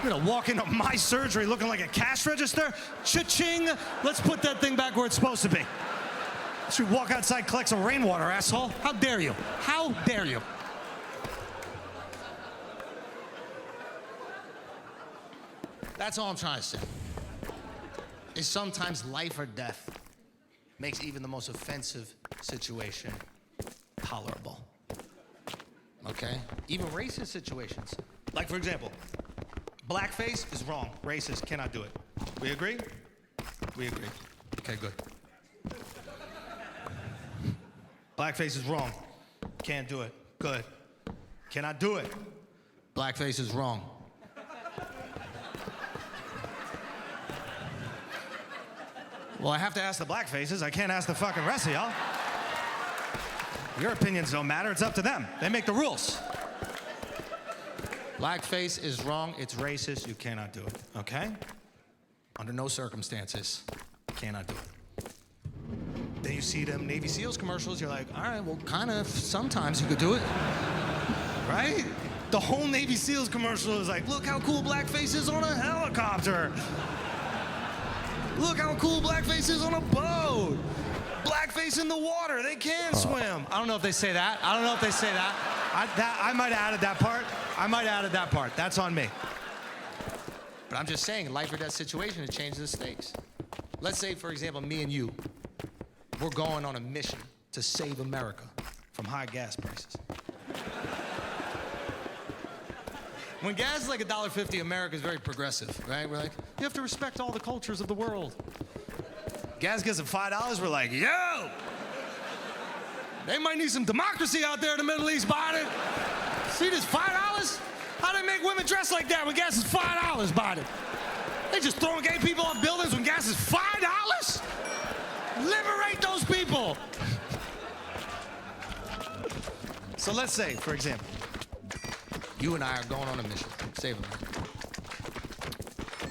[SPEAKER 6] You're gonna walk into my surgery looking like a cash register? Cha-ching! Let's put that thing back where it's supposed to be. Should walk outside, collect some rainwater, asshole. How dare you? How dare you? That's all I'm trying to say. Is sometimes life or death makes even the most offensive situation tolerable. Okay? Even racist situations. Like, for example, blackface is wrong. Racist cannot do it. We agree? We agree. Okay, good. Blackface is wrong. Can't do it. Good. Cannot do it. Blackface is wrong. Well, I have to ask the blackfaces. I can't ask the fucking rest of y'all. Your opinions don't matter. It's up to them. They make the rules. Blackface is wrong. It's racist. You cannot do it. Okay? Under no circumstances. Cannot do it. Then you see them Navy SEALs commercials. You're like, all right, well, kind of. Sometimes you could do it. Right? The whole Navy SEALs commercial is like, look how cool blackface is on a helicopter. Look how cool blackface is on a boat. Blackface in the water. They can swim. I don't know if they say that. I don't know if they say that. I might have added that part. I might have added that part. That's on me. But I'm just saying, life or death situation, it changes the stakes. Let's say, for example, me and you, we're going on a mission to save America from high gas prices. When gas is like $1.50, America is very progressive, right? We're like, you have to respect all the cultures of the world. Gas gets at $5, we're like, yo! They might need some democracy out there in the Middle East, Biden. See this $5? How they make women dress like that when gas is $5, Biden? They just throwing gay people off buildings when gas is $5? Liberate those people! So let's say, for example, you and I are going on a mission, save America.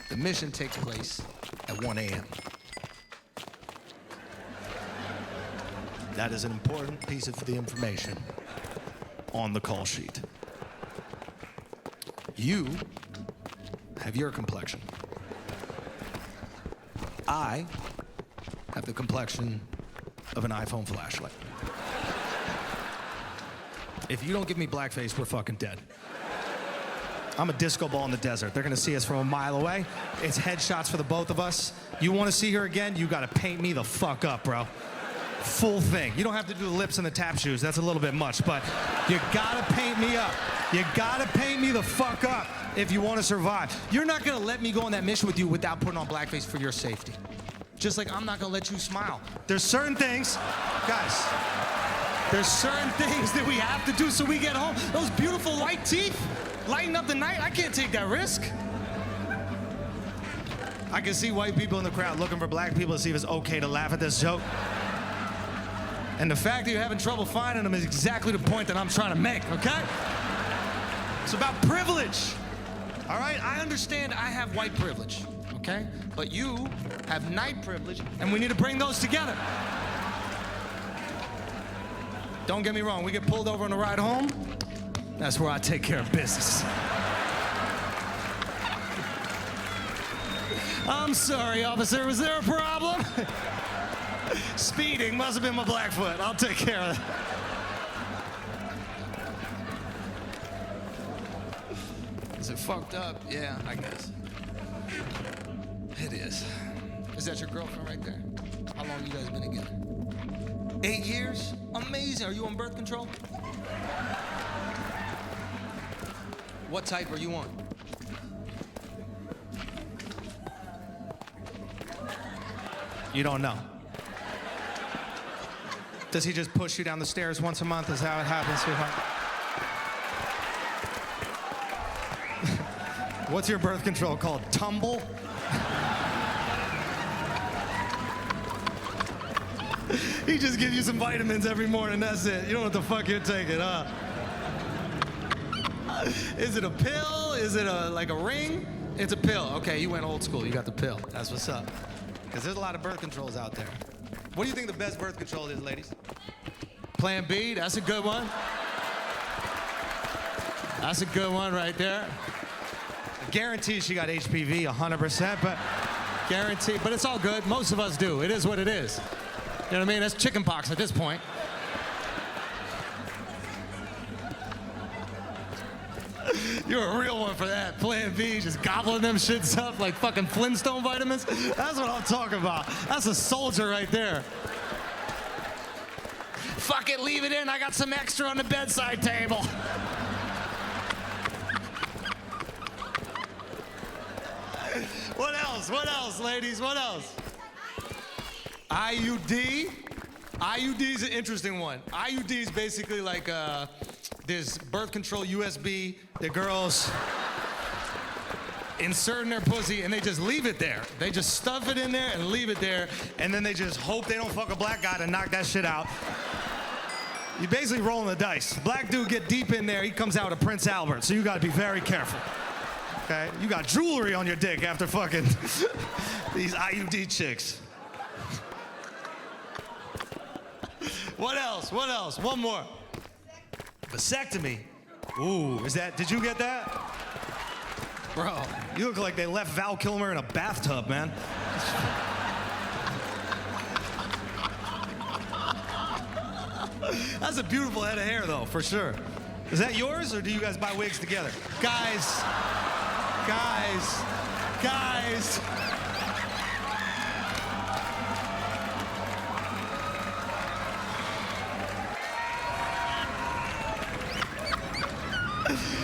[SPEAKER 6] The mission takes place at 1 a.m. That is an important piece of the information on the call sheet. You have your complexion. I have the complexion of an iPhone flashlight. If you don't give me blackface, we're fucking dead. I'm a disco ball in the desert. They're gonna see us from a mile away. It's headshots for the both of us. You wanna see her again? You gotta paint me the fuck up, bro. Full thing. You don't have to do the lips and the tap shoes. That's a little bit much, but you gotta paint me up. You gotta paint me the fuck up if you wanna survive. You're not gonna let me go on that mission with you without putting on blackface for your safety. Just like I'm not gonna let you smile. There's certain things, guys, there's certain things that we have to do so we get home. Those beautiful white teeth, lighting up the night, I can't take that risk. I can see white people in the crowd looking for black people to see if it's okay to laugh at this joke. And the fact that you're having trouble finding them is exactly the point that I'm trying to make, okay? It's about privilege, all right? I understand I have white privilege, okay? But you have night privilege, and we need to bring those together. Don't get me wrong, we get pulled over on the ride home, that's where I take care of business. I'm sorry, officer, was there a problem? Speeding must have been my black foot. I'll take care of that. Is it fucked up? Yeah, I guess. It is. Is that your girlfriend right there? How long you guys been together? 8 years? Amazing. Are you on birth control? What type are you on? You don't know. Does he just push you down the stairs once a month? Is how it happens, sweetheart? What's your birth control called? Tumble? He just gives you some vitamins every morning, that's it. You don't know what the fuck you're taking, huh? Is it a pill? Is it like a ring? It's a pill. Okay, you went old school. You got the pill. That's what's up. Because there's a lot of birth controls out there. What do you think the best birth control is, ladies? Plan B, that's a good one. That's a good one right there. I guarantee she got HPV 100%, but guarantee, but it's all good. Most of us do. It is what it is. You know what I mean? That's chicken pox at this point. You're a real one for that. Plan B, just gobbling them shits up like fucking Flintstone vitamins. That's what I'm talking about. That's a soldier right there. Fuck it, leave it in. I got some extra on the bedside table. What else? What else, ladies? What else? IUD. IUD is an interesting one. IUD is basically like this birth control USB that girls insert in their pussy and they just leave it there. They just stuff it in there and leave it there, and then they just hope they don't fuck a black guy to knock that shit out. You're basically rolling the dice. Black dude get deep in there, he comes out a Prince Albert, so you gotta be very careful. Okay? You got jewelry on your dick after fucking these IUD chicks. What else? What else? One more. Vasectomy. Ooh, is that, did you get that? Bro, you look like they left Val Kilmer in a bathtub, man. That's a beautiful head of hair, though, for sure. Is that yours, or do you guys buy wigs together? Guys.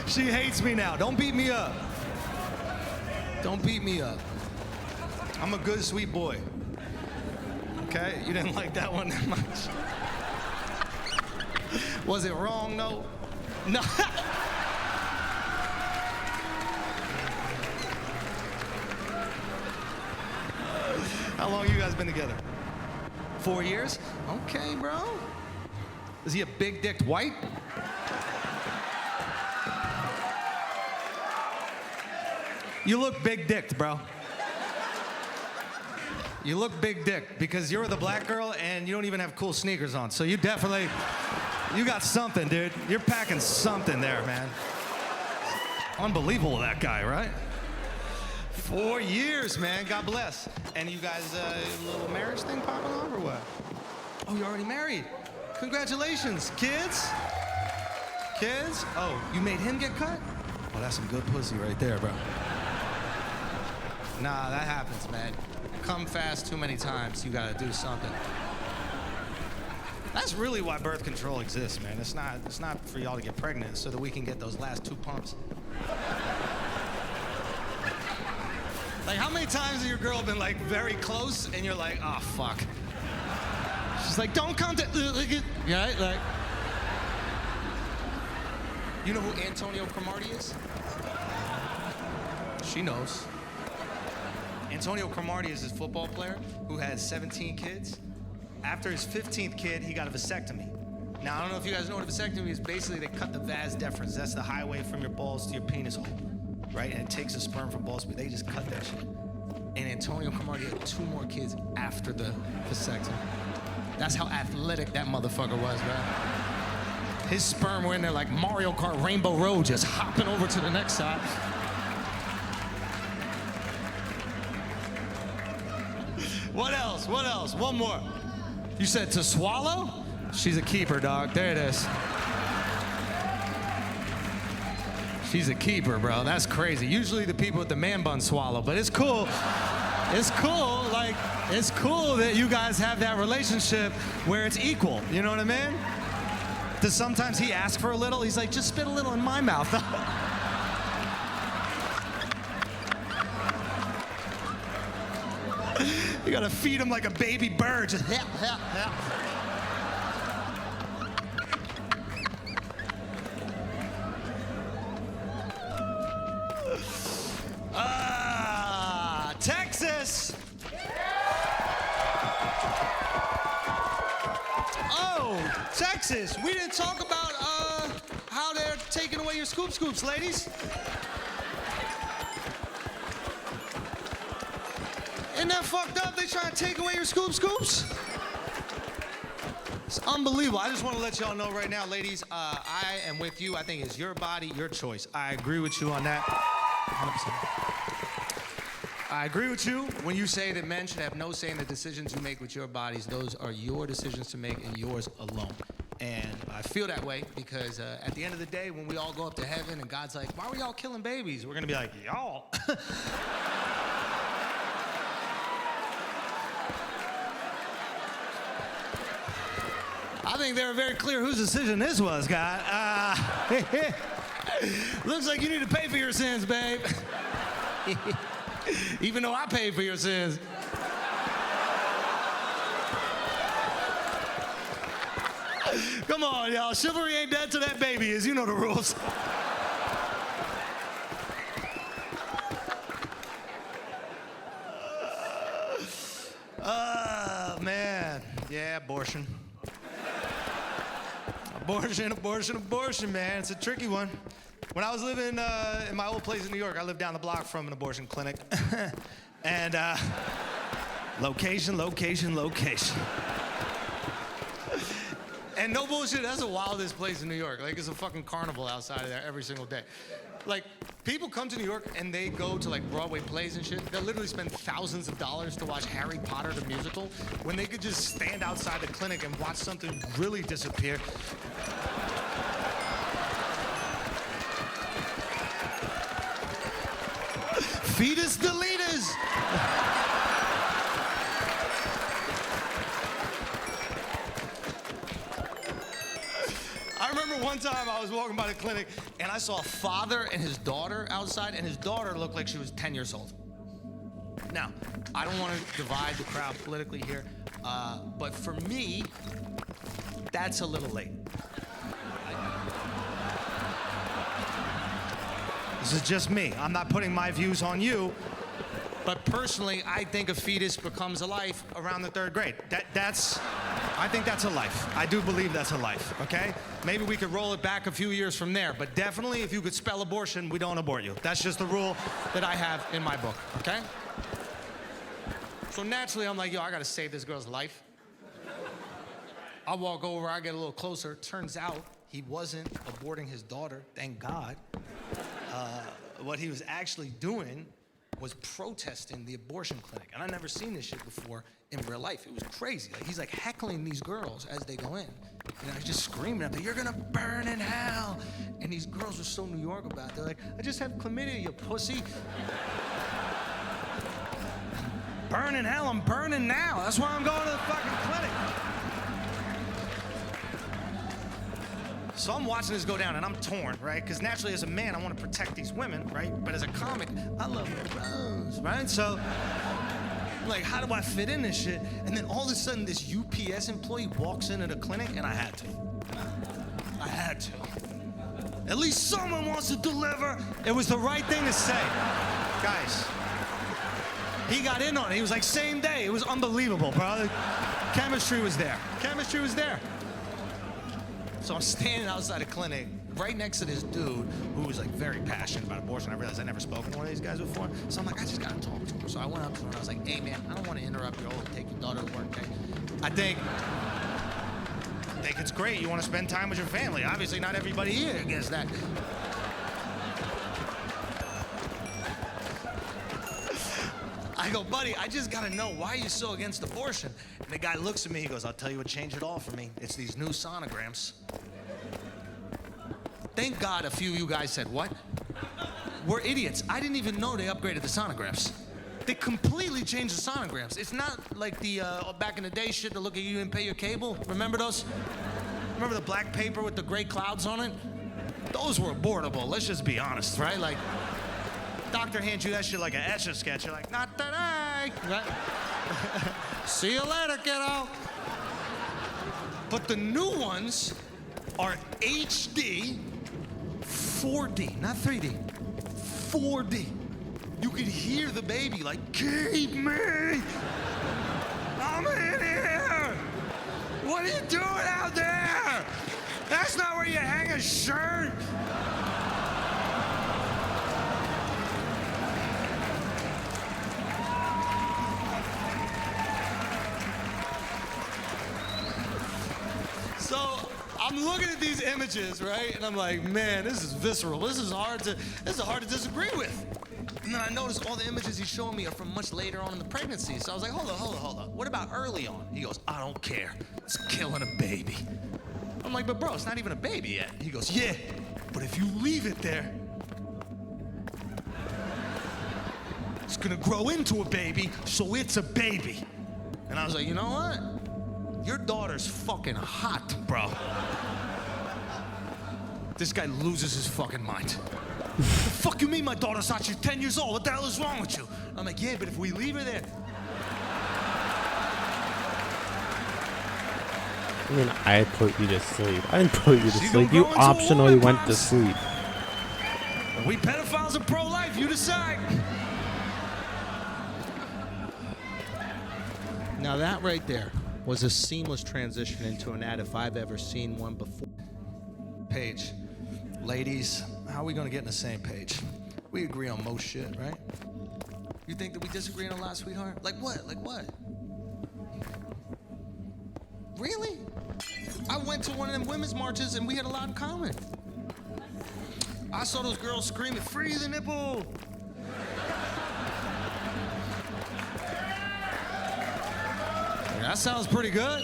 [SPEAKER 6] She hates me now. Don't beat me up. Don't beat me up. I'm a good, sweet boy. Okay? You didn't like that one that much. Was it wrong? No. No. How long you guys been together? 4 years? Okay, bro. Is he a big-dicked white? You look big-dicked, bro. You look big-dicked because you're the black girl and you don't even have cool sneakers on. So you definitely, you got something, dude. You're packing something there, man. Unbelievable, that guy, right? 4 years, man. God bless. And you guys, a little marriage thing popping off or what? Oh, you're already married. Congratulations. Kids? Kids? Oh, you made him get cut? Oh, that's some good pussy right there, bro. Nah, that happens, man. Come fast too many times, you gotta do something. That's really why birth control exists, man. It's not for y'all to get pregnant so that we can get those last 2 pumps. Like, how many times has your girl been like very close and you're like, oh, fuck. She's like, don't come to, right? Like, you know who Antonio Cromartie is? She knows. Antonio Cromartie is this football player who has 17 kids. After his 15th kid, he got a vasectomy. Now, I don't know if you guys know what a vasectomy is. Basically, they cut the vas deferens. That's the highway from your balls to your penis hole, right? And it takes the sperm from balls, but they just cut that shit. And Antonio Cromartie had 2 more kids after the vasectomy. That's how athletic that motherfucker was, man. His sperm were in there like Mario Kart Rainbow Road, just hopping over to the next side. What else? What else? One more. You said to swallow? She's a keeper, dog. There it is. She's a keeper, bro. That's crazy. Usually the people with the man bun swallow, but it's cool. It's cool. Like, it's cool that you guys have that relationship where it's equal. You know what I mean? Does sometimes he ask for a little? He's like, just spit a little in my mouth. You gotta feed him like a baby bird. Just help. Texas. Oh, Texas. We didn't talk about how they're taking away your scoops, ladies. Isn't that fucked up? They trying to take away your scoops? It's unbelievable. I just want to let y'all know right now, ladies, I am with you. I think it's your body, your choice. I agree with you on that. 100%. I agree with you when you say that men should have no say in the decisions you make with your bodies. Those are your decisions to make and yours alone. And I feel that way because at the end of the day, when we all go up to heaven and God's like, why were y'all killing babies? We're going to be like, y'all. I think they were very clear whose decision this was, God. Looks like you need to pay for your sins, babe. Even though I paid for your sins. Come on, y'all. Chivalry ain't dead till that baby is. You know the rules. Man. Yeah, abortion. Abortion, man. It's a tricky one. When I was living in my old place in New York, I lived down the block from an abortion clinic. And location. And no bullshit, that's the wildest place in New York. Like, it's a fucking carnival outside of there every single day. Like, people come to New York and they go to like Broadway plays and shit. They'll literally spend thousands of dollars to watch Harry Potter the musical when they could just stand outside the clinic and watch something really disappear. Fetus deleters. I remember one time I was walking by the clinic and I saw a father and his daughter outside, and his daughter looked like she was 10 years old. Now, I don't want to divide the crowd politically here, but for me, that's a little late. This is just me. I'm not putting my views on you. But personally, I think a fetus becomes a life around the 3rd grade. I think that's a life. I do believe that's a life, okay? Maybe we could roll it back a few years from there, but definitely if you could spell abortion, we don't abort you. That's just the rule that I have in my book, okay? So naturally, I'm like, yo, I gotta save this girl's life. I walk over, I get a little closer. Turns out he wasn't aborting his daughter, thank God. What he was actually doing was protesting the abortion clinic. And I never seen this shit before in real life. It was crazy. Like, he's like heckling these girls as they go in. And I was just screaming at them, "You're gonna burn in hell." And these girls were so New York about it. They're like, "I just have chlamydia, you pussy." Burn in hell, I'm burning now. That's why I'm going to the fucking clinic. So I'm watching this go down and I'm torn, right? Because naturally as a man, I want to protect these women, right? But as a comic, I love the rose, right? So, like, how do I fit in this shit? And then all of a sudden, this UPS employee walks into the clinic, and I had to. At least someone wants to deliver. It was the right thing to say. Guys, he got in on it. He was like, same day. It was unbelievable, bro. Chemistry was there. So I'm standing outside a clinic right next to this dude who was like very passionate about abortion. I realized I never spoken to one of these guys before. So I'm like, I just gotta talk to him. So I went up to him and I was like, "Hey man, I don't want to interrupt your whole take your daughter to work day. I think it's great. You want to spend time with your family. Obviously not everybody here gets that." I go, "Buddy, I just gotta know, why are you so against abortion?" And the guy looks at me, he goes, "I'll tell you what changed it all for me. It's these new sonograms." Thank God a few of you guys said, "What?" We're idiots. I didn't even know they upgraded the sonograms. They completely changed the sonograms. It's not like the back in the day shit to look at you and pay your cable. Remember those? Remember the black paper with the gray clouds on it? Those were abortable, let's just be honest, right? Like, doctor hands you that shit like an Etch-a-Sketch. You're like, "Not today." Right? "See you later, kiddo." But the new ones are HD 4D, not 3D, 4D. You could hear the baby like, "Keep me! I'm in here! What are you doing out there? That's not where you hang a shirt!" So I'm looking at these images, right? And I'm like, man, this is visceral. This is hard to disagree with. And then I noticed all the images he's showing me are from much later on in the pregnancy. So I was like, hold on. What about early on? He goes, "I don't care. It's killing a baby." I'm like, "But bro, it's not even a baby yet." He goes, "Yeah, but if you leave it there, it's gonna grow into a baby, so it's a baby." And I was like, "You know what? Your daughter's fucking hot, bro." This guy loses his fucking mind. "The fuck you mean my daughter's hot? She's 10 years old. What the hell is wrong with you?" I'm like, "Yeah, but if we leave her there..."
[SPEAKER 2] I mean, I put you to sleep. I didn't put you to
[SPEAKER 6] She's
[SPEAKER 2] sleep.
[SPEAKER 6] gonna
[SPEAKER 2] You
[SPEAKER 6] grow into a
[SPEAKER 2] optionally
[SPEAKER 6] woman,
[SPEAKER 2] went to
[SPEAKER 6] Pops.
[SPEAKER 2] sleep.
[SPEAKER 6] We pedophiles are pro-life. You decide.
[SPEAKER 8] Now that right there was a seamless transition into an ad if I've ever seen one before.
[SPEAKER 6] Paige, ladies, how are we gonna get on the same page? We agree on most shit, right? You think that we disagree on a lot, sweetheart? Like what? Really? I went to one of them women's marches and we had a lot in common. I saw those girls screaming, "Free the nipple!" That sounds pretty good.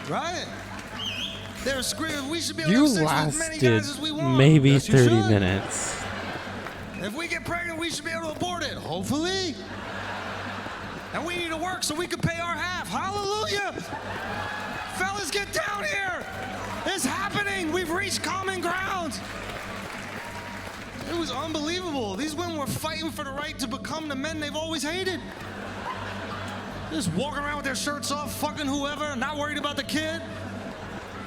[SPEAKER 6] Right? They were screaming, "We should be able to
[SPEAKER 2] You
[SPEAKER 6] have sex with as many guys as we
[SPEAKER 2] lasted
[SPEAKER 6] want."
[SPEAKER 2] maybe
[SPEAKER 6] Yes, you
[SPEAKER 2] 30
[SPEAKER 6] should.
[SPEAKER 2] minutes.
[SPEAKER 6] If we get pregnant, we should be able to abort it. Hopefully. And we need to work so we can pay our half. Hallelujah. Fellas, get down here. It's happening. We've reached common ground. It was unbelievable. These women were fighting for the right to become the men they've always hated. Just walking around with their shirts off, fucking whoever, not worried about the kid.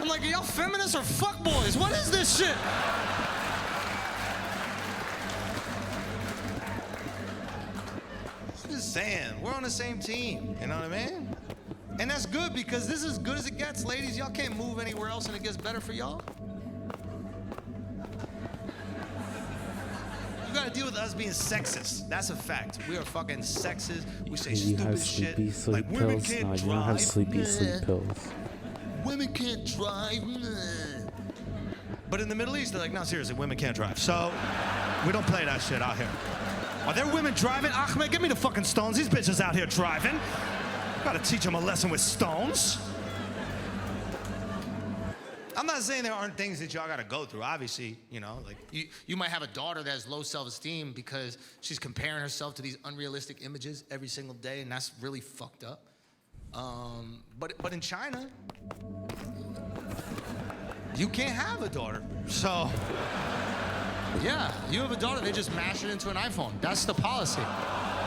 [SPEAKER 6] I'm like, are y'all feminists or fuckboys? What is this shit? I'm just saying, we're on the same team, you know what I mean? And that's good because this is as good as it gets, ladies. Y'all can't move anywhere else and it gets better for y'all. You gotta deal with us being sexist. That's a fact. We are fucking sexist. We say
[SPEAKER 2] You have
[SPEAKER 6] stupid shit.
[SPEAKER 2] sleepy sleep
[SPEAKER 6] Like women
[SPEAKER 2] pills?
[SPEAKER 6] can't
[SPEAKER 2] No,
[SPEAKER 6] drive.
[SPEAKER 2] you don't have sleepy sleep
[SPEAKER 6] Nah.
[SPEAKER 2] pills.
[SPEAKER 6] Women can't drive. Nah. But in the Middle East, they're like, no, seriously, women can't drive. So we don't play that shit out here. Are there women driving? Ahmed, give me the fucking stones. These bitches out here driving. Gotta teach them a lesson with stones. I'm not saying there aren't things that y'all gotta go through. Obviously, you know, like you might have a daughter that has low self-esteem because she's comparing herself to these unrealistic images every single day, and that's really fucked up. But in China, you can't have a daughter. So, yeah, you have a daughter, they just mash it into an iPhone. That's the policy.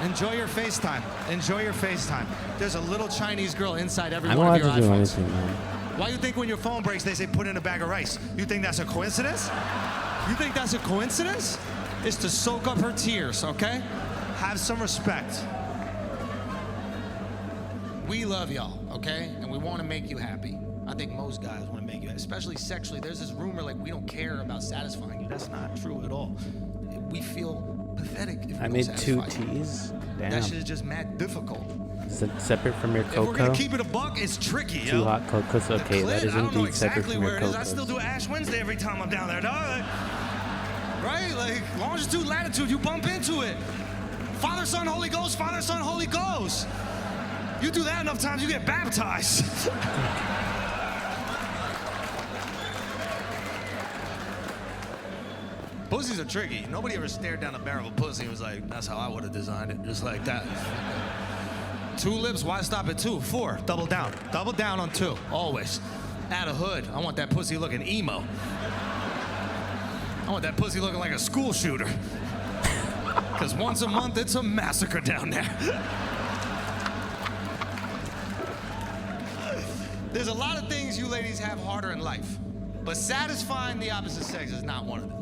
[SPEAKER 6] Enjoy your FaceTime. Enjoy your FaceTime. There's a little Chinese girl inside every one of your iPhones. I don't have to do anything, man. Why do you think when your phone breaks, they say put in a bag of rice? You think that's a coincidence? You think that's a coincidence? It's to soak up her tears, okay? Have some respect. We love y'all, okay? And we want to make you happy. I think most guys want to make you happy, especially sexually. There's this rumor like we don't care about satisfying you. That's not true at all. We feel pathetic if we don't
[SPEAKER 2] made
[SPEAKER 6] satisfy
[SPEAKER 2] 2
[SPEAKER 6] you.
[SPEAKER 2] teas. Damn.
[SPEAKER 6] That shit is just mad difficult.
[SPEAKER 2] Separate from your cocoa.
[SPEAKER 6] If we're gonna keep it a buck, it's tricky, yo.
[SPEAKER 2] 2 hot cocos. Okay, that is
[SPEAKER 6] I don't know
[SPEAKER 2] indeed separate
[SPEAKER 6] exactly
[SPEAKER 2] from your
[SPEAKER 6] where it is.
[SPEAKER 2] cocos.
[SPEAKER 6] I still do Ash Wednesday every time I'm down there, dog. Right? Like, longitude, latitude, you bump into it. Father, Son, Holy Ghost, Father, Son, Holy Ghost. You do that enough times, you get baptized. Pussies are tricky. Nobody ever stared down the barrel of a pussy and was like, that's how I would have designed it, just like that. 2 lips, why stop at 2? 4, double down. Double down on 2, always. Add a hood. I want that pussy looking emo. I want that pussy looking like a school shooter. Because once a month, it's a massacre down there. There's a lot of things you ladies have harder in life, but satisfying the opposite sex is not one of them.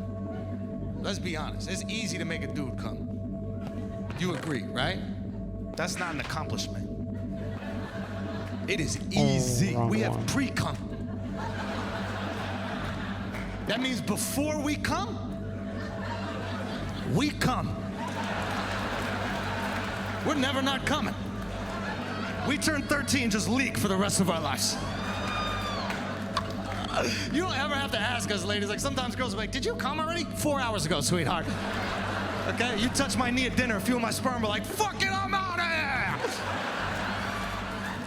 [SPEAKER 6] Let's be honest, it's easy to make a dude come. You agree, right? That's not an accomplishment. It is easy. We have pre-cum. That means before we come, we come. We're never not coming. We turn 13, just leak for the rest of our lives. You don't ever have to ask us, ladies. Like, sometimes girls are like, did you come already? 4 hours ago, sweetheart. Okay? You touched my knee at dinner, a few of my sperm were like, fuck it, I'm out of here!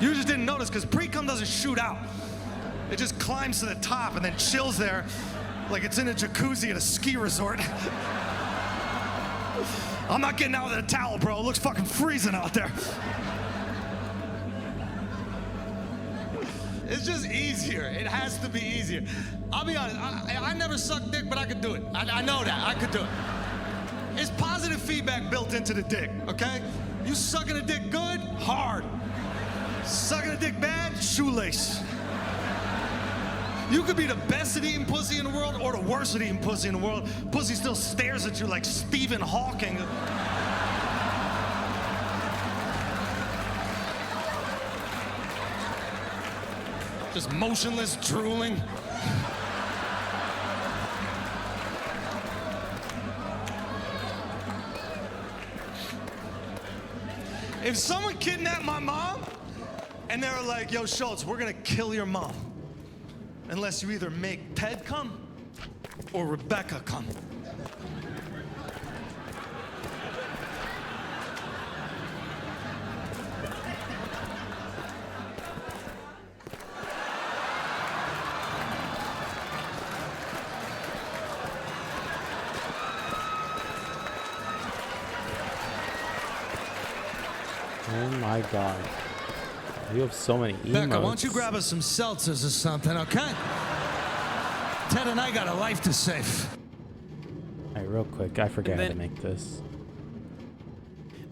[SPEAKER 6] You just didn't notice, because pre-cum doesn't shoot out. It just climbs to the top and then chills there like it's in a jacuzzi at a ski resort. I'm not getting out with a towel, bro. It looks fucking freezing out there. It's just easier. It has to be easier. I'll be honest, I never sucked dick, but I could do it. I know that, I could do it. It's positive feedback built into the dick, okay? You sucking a dick good, hard. Sucking a dick bad, shoelace. You could be the best at eating pussy in the world or the worst at eating pussy in the world. Pussy still stares at you like Stephen Hawking. Just motionless, drooling. If someone kidnapped my mom and they were like, yo, Schultz, we're gonna kill your mom unless you either make Ted come or Rebecca come.
[SPEAKER 2] Oh my god. You have so many emotes.
[SPEAKER 6] Becca, why don't you grab us some seltzers or something, okay? Ted and I got a life to save.
[SPEAKER 2] Alright, real quick, I forgot how to make this.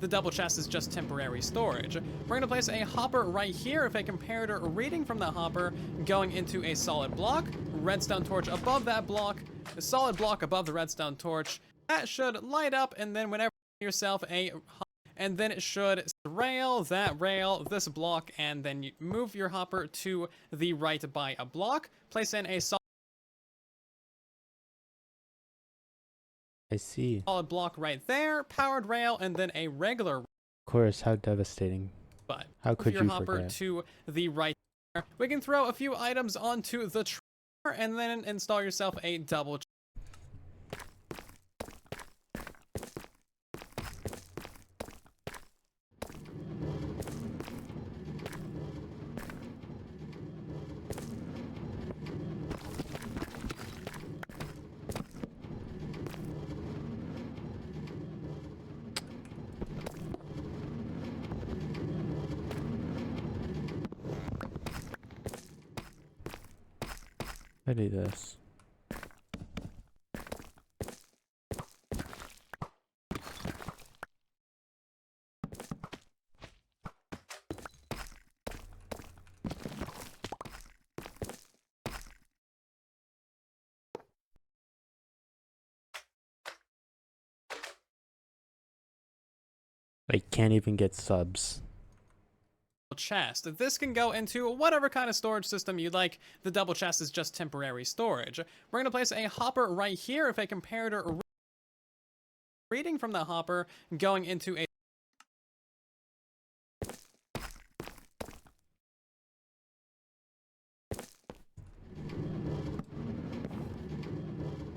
[SPEAKER 5] The double chest is just temporary storage. We're gonna place a hopper right here with a comparator reading from that hopper going into a solid block, redstone torch above that block, a solid block above the redstone torch. That should light up, and then whenever you yourself a and then it should rail, that rail, this block, and then you move your hopper to the right by a block, place in a solid
[SPEAKER 2] I see.
[SPEAKER 5] block right there, powered rail, and then a regular.
[SPEAKER 2] Of course, how devastating.
[SPEAKER 5] But
[SPEAKER 2] how could
[SPEAKER 5] your
[SPEAKER 2] you
[SPEAKER 5] hopper
[SPEAKER 2] forget?
[SPEAKER 5] to the right. We can throw a few items onto the trailer and then install yourself a double.
[SPEAKER 2] I do this. I can't even get subs.
[SPEAKER 5] Chest. This can go into whatever kind of storage system you like. The double chest is just temporary storage. We're going to place a hopper right here. If a comparator reading from the hopper going into a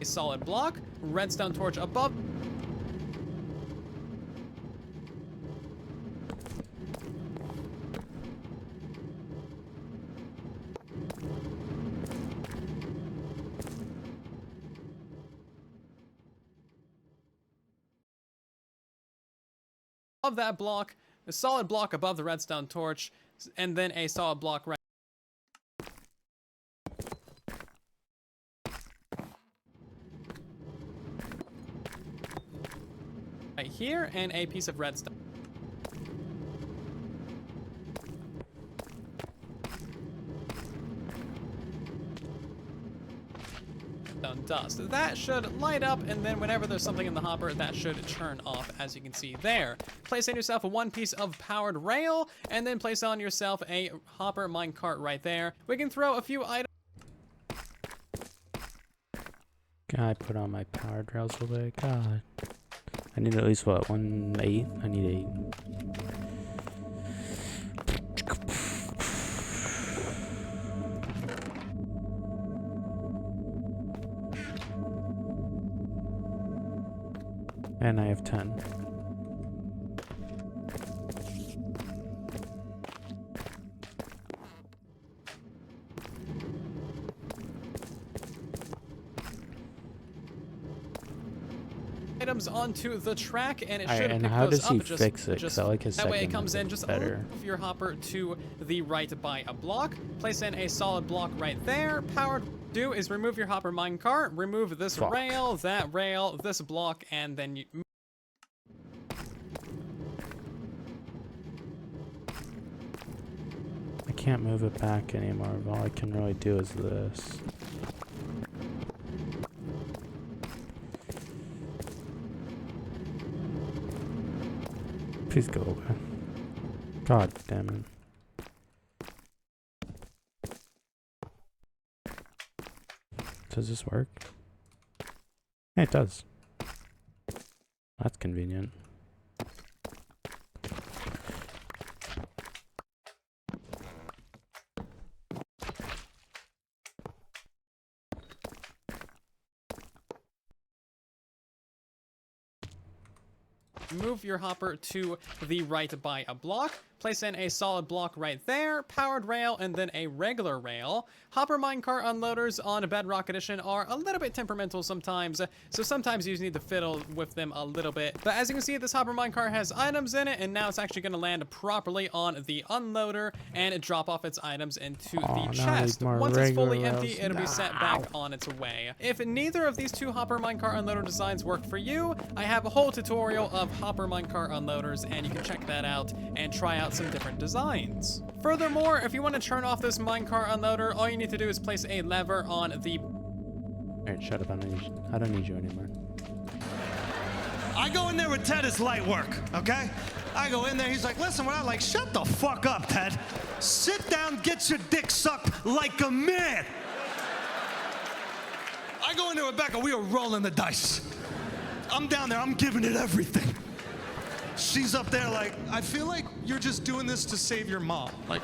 [SPEAKER 5] solid block, redstone torch above. Of that block, a solid block above the redstone torch, and then a solid block right here, and a piece of redstone. Dust. That should light up, and then whenever there's something in the hopper, that should turn off, as you can see there. Place on yourself one piece of powered rail, and then place on yourself a hopper minecart right there. We can throw a few items.
[SPEAKER 2] Can I put on my powered rails real quick? God. I need at least what? 8? I need 8. And I have 10.
[SPEAKER 5] Items onto the track, and it should
[SPEAKER 2] And
[SPEAKER 5] pick
[SPEAKER 2] how
[SPEAKER 5] those
[SPEAKER 2] does he
[SPEAKER 5] up.
[SPEAKER 2] fix it? 'Cause I like his
[SPEAKER 5] that way it
[SPEAKER 2] second
[SPEAKER 5] comes in just
[SPEAKER 2] better.
[SPEAKER 5] move your hopper to the right by a block. Place in a solid block right there. Powered do is remove your hopper minecart, remove this rail, that rail, this block, and then you.
[SPEAKER 2] I can't move it back anymore. All I can really do is this. Please go away. God damn it. Does this work? Yeah, it does. That's convenient.
[SPEAKER 5] Move your hopper to the right by a block. Place in a solid block right there, powered rail, and then a regular rail. Hopper minecart unloaders on Bedrock Edition are a little bit temperamental sometimes, so sometimes you just need to fiddle with them a little bit. But as you can see, this hopper minecart has items in it, and now it's actually going to land properly on the unloader and drop off its items into the chest. Once it's fully empty, it'll be set back on its way. If neither of these two hopper minecart unloader designs work for you, I have a whole tutorial of hopper minecart unloaders, and you can check that out and try out some different designs. Furthermore, if you want to turn off this minecart unloader, all you need to do is place a lever on the...
[SPEAKER 2] Alright, shut up. I don't need you anymore.
[SPEAKER 6] I go in there with Ted, it's light work, okay? I go in there, he's like, listen, what I like, shut the fuck up, Ted. Sit down, get your dick sucked like a man. I go in there with Becca, we are rolling the dice. I'm down there, I'm giving it everything. She's up there like, I feel like you're just doing this to save your mom. Like,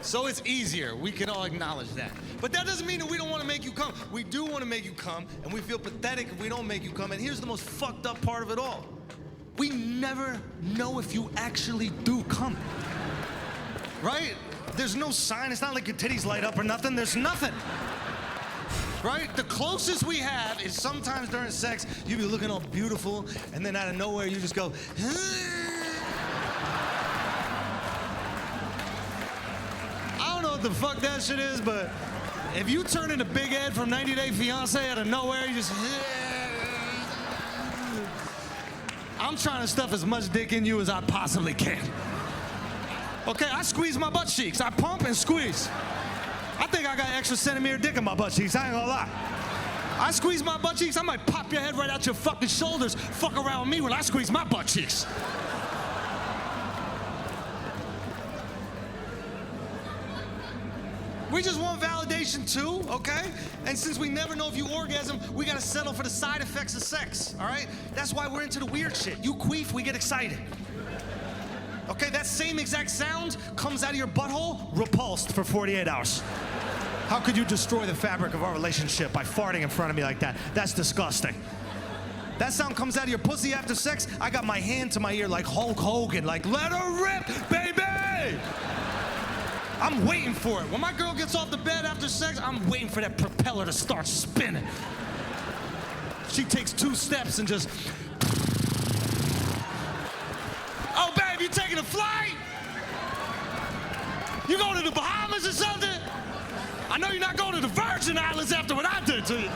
[SPEAKER 6] so it's easier. We can all acknowledge that. But that doesn't mean that we don't want to make you come. We do want to make you come, and we feel pathetic if we don't make you come. And here's the most fucked up part of it all. We never know if you actually do come. Right? There's no sign. It's not like your titties light up or nothing. There's nothing. right? The closest we have is sometimes during sex, you be looking all beautiful, and then out of nowhere, you just go, I don't know what the fuck that shit is, but if you turn into Big Ed from 90 Day Fiancé out of nowhere, you just, I'm trying to stuff as much dick in you as I possibly can. Okay, I squeeze my butt cheeks. I pump and squeeze. I think I got extra centimeter dick in my butt cheeks, I ain't gonna lie. I squeeze my butt cheeks, I might pop your head right out your fucking shoulders. Fuck around with me when I squeeze my butt cheeks. We just want validation too, okay? And since we never know if you orgasm, we gotta settle for the side effects of sex, all right? That's why we're into the weird shit. You queef, we get excited. Okay, that same exact sound comes out of your butthole, repulsed for 48 hours. How could you destroy the fabric of our relationship by farting in front of me like that? That's disgusting. That sound comes out of your pussy after sex, I got my hand to my ear like Hulk Hogan, like, let her rip, baby! I'm waiting for it. When my girl gets off the bed after sex, I'm waiting for that propeller to start spinning. She takes 2 steps and just... Oh, babe, you taking a flight? You going to the Bahamas or something? I know you're not going to the Virgin Islands after what I did to you.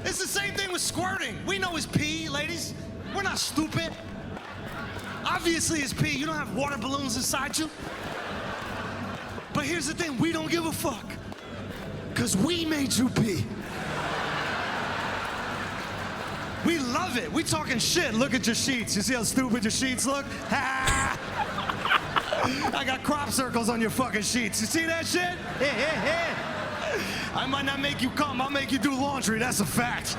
[SPEAKER 6] It's the same thing with squirting. We know it's pee, ladies. We're not stupid. Obviously it's pee. You don't have water balloons inside you. But here's the thing, we don't give a fuck. Because we made you pee. We love it. We talking shit. Look at your sheets. You see how stupid your sheets look? Ha! I got crop circles on your fucking sheets. You see that shit? I might not make you come. I'll make you do laundry. That's a fact.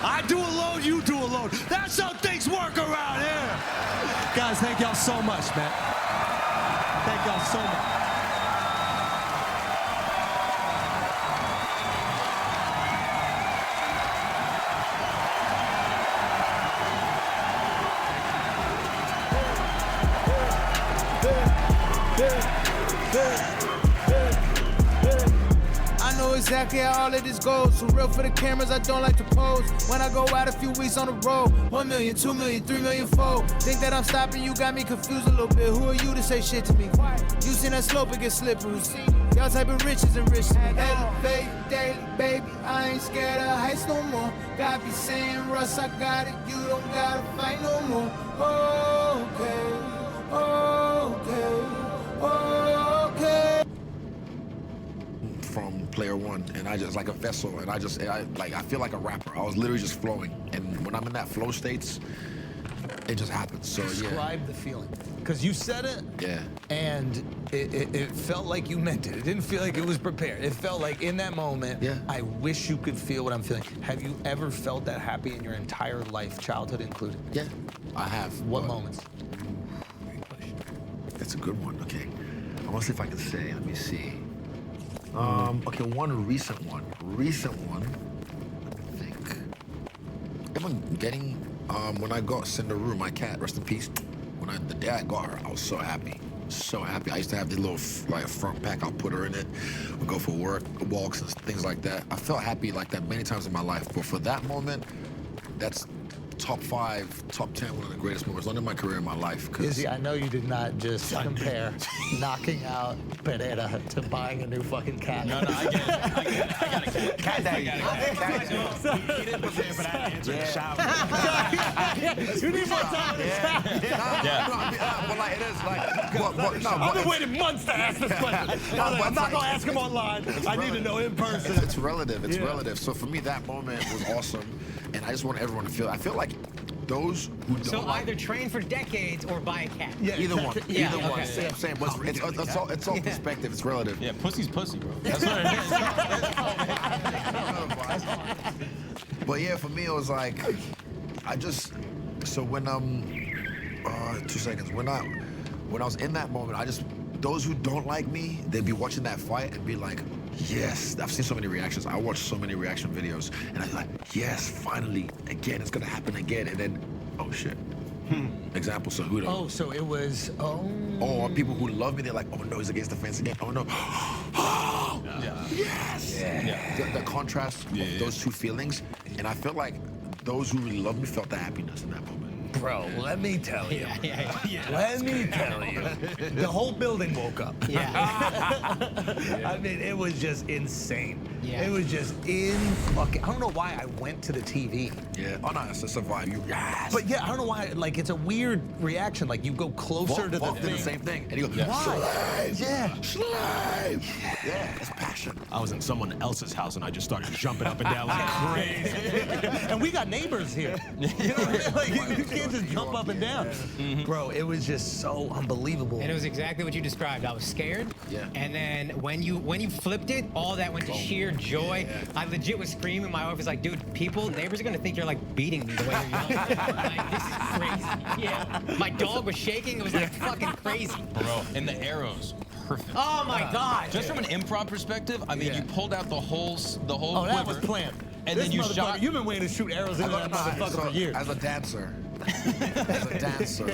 [SPEAKER 6] I do a load, you do a load. That's how things work around here. Guys, thank y'all so much, man. Thank y'all so much.
[SPEAKER 9] I know exactly how all of this goes. For real for the cameras, I don't like to pose. When I go out a few weeks on the road, 1 million, 2 million, 3 million fold. Think that I'm stopping you, got me confused a little bit. Who are you to say shit to me? You seen that slope, it get slippery. Y'all type of riches and rich. Elevate daily, baby. I ain't scared of heights no more. God be saying, Russ, I got it. You don't gotta fight no more. Okay, okay.
[SPEAKER 10] From player one, and I just like a vessel, and I feel like a rapper. I was literally just flowing, and when I'm in that flow states, it just happens. So
[SPEAKER 11] Describe the feeling, because you said it,
[SPEAKER 10] yeah,
[SPEAKER 11] and it felt like you meant it. It didn't feel like it was prepared. It felt like in that moment,
[SPEAKER 10] yeah.
[SPEAKER 11] I wish you could feel what I'm feeling. Have you ever felt that happy in your entire life, childhood included?
[SPEAKER 10] Yeah, I have.
[SPEAKER 11] What moments?
[SPEAKER 10] That's a good one. Okay, I want to see if I can say. Let me see. Okay, one recent one. Let me think. I've been when I got Cinderoo, my cat, rest in peace. The day I got her, I was so happy. So happy. I used to have the little front pack. I'll put her in it. We'll go for walks and things like that. I felt happy like that many times in my life. But for that moment, that's top 5, top 10, one of the greatest moments in my career, in my life.
[SPEAKER 11] Izzy, I know you did not just compare knocking out Pereira to buying a new fucking cat.
[SPEAKER 12] No, I get it. I got a cat.
[SPEAKER 11] Cat daddy.
[SPEAKER 12] He didn't prepare for that answer in the shower.
[SPEAKER 11] You need more time.
[SPEAKER 10] Well, like, it is like...
[SPEAKER 11] I've been waiting months to ask this question. I'm not going to ask him online. I need to know in person.
[SPEAKER 10] It's relative. It's relative. So for me, that moment was awesome. And I just want everyone to feel... I feel like those who don't...
[SPEAKER 12] So either train for decades or buy a cat.
[SPEAKER 10] Yeah, either one.
[SPEAKER 12] Yeah,
[SPEAKER 10] Either one.
[SPEAKER 12] okay.
[SPEAKER 10] Same. But it's all perspective. It's relative.
[SPEAKER 12] Yeah, pussy's pussy, bro. That's what it is.
[SPEAKER 10] But yeah, for me, it was like... So when... 2 seconds. When I was in that moment, those who don't like me, they'd be watching that fight and be like, yes. I've seen so many reactions. I watched so many reaction videos, and I'd be like, yes, finally, again, it's gonna happen again. And then, oh shit, Example, so who?
[SPEAKER 11] Oh, so it was.
[SPEAKER 10] Or people who love me, they're like, oh no, he's against the fence again. Oh no. Oh, yes. The contrast of those two feelings, and I feel like those who really love me felt the happiness in that moment.
[SPEAKER 13] Bro, let me tell you. Let me tell you. The whole building woke up. I mean, it was just insane. It was just fucking. I don't know why I went to the TV.
[SPEAKER 10] Yeah. Oh no, it's a vibe. Yes.
[SPEAKER 13] But yeah, I don't know why. Like, it's a weird reaction. Like, you go closer to the thing.
[SPEAKER 10] The same thing, and you go,
[SPEAKER 13] why?
[SPEAKER 10] Slave. Yeah, it's passion.
[SPEAKER 12] I was in someone else's house and I just started jumping up and down like crazy.
[SPEAKER 13] And we got neighbors here. You know what I mean? Like, you can't just jump up and down. Bro, it was just so unbelievable.
[SPEAKER 14] And it was exactly what you described. I was scared. And then when you flipped it, all that went to sheer joy. I legit was screaming. My wife was like, dude, neighbors are gonna think you're like beating me the way you're yelling. Like, this is crazy. My dog was shaking. It was like fucking crazy.
[SPEAKER 15] Bro, and the arrows, perfect.
[SPEAKER 14] Oh my God.
[SPEAKER 15] Just from an improv perspective, I mean, you pulled out the whole quiver.
[SPEAKER 13] That was planned.
[SPEAKER 15] And then you shot.
[SPEAKER 13] You've been waiting to shoot arrows into that motherfucker for years.
[SPEAKER 10] As a dancer,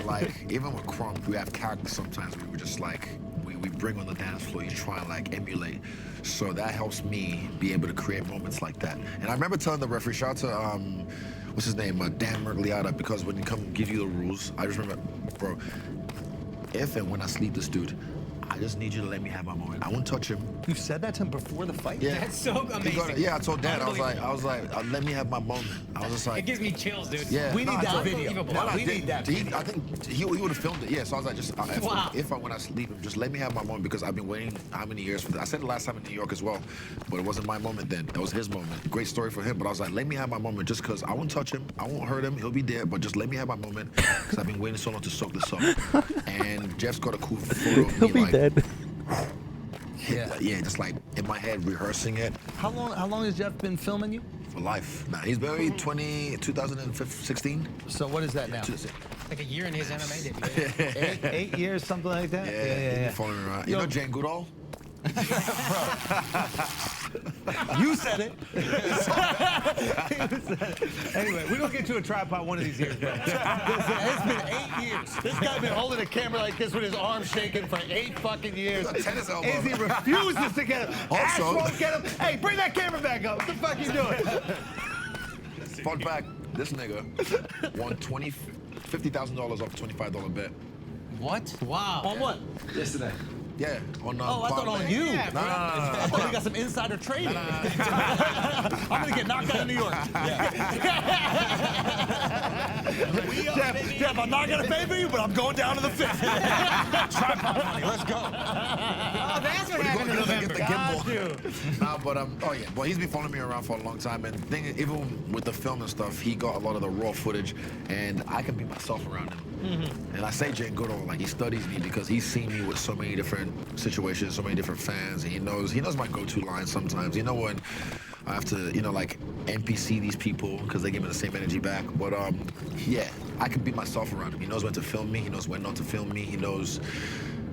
[SPEAKER 10] like, even with Crump, we have characters sometimes we were just like, we bring on the dance floor, you try and like emulate. So that helps me be able to create moments like that. And I remember telling the referee, shout out to, what's his name, Dan Mergliata, because when he come give you the rules, I just remember, bro, if and when I sleep this dude, I just need you to let me have my moment. I won't touch him.
[SPEAKER 13] You said that to him before the fight?
[SPEAKER 10] Yeah.
[SPEAKER 14] That's so amazing.
[SPEAKER 10] I told Dan, I was like, let me have my moment. I was just like,
[SPEAKER 14] it gives me chills, dude.
[SPEAKER 10] Yeah.
[SPEAKER 13] We need that video. We need that.
[SPEAKER 10] I think he would have filmed it. Yeah, so I was like, just when I sleep him, just let me have my moment because I've been waiting how many years for this. I said it last time in New York as well, but it wasn't my moment then. That was his moment. Great story for him, but I was like, let me have my moment just because I won't touch him, I won't hurt him, he'll be there, but just let me have my moment because I've been waiting so long to soak this up. And Jeff's got a cool photo of me.
[SPEAKER 1] He'll be dead.
[SPEAKER 10] Yeah, just like in my head rehearsing it.
[SPEAKER 13] How long has Jeff been filming you?
[SPEAKER 10] For life. Nah, he's been 2016.
[SPEAKER 13] So what is that now?
[SPEAKER 14] Like a year in his MMA debut.
[SPEAKER 13] 8 years, something like that?
[SPEAKER 10] Yeah. Following around. You know Jane Goodall?
[SPEAKER 13] You said it. Anyway, we're gonna get to a tripod one of these years, bro. It's been 8 years. This guy's been holding a camera like this with his arm shaking for 8 fucking years.
[SPEAKER 10] Tennis elbow.
[SPEAKER 13] Izzy refuses to get him. Ash won't get him. Hey, bring that camera back up. What the fuck you doing?
[SPEAKER 10] Fun fact, this nigga won $50,000 off a $25 bet.
[SPEAKER 14] What? Wow.
[SPEAKER 13] On what?
[SPEAKER 10] Yesterday. Yeah, on
[SPEAKER 13] I thought on you.
[SPEAKER 14] Yeah,
[SPEAKER 13] No. I thought we got some insider trading. I'm gonna get knocked out of New York. Jeff, I'm not gonna pay for you, but I'm going down to the fifth. Tripod money, let's go.
[SPEAKER 14] Oh, that's what happened in November.
[SPEAKER 10] Nah, but well, he's been following me around for a long time, and thing is, even with the film and stuff, he got a lot of the raw footage, and I can be myself around him. And I say Jane Goodall, like he studies me because he's seen me with so many different situations, so many different fans, and he knows my go-to line sometimes. You know when I have to, like NPC these people because they give me the same energy back. But yeah, I can be myself around him. He knows when to film me. He knows when not to film me. He knows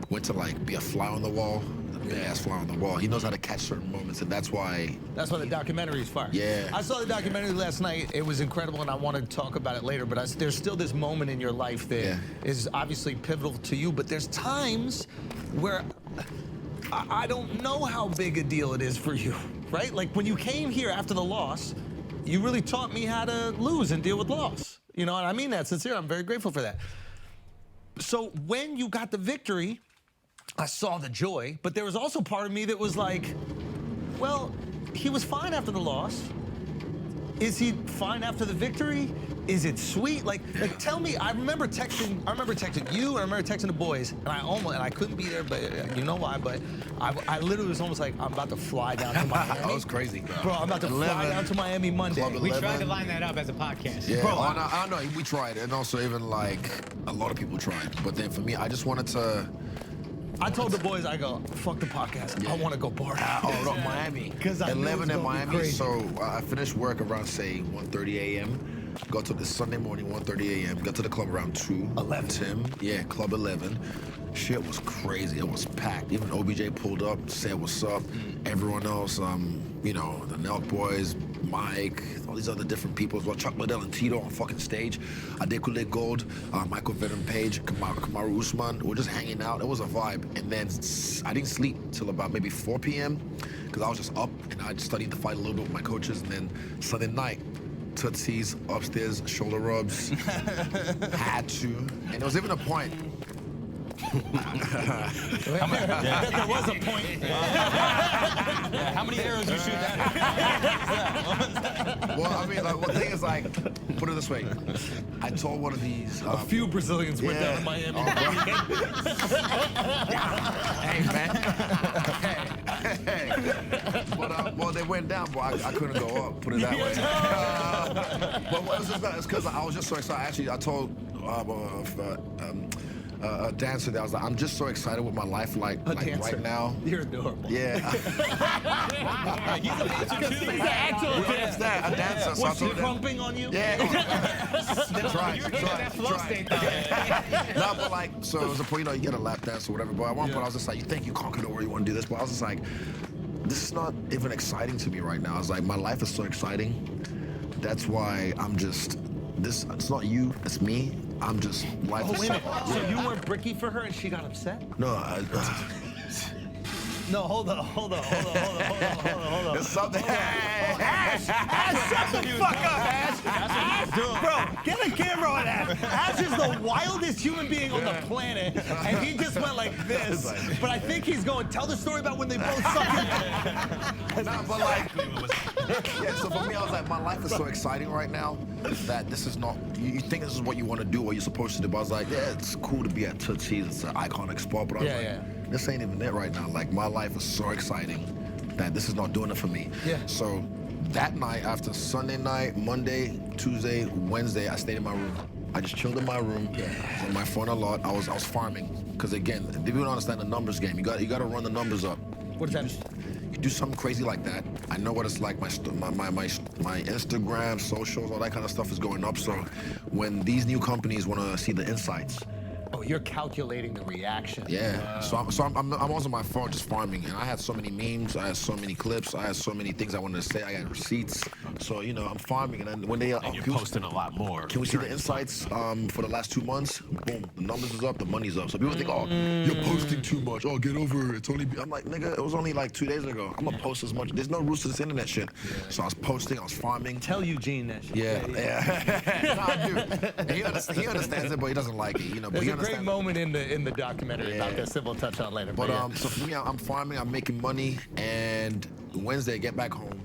[SPEAKER 10] when to like be a fly on the wall, a big ass fly on the wall. He knows how to catch certain moments, and that's why
[SPEAKER 13] the documentary is fire.
[SPEAKER 10] Yeah.
[SPEAKER 13] I saw the documentary last night. It was incredible, and I wanted to talk about it later, but there's still this moment in your life that is obviously pivotal to you, but there's times where I don't know how big a deal it is for you, right? Like when you came here after the loss, you really taught me how to lose and deal with loss. You know, and I mean that sincere. I'm very grateful for that. So when you got the victory, I saw the joy, but there was also part of me that was like, well, he was fine after the loss. Is he fine after the victory? Is it sweet? Like tell me, I remember texting you, and I remember texting the boys, and I couldn't be there, but you know why, but I literally was almost like, I'm about to fly down to Miami.
[SPEAKER 10] That was crazy,
[SPEAKER 13] bro. I'm about to fly down to Miami Monday.
[SPEAKER 14] We tried to line that up as a podcast.
[SPEAKER 10] Yeah, bro, I know, we tried, and also even like, a lot of people tried, but then for me, I just wanted to,
[SPEAKER 13] I told the boys, I go, fuck the podcast. I want to go party.
[SPEAKER 10] No, Miami.
[SPEAKER 13] 11
[SPEAKER 10] in Miami. So I finished work around, say, 1:30 a.m. Got to this Sunday morning, 1:30 a.m. Got to the club around 2.
[SPEAKER 13] 11.
[SPEAKER 10] Tim. Yeah, Club 11. Shit was crazy. It was packed. Even OBJ pulled up, said what's up. Everyone else, the Nelk boys, Mike, all these other different people as well. Chuck Liddell and Tito on fucking stage. Adekunle Gold, Michael Venom Page, Kamaru Usman. We're just hanging out. It was a vibe. And then I didn't sleep till about maybe 4 p.m. because I was just up and I studied the fight a little bit with my coaches. And then Sunday night, tootsies, upstairs, shoulder rubs. Had to. And there was even a point.
[SPEAKER 15] There was a point. Yeah, how many arrows you shoot that?
[SPEAKER 10] Well, I mean, like, the thing is, like, put it this way. I told one of these.
[SPEAKER 13] A few Brazilians went down to Miami.
[SPEAKER 10] Hey, man. Hey. But, well, they went down, but I couldn't go up, put it that way. But what was this about? It's because I was just so excited. Actually, I told a dancer that I was like, I'm just so excited with my life, like right now.
[SPEAKER 13] You're adorable.
[SPEAKER 10] Yeah.
[SPEAKER 15] He's a dancer too.
[SPEAKER 13] He's an actual dancer.
[SPEAKER 10] A dancer.
[SPEAKER 13] Was she crumping on you?
[SPEAKER 10] Yeah. Try. No, but like, so it was a point, you know, you get a lap dance or whatever. But at one point, I was just like, you think you conquered it, where you want to do this? But I was just like, this is not even exciting to me right now. I was like, my life is so exciting. That's why I'm just. It's not you, it's me. I'm just life.
[SPEAKER 13] Oh, wait a minute. So you weren't bricky for her and she got upset?
[SPEAKER 10] No,
[SPEAKER 13] No, hold on.
[SPEAKER 10] There's something.
[SPEAKER 13] Ash, shut the fuck up, Ash. Bro, get a camera on Ash. Ash is the wildest human being on the planet, and he just went like this. But I think he's going, tell the story about when they both sucked it.
[SPEAKER 10] Nah, but like, yeah, so for me, I was like, my life is so exciting right now that this is not, you think this is what you want to do, what you're supposed to do, but I was like, yeah, it's cool to be at Tootsie's, it's an iconic spot, but I was this ain't even it right now. Like, my life is so exciting that this is not doing it for me.
[SPEAKER 13] Yeah.
[SPEAKER 10] So that night, after Sunday night, Monday, Tuesday, Wednesday, I stayed in my room. I just chilled in my room, on my phone a lot. I was farming, because again, people don't understand the numbers game. You got to run the numbers up.
[SPEAKER 13] What does that mean?
[SPEAKER 10] You do something crazy like that, I know what it's like. My Instagram, socials, all that kind of stuff is going up. So when these new companies want to see the insights,
[SPEAKER 13] Oh, you're calculating the reaction.
[SPEAKER 10] yeah. So I'm always on my phone just farming, and I had so many memes, I had so many clips, I had so many things I wanted to say. I got receipts. So you know, I'm farming, and then when they
[SPEAKER 12] and you're posting a lot more.
[SPEAKER 10] Can we see the insights for the last 2 months? Boom, the numbers is up, the money's up. So people think, oh, you're posting too much. Oh, get over it. It's only. I'm like, nigga, it was only like 2 days ago. I'm gonna post as much. There's no rules to this internet shit. So I was posting, I was farming.
[SPEAKER 13] Tell Eugene that shit.
[SPEAKER 10] Yeah. Nah, dude. He understands it, but he doesn't like it. You know. But
[SPEAKER 13] There's a great moment in the documentary about this that we'll touch on later.
[SPEAKER 10] But so for me, I'm farming, I'm making money, and Wednesday, get home.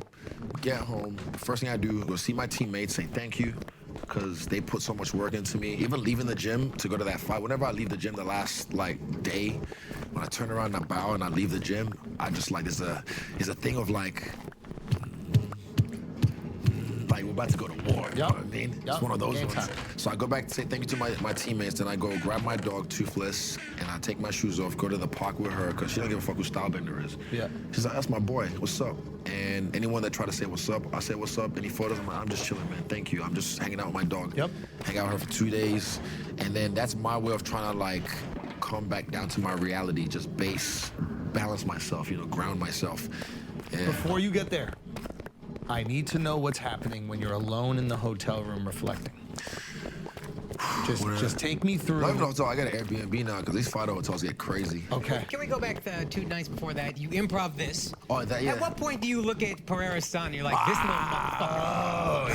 [SPEAKER 10] First thing I do is go see my teammates, say thank you, because they put so much work into me. Even leaving the gym to go to that fight, whenever I leave the gym the last day, when I turn around and I bow and I leave the gym, I just like, there's a thing of like we're about to go to war, you know what I mean? It's one of those ones. So I go back to say thank you to my teammates, then I go grab my dog, Toothless, and I take my shoes off, go to the park with her, because she don't give a fuck who Stylebender is.
[SPEAKER 13] Yeah.
[SPEAKER 10] She's like, that's my boy, what's up? And anyone that try to say what's up, I say what's up. Any photos, I'm like, I'm just chilling, man, thank you. I'm just hanging out with my dog.
[SPEAKER 13] Yep.
[SPEAKER 10] Hang out with her for 2 days, and then that's my way of trying to like come back down to my reality, just balance myself, you know, ground myself. Yeah.
[SPEAKER 13] Before you get there, I need to know what's happening when you're alone in the hotel room reflecting. Just take me through.
[SPEAKER 10] Not even a hotel, I got an Airbnb now because these fighter hotels get crazy.
[SPEAKER 13] Okay.
[SPEAKER 14] Can we go back 2 nights before that? You improv this.
[SPEAKER 10] Oh, that, yeah.
[SPEAKER 14] At what point do you look at Pereira's son and you're like, this little motherfucker?
[SPEAKER 10] Oh,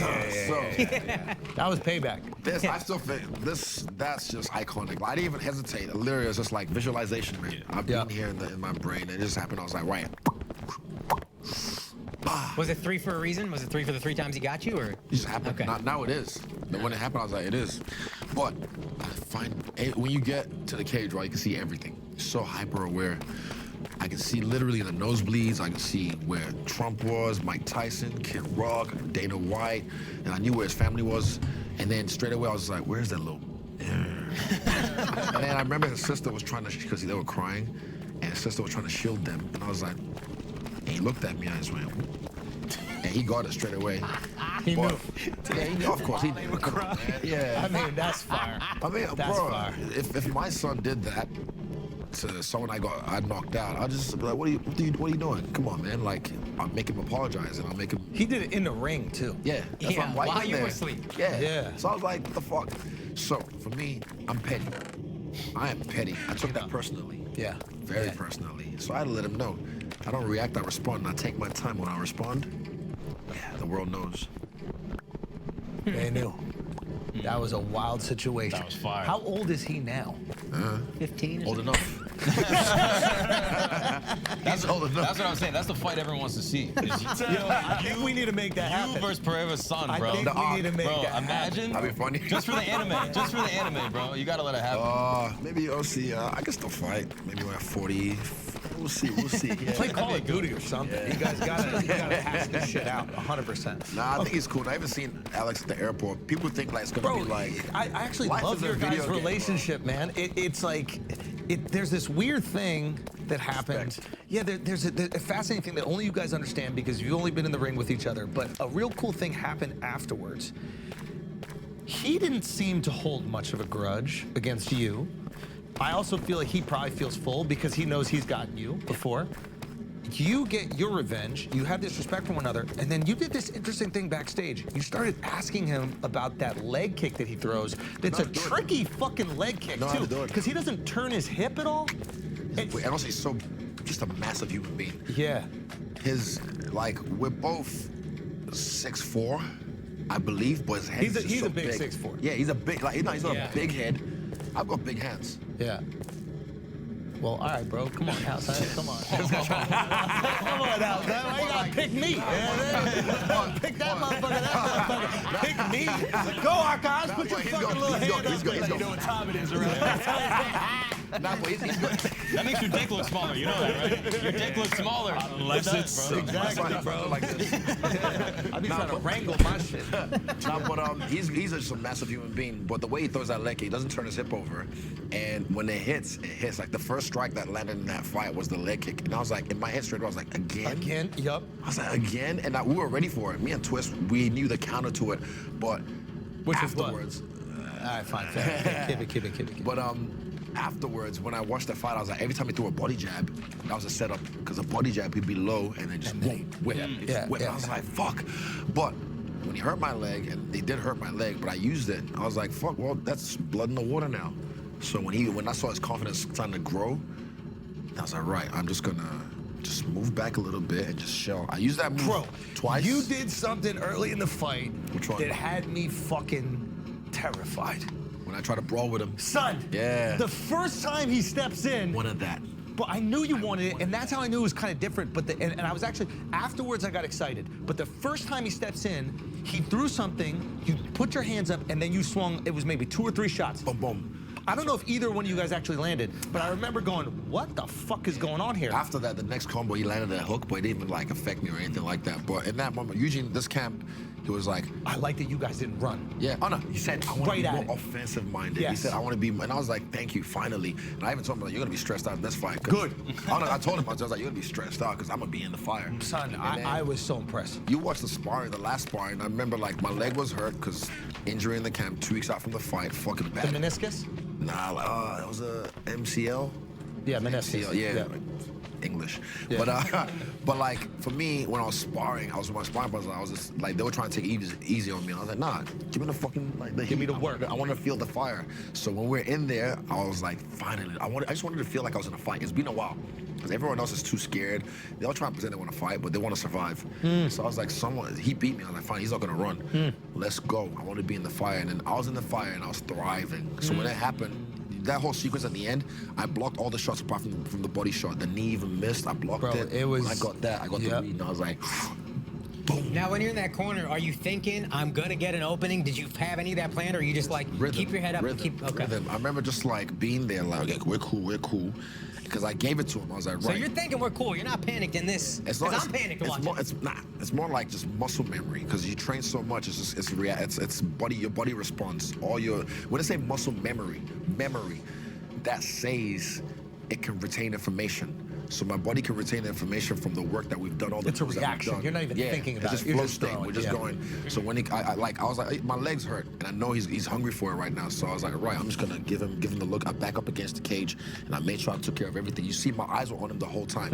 [SPEAKER 13] yeah. That was payback.
[SPEAKER 10] This, I still think, that's just iconic. I didn't even hesitate. Literally, it's just like visualization, man. I've been here in my brain, and it just happened. I was like, right.
[SPEAKER 14] Was it 3 for a reason? Was it 3 for the 3 times he got you, or?
[SPEAKER 10] It just happened.
[SPEAKER 14] Okay.
[SPEAKER 10] Now it is. But when it happened, I was like, it is. But I find when you get to the cage, right, you can see everything. So hyper aware. I can see literally the nosebleeds. I can see where Trump was, Mike Tyson, Kid Rock, Dana White, and I knew where his family was. And then straight away, I was like, where's that little? And then I remember his sister was trying to, because they were crying, and his sister was trying to shield them. And I was like, and he looked at me, and I just went, and he got it straight away.
[SPEAKER 13] He knew.
[SPEAKER 10] Yeah, he knew, of course, he knew. Come on, man. Yeah.
[SPEAKER 13] I mean, that's fire.
[SPEAKER 10] I mean,
[SPEAKER 13] that's
[SPEAKER 10] bro,
[SPEAKER 13] fire.
[SPEAKER 10] if my son did that, to someone I knocked out, I'll just be like, what are you doing? Come on, man. Like, I'll make him apologize and I'll make him.
[SPEAKER 13] He did it in the ring too.
[SPEAKER 10] Yeah, that's why I'm right
[SPEAKER 14] while
[SPEAKER 10] in
[SPEAKER 14] you
[SPEAKER 10] there.
[SPEAKER 14] were asleep.
[SPEAKER 10] Yeah. So I was like, what the fuck? So for me, I'm petty. I am petty. I took that personally.
[SPEAKER 13] Yeah.
[SPEAKER 10] Very personally. So I had to let him know. I don't react, I respond. I take my time when I respond. Yeah, the world knows.
[SPEAKER 13] They knew. That was a wild situation.
[SPEAKER 15] That was fire.
[SPEAKER 13] How old is he now?
[SPEAKER 14] 15 or
[SPEAKER 10] Old
[SPEAKER 14] something?
[SPEAKER 10] enough.
[SPEAKER 15] That's
[SPEAKER 10] old enough.
[SPEAKER 15] That's what I'm saying. That's the fight everyone wants to see.
[SPEAKER 13] I think we need to make that happen.
[SPEAKER 15] You versus Pereira's son, bro.
[SPEAKER 13] I think we need to make
[SPEAKER 15] bro,
[SPEAKER 13] that
[SPEAKER 15] imagine.
[SPEAKER 10] That'd be funny.
[SPEAKER 15] Just for the anime. Just for the anime, bro. You gotta let it happen.
[SPEAKER 10] Maybe you'll see. I can still fight. Maybe when I'm 40. We'll see. Yeah.
[SPEAKER 13] Play Call of Duty or something.
[SPEAKER 10] Yeah.
[SPEAKER 13] You guys gotta hash this shit out 100%.
[SPEAKER 10] Nah, I think he's cool. I haven't seen Alex at the airport. People think like it's gonna be like.
[SPEAKER 13] I actually
[SPEAKER 10] life
[SPEAKER 13] love
[SPEAKER 10] is a
[SPEAKER 13] your guys'
[SPEAKER 10] video game,
[SPEAKER 13] relationship, man. It's like, there's this weird thing that happened. Yeah, there's a fascinating thing that only you guys understand because you've only been in the ring with each other. But a real cool thing happened afterwards. He didn't seem to hold much of a grudge against you. I also feel like he probably feels full because he knows he's gotten you before. You get your revenge, you have this respect for one another, and then you did this interesting thing backstage. You started asking him about that leg kick that he throws. That's a tricky fucking leg kick, too, because he doesn't turn his hip at all.
[SPEAKER 10] And also, he's just a massive human being.
[SPEAKER 13] Yeah.
[SPEAKER 10] We're both 6'4", I believe, but his head is just
[SPEAKER 13] he's
[SPEAKER 10] so
[SPEAKER 13] a big 6'4".
[SPEAKER 10] Yeah, he's a big, he's got a big head. I've got big hands.
[SPEAKER 13] Yeah. Well, all right, bro. Come on, outside. Come on. Come on, outside. Why you gotta pick me? Pick that motherfucker. Pick me. Go, Archives. Put your fucking little hand up there.
[SPEAKER 15] You know what time it is around. That makes your dick look smaller. You know that, right? Your dick looks smaller.
[SPEAKER 13] Unless it's exactly, bro.
[SPEAKER 10] Like this.
[SPEAKER 13] I be trying to wrangle my shit.
[SPEAKER 10] He's just a massive human being. But the way he throws that leg kick, he doesn't turn his hip over. And when it hits. Like the first strike that landed in that fight was the leg kick. And I was like, in my head straight, I was like, again?
[SPEAKER 13] Again? Yup.
[SPEAKER 10] I was like, again? And we were ready for it. Me and Twist, we knew the counter to it. But afterwards.
[SPEAKER 13] All right, fine. Fair. Keep it.
[SPEAKER 10] But afterwards, when I watched the fight, I was like, every time he threw a body jab, that was a setup. Because a body jab, he'd be low and then just whip. I was like, fuck. But when he hurt my leg, and he did hurt my leg, but I used it, I was like, fuck, well, that's blood in the water now. So when I saw his confidence starting to grow, I was like, right, I'm just gonna just move back a little bit and just shell. I used that move twice.
[SPEAKER 13] You did something early in the fight
[SPEAKER 10] Which one?
[SPEAKER 13] that had me fucking terrified.
[SPEAKER 10] When I tried to brawl with him.
[SPEAKER 13] Son.
[SPEAKER 10] Yeah.
[SPEAKER 13] The first time he steps in.
[SPEAKER 10] Wanted that.
[SPEAKER 13] But I knew you wanted it, and that's how I knew it was kind of different. But and I was actually, afterwards I got excited. But the first time he steps in, he threw something, you put your hands up, and then you swung, it was maybe 2 or 3 shots.
[SPEAKER 10] Boom, boom.
[SPEAKER 13] I don't know if either one of you guys actually landed, but I remember going, what the fuck is going on here?
[SPEAKER 10] After that, the next combo, he landed that hook, but it didn't even affect me or anything like that. But in that moment, usually in this camp, he was like,
[SPEAKER 13] I like that you guys didn't run.
[SPEAKER 10] Yeah. Oh no, he said, I want to be
[SPEAKER 13] Right
[SPEAKER 10] more offensive minded.
[SPEAKER 13] Yes.
[SPEAKER 10] He said, I want to be, and I was like, thank you, finally. And I even told him, like, you're gonna be stressed out in this fight.
[SPEAKER 13] Good.
[SPEAKER 10] I told him, I was like, you're gonna be stressed out because I'm gonna be in the fire.
[SPEAKER 13] Son, I was so impressed.
[SPEAKER 10] You watched the sparring, the last sparring. I remember like my leg was hurt because injury in the camp, 2 weeks out from the fight, fucking bad.
[SPEAKER 13] The meniscus?
[SPEAKER 10] Nah, that was a MCL.
[SPEAKER 13] Yeah, meniscus.
[SPEAKER 10] MCL, yeah. English. Yeah. But like for me, when I was sparring, I was with my sparring partners, I was just like, they were trying to take it easy on me. I was like, nah, give me the fucking
[SPEAKER 13] give me the work.
[SPEAKER 10] I want to feel the fire. So when we're in there, I was like, finally, I just wanted to feel like I was in a fight. It's been a while. Because everyone else is too scared. They all try to pretend they want to fight, but they want to survive. So I was like, he beat me. I was like, fine, he's not gonna run. Let's go. I want to be in the fire. And then I was in the fire and I was thriving. So when that happened, that whole sequence at the end, I blocked all the shots apart from the body shot. The knee even missed. I blocked it.
[SPEAKER 13] It was.
[SPEAKER 10] When I got that. I got the lead, and I was like, boom.
[SPEAKER 14] Now, when you're in that corner, are you thinking, I'm gonna get an opening? Did you have any of that planned, or are you just like, keep your head up and keep, okay.
[SPEAKER 10] Rhythm. I remember just like being there, like, okay, we're cool. Because I gave it to him. I was like, right.
[SPEAKER 14] So you're thinking we're cool. You're not panicked in this. Because I'm panicked watching.
[SPEAKER 10] It's more like just muscle memory. Because you train so much. It's body. Your body response. When I say muscle memory, that says it can retain information. So my body can retain the information from the work that we've done, all the
[SPEAKER 13] It's a
[SPEAKER 10] moves that we've
[SPEAKER 13] reaction.
[SPEAKER 10] done.
[SPEAKER 13] You're not even thinking about
[SPEAKER 10] it's
[SPEAKER 13] it.
[SPEAKER 10] just
[SPEAKER 13] You're
[SPEAKER 10] flow
[SPEAKER 13] just
[SPEAKER 10] state.
[SPEAKER 13] throwing,
[SPEAKER 10] We're just
[SPEAKER 13] yeah.
[SPEAKER 10] going. So when I was like, my legs hurt, and I know he's hungry for it right now. So I was like, right, I'm just gonna give him the look. I back up against the cage, and I made sure I took care of everything. You see, my eyes were on him the whole time.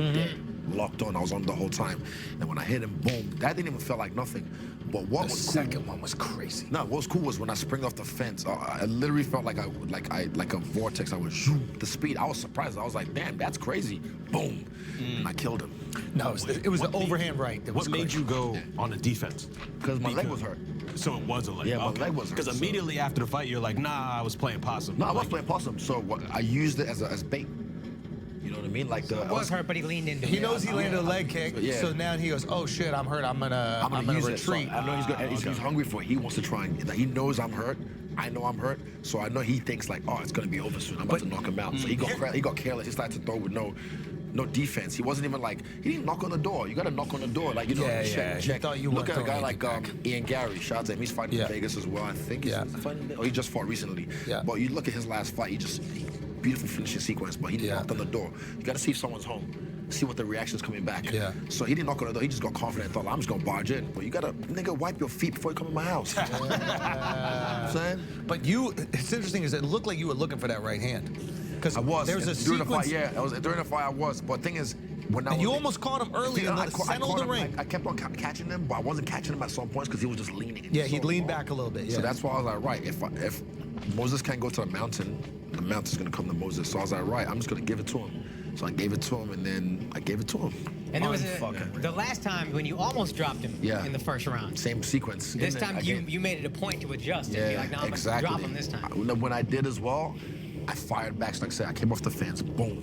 [SPEAKER 10] Locked on. I was on him the whole time. And when I hit him, boom, that didn't even feel like nothing. But what was
[SPEAKER 13] second one was crazy.
[SPEAKER 10] No, what was cool was when I spring off the fence, I literally felt like a vortex. I was zoom, the speed. I was surprised. I was like, damn, that's crazy. Boom, and I killed him.
[SPEAKER 13] No, it was the overhand right. That was
[SPEAKER 12] What made
[SPEAKER 13] crazy.
[SPEAKER 12] you go on a defense?
[SPEAKER 10] Because my leg was hurt.
[SPEAKER 12] So it was a leg.
[SPEAKER 10] Yeah, my leg was hurt.
[SPEAKER 12] Because immediately after the fight, you're like, nah, I was playing possum.
[SPEAKER 10] No, I was playing possum. So I used it as bait. You know what I mean? Like
[SPEAKER 14] It was hurt, but he leaned into it.
[SPEAKER 13] He knows he landed a leg kick,
[SPEAKER 10] Yeah.
[SPEAKER 13] so now he goes, "Oh shit, I'm hurt. I'm gonna
[SPEAKER 10] use
[SPEAKER 13] retreat."
[SPEAKER 10] It. So I know he's good. He's hungry for it. He wants to try and he knows I'm hurt. I know I'm hurt, so I know he thinks like, oh, it's gonna be over soon. I'm about to knock him out. So he got careless. He started to throw with no defense. He wasn't even like, he didn't knock on the door. You gotta knock on the door, like, you know, check.
[SPEAKER 13] He thought you
[SPEAKER 10] Look
[SPEAKER 13] weren't
[SPEAKER 10] at a guy
[SPEAKER 13] throwing
[SPEAKER 10] like Ian Gary. Shout out to him. He's fighting in Vegas as well. I think he's fighting. He just fought recently. Yeah. But you look at his last fight. Beautiful finishing sequence, but he didn't knock on the door. You gotta see if someone's home. See what the reaction's coming back. Yeah. So he didn't knock on the door. He just got confident and thought, I'm just gonna barge in. But you gotta, nigga, wipe your feet before you come in my house. You know what I'm saying?
[SPEAKER 13] But it's interesting is it looked like you were looking for that right hand. Because
[SPEAKER 10] I was.
[SPEAKER 13] There's a
[SPEAKER 10] during
[SPEAKER 13] sequence.
[SPEAKER 10] the fight, yeah. During the fight, I was. But the thing is, when
[SPEAKER 13] you almost caught him early in the center of the ring.
[SPEAKER 10] I kept on catching him, but I wasn't catching him at some points because he was just leaning.
[SPEAKER 13] Yeah, he'd lean back a little bit. Yeah.
[SPEAKER 10] So that's why I was like, right, if Moses can't go to the mountain's gonna come to Moses. So I was like, right, I'm just gonna give it to him. So I gave it to him, and then I gave it to him.
[SPEAKER 14] And there was the last time when you almost dropped him in the first round.
[SPEAKER 10] Same sequence.
[SPEAKER 14] This time you made it a point to adjust and be like, no, I'm gonna drop him this time.
[SPEAKER 10] When I did as well, I fired back. So like I said, I came off the fence, boom.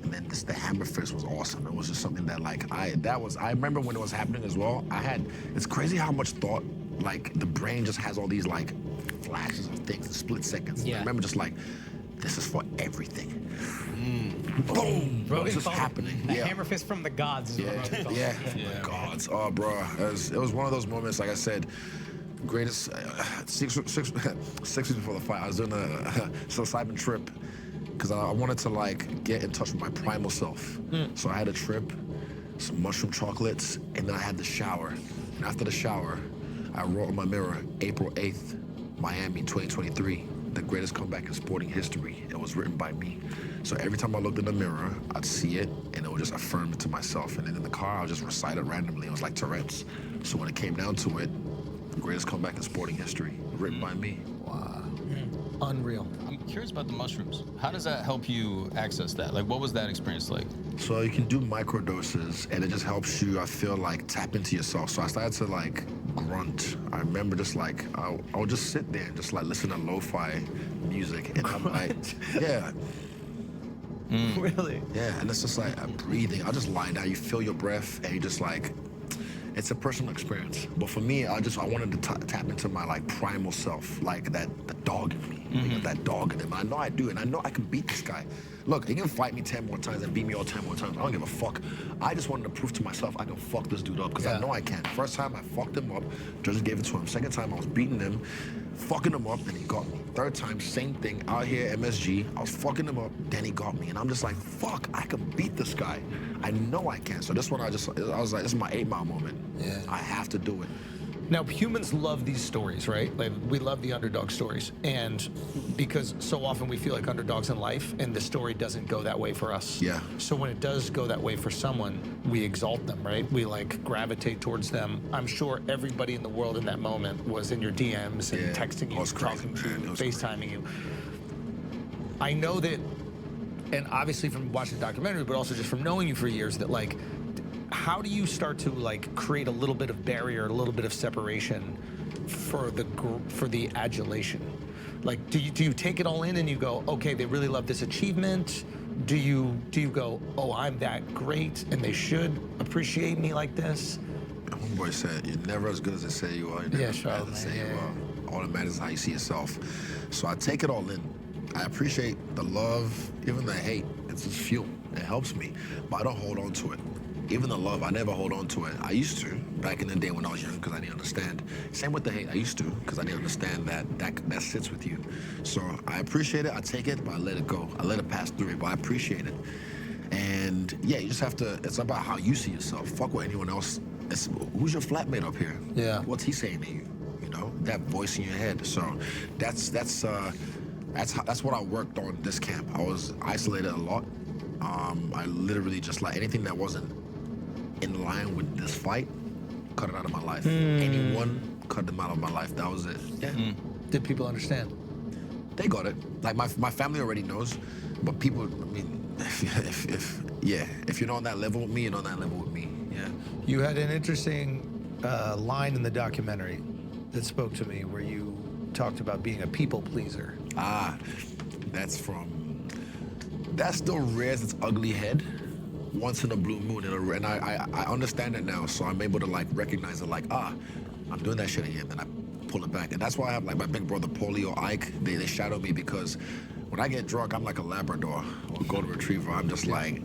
[SPEAKER 10] And then the hammer fist was awesome. It was just something that like I remember when it was happening as well. It's crazy how much thought, like the brain just has all these like flashes of things in split seconds. Yeah. I remember just like, this is for everything. Boom! It's just happening.
[SPEAKER 14] The hammer fist from the gods is what Rogan called it.
[SPEAKER 10] Gods. Oh, bro. It was one of those moments, like I said, greatest, 6 weeks before the fight, I was doing a psilocybin trip because I wanted to like get in touch with my primal self. So I had a trip, some mushroom chocolates, and then I had the shower. And after the shower, I wrote on my mirror, April 8th, Miami 2023, the greatest comeback in sporting history. It was written by me. So every time I looked in the mirror, I'd see it, and it would just affirm it to myself. And then in the car, I would just recite it randomly. It was like Tourette's. So when it came down to it, the greatest comeback in sporting history, written by me.
[SPEAKER 13] Wow. Unreal.
[SPEAKER 15] I'm curious about the mushrooms. How does that help you access that? Like, what was that experience like?
[SPEAKER 10] So you can do microdoses, and it just helps you, I feel like, tap into yourself. So I started to like grunt. I remember just like, I would just sit there and just like listen to lo-fi music. And I'm like, yeah.
[SPEAKER 13] Really?
[SPEAKER 10] Yeah, and it's just like I'm breathing. I just lie down. You feel your breath, and you just like, it's a personal experience. But for me, I wanted to tap into my like primal self, like the dog in me. You know, that dog in him. I know I do, and I know I can beat this guy. Look, he can fight me 10 more times and beat me all 10 more times. I don't give a fuck. I just wanted to prove to myself I can fuck this dude up, because I know I can. First time I fucked him up, judge gave it to him. Second time I was beating him, fucking him up, and he got me. Third time, same thing, out here MSG, I was fucking him up, then he got me. And I'm just like, fuck, I can beat this guy. I know I can. So this one, I was like, this is my 8 Mile moment. Yeah. I have to do it.
[SPEAKER 13] Now, humans love these stories, right? Like, we love the underdog stories. And because so often we feel like underdogs in life, and the story doesn't go that way for us.
[SPEAKER 10] Yeah.
[SPEAKER 13] So when it does go that way for someone, we exalt them, right? We like gravitate towards them. I'm sure everybody in the world in that moment was in your DMs and texting you, talking to you, FaceTiming you. I know that, and obviously from watching the documentary, but also just from knowing you for years, that like, how do you start to like create a little bit of barrier, a little bit of separation for the adulation? Like, do you take it all in and you go, okay, they really love this achievement? Do you go, oh, I'm that great and they should appreciate me like this?
[SPEAKER 10] Homeboy said, you're never as good as they say you are. You're never as bad as they say you are. All that matters is how you see yourself. So I take it all in. I appreciate the love, even the hate. It's just fuel. It helps me, but I don't hold on to it. Even the love, I never hold on to it. I used to, back in the day when I was young, because I didn't understand. Same with the hate, I used to, because I didn't understand that sits with you. So I appreciate it, I take it, but I let it go. I let it pass through it, but I appreciate it. And yeah, you just have to, it's about how you see yourself. Fuck what anyone else, who's your flatmate up here?
[SPEAKER 13] Yeah.
[SPEAKER 10] What's he saying to you? You know, that voice in your head. So that's what I worked on this camp. I was isolated a lot. I literally just like anything that wasn't in line with this fight, cut it out of my life. Anyone, cut them out of my life. That was it. Yeah.
[SPEAKER 13] Did people understand?
[SPEAKER 10] They got it. Like my family already knows, but people, I mean, if you're not on that level with me, you're not on that level with me. Yeah.
[SPEAKER 13] You had an interesting line in the documentary that spoke to me where you talked about being a people pleaser.
[SPEAKER 10] That still rears its ugly head once in a blue moon, and I understand it now, so I'm able to like recognize it, like, I'm doing that shit again, and I pull it back. And that's why I have like my big brother Paulie or Ike, they shadow me, because when I get drunk, I'm like a Labrador or a Golden Retriever. I'm just like,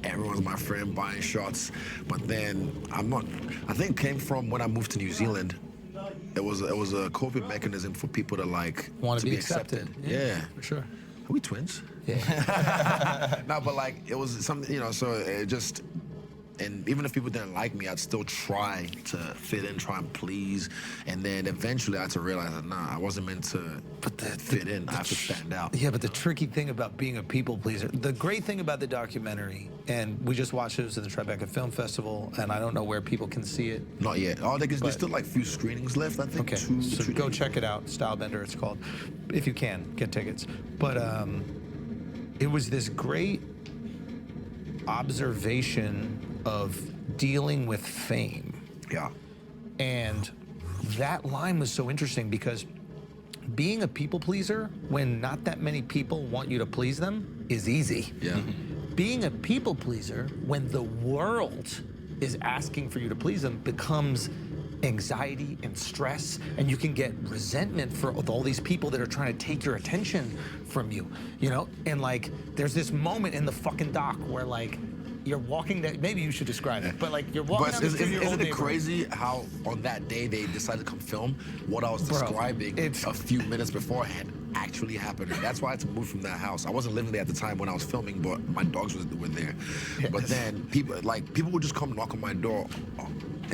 [SPEAKER 10] everyone's my friend, buying shots. But then I think it came from when I moved to New Zealand. It was a coping mechanism for people to like
[SPEAKER 13] want to be accepted.
[SPEAKER 10] Yeah,
[SPEAKER 13] for sure.
[SPEAKER 10] Are we twins?
[SPEAKER 13] Yeah.
[SPEAKER 10] No, but like it was something, you know. So it just, and even if people didn't like me, I'd still try to fit in, try and please. And then eventually I had to realize that I wasn't meant to fit in. I have to stand out.
[SPEAKER 13] Yeah, but the tricky thing about being a people pleaser, the great thing about the documentary, and we just watched it, was at the Tribeca Film Festival, and I don't know where people can see it.
[SPEAKER 10] Not yet. There's still like few screenings left, I think.
[SPEAKER 13] Okay, so go check it out. Stylebender, it's called. If you can, get tickets. But it was this great observation of dealing with fame.
[SPEAKER 10] Yeah.
[SPEAKER 13] And that line was so interesting because being a people pleaser when not that many people want you to please them is easy.
[SPEAKER 10] Yeah.
[SPEAKER 13] Being a people pleaser when the world is asking for you to please them becomes anxiety and stress, and you can get resentment for all these people that are trying to take your attention from you, you know? And like, there's this moment in the fucking doc where like, you're walking that, maybe you should describe it, but like you're walking down the street.
[SPEAKER 10] Isn't it crazy how on that day they decided to come film what I was describing a few minutes beforehand actually happened? And that's why I had to move from that house. I wasn't living there at the time when I was filming, but my dogs were there. Yes. But then people would just come knock on my door.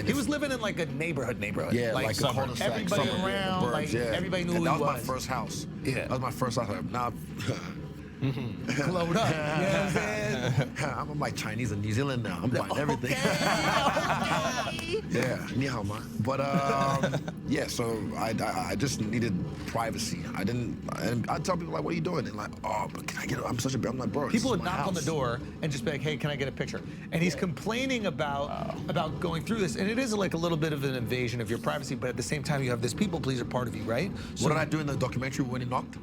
[SPEAKER 13] He was living in like a neighborhood.
[SPEAKER 10] Yeah, like a cul-de-sac.
[SPEAKER 13] Everybody around,
[SPEAKER 10] birds,
[SPEAKER 13] like everybody knew
[SPEAKER 10] and
[SPEAKER 13] who
[SPEAKER 10] that
[SPEAKER 13] he
[SPEAKER 10] was
[SPEAKER 13] was.
[SPEAKER 10] my first house.
[SPEAKER 13] Yeah.
[SPEAKER 10] That was my first house. Now,
[SPEAKER 13] glowed up. You know what I'm saying?
[SPEAKER 10] I'm like Chinese in New Zealand now. I'm buying everything. Yeah, ni hao ma. But yeah, so I just needed privacy. I'd tell people like, what are you doing? And like, oh, but can I get? I'm like, bro.
[SPEAKER 13] People would knock on the door and just be like, hey, can I get a picture? And he's complaining about going through this, and it is like a little bit of an invasion of your privacy, but at the same time, you have this people pleaser part of you, right? So,
[SPEAKER 10] what did I do in the documentary when he knocked?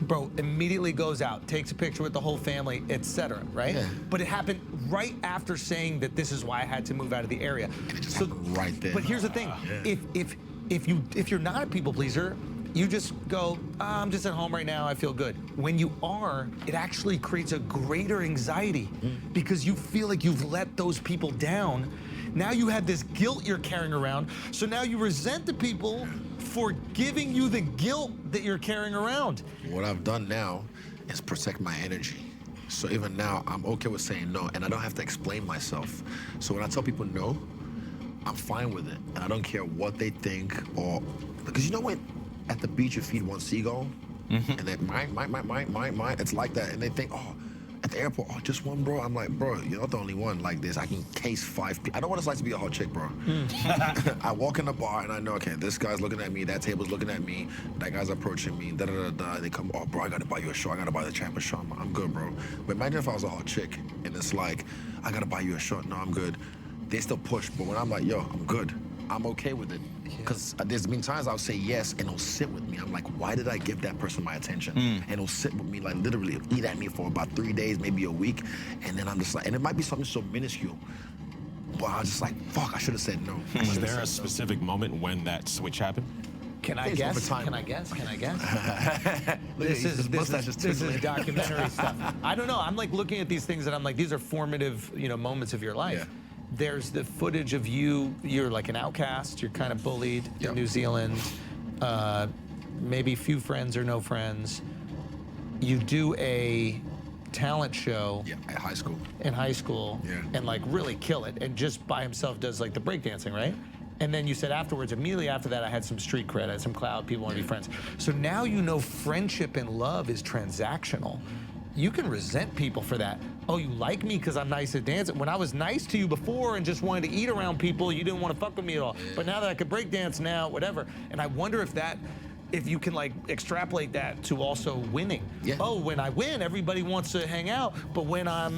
[SPEAKER 13] Bro, immediately goes out, takes a picture with the whole family, etc. Right?
[SPEAKER 10] Yeah.
[SPEAKER 13] But it happened right after saying that this is why I had to move out of the area.
[SPEAKER 10] And it just happened right there.
[SPEAKER 13] But here's the thing: if you're not a people pleaser, you just go, I'm just at home right now, I feel good. When you are, it actually creates a greater anxiety because you feel like you've let those people down. Now you have this guilt you're carrying around, so now you resent the people for giving you the guilt that you're carrying around.
[SPEAKER 10] What I've done now is protect my energy. So even now, I'm okay with saying no, and I don't have to explain myself. So when I tell people no, I'm fine with it, and I don't care what they think, or because you know when at the beach you feed one seagull, and they mine, it's like that, and they think, oh, at the airport, oh, just one, bro. I'm like, bro, you're not the only one like this. I can case 5 people. I know what it's like to be a hot chick, bro. I walk in the bar and I know, okay, this guy's looking at me, that table's looking at me, that guy's approaching me, da-da-da-da. They come, oh, bro, I gotta buy you a shot. I gotta buy the champ a shot. I'm good, bro. But imagine if I was a hot chick and it's like, I gotta buy you a shot. No, I'm good. They still push, but when I'm like, yo, I'm good, I'm okay with it. Because there's been times I'll say yes and it'll sit with me. I'm like, why did I give that person my attention? And it'll sit with me, like literally eat at me for about 3 days, maybe a week. And then I'm just like, and it might be something so minuscule, but I was just like, fuck, I should have said no.
[SPEAKER 12] Was there a specific moment when that switch happened?
[SPEAKER 13] Can I guess? Can I guess? This is documentary stuff. I don't know. I'm like looking at these things and I'm like, these are formative, moments of your life.
[SPEAKER 10] Yeah.
[SPEAKER 13] There's the footage of you're like an outcast, you're kind of bullied in New Zealand, maybe few friends or no friends. You do a talent show.
[SPEAKER 10] Yeah, at high school.
[SPEAKER 13] In high school.
[SPEAKER 10] Yeah.
[SPEAKER 13] And like really kill it, and just by himself does like the breakdancing, right? And then you said afterwards, immediately after that, I had some street cred, I had some clout, people want to be friends. So now you know friendship and love is transactional. You can resent people for that. Oh, you like me because I'm nice at dancing. When I was nice to you before and just wanted to eat around people, you didn't want to fuck with me at all. But now that I could break dance now, whatever. And I wonder if you can like extrapolate that to also winning.
[SPEAKER 10] Yeah.
[SPEAKER 13] Oh, when I win, everybody wants to hang out. But when I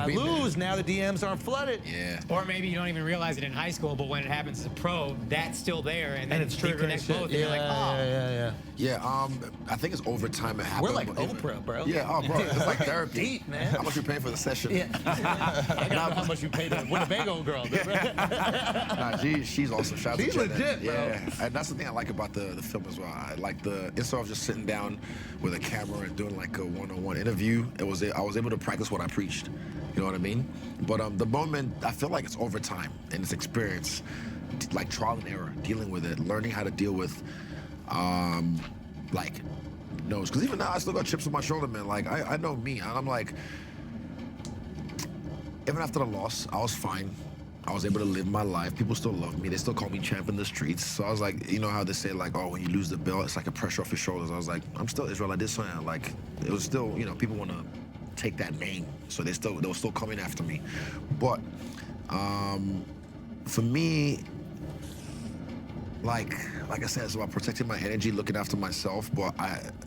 [SPEAKER 13] lose, now the DMs aren't flooded.
[SPEAKER 10] Yeah.
[SPEAKER 14] Or maybe you don't even realize it in high school, but when it happens as a pro, that's still there, and then
[SPEAKER 13] it's triggering
[SPEAKER 14] connect both. And you're like, oh.
[SPEAKER 10] Yeah, I think it's over time it happens.
[SPEAKER 13] We're like Oprah, bro.
[SPEAKER 10] Yeah, oh, bro, it's like therapy.
[SPEAKER 13] Deep, man.
[SPEAKER 10] How much you paying for the session?
[SPEAKER 13] Yeah. I gotta know how much you paid to Winnebago girl.
[SPEAKER 10] Nah, she's awesome. Shout out to
[SPEAKER 13] She's
[SPEAKER 10] Jenna.
[SPEAKER 13] legit, bro.
[SPEAKER 10] Yeah, and that's the thing I like about the film as well. I like instead of just sitting down with a camera and doing like a one-on-one interview, I was able to practice what I preached. You know what I mean? But the moment, I feel like it's over time and it's experience, like trial and error, dealing with it, learning how to deal with, like, no's. Because even now, I still got chips on my shoulder, man. Like, I know me, and I'm like, even after the loss, I was fine. I was able to live my life. People still love me. They still call me champ in the streets. So I was like, you know how they say, like, oh, when you lose the belt, it's like a pressure off your shoulders. I was like, I'm still Israel. I did something. Like, it was still, you know, people want to take that name, so they were still coming after me. But for me, like I said, it's about protecting my energy, looking after myself. But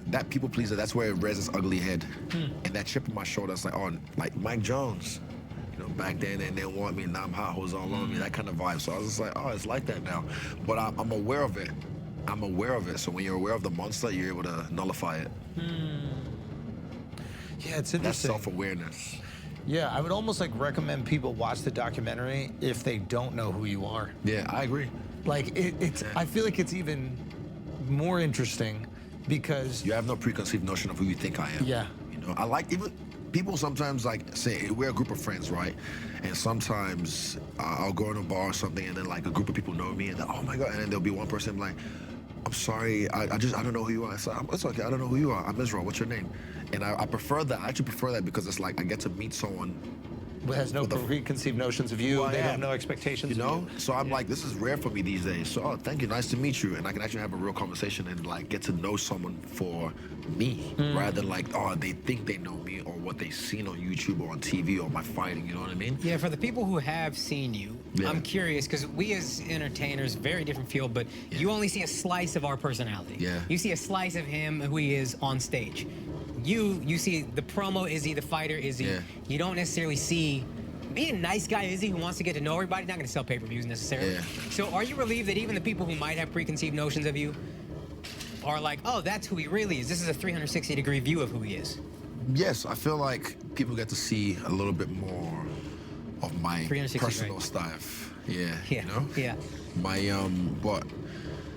[SPEAKER 10] that people pleaser, that's where it rears its ugly head. And that chip on my shoulder, it's like, oh, like Mike Jones, you know, back then they didn't want me, now I'm hot, who's all on me, that kind of vibe. So I was just like, oh, it's like that now. But I'm aware of it. I'm aware of it. So when you're aware of the monster, you're able to nullify it.
[SPEAKER 13] Yeah, it's interesting.
[SPEAKER 10] That's self-awareness.
[SPEAKER 13] Yeah, I would almost like recommend people watch the documentary if they don't know who you are.
[SPEAKER 10] Yeah, I agree.
[SPEAKER 13] Like I feel like it's even more interesting because
[SPEAKER 10] you have no preconceived notion of who you think I am.
[SPEAKER 13] Yeah.
[SPEAKER 10] You know, I like even people sometimes like say we're a group of friends, right? And sometimes I'll go in a bar or something, and then like a group of people know me, and then, oh my god, and then there'll be one person like, I'm sorry, I don't know who you are. I said, it's okay, I don't know who you are. I'm Israel. What's your name? And I prefer that. I actually prefer that because it's like I get to meet someone
[SPEAKER 13] who has no preconceived notions of you. They have no expectations.
[SPEAKER 10] You know?
[SPEAKER 13] Of you.
[SPEAKER 10] So I'm like, this is rare for me these days. So, oh, thank you. Nice to meet you. And I can actually have a real conversation and like get to know someone for me rather than like, oh, they think they know me or what they've seen on YouTube or on TV or my fighting. You know what I mean?
[SPEAKER 14] Yeah, for the people who have seen you, I'm curious because we as entertainers, very different field, but you only see a slice of our personality.
[SPEAKER 10] Yeah.
[SPEAKER 14] You see a slice of him, who he is on stage. You see the promo Izzy, the fighter Izzy.
[SPEAKER 10] Yeah.
[SPEAKER 14] You don't necessarily see being a nice guy Izzy who wants to get to know everybody, not going to sell pay-per-views necessarily.
[SPEAKER 10] Yeah.
[SPEAKER 14] So are you relieved that even the people who might have preconceived notions of you are like, oh, that's who he really is. This is a 360-degree view of who he is.
[SPEAKER 10] Yes, I feel like people get to see a little bit more of my personal stuff. Yeah. You know?
[SPEAKER 14] Yeah.
[SPEAKER 10] My but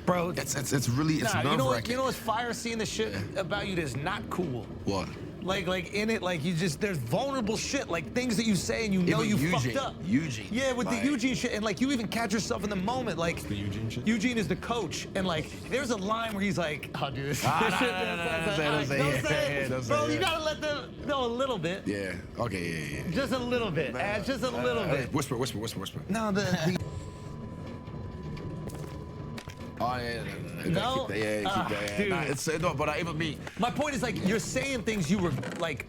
[SPEAKER 13] bro,
[SPEAKER 10] it's really nerve-wracking.
[SPEAKER 13] You know what's fire seeing the shit about you that's not cool?
[SPEAKER 10] What?
[SPEAKER 13] Like in it, like there's vulnerable shit, like things that you say and you know you fucked up.
[SPEAKER 10] Eugene.
[SPEAKER 13] Yeah, with the Eugene shit, and like you even catch yourself in the moment, like the Eugene shit. Eugene is the coach, and like there's a line where he's like, "I'll do this." Don't say it, bro. You gotta let them know a little bit.
[SPEAKER 10] Yeah. Okay. Yeah.
[SPEAKER 13] Just a little bit. Just a little bit.
[SPEAKER 10] Whisper.
[SPEAKER 13] No, the
[SPEAKER 10] Oh yeah.
[SPEAKER 13] No?
[SPEAKER 10] Keep that.
[SPEAKER 13] Dude.
[SPEAKER 10] Nah, it's no, but even me.
[SPEAKER 13] My point is like you're saying things you were like.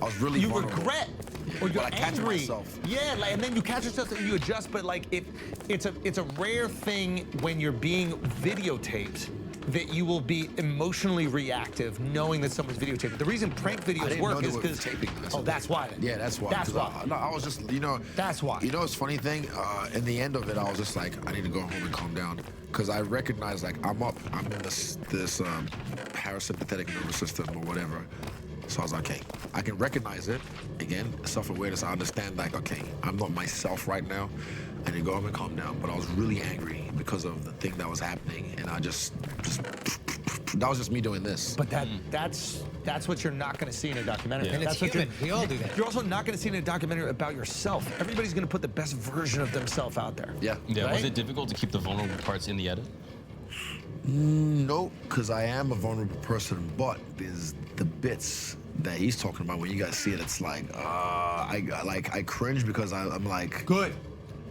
[SPEAKER 10] I was really
[SPEAKER 13] you
[SPEAKER 10] vulnerable.
[SPEAKER 13] regret.
[SPEAKER 10] Yeah,
[SPEAKER 13] Or you're
[SPEAKER 10] but I catch
[SPEAKER 13] angry.
[SPEAKER 10] myself.
[SPEAKER 13] Yeah, like, and then you catch yourself and you adjust. But like, it's a rare thing when you're being videotaped that you will be emotionally reactive, knowing that someone's videotaped. The reason prank videos work is because that's why. Then.
[SPEAKER 10] Yeah, that's why.
[SPEAKER 13] That's why.
[SPEAKER 10] I was just, you know.
[SPEAKER 13] That's why.
[SPEAKER 10] You know, it's funny thing. In the end of it, I was just like, I need to go home and calm down, because I recognize like I'm in this parasympathetic nervous system or whatever. So I was like, okay, I can recognize it. Again, self-awareness. I understand like, okay, I'm not myself right now. I need to go home and calm down. But I was really angry because of the thing that was happening, and I just that was just me doing this.
[SPEAKER 13] But that's what you're not going to see in a documentary.
[SPEAKER 14] Yeah. And
[SPEAKER 13] that's
[SPEAKER 14] it's human. We all do that.
[SPEAKER 13] You're also not going to see in a documentary about yourself. Everybody's going to put the best version of themselves out there.
[SPEAKER 10] Yeah.
[SPEAKER 15] Yeah.
[SPEAKER 13] Right?
[SPEAKER 15] Was it difficult to keep the vulnerable parts in the edit?
[SPEAKER 10] No, because I am a vulnerable person, but there's the bits that he's talking about, when you guys see it, it's like, I cringe because I'm like,
[SPEAKER 13] good.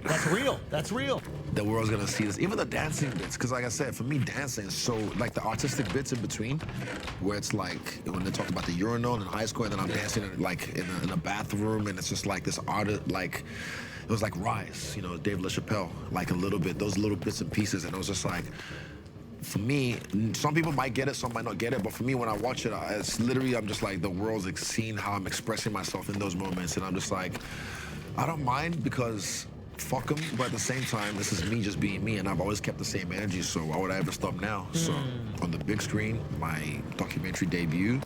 [SPEAKER 13] That's real. That's real.
[SPEAKER 10] The world's gonna see this. Even the dancing bits, because like I said, for me, dancing is so, like the artistic bits in between, where it's like, when they talk about the urinal in high school, and then I'm dancing in a bathroom, and it's just like this art, like, it was like Rise, you know, Dave LaChapelle, like a little bit, those little bits and pieces, and it was just like, for me, some people might get it, some might not get it, but for me, when I watch it, it's literally, I'm just like, the world's like seeing how I'm expressing myself in those moments, and I'm just like, I don't mind because fuck them, but at the same time, this is me just being me, and I've always kept the same energy, so why would I ever stop now? So, on the big screen, my documentary debut,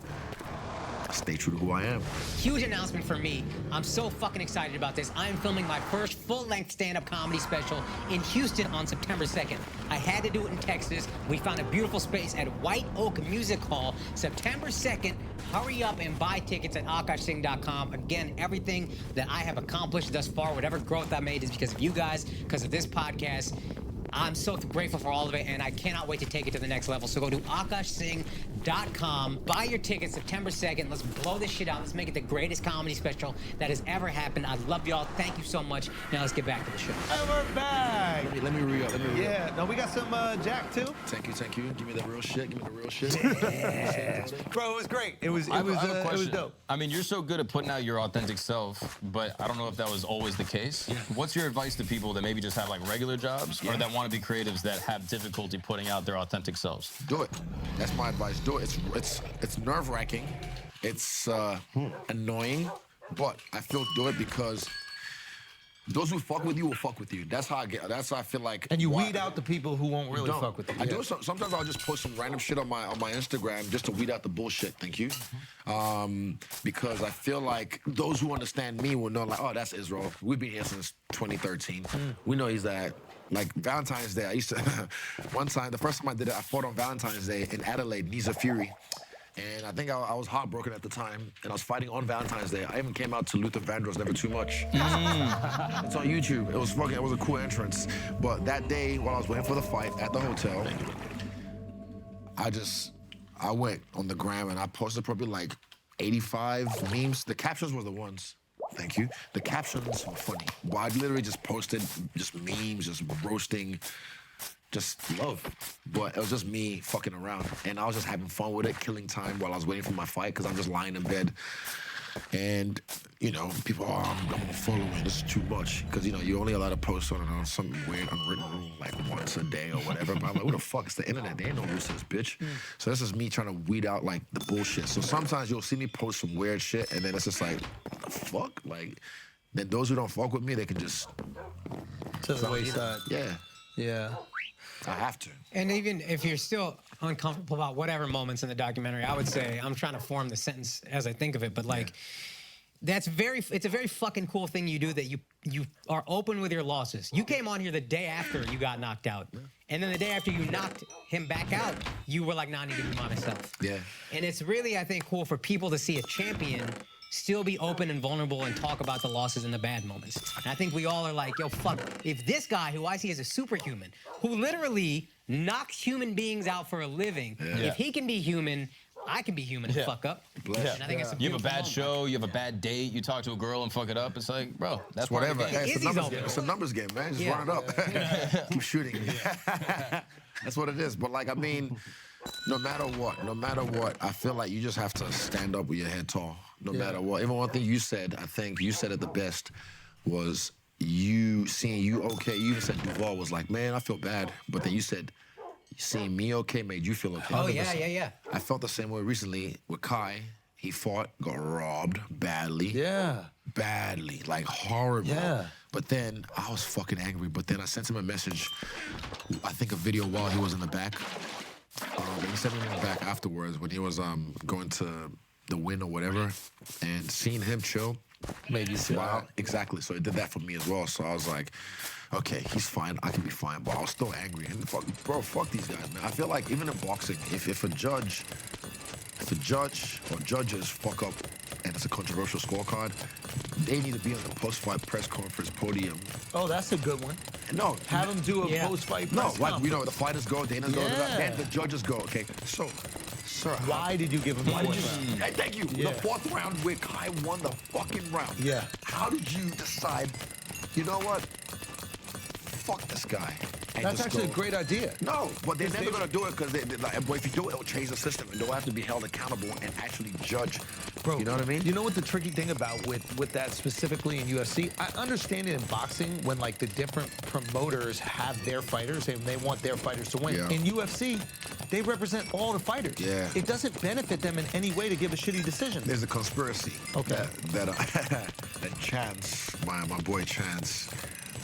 [SPEAKER 10] stay true to who I am.
[SPEAKER 14] Huge announcement for me. I'm so fucking excited about this. I am filming my first full-length stand-up comedy special in Houston on September 2nd. I had to do it in Texas. We found a beautiful space at White Oak Music Hall, September 2nd. Hurry up and buy tickets at akashsingh.com. Again, everything that I have accomplished thus far, whatever growth I made, is because of you guys, because of this podcast. I'm so grateful for all of it, and I cannot wait to take it to the next level. So go to akashsingh.com, buy your tickets September 2nd. Let's blow this shit out. Let's make it the greatest comedy special that has ever happened. I love y'all. Thank you so much. Now let's get back to the show.
[SPEAKER 13] And we're back.
[SPEAKER 10] Let me re-up.
[SPEAKER 13] Yeah, no, we got some Jack too.
[SPEAKER 10] Thank you. Give me the real shit.
[SPEAKER 13] Yeah. Bro, it was great. It was dope.
[SPEAKER 15] I mean, you're so good at putting out your authentic self, but I don't know if that was always the case. Yeah. What's your advice to people that maybe just have like regular jobs or that want to be creatives that have difficulty putting out their authentic selves?
[SPEAKER 10] Do it. That's my advice. Do it. It's nerve-wracking. It's annoying, but I feel do it because those who fuck with you will fuck with you. That's how I get. That's how I feel like.
[SPEAKER 13] And you weed out the people who won't really fuck with you.
[SPEAKER 10] I do. Sometimes I'll just post some random shit on my Instagram just to weed out the bullshit. Thank you. Because I feel like those who understand me will know, like, oh, that's Israel. We've been here since 2013. We know he's that. Like Valentine's Day, I used to, one time, the first time I did it, I fought on Valentine's Day in Adelaide, Nisa Fury. And I think I was heartbroken at the time, and I was fighting on Valentine's Day. I even came out to Luther Vandross, Never Too Much. It's on YouTube. It was a cool entrance. But that day, while I was waiting for the fight at the hotel, I went on the gram and I posted probably like 85 memes. The captions were the ones. Thank you. The captions were funny. But I literally just posted just memes, just roasting, just love. But it was just me fucking around. And I was just having fun with it, killing time while I was waiting for my fight because I'm just lying in bed. And, you know, people, I'm following, this is too much. Because, you know, you're only allowed to post on some weird unwritten rule like once a day or whatever. But I'm like, what the fuck? It's the internet. There ain't no rules to this, bitch. So this is me trying to weed out, like, the bullshit. So sometimes you'll see me post some weird shit, and then it's just like, what the fuck? Like, then those who don't fuck with me, they can just...
[SPEAKER 13] To the wayside.
[SPEAKER 10] Yeah.
[SPEAKER 13] Yeah.
[SPEAKER 10] I have to.
[SPEAKER 14] And even if you're still uncomfortable about whatever moments in the documentary, I would say, I'm trying to form the sentence as I think of it, but like, it's a very fucking cool thing you do, that you are open with your losses. You came on here the day after you got knocked out. And then the day after you knocked him back out, you were like, nah, I need to be by myself.
[SPEAKER 10] Yeah.
[SPEAKER 14] And it's really, I think, cool for people to see a champion still be open and vulnerable and talk about the losses and the bad moments. And I think we all are like, yo, fuck, if this guy who I see as a superhuman, who literally knocks human beings out for a living, if he can be human, I can be human and fuck up. And I think it's a
[SPEAKER 15] you have a bad
[SPEAKER 14] moment.
[SPEAKER 15] show, you have a bad date, you talk to a girl and fuck it up. It's like, bro, that's
[SPEAKER 10] whatever.
[SPEAKER 15] part of the game.
[SPEAKER 10] Hey, it's a numbers game, man. Just run it up. Keep shooting. That's what it is. But like, I mean, no matter what, I feel like you just have to stand up with your head tall. No matter what. Even one thing you said, I think you said it the best, was you seeing you okay. You even said Duval was like, man, I feel bad. But then you said, seeing me okay made you feel okay.
[SPEAKER 14] Oh, yeah.
[SPEAKER 10] I felt the same way recently with Kai. He fought, got robbed badly.
[SPEAKER 13] Yeah.
[SPEAKER 10] Badly, like horrible.
[SPEAKER 13] Yeah.
[SPEAKER 10] But then I was fucking angry. But then I sent him a message, I think a video while he was in the back. He sent me one back afterwards when he was going to the win or whatever, and seeing him chill made you smile. Exactly. So it did that for me as well. So I was like, okay, he's fine. I can be fine. But I was still angry. And fuck these guys, man. I feel like even in boxing, if a judge or judges fuck up and it's a controversial scorecard, they need to be on the post-fight press conference podium.
[SPEAKER 13] Oh, that's a good one.
[SPEAKER 10] No.
[SPEAKER 13] Have them do a post-fight press
[SPEAKER 10] No, like,
[SPEAKER 13] conference.
[SPEAKER 10] you know, the fighters go, Dana's go, and the judges go, okay? So Sir,
[SPEAKER 13] Why did you give him the
[SPEAKER 10] Why did
[SPEAKER 13] fourth
[SPEAKER 10] you?
[SPEAKER 13] round?
[SPEAKER 10] Hey, thank you.
[SPEAKER 13] Yeah.
[SPEAKER 10] The fourth round where Kai won the fucking round.
[SPEAKER 13] Yeah.
[SPEAKER 10] How did you decide, you know what? Fuck this guy. And
[SPEAKER 13] That's
[SPEAKER 10] just
[SPEAKER 13] actually
[SPEAKER 10] go-
[SPEAKER 13] a great idea.
[SPEAKER 10] No, but they're never going to do it because if you do it, it'll change the system and they'll have to be held accountable and actually judge.
[SPEAKER 13] Bro,
[SPEAKER 10] you know what I mean?
[SPEAKER 13] You know what the tricky thing about with that specifically in UFC? I understand it in boxing when like the different promoters have their fighters and they want their fighters to win.
[SPEAKER 10] Yeah.
[SPEAKER 13] In UFC, they represent all the fighters.
[SPEAKER 10] Yeah.
[SPEAKER 13] It doesn't benefit them in any way to give a shitty decision.
[SPEAKER 10] There's a conspiracy.
[SPEAKER 13] Okay.
[SPEAKER 10] That Chance, my boy Chance,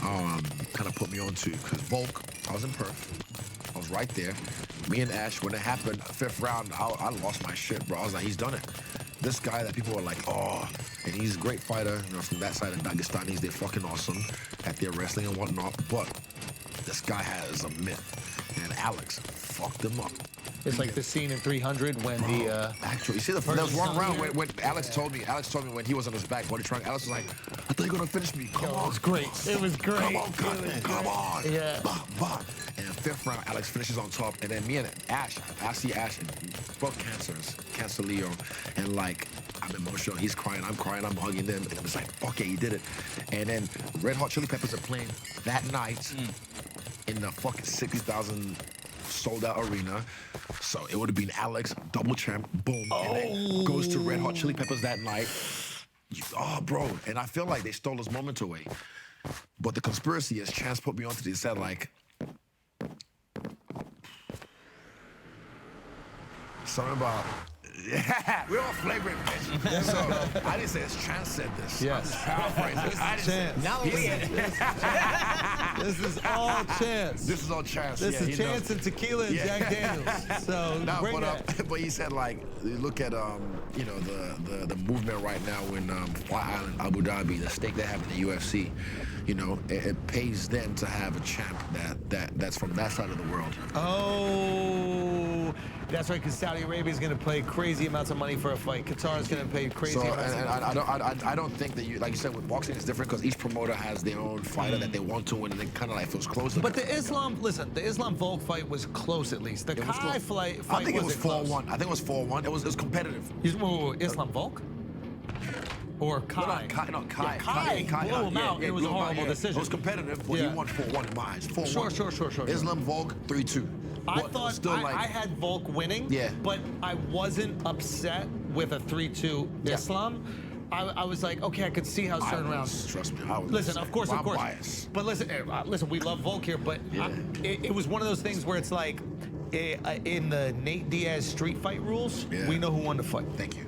[SPEAKER 10] kind of put me onto because Volk, I was in Perth. I was right there. Me and Ash, when it happened, 5th round, I lost my shit, bro. I was like, he's done it. This guy that people are like, oh, and he's a great fighter, you know, from that side of Dagestanis, they're fucking awesome at their wrestling and whatnot, but this guy has a myth, and Alex fucked him up.
[SPEAKER 13] It's like the scene in 300 when the
[SPEAKER 10] actually, you see, there was one round when Alex told me when he was on his back body trunk, Alex was like, I thought you were gonna finish me. Come on.
[SPEAKER 13] It was great. It was great.
[SPEAKER 10] Come on, come on.
[SPEAKER 13] Yeah.
[SPEAKER 10] Bah, bah. And 5th round, Alex finishes on top, and then me and Ash, I see Ash, and both Cancer Leo, and like, I'm emotional, he's crying, I'm hugging them, and I'm just like, fuck yeah, he did it. And then Red Hot Chili Peppers are playing that night in the fucking 60,000 sold out arena. So it would have been Alex, double champ, boom, and then goes to Red Hot Chili Peppers that night. Oh, bro, and I feel like they stole his moment away. But the conspiracy is Chance put me onto this, said like, something about, yeah, we're all flavoring, bitch. So I didn't say it's Chance said this.
[SPEAKER 13] Yes.
[SPEAKER 10] I didn't say it.
[SPEAKER 13] Now
[SPEAKER 10] He
[SPEAKER 13] we
[SPEAKER 10] said it.
[SPEAKER 13] This is all Chance.
[SPEAKER 10] This is all Chance.
[SPEAKER 13] This
[SPEAKER 10] yeah,
[SPEAKER 13] is
[SPEAKER 10] he
[SPEAKER 13] Chance
[SPEAKER 10] knows.
[SPEAKER 13] and tequila and Jack Daniels. So
[SPEAKER 10] no,
[SPEAKER 13] bring that.
[SPEAKER 10] but he said like, you look at you know the movement right now in Fly Island, Abu Dhabi, the stake they have in the UFC. You know, it pays them to have a champ that's from that side of the world.
[SPEAKER 13] Oh, that's right, because Saudi Arabia is going to pay crazy amounts of money for a fight. Qatar is going to pay crazy amounts of money.
[SPEAKER 10] I don't think that like you said, with boxing it's different because each promoter has their own fighter that they want to win, and it kind of like feels closer.
[SPEAKER 13] But the Islam Volk fight was close at least. The Kai fight
[SPEAKER 10] I think it was
[SPEAKER 13] wasn't close.
[SPEAKER 10] 4-1. I think it was 4-1. It was competitive.
[SPEAKER 13] Islam Volk? Or Kai?
[SPEAKER 10] No, Kai.
[SPEAKER 13] Kai blew him out. It was a horrible decision.
[SPEAKER 10] It was competitive, but he won 4-1 in my eyes. 4-1.
[SPEAKER 13] Sure.
[SPEAKER 10] Islam Volk 3-2.
[SPEAKER 13] I thought I had Volk winning, but I wasn't upset with a 3-2 Islam. I was like, okay, I could see how certain rounds.
[SPEAKER 10] Trust me, I was.
[SPEAKER 13] Listen, of course.
[SPEAKER 10] Biased.
[SPEAKER 13] But listen, we love Volk here, but it was one of those things where it's like, in the Nate Diaz street fight rules, we know who won the fight.
[SPEAKER 10] Thank you.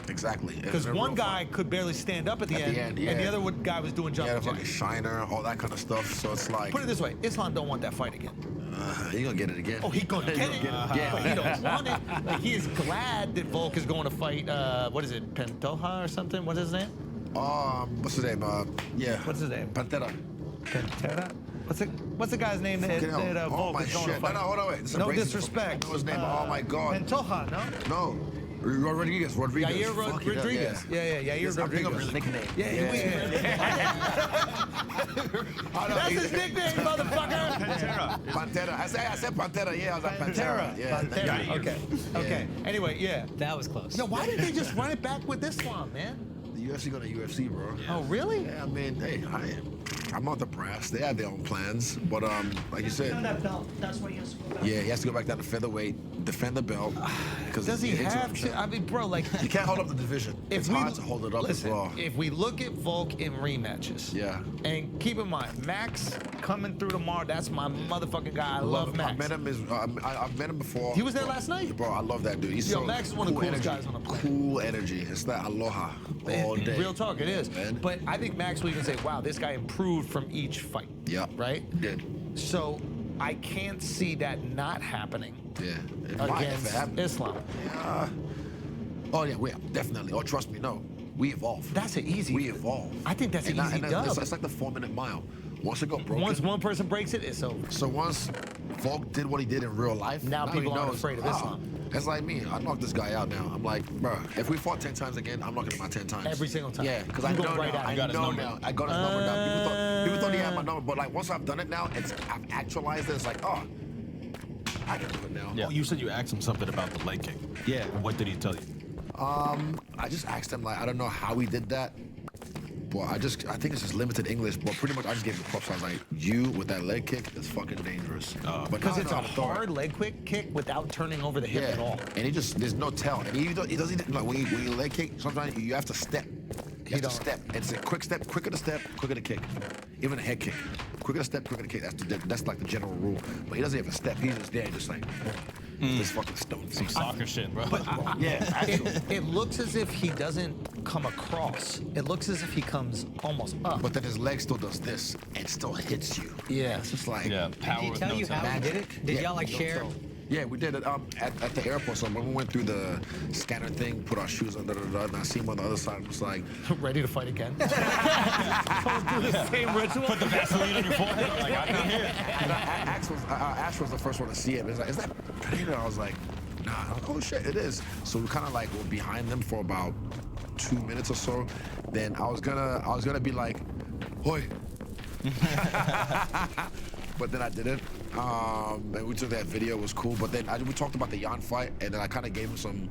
[SPEAKER 10] Exactly.
[SPEAKER 13] Because one guy could barely stand up at the end, and the other guy was doing jumping jacks.
[SPEAKER 10] Fucking Shiner, all that kind of stuff. So it's like.
[SPEAKER 13] Put it this way: Islam don't want that fight again.
[SPEAKER 10] He gonna get it again.
[SPEAKER 13] Oh, he gonna get it. But he don't want it. Like, he is glad that Volk is going to fight. What is it, Pantoja or something? What's his name?
[SPEAKER 10] What's his name?
[SPEAKER 13] What's his name?
[SPEAKER 10] Pantera.
[SPEAKER 13] What's the guy's name that Volk is going to fight?
[SPEAKER 10] No, hold on, wait.
[SPEAKER 13] No disrespect.
[SPEAKER 10] I know his name. Oh my God.
[SPEAKER 13] Pantoja, no?
[SPEAKER 10] No. Rodriguez.
[SPEAKER 13] Yair Rodriguez. Yeah, Yair Rodriguez.
[SPEAKER 10] Nickname.
[SPEAKER 13] That's his nickname, motherfucker.
[SPEAKER 10] Pantera. I said Pantera. Yeah, I was like Pantera.
[SPEAKER 13] Pantera. Okay. Anyway, yeah.
[SPEAKER 14] That was close.
[SPEAKER 13] Yo, why did they just run it back with Islam, man?
[SPEAKER 10] The UFC going to UFC, bro.
[SPEAKER 13] Oh, really?
[SPEAKER 10] Yeah, I mean, hey, I'm not the brass. They have their own plans, but like you said,
[SPEAKER 16] that belt. That's why he has to go back.
[SPEAKER 10] Yeah, he has to go back down to featherweight, defend the belt.
[SPEAKER 13] Does he have to? I mean, bro, like
[SPEAKER 10] you can't hold up the division. It's hard to hold it up as well.
[SPEAKER 13] If we look at Volk in rematches, and keep in mind, Max coming through tomorrow. That's my motherfucking guy. I love Max.
[SPEAKER 10] I've met him before.
[SPEAKER 13] He was there last night,
[SPEAKER 10] bro. I love that dude. He's
[SPEAKER 13] Max is one of the coolest guys on the planet.
[SPEAKER 10] Cool energy. It's that aloha all day.
[SPEAKER 13] Real talk, it is. Man. But I think Max will even say, "Wow, this guy improved from each fight."
[SPEAKER 10] Yeah.
[SPEAKER 13] Right.
[SPEAKER 10] Did.
[SPEAKER 13] So I can't see that not happening.
[SPEAKER 10] Yeah.
[SPEAKER 13] Against Islam.
[SPEAKER 10] Yeah. Oh yeah, we definitely. Oh, trust me, no. We evolve.
[SPEAKER 13] That's an easy.
[SPEAKER 10] We evolve.
[SPEAKER 13] I think that's an easy dub.
[SPEAKER 10] It's like the 4-minute mile. Once it go broken.
[SPEAKER 13] Once one person breaks it, it's over.
[SPEAKER 10] So once Volk did what he did in real life,
[SPEAKER 13] now people aren't afraid of Islam.
[SPEAKER 10] It's like me. I knocked this guy out now. I'm like, bro, if we fought 10 times again, I'm knocking him out 10 times.
[SPEAKER 13] Every single time.
[SPEAKER 10] Yeah, because I know now. I know now. I got his number now. People thought he had my number, but like once I've done it now, I've actualized it. It's like, oh, I can do it now.
[SPEAKER 12] Oh, you said you asked him something about the leg kick. Yeah. What did he tell you?
[SPEAKER 10] I just asked him, like, I don't know how he did that, but I think it's just limited English, but pretty much I just gave him the props. I was like, you with that leg kick is fucking dangerous.
[SPEAKER 13] Because it's a hard leg kick without turning over the hip at all.
[SPEAKER 10] And there's no tell. And he doesn't, like, when you leg kick, sometimes you have to step. You have to step. It's a quick step, quicker to step, quicker to kick. Even a head kick. Quicker to step, quicker to kick. That's like the general rule. But he doesn't have a step. He's just there, just like, this fucking stone.
[SPEAKER 15] Some soccer shit, bro.
[SPEAKER 13] But it looks as if he doesn't come across. It looks as if he comes almost up.
[SPEAKER 10] But then his leg still does this and still hits you.
[SPEAKER 13] Yeah.
[SPEAKER 10] It's just like...
[SPEAKER 15] Yeah, power.
[SPEAKER 14] Did he tell you how he did it? Did y'all like share?
[SPEAKER 10] Yeah, we did it at the airport. So when we went through the scanner thing, put our shoes on, and I see him on the other side, I was like...
[SPEAKER 13] Ready to fight again?
[SPEAKER 14] Going through the same ritual?
[SPEAKER 15] Put the Vaseline on your forehead. Like, I'm not here.
[SPEAKER 10] Ash was the first one to see it. He's like, is that Predator? I was like, nah. I was like, oh shit, it is. So we kind of like were behind them for about 2 minutes or so. Then I was gonna be like, hoi. But then I didn't. And we took that video, it was cool. But then we talked about the Jan fight, and then I kind of gave him some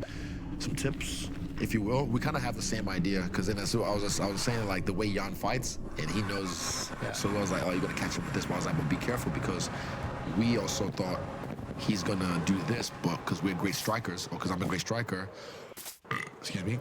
[SPEAKER 10] tips, if you will. We kind of have the same idea, because then I was saying like the way Jan fights, and he knows. Yeah. So I was like, oh, you're gonna catch him with this. But I was like, but be careful, because we also thought he's gonna do this, but because we're great strikers, or because I'm a great striker, excuse me.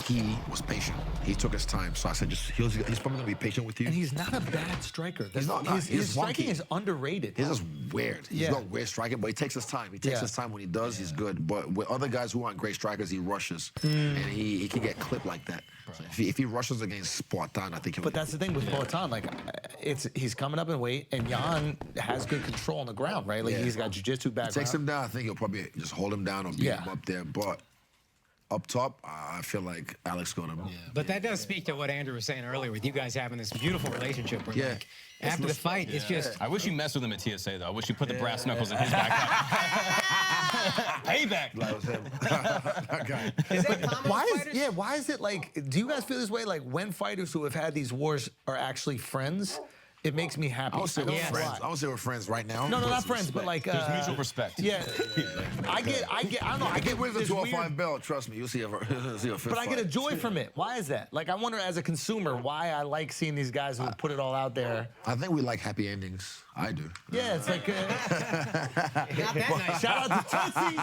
[SPEAKER 10] He was patient. He took his time. So I said, he's probably gonna be patient with you.
[SPEAKER 13] And he's not a bad striker.
[SPEAKER 10] He's not.
[SPEAKER 13] His striking is underrated.
[SPEAKER 10] He's just weird. He's not weird striking, but he takes his time. He takes his time when he does. He's good. But with other guys who aren't great strikers, he rushes, and he can get clipped like that. So if he rushes against Spartan, I think he'll.
[SPEAKER 13] But that's the thing with Spartan. Like, he's coming up in weight, and Jan has good control on the ground, right? Like he's got jiu-jitsu background.
[SPEAKER 10] Takes him down. I think he'll probably just hold him down or beat him up there, but. Up top, I feel like Alex got him. Yeah.
[SPEAKER 14] But that does speak to what Andrew was saying earlier with you guys having this beautiful relationship where like, after the fight, it's just...
[SPEAKER 15] I wish you messed with him at TSA, though. I wish you put the brass knuckles in his back. Payback!
[SPEAKER 10] That was him. Okay.
[SPEAKER 13] Is that common why is it like, do you guys feel this way? Like when fighters who have had these wars are actually friends, it makes me happy.
[SPEAKER 10] I would say we're friends. I would say we're friends right now.
[SPEAKER 13] No, not friends, but like
[SPEAKER 15] there's mutual respect.
[SPEAKER 13] Yeah, I don't know. I get
[SPEAKER 10] with the 205 belt. Trust me, you'll see a fist
[SPEAKER 13] But I get a joy from it. Why is that? Like I wonder, as a consumer, why I like seeing these guys who put it all out there.
[SPEAKER 10] I think we like happy endings. I do.
[SPEAKER 13] Yeah, it's like. Not that nice. Shout out to Tootsies. You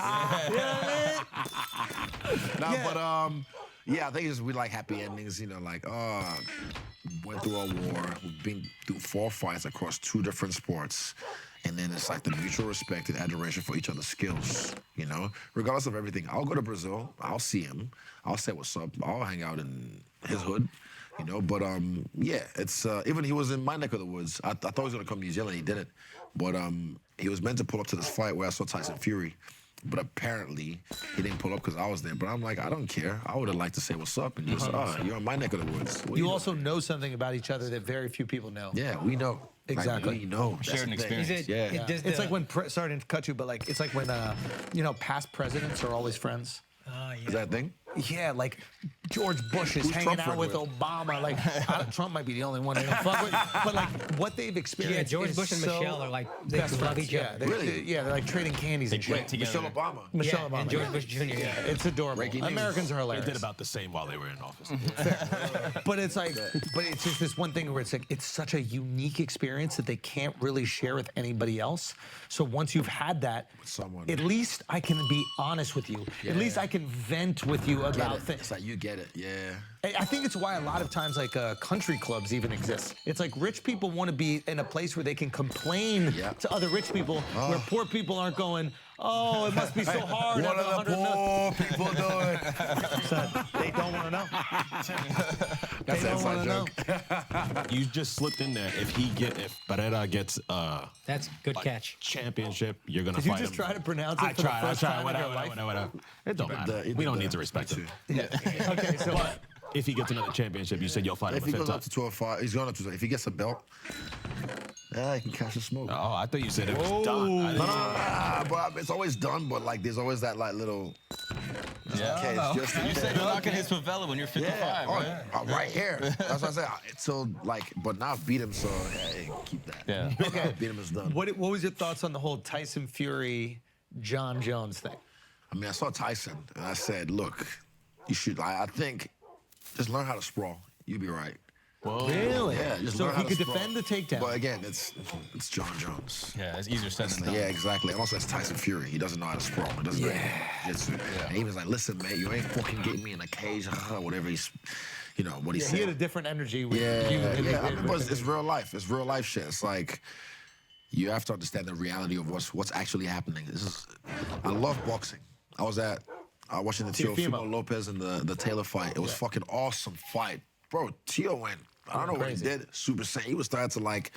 [SPEAKER 13] know what I mean?
[SPEAKER 10] But yeah, I think we like happy endings. You know, like went through a war. We've been through 4 fights across 2 different sports. And then it's like the mutual respect and adoration for each other's skills, you know? Regardless of everything. I'll go to Brazil. I'll see him. I'll say what's up. I'll hang out in his hood, you know? But, yeah, it's... even he was in my neck of the woods. I thought he was going to come to New Zealand. He didn't. But he was meant to pull up to this fight where I saw Tyson Fury. But apparently, he didn't pull up because I was there. But I'm like, I don't care. I would have liked to say what's up and just, you're in my neck of the woods.
[SPEAKER 13] You also know something about each other that very few people know.
[SPEAKER 10] Yeah, we know.
[SPEAKER 13] Exactly.
[SPEAKER 10] Like, we know.
[SPEAKER 15] Shared an experience.
[SPEAKER 13] It's like when, sorry to cut you, but like, it's like when, you know, past presidents are always friends.
[SPEAKER 10] Is that a thing?
[SPEAKER 13] Yeah, like George Bush is hanging out with Obama. Like Trump might be the only one they don't fuck with, but like what they've experienced.
[SPEAKER 14] Yeah, George Bush and Michelle are like they love each other.
[SPEAKER 10] Really?
[SPEAKER 13] Yeah, they're like trading candies and shit.
[SPEAKER 10] Michelle Obama.
[SPEAKER 13] Michelle Obama.
[SPEAKER 14] And George Bush Jr.
[SPEAKER 13] Yeah, it's adorable. Americans are hilarious.
[SPEAKER 12] They did about the same while they were in office.
[SPEAKER 13] But it's like, but it's just this one thing where it's like it's such a unique experience that they can't really share with anybody else. So once you've had that, at least I can be honest with you. At least I can vent with you about things.
[SPEAKER 10] It's like you get it, yeah.
[SPEAKER 13] I think it's why a lot of times like country clubs even exist. It's like rich people want to be in a place where they can complain to other rich people, where poor people aren't going, oh, it must be so hard.
[SPEAKER 10] What are the poor people doing?
[SPEAKER 13] So they don't want to know.
[SPEAKER 10] That's an inside joke.
[SPEAKER 12] You just slipped in there. If Pereira gets
[SPEAKER 14] that's good catch.
[SPEAKER 12] Championship, you're gonna
[SPEAKER 13] Did
[SPEAKER 12] fight
[SPEAKER 13] you just
[SPEAKER 12] him.
[SPEAKER 13] try to pronounce it for the first time in your life?
[SPEAKER 12] Whatever. It don't matter. We don't need to respect him.
[SPEAKER 13] Yeah. Okay, so
[SPEAKER 12] if he gets another championship, you said you'll fight him.
[SPEAKER 10] If he goes up to 205, he's going up to 205. If he gets a belt, Yeah, you can catch the smoke.
[SPEAKER 12] Oh, I thought you said it was done.
[SPEAKER 10] No, but it's always done, but like there's always that like little.
[SPEAKER 15] Yeah.
[SPEAKER 10] Just
[SPEAKER 15] You said you're knocking his favela when you're 55, right?
[SPEAKER 10] Right here. That's what I said. So like, but now I've beat him, so hey, keep that.
[SPEAKER 15] Yeah.
[SPEAKER 13] Okay.
[SPEAKER 10] Beat him is done.
[SPEAKER 13] What was your thoughts on the whole Tyson Fury, John Jones thing?
[SPEAKER 10] I mean, I saw Tyson, and I said, look, you should. I think just learn how to sprawl. You'll be right.
[SPEAKER 15] Whoa.
[SPEAKER 13] Really?
[SPEAKER 10] Yeah. Just
[SPEAKER 13] so
[SPEAKER 10] learn
[SPEAKER 13] he
[SPEAKER 10] how to
[SPEAKER 13] could
[SPEAKER 10] sprawl.
[SPEAKER 13] defend the takedown.
[SPEAKER 10] But again, it's John Jones.
[SPEAKER 15] Yeah, it's easier said than done.
[SPEAKER 10] Yeah, exactly. And also, it's Tyson Fury. He doesn't know how to sprawl. He doesn't know jiu-jitsu. And he was like, listen, man, you ain't fucking getting me in a cage, whatever he's, you know, what he said.
[SPEAKER 13] He had a different energy with you.
[SPEAKER 10] Yeah. I mean, but it's real life. It's real life shit. It's like, you have to understand the reality of what's actually happening. I love boxing. I was watching the Teofimo Lopez and the Taylor fight. It was fucking awesome fight. Bro, Teo went, I don't know what he did, Super Saiyan. He was starting to like,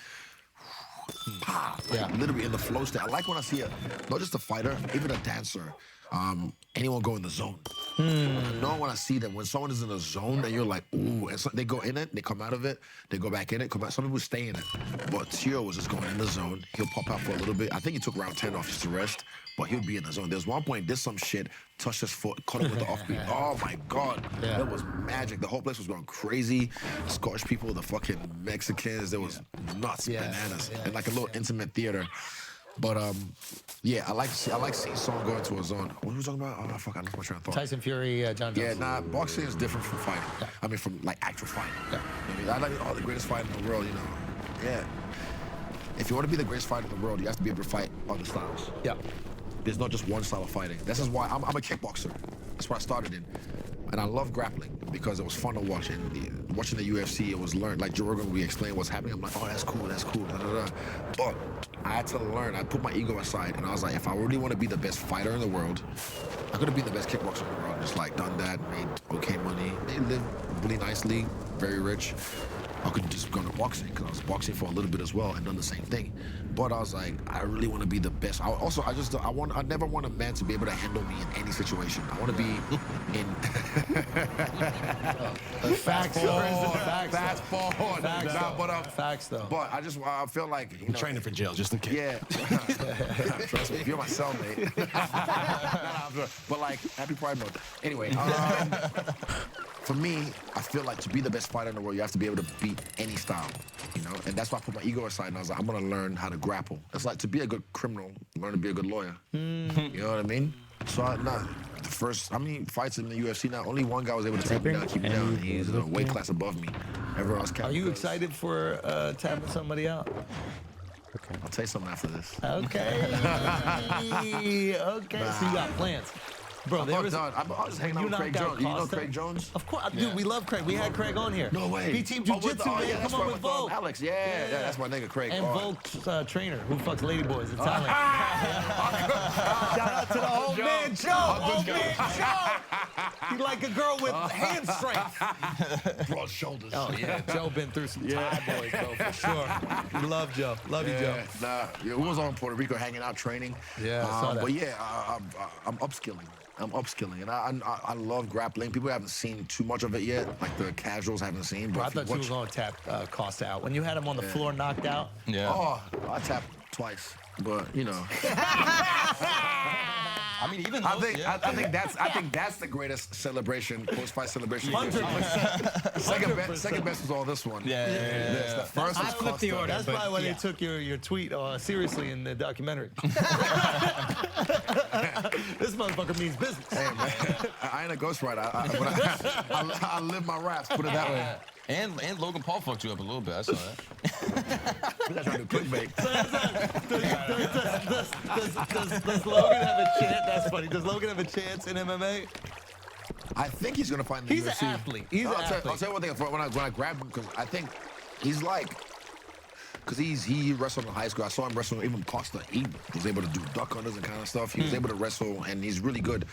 [SPEAKER 10] literally in the flow state. I like when I see not just a fighter, even a dancer, anyone go in the zone. I know when I see them, when someone is in a zone and you're like, ooh, and so they go in it, they come out of it, they go back in it, come out. Some people stay in it. But Teo was just going in the zone. He'll pop out for a little bit. I think he took round 10 off just to rest, but he'll be in the zone. There's one point, did some shit, touched his foot, caught him with the offbeat. Oh my God. That was magic. The whole place was going crazy. Scottish people, the fucking Mexicans, there was nuts, bananas, and like a little intimate theater. But I like seeing someone go into a zone. What were we talking about? Oh fuck, I lost my train of thought.
[SPEAKER 13] Tyson Fury, John Jones.
[SPEAKER 10] Yeah, nah, boxing is different from fighting. I mean, from like actual fighting. I mean, I like the greatest fighter in the world. You know, if you want to be the greatest fighter in the world, you have to be able to fight other styles.
[SPEAKER 13] Yeah.
[SPEAKER 10] There's not just one style of fighting. This is why I'm a kickboxer. That's what I started in. And I love grappling because it was fun to watch. And watching the UFC, it was learned. Like Joe Rogan, we explain what's happening. I'm like, oh, that's cool. Da, da, da. But I had to learn. I put my ego aside, and I was like, if I really want to be the best fighter in the world, I could have been the best kickboxer in the world. Just like done that, made okay money, lived really nicely, very rich. I could just go into boxing because I was boxing for a little bit as well and done the same thing. But I was like, I really want to be the best. I never want a man to be able to handle me in any situation. I want to be in.
[SPEAKER 13] Facts though.
[SPEAKER 10] But I feel like
[SPEAKER 12] I'm training for jail just in case.
[SPEAKER 10] Yeah. Trust me, you're my cellmate. But like, happy Pride Month. Anyway. For me, I feel like to be the best fighter in the world, you have to be able to beat any style, you know? And that's why I put my ego aside and I was like, I'm gonna learn how to grapple. It's like to be a good criminal, learn to be a good lawyer. You know what I mean? So fights in the UFC now, only one guy was able to take me down, keep me down. He's a weight class above me. Everyone else
[SPEAKER 13] Are you excited for tapping somebody out?
[SPEAKER 10] Okay. I'll tell you something after this.
[SPEAKER 13] Okay. Okay. So you got plans. Bro,
[SPEAKER 10] I was hanging out with Craig Jones. You know Craig Jones?
[SPEAKER 13] Of course, dude. We love Craig. We had Craig on here.
[SPEAKER 10] No way.
[SPEAKER 13] He team jiu-jitsu, man.
[SPEAKER 10] Yeah,
[SPEAKER 13] Come on with Volk.
[SPEAKER 10] Alex. Yeah, that's my nigga Craig.
[SPEAKER 13] And Volk's trainer, who fucks ladyboys. Italian. Shout out to the old man Joe. Old man Joe. He like a girl with hand strength.
[SPEAKER 10] Broad shoulders.
[SPEAKER 13] Oh yeah, Joe been through some Thai boys, bro, for sure. We love Joe. Love you, Joe.
[SPEAKER 10] We was on Puerto Rico hanging out, training.
[SPEAKER 13] Yeah, I saw that.
[SPEAKER 10] But yeah, I'm upskilling. And I love grappling. People haven't seen too much of it yet. Like the casuals haven't seen. But
[SPEAKER 13] I thought you were going to tap Costa out. When you had him on the floor knocked out.
[SPEAKER 15] Yeah.
[SPEAKER 10] Oh, I tapped twice. But, you know.
[SPEAKER 15] I mean, even
[SPEAKER 10] I think that's the greatest celebration, post-fight celebration.
[SPEAKER 13] 100%.
[SPEAKER 10] Second best was all this one.
[SPEAKER 15] Yeah.
[SPEAKER 10] The first
[SPEAKER 14] I
[SPEAKER 10] was
[SPEAKER 14] flipped the order.
[SPEAKER 13] That's probably why they took your tweet seriously in the documentary. This motherfucker means business.
[SPEAKER 10] Hey, man, I ain't a ghostwriter. I live my raps, put it that way.
[SPEAKER 15] And Logan Paul fucked you up a little bit. I saw that.
[SPEAKER 10] We're not trying to do clickbait.
[SPEAKER 13] Does Logan have a chance? That's funny. Does Logan have a chance in MMA?
[SPEAKER 10] I think he's gonna find the
[SPEAKER 13] He's
[SPEAKER 10] UFC.
[SPEAKER 13] an athlete. He's an athlete.
[SPEAKER 10] I'll tell you one thing. When I grabbed him, because I think he's like, because he wrestled in high school. I saw him wrestle even Costa. He was able to do duck unders and kind of stuff. He was able to wrestle, and he's really good.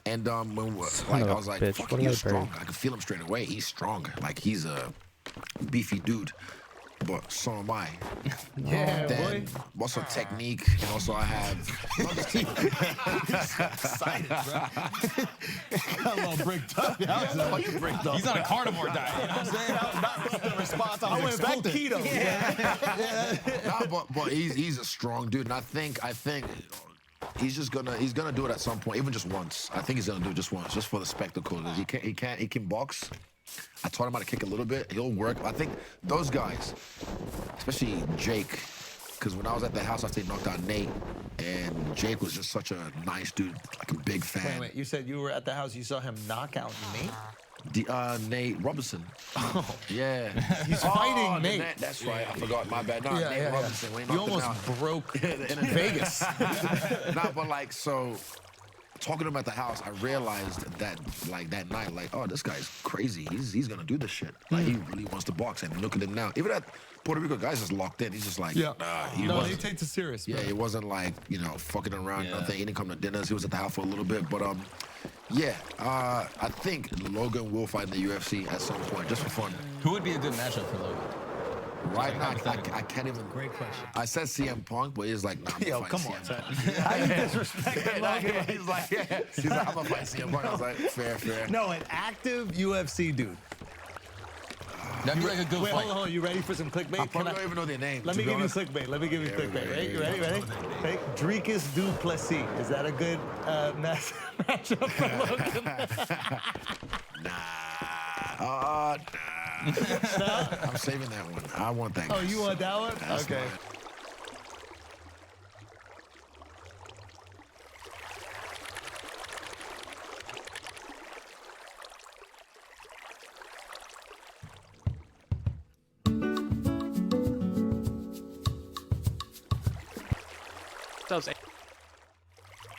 [SPEAKER 10] And I was like, fuck, he's strong. I could feel him straight away. He's strong. Like he's a beefy dude. but so am I.
[SPEAKER 13] Yeah,
[SPEAKER 10] then
[SPEAKER 13] boy.
[SPEAKER 10] also technique, and also I have.
[SPEAKER 13] Excited, bro. Got a little bricked up.
[SPEAKER 15] He's on a carnivore diet. You know what I'm saying?
[SPEAKER 13] That was the response I was expecting. Back keto.
[SPEAKER 10] Nah, but he's a strong dude, and I think he's gonna do it at some point, even just once. I think he's gonna do it just once, just for the spectacle. He can box. I taught him how to kick a little bit. He'll work. I think those guys, especially Jake, because when I was at the house after he knocked out Nate, and Jake was just such a nice dude, like a big fan.
[SPEAKER 13] Wait, you said you were at the house, you saw him knock out Nate?
[SPEAKER 10] Nate Robinson. Oh. Yeah.
[SPEAKER 13] He's fighting Nate.
[SPEAKER 10] That's right. I forgot. My bad. No, Nate Robinson. When he
[SPEAKER 13] You
[SPEAKER 10] knocked him
[SPEAKER 13] almost
[SPEAKER 10] out.
[SPEAKER 13] broke Vegas.
[SPEAKER 10] Nah, but like, so talking to him at the house, I realized that like that night, like, oh, this guy's crazy. He's gonna do this shit. Like he really wants to box, and look at him now. Even that Puerto Rico guy's just locked in. He's just like, nah.
[SPEAKER 13] No, he takes it serious.
[SPEAKER 10] Yeah,
[SPEAKER 13] bro.
[SPEAKER 10] it wasn't like, you know, fucking around. Nothing. He didn't come to dinners. He was at the house for a little bit, but yeah, I think Logan will fight in the UFC at some point, just for fun.
[SPEAKER 15] Who would be a good matchup for Logan?
[SPEAKER 10] Right now, I can't even.
[SPEAKER 14] Great question.
[SPEAKER 10] I said CM Punk, but he's like, nah, I'm
[SPEAKER 13] Yo,
[SPEAKER 10] gonna
[SPEAKER 13] come
[SPEAKER 10] fight
[SPEAKER 13] on,
[SPEAKER 10] CM
[SPEAKER 13] son. How you disrespect Logan?
[SPEAKER 10] He's like, I'm gonna fight CM Punk. I was like, fair.
[SPEAKER 13] No, an active UFC dude.
[SPEAKER 15] That'd be like a good
[SPEAKER 13] Wait,
[SPEAKER 15] fight.
[SPEAKER 13] hold on. You ready for some clickbait?
[SPEAKER 10] I probably don't even know their names.
[SPEAKER 13] Let me give you clickbait. Let me give you clickbait. Ready? You ready? Ready? Dricus du Plessis. Is that a good matchup for Logan?
[SPEAKER 10] Nah. I'm saving that one. I want that.
[SPEAKER 13] Oh, you want that one?
[SPEAKER 10] That's
[SPEAKER 13] Okay.
[SPEAKER 10] mine.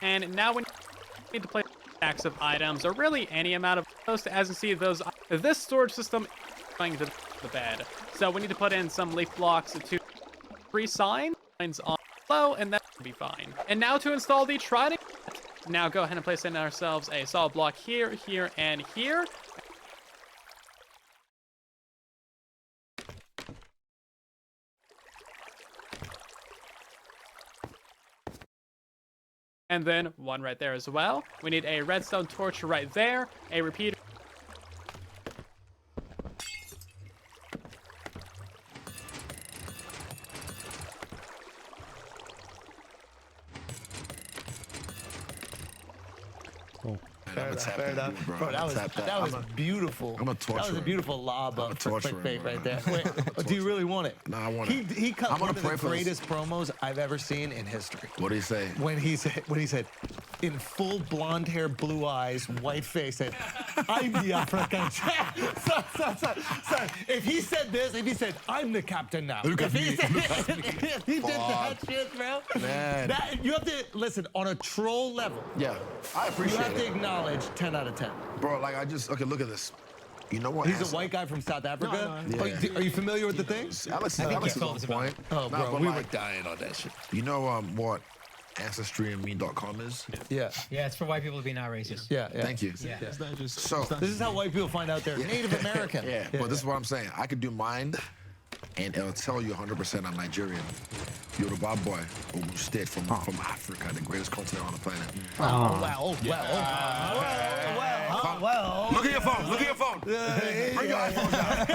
[SPEAKER 5] And now we need to place stacks of items, or really any amount of those. As you see, this storage system is going to the bed. So we need to put in some leaf blocks to 3 signs on below, and that will be fine. And now to install the trident. Now go ahead and place in ourselves a solid block here, here, and here. And then one right there as well. We need a redstone torch right there, a repeater.
[SPEAKER 2] Cool.
[SPEAKER 13] Fair enough. Bro, that was beautiful.
[SPEAKER 10] I'm a torturer.
[SPEAKER 13] That was a beautiful lob up for clickbait right there. Wait, do you really want it?
[SPEAKER 10] No, I want it.
[SPEAKER 13] He cut
[SPEAKER 10] I'm
[SPEAKER 13] one
[SPEAKER 10] gonna
[SPEAKER 13] of the
[SPEAKER 10] pray for this.
[SPEAKER 13] greatest promos I've ever seen in history.
[SPEAKER 10] What did he say?
[SPEAKER 13] When he said, in full blonde hair, blue eyes, white face, said, I'm the African champ. Son, if he said this, if he said, I'm the captain now.
[SPEAKER 10] Look at me.
[SPEAKER 13] If he did that shit, bro.
[SPEAKER 10] Man.
[SPEAKER 13] You have to, listen, on a troll level.
[SPEAKER 10] Yeah, I appreciate
[SPEAKER 13] You have
[SPEAKER 10] it.
[SPEAKER 13] to acknowledge 10 out of 10.
[SPEAKER 10] Bro, like okay, look at this. You know what?
[SPEAKER 13] He's a white guy from South Africa.
[SPEAKER 10] no.
[SPEAKER 13] Are you familiar with the thing?
[SPEAKER 10] Alex is on point.
[SPEAKER 13] Oh,
[SPEAKER 10] Nah,
[SPEAKER 13] bro,
[SPEAKER 10] but
[SPEAKER 13] we
[SPEAKER 10] like,
[SPEAKER 13] were dying on that shit.
[SPEAKER 10] You know what ancestryandme.com is?
[SPEAKER 13] Yeah.
[SPEAKER 14] Yeah, it's for white people to be not racist.
[SPEAKER 13] Yeah.
[SPEAKER 10] Thank you.
[SPEAKER 14] Yeah.
[SPEAKER 10] So
[SPEAKER 13] This is how white people find out they're Native American.
[SPEAKER 10] Yeah, but this is what I'm saying. I could do mine, and it'll tell you 100% I'm Nigerian. Yoruba boy, Ogun State from Africa, the greatest continent on the planet.
[SPEAKER 13] Well.
[SPEAKER 10] Look at your phone. Look at your phone. Bring your iPhones out.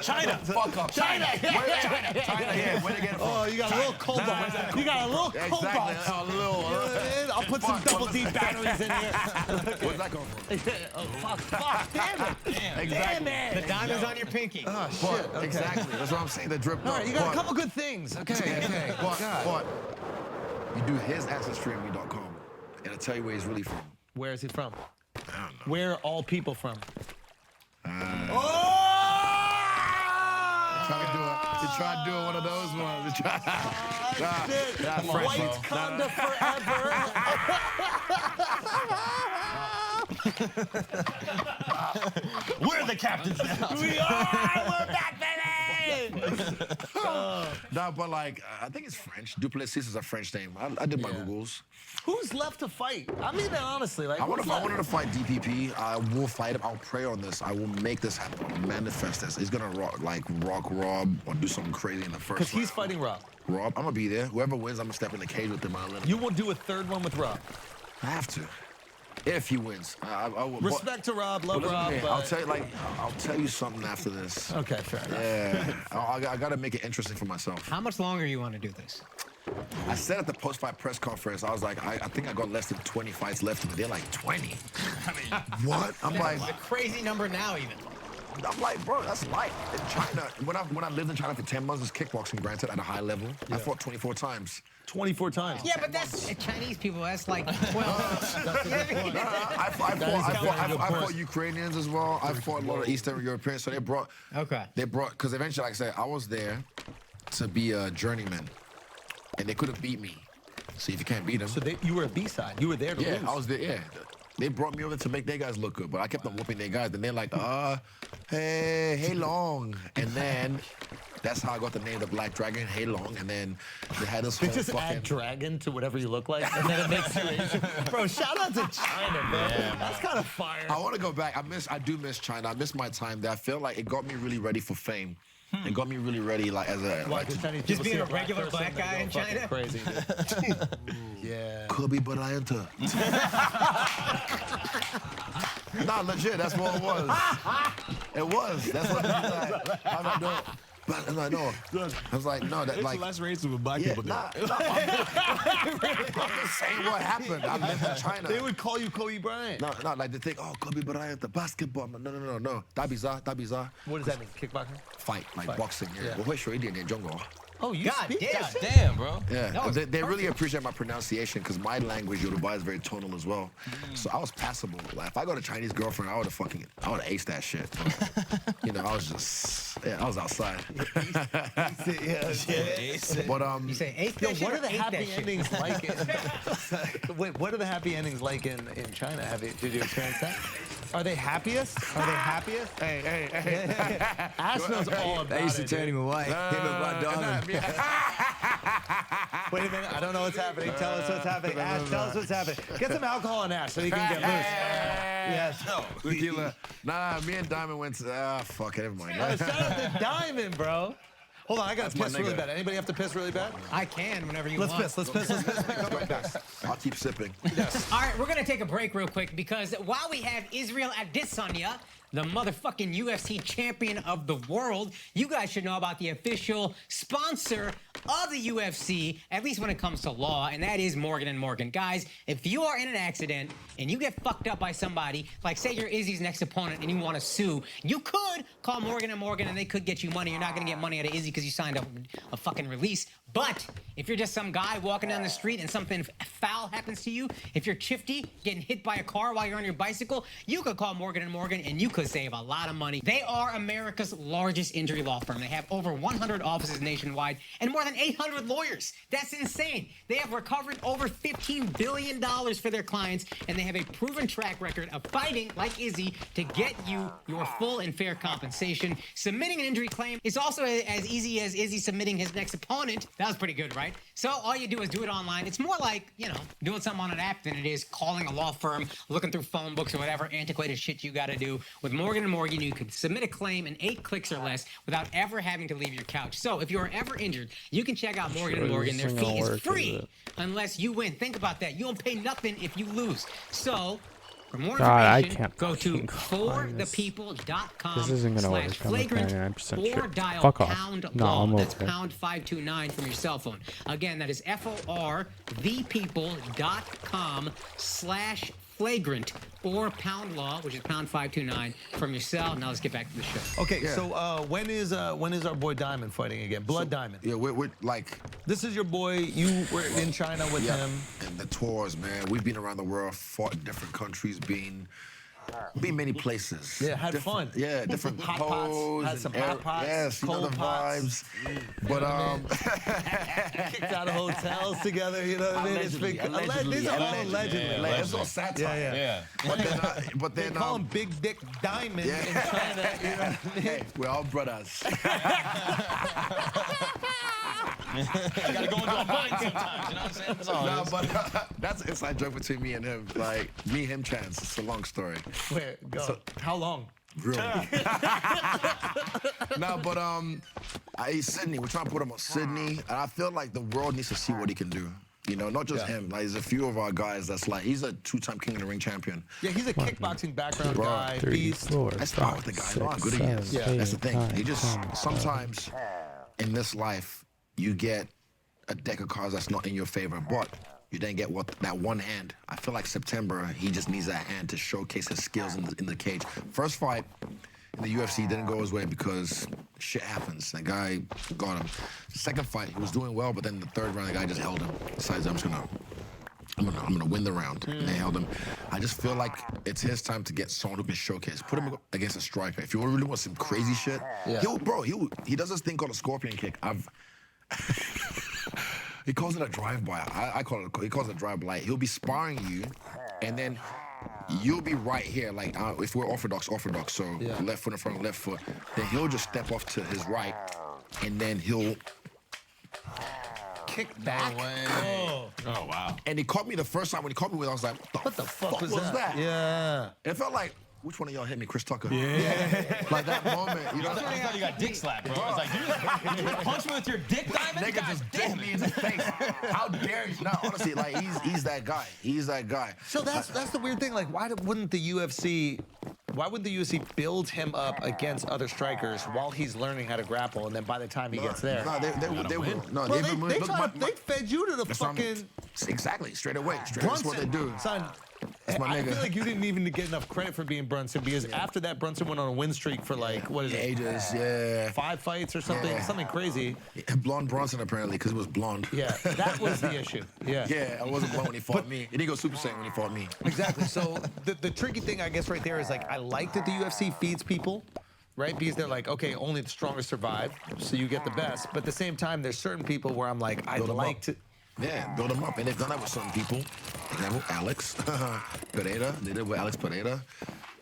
[SPEAKER 10] China. Fuck up. China. China. Yeah. Where they get it from?
[SPEAKER 13] Oh, you got a little cobalt. You got a little cobalt.
[SPEAKER 10] Exactly. A little.
[SPEAKER 13] I'll put some double D batteries in here.
[SPEAKER 10] Where's that come from?
[SPEAKER 13] Oh, fuck. Damn it.
[SPEAKER 10] Exactly.
[SPEAKER 13] Damn it.
[SPEAKER 14] The diamond's on your pinky.
[SPEAKER 13] Oh, shit. Okay.
[SPEAKER 10] Exactly. That's what I'm saying. The drip.
[SPEAKER 13] All right, you got a couple good things. Okay.
[SPEAKER 10] But you do his ancestryandme.com, and it'll tell you where he's really from.
[SPEAKER 13] Where is he from?
[SPEAKER 10] I don't know.
[SPEAKER 13] Where are all people from?
[SPEAKER 10] Trying to do one of those ones.
[SPEAKER 13] White Conda forever.
[SPEAKER 15] We're the captains now.
[SPEAKER 13] We are. We're back, baby.
[SPEAKER 10] Nah, but like, I think it's French. Duplessis is a French name. I did my Googles.
[SPEAKER 13] Who's left to fight? I mean, honestly, like,
[SPEAKER 10] I wanted to fight DPP. I will fight him. I'll pray on this. I will make this happen. I'll manifest this. He's gonna rock Rob or do something crazy in the first.
[SPEAKER 13] Because he's fighting Rob.
[SPEAKER 10] Rob, I'm gonna be there. Whoever wins, I'm gonna step in the cage with him.
[SPEAKER 13] You will do a third one with Rob.
[SPEAKER 10] I have to. If he wins, I will.
[SPEAKER 13] Respect to Rob, love Rob. But...
[SPEAKER 10] I'll tell you something after this.
[SPEAKER 13] Okay, fair enough.
[SPEAKER 10] Yeah, I gotta make it interesting for myself.
[SPEAKER 14] How much longer you want to do this?
[SPEAKER 10] I said at the post-fight press conference, I was like, I think I got less than 20 fights left, and they're like 20. I mean, what? I'm like,
[SPEAKER 14] it's a crazy number now, even.
[SPEAKER 10] I'm like, bro, that's light. In China, when I lived in China for 10 months, it's kickboxing, granted, at a high level. I fought 24 times.
[SPEAKER 13] 24 times?
[SPEAKER 14] Yeah, but that's Chinese people. That's like 12.
[SPEAKER 10] I fought Ukrainians as well. I fought a lot of Eastern Europeans. So they brought, because eventually, like I said, I was there to be a journeyman. And they couldn't beat me. See if you can't beat them.
[SPEAKER 13] So you were a B-side. You were there to lose.
[SPEAKER 10] Yeah, I was there, yeah. They brought me over to make their guys look good, but I kept on whooping their guys. And they're like, hey long. And then that's how I got the name the Black Dragon, Hey Long. And then they had this whole
[SPEAKER 13] just add dragon to whatever you look like, and then it makes you Asian. Bro, shout out to China, man. Yeah, that's kind of fire.
[SPEAKER 10] I want to go back. I do miss China. I miss my time there. I feel like it got me really ready for fame. It got me really ready, like as a
[SPEAKER 14] just being a regular black guy in China.
[SPEAKER 13] Crazy. Yeah.
[SPEAKER 10] Kobe Bryant. Nah, legit. That's what it was. It was. That's what it was. I'm not doing. But I know. I was like, no, that
[SPEAKER 12] it's
[SPEAKER 10] like
[SPEAKER 12] less racist with black people.
[SPEAKER 10] I'm just saying what happened. I lived in China.
[SPEAKER 13] They would call you Kobe Bryant.
[SPEAKER 10] No, like they think, oh, Kobe Bryant, the basketball. No. That bizarre.
[SPEAKER 13] What does that mean? Kickboxing?
[SPEAKER 10] Fight, like boxing. Yeah.
[SPEAKER 13] Oh, you
[SPEAKER 14] God
[SPEAKER 13] speak that?
[SPEAKER 15] Damn, bro.
[SPEAKER 10] Yeah, they really appreciate my pronunciation because my language, Yoruba, is very tonal as well. So I was passable. Like if I got a Chinese girlfriend, I would have aced that shit. But, I was outside. But
[SPEAKER 14] you say ace that shit.
[SPEAKER 13] What are the happy endings like? Wait, what are the happy endings like in China? Did you experience that? Are they happiest? Hey. Ash knows all about it.
[SPEAKER 12] I used to turn him away.
[SPEAKER 13] Wait a minute, I don't know what's happening. Tell us what's happening. Ash, tell us what's happening. Get some alcohol on Ash so he can get loose. Yes.
[SPEAKER 10] Tequila. Nah, me and Diamond went to, fuck it, never mind.
[SPEAKER 13] Shout out to Diamond, bro. Hold on, I gotta piss really bad. Anybody have to piss really bad?
[SPEAKER 14] I can whenever you want.
[SPEAKER 13] Let's piss. Come right back.
[SPEAKER 10] I'll keep sipping.
[SPEAKER 13] Yes.
[SPEAKER 14] All right, we're gonna take a break real quick because while we have Israel Adesanya, the motherfucking UFC champion of the world, you guys should know about the official sponsor of the UFC, at least when it comes to law, and that is Morgan & Morgan. Guys, if you are in an accident and you get fucked up by somebody, like say you're Izzy's next opponent and you want to sue, you could call Morgan & Morgan and they could get you money. You're not going to get money out of Izzy because you signed a fucking release. But if you're just some guy walking down the street and something foul happens to you, if you're Chifty getting hit by a car while you're on your bicycle, you could call Morgan & Morgan and you could save a lot of money. They are America's largest injury law firm. They have over 100 offices nationwide and more than 800 lawyers. That's insane. They have recovered over $15 billion for their clients, and they have a proven track record of fighting, like Izzy, to get you your full and fair compensation. Submitting an injury claim is also as easy as Izzy submitting his next opponent. That was pretty good, right? So all you do is do it online. It's more like, doing something on an app than it is calling a law firm, looking through phone books or whatever antiquated shit you got to do. With Morgan & Morgan, you can submit a claim in 8 clicks or less without ever having to leave your couch. So if you're ever injured, you can check out Morgan & Morgan. Their fee is free unless you win. Think about that. You don't pay nothing if you lose. So for more information, go to forthepeople.com/flagrant or dial pound law. That's pound 529 from your cell phone. Again, that is forthepeople.com/flagrant or pound law, which is pound 529 from your cell. Now let's get back to the show.
[SPEAKER 13] Okay, so when is our boy Diamond fighting again? Blood Diamond.
[SPEAKER 10] Yeah, we're like.
[SPEAKER 13] This is your boy. You were in China with him.
[SPEAKER 10] And the tours, man. We've been around the world, fought in different countries, been Been many places.
[SPEAKER 13] Yeah, had fun.
[SPEAKER 10] Yeah, different
[SPEAKER 13] hot
[SPEAKER 10] pose.
[SPEAKER 13] pots. Had some hot pots.
[SPEAKER 10] Yes, you know
[SPEAKER 13] cold
[SPEAKER 10] the
[SPEAKER 13] pots.
[SPEAKER 10] vibes. But
[SPEAKER 13] kicked out of hotels together. You know what I mean? It's been these are all allegedly.
[SPEAKER 10] It's all satire.
[SPEAKER 13] Yeah.
[SPEAKER 10] But then
[SPEAKER 13] they call him Big Dick Diamond in China. You know what I mean?
[SPEAKER 10] Hey, we're all brothers.
[SPEAKER 15] You gotta go into a mind sometimes, you know what I'm saying? That's all it is.
[SPEAKER 10] But that's an inside joke between me and him. Like, me, him, chance. It's a long story.
[SPEAKER 13] Where? Go.
[SPEAKER 10] So,
[SPEAKER 13] how long?
[SPEAKER 10] Really? No, but Sydney. We're trying to put him on Sydney, and I feel like the world needs to see what he can do. You know, not just him. Like, there's a few of our guys that's like, he's a 2-time King of the Ring champion.
[SPEAKER 13] Yeah, he's a kickboxing background guy, beast.
[SPEAKER 10] That's not what the guy. Know how good he is.
[SPEAKER 13] Yeah.
[SPEAKER 10] That's the thing. He just sometimes in this life you get a deck of cards that's not in your favor, but you then get that one hand. I feel like September, he just needs that hand to showcase his skills in the cage. First fight in the UFC didn't go his way because shit happens. That guy got him. Second fight, he was doing well, but then the third round, the guy just held him. Decides I'm gonna win the round. And they held him. I just feel like it's his time to get someone who can showcase. Put him against a striker. If you really want some crazy shit, he does this thing called a scorpion kick. He calls it a drive-by. He calls it a drive-by. He'll be sparring you, and then you'll be right here. Like, if we're orthodox, so left foot in front of left foot, then he'll just step off to his right, and then he'll
[SPEAKER 13] kick back.
[SPEAKER 15] Oh, wow.
[SPEAKER 10] And he caught me the first time. When he caught me with, I was like, what the fuck was that?
[SPEAKER 13] Yeah.
[SPEAKER 10] It felt like, which one of y'all hit me, Chris Tucker?
[SPEAKER 13] Yeah.
[SPEAKER 10] Like that moment. You know,
[SPEAKER 15] I thought you got dick slapped, bro. I was like, you punch me with your dick, Diamond?
[SPEAKER 10] Nigga just dick me in the face. How dare you? No, honestly, like, he's that guy. He's that guy.
[SPEAKER 13] So that's the weird thing. Like, why wouldn't the UFC build him up against other strikers while he's learning how to grapple, and then by the time he gets there,
[SPEAKER 10] no, they will. No,
[SPEAKER 13] well, they fed you to the fucking
[SPEAKER 10] exactly straight away.
[SPEAKER 13] Brunson.
[SPEAKER 10] That's what they do,
[SPEAKER 13] son. I feel like you didn't even get enough credit for being Brunson, because after that, Brunson went on a win streak for like, what is it?
[SPEAKER 10] Ages, yeah.
[SPEAKER 13] 5 fights or something, something crazy.
[SPEAKER 10] Blonde Bronson, apparently, because it was blonde.
[SPEAKER 13] Yeah, that was the issue. Yeah.
[SPEAKER 10] Yeah, I wasn't blonde when he fought me. He didn't go Super Saiyan when he fought me.
[SPEAKER 13] Exactly. So the tricky thing, I guess, right there is, like, I like that the UFC feeds people, right? Because they're like, okay, only the strongest survive, so you get the best. But at the same time, there's certain people where I'm like, I'd like to.
[SPEAKER 10] Yeah, build them up. And they've done that with some people. Example, Alex Pereira. They did with Alex Pereira.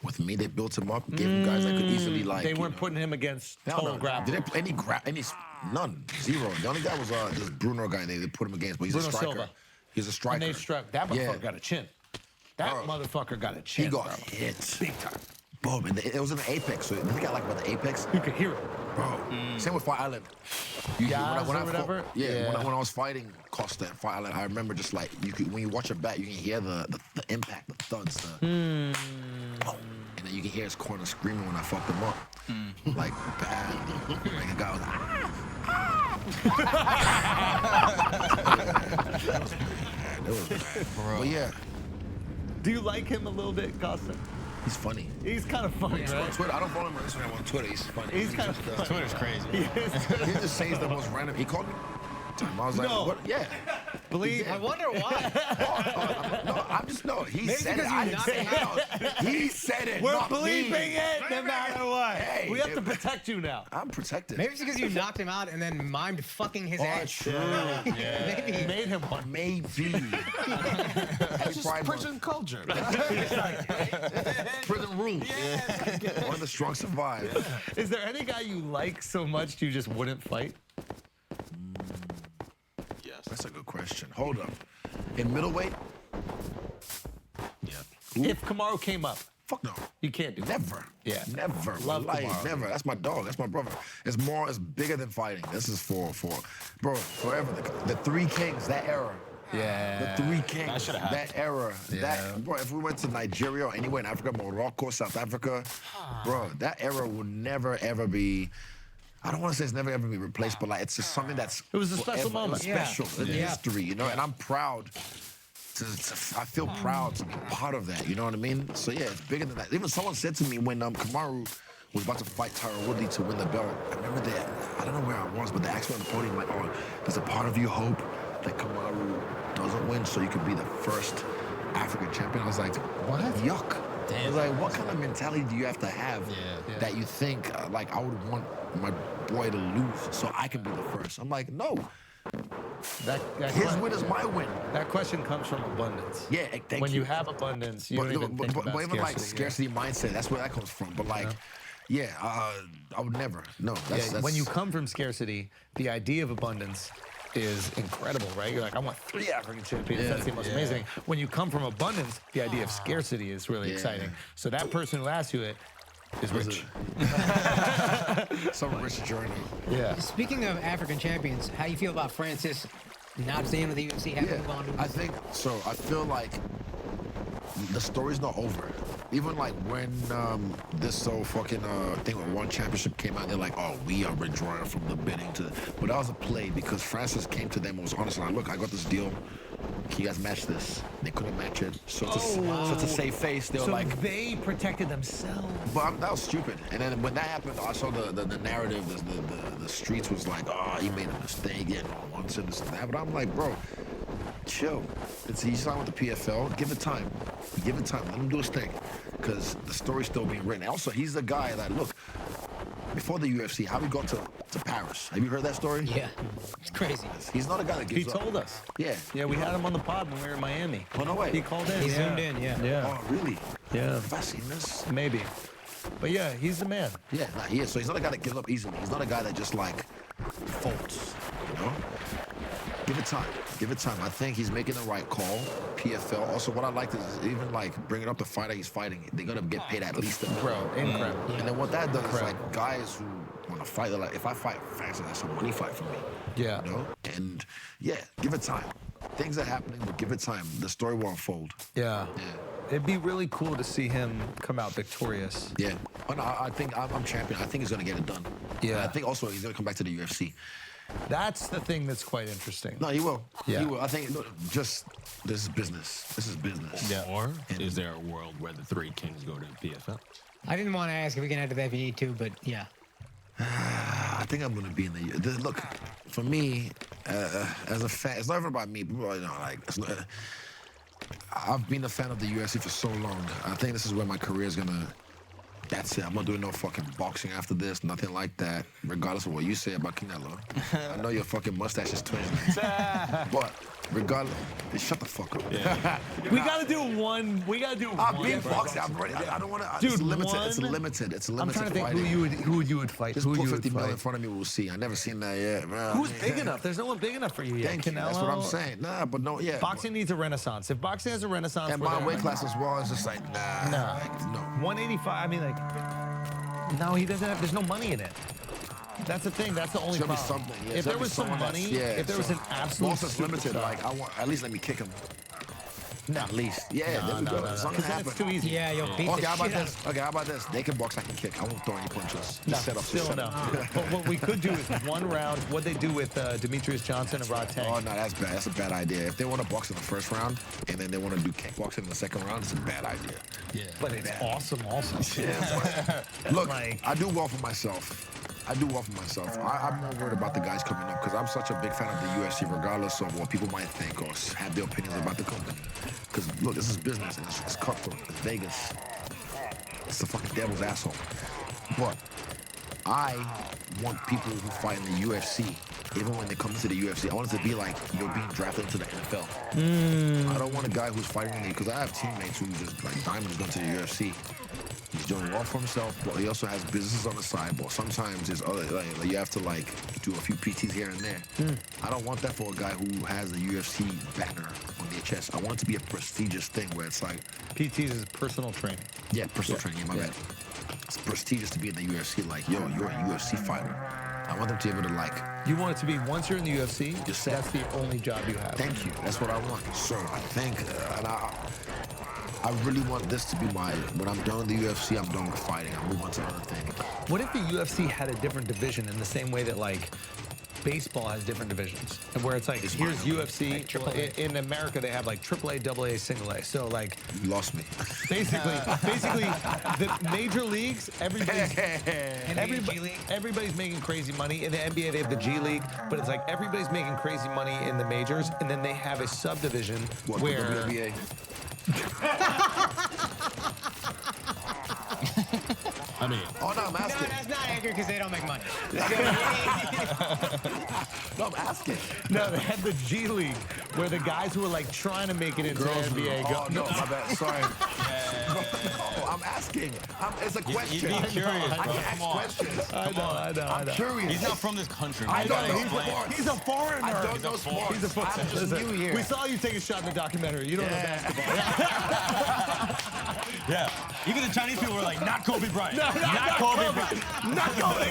[SPEAKER 10] With me, they built him up, gave him guys that could easily, like...
[SPEAKER 13] They weren't putting him against total grapple.
[SPEAKER 10] Did they any none. Zero. The only guy was this Bruno guy they put him against, but he's
[SPEAKER 13] Bruno
[SPEAKER 10] a striker.
[SPEAKER 13] Silva.
[SPEAKER 10] He's a striker.
[SPEAKER 13] And they struck. That motherfucker got a chin. That motherfucker got a chin.
[SPEAKER 10] He got hit. Big time. Boom. And it was in the Apex. So the thing I like about the Apex...
[SPEAKER 13] You could hear it.
[SPEAKER 10] Bro. Same with Fight Island. When I was fighting Costa at Fight Island, I remember just like, when you watch it back, you can hear the impact, the thuds, and then you can hear his corner screaming when I fucked him up. Like, bad. Like, the guy was like, It was bad. Bro. But yeah.
[SPEAKER 13] Do you like him a little bit, Costa?
[SPEAKER 10] He's funny.
[SPEAKER 13] He's kind of funny, right?
[SPEAKER 10] On Twitter, I don't follow him on Instagram. On Twitter, he's funny.
[SPEAKER 13] He's kind of funny.
[SPEAKER 15] Twitter's crazy.
[SPEAKER 10] He just says the most random. He called me. I was like, what? Yeah.
[SPEAKER 14] Believe. I wonder why.
[SPEAKER 10] He
[SPEAKER 14] Maybe
[SPEAKER 10] said
[SPEAKER 14] because
[SPEAKER 10] it.
[SPEAKER 14] you knocked him out.
[SPEAKER 10] He said it.
[SPEAKER 13] We're
[SPEAKER 10] not
[SPEAKER 13] bleeping
[SPEAKER 10] me.
[SPEAKER 13] it no matter what.
[SPEAKER 10] Hey,
[SPEAKER 13] we have to protect you now.
[SPEAKER 10] I'm protected.
[SPEAKER 14] Maybe it's because you knocked him out and then mimed fucking his ass.
[SPEAKER 10] True.
[SPEAKER 14] Yeah.
[SPEAKER 13] Maybe. Made him one.
[SPEAKER 10] Maybe.
[SPEAKER 6] It's just prison culture.
[SPEAKER 10] Prison rules. Yeah. One of the strong survive.
[SPEAKER 13] Is there any guy you like so much you just wouldn't fight?
[SPEAKER 10] Yes. That's a good question. Hold up. In middleweight?
[SPEAKER 6] Yeah.
[SPEAKER 13] If Kamaru came up.
[SPEAKER 10] Fuck no.
[SPEAKER 13] You can't do
[SPEAKER 10] Never.
[SPEAKER 13] That. Yeah.
[SPEAKER 10] Never.
[SPEAKER 13] Love
[SPEAKER 10] Kamaru. Never. That's my dog. That's my brother. It's bigger than fighting. This is for bro, forever. The Three Kings, that era.
[SPEAKER 13] Yeah.
[SPEAKER 10] The Three Kings.
[SPEAKER 15] That should have happened.
[SPEAKER 10] That era.
[SPEAKER 13] Yeah.
[SPEAKER 10] Bro, if we went to Nigeria or anywhere in Africa, Morocco, South Africa, bro, that era will never, ever be... I don't want to say it's never ever be replaced, but like it's just something that's...
[SPEAKER 13] It was a special moment.
[SPEAKER 10] Special in history, you know? And I'm proud I feel proud to be part of that, you know what I mean? So yeah, it's bigger than that. Even someone said to me when Kamaru was about to fight Tyron Woodley to win the belt, I remember that, I don't know where I was, but they asked me on the podium, like, oh, does a part of you hope that Kamaru doesn't win so you could be the first African champion? I was like, what? Yuck. Damn. It's like, what kind of mentality do you have to have that you think, like, I would want my boy to lose so I can be the first? I'm like, no. His win is my win.
[SPEAKER 13] That question comes from abundance.
[SPEAKER 10] Yeah, thank
[SPEAKER 13] when
[SPEAKER 10] you.
[SPEAKER 13] you have abundance, you don't even think about
[SPEAKER 10] even
[SPEAKER 13] scarcity.
[SPEAKER 10] like scarcity mindset, that's where that comes from. But like, I would never. No, that's
[SPEAKER 13] when you come from scarcity, the idea of abundance is incredible, right? You're like, I want 3 African champions. That's the most amazing. When you come from abundance, the idea of scarcity is really exciting. So that person who asked you it is rich.
[SPEAKER 10] Some rich journey.
[SPEAKER 13] Yeah.
[SPEAKER 14] Speaking of African champions, how do you feel about Francis not staying with the UFC, having to move on to
[SPEAKER 10] I think so. I feel like the story's not over. Even like when this fucking thing with One Championship came out, they're like, oh, we are withdrawing from the bidding to. But that was a play because Francis came to them and was honest, like, look, I got this deal. Can you guys match this? They couldn't match it. So to save face, they were like,
[SPEAKER 13] they protected themselves.
[SPEAKER 10] But that was stupid. And then when that happened, I saw the narrative, the streets was like, oh, he made a mistake, yeah, no one said this and that. But I'm like, bro, chill. He's signed with the PFL. Give it time. Give it time. Let him do his thing. Because the story's still being written. Also, he's the guy that, look, before the UFC, how we got to Paris. Have you heard that story?
[SPEAKER 14] Yeah. It's crazy.
[SPEAKER 10] He's not a guy that gives up.
[SPEAKER 13] He told us.
[SPEAKER 10] Yeah.
[SPEAKER 13] Yeah, we had him on the pod when we were in Miami.
[SPEAKER 10] Oh, no way.
[SPEAKER 13] He called in.
[SPEAKER 14] He zoomed in, yeah.
[SPEAKER 10] Oh, really?
[SPEAKER 13] Yeah.
[SPEAKER 10] Have I seen this?
[SPEAKER 13] Maybe. But yeah, he's the man.
[SPEAKER 10] Yeah, nah, he is. So he's not a guy that gives up easily. He's not a guy that just, like, folds, you know? Give it time. Give it time. I think he's making the right call. PFL. Also, what I like is even like bringing up the fighter he's fighting. They're gonna get paid at least $1 million.
[SPEAKER 13] Incredible.
[SPEAKER 10] And then what that does is like guys who want to fight. They're like, if I fight Francis, that's a money fight for me.
[SPEAKER 13] Yeah.
[SPEAKER 10] You know. And yeah, give it time. Things are happening, but give it time. The story will unfold.
[SPEAKER 13] Yeah.
[SPEAKER 10] Yeah.
[SPEAKER 13] It'd be really cool to see him come out victorious.
[SPEAKER 10] Yeah. But I think I'm champion. I think he's gonna get it done.
[SPEAKER 13] Yeah.
[SPEAKER 10] And I think also he's gonna come back to the UFC.
[SPEAKER 13] That's the thing that's quite interesting.
[SPEAKER 10] No, he will.
[SPEAKER 13] Yeah.
[SPEAKER 10] He will. I think this is business. This is business.
[SPEAKER 12] Yeah. Or is there a world where the 3 kings go to PFL?
[SPEAKER 14] I didn't want to ask if we can add to that if you need to, but yeah.
[SPEAKER 10] I think I'm gonna be in the look. For me, as a fan, it's not even about me. People, you know, like it's not. I've been a fan of the UFC for so long. I think this is where my career is gonna. That's it. I'm not doing no fucking boxing after this. Nothing like that. Regardless of what you say about Canelo. I know your fucking mustache is twinging. But regardless, shut the fuck up.
[SPEAKER 12] Yeah.
[SPEAKER 13] We gotta do one.
[SPEAKER 10] I've been boxing. I'm ready. I don't want to.
[SPEAKER 13] Dude,
[SPEAKER 10] it's limited. It's limited. It's a limited.
[SPEAKER 13] I'm trying to think
[SPEAKER 10] fighting.
[SPEAKER 13] who you would fight.
[SPEAKER 10] Just put 50 million in front of me. We'll see. I never seen that yet. Man.
[SPEAKER 13] Who's big enough? There's no one big enough for you yet.
[SPEAKER 10] Thank you. That's what I'm saying. Nah, but no, yeah.
[SPEAKER 13] Boxing needs a renaissance. If boxing has a renaissance,
[SPEAKER 10] And my weight class as well, it's just like, nah. Like, no.
[SPEAKER 13] 185. I mean, like, no, he doesn't have. There's no money in it. That's the thing. That's the only problem.
[SPEAKER 10] Something. Yeah,
[SPEAKER 13] if there was some money, if there was an absolute
[SPEAKER 10] Boss is limited, like I want at least let me kick him.
[SPEAKER 13] No.
[SPEAKER 10] At least. Yeah, there we go. It's not gonna happen.
[SPEAKER 13] It's too easy.
[SPEAKER 14] Yeah, you'll beat
[SPEAKER 10] Okay,
[SPEAKER 14] the
[SPEAKER 10] how about
[SPEAKER 14] shit out
[SPEAKER 10] this? Okay, how about this? They can box, I can kick. I won't throw any punches.
[SPEAKER 13] No,
[SPEAKER 10] Just set up.
[SPEAKER 13] still no. But what we could do is one round. What they do with Demetrius Johnson and Rod Tang.
[SPEAKER 10] Oh no, that's bad. That's a bad idea. If they want to box in the first round and then they want to do kickboxing in the second round, it's a bad idea.
[SPEAKER 13] Yeah. But it's awesome also.
[SPEAKER 10] Yeah, look, I do well for myself. I'm more worried about the guys coming up because I'm such a big fan of the UFC, regardless of what people might think or have their opinions about the company. Because look, this is business and it's cutthroat. It's Vegas. It's the fucking devil's asshole. But I want people who fight in the UFC, even when they come into the UFC, I want it to be like you're being drafted into the NFL. I don't want a guy who's fighting me because I have teammates who just like diamonds going to the UFC. He's doing well for himself, but he also has businesses on the side. But sometimes there's other, like you have to like do a few PTs here and there. I don't want that for a guy who has the UFC banner on their chest. I want it to be a prestigious thing where it's like
[SPEAKER 13] PTs is personal training.
[SPEAKER 10] Yeah, personal training. My bad. It's prestigious to be in the UFC. Like, yo, you're a UFC fighter. I want them to be able to like.
[SPEAKER 13] You want it to be once you're in the UFC, that's the only job you have.
[SPEAKER 10] Thank you. That's what I want. So I think, and I really want this to be when I'm done with the UFC, I'm done with fighting. I move on to other things.
[SPEAKER 13] What if the UFC had a different division in the same way that like baseball has different divisions, and where it's like here's UFC. Like in America, they have like AAA, AA, single A. So like
[SPEAKER 10] you lost me.
[SPEAKER 13] Basically, the major leagues, everybody's making crazy money. In the NBA, they have the G League, but it's like everybody's making crazy money in the majors, and then they have a subdivision where.
[SPEAKER 10] WNBA?
[SPEAKER 12] I mean,
[SPEAKER 10] oh no, I'm
[SPEAKER 14] No,
[SPEAKER 10] asking.
[SPEAKER 14] that's not accurate because they don't make money.
[SPEAKER 10] No, I'm asking.
[SPEAKER 13] No, they had the G League where the guys who were like trying to make it into the NBA go.
[SPEAKER 10] Oh no, my bad. Sorry. No, I'm asking. It's a question.
[SPEAKER 15] You'd be curious,
[SPEAKER 10] I
[SPEAKER 15] bro.
[SPEAKER 10] can ask
[SPEAKER 15] Come on.
[SPEAKER 10] questions.
[SPEAKER 13] I know.
[SPEAKER 10] I'm curious.
[SPEAKER 15] He's not from this country.
[SPEAKER 10] I
[SPEAKER 15] man.
[SPEAKER 10] don't
[SPEAKER 15] You
[SPEAKER 10] know
[SPEAKER 15] gotta explain.
[SPEAKER 13] He's a foreigner.
[SPEAKER 10] I don't know sports.
[SPEAKER 13] He's a foreigner.
[SPEAKER 10] I'm just new here.
[SPEAKER 13] We saw you take a shot in the documentary. You don't know basketball.
[SPEAKER 15] Yeah. Even the Chinese people were like, not Kobe Bryant.
[SPEAKER 13] No,
[SPEAKER 15] not Kobe Bryant.
[SPEAKER 13] Not Kobe.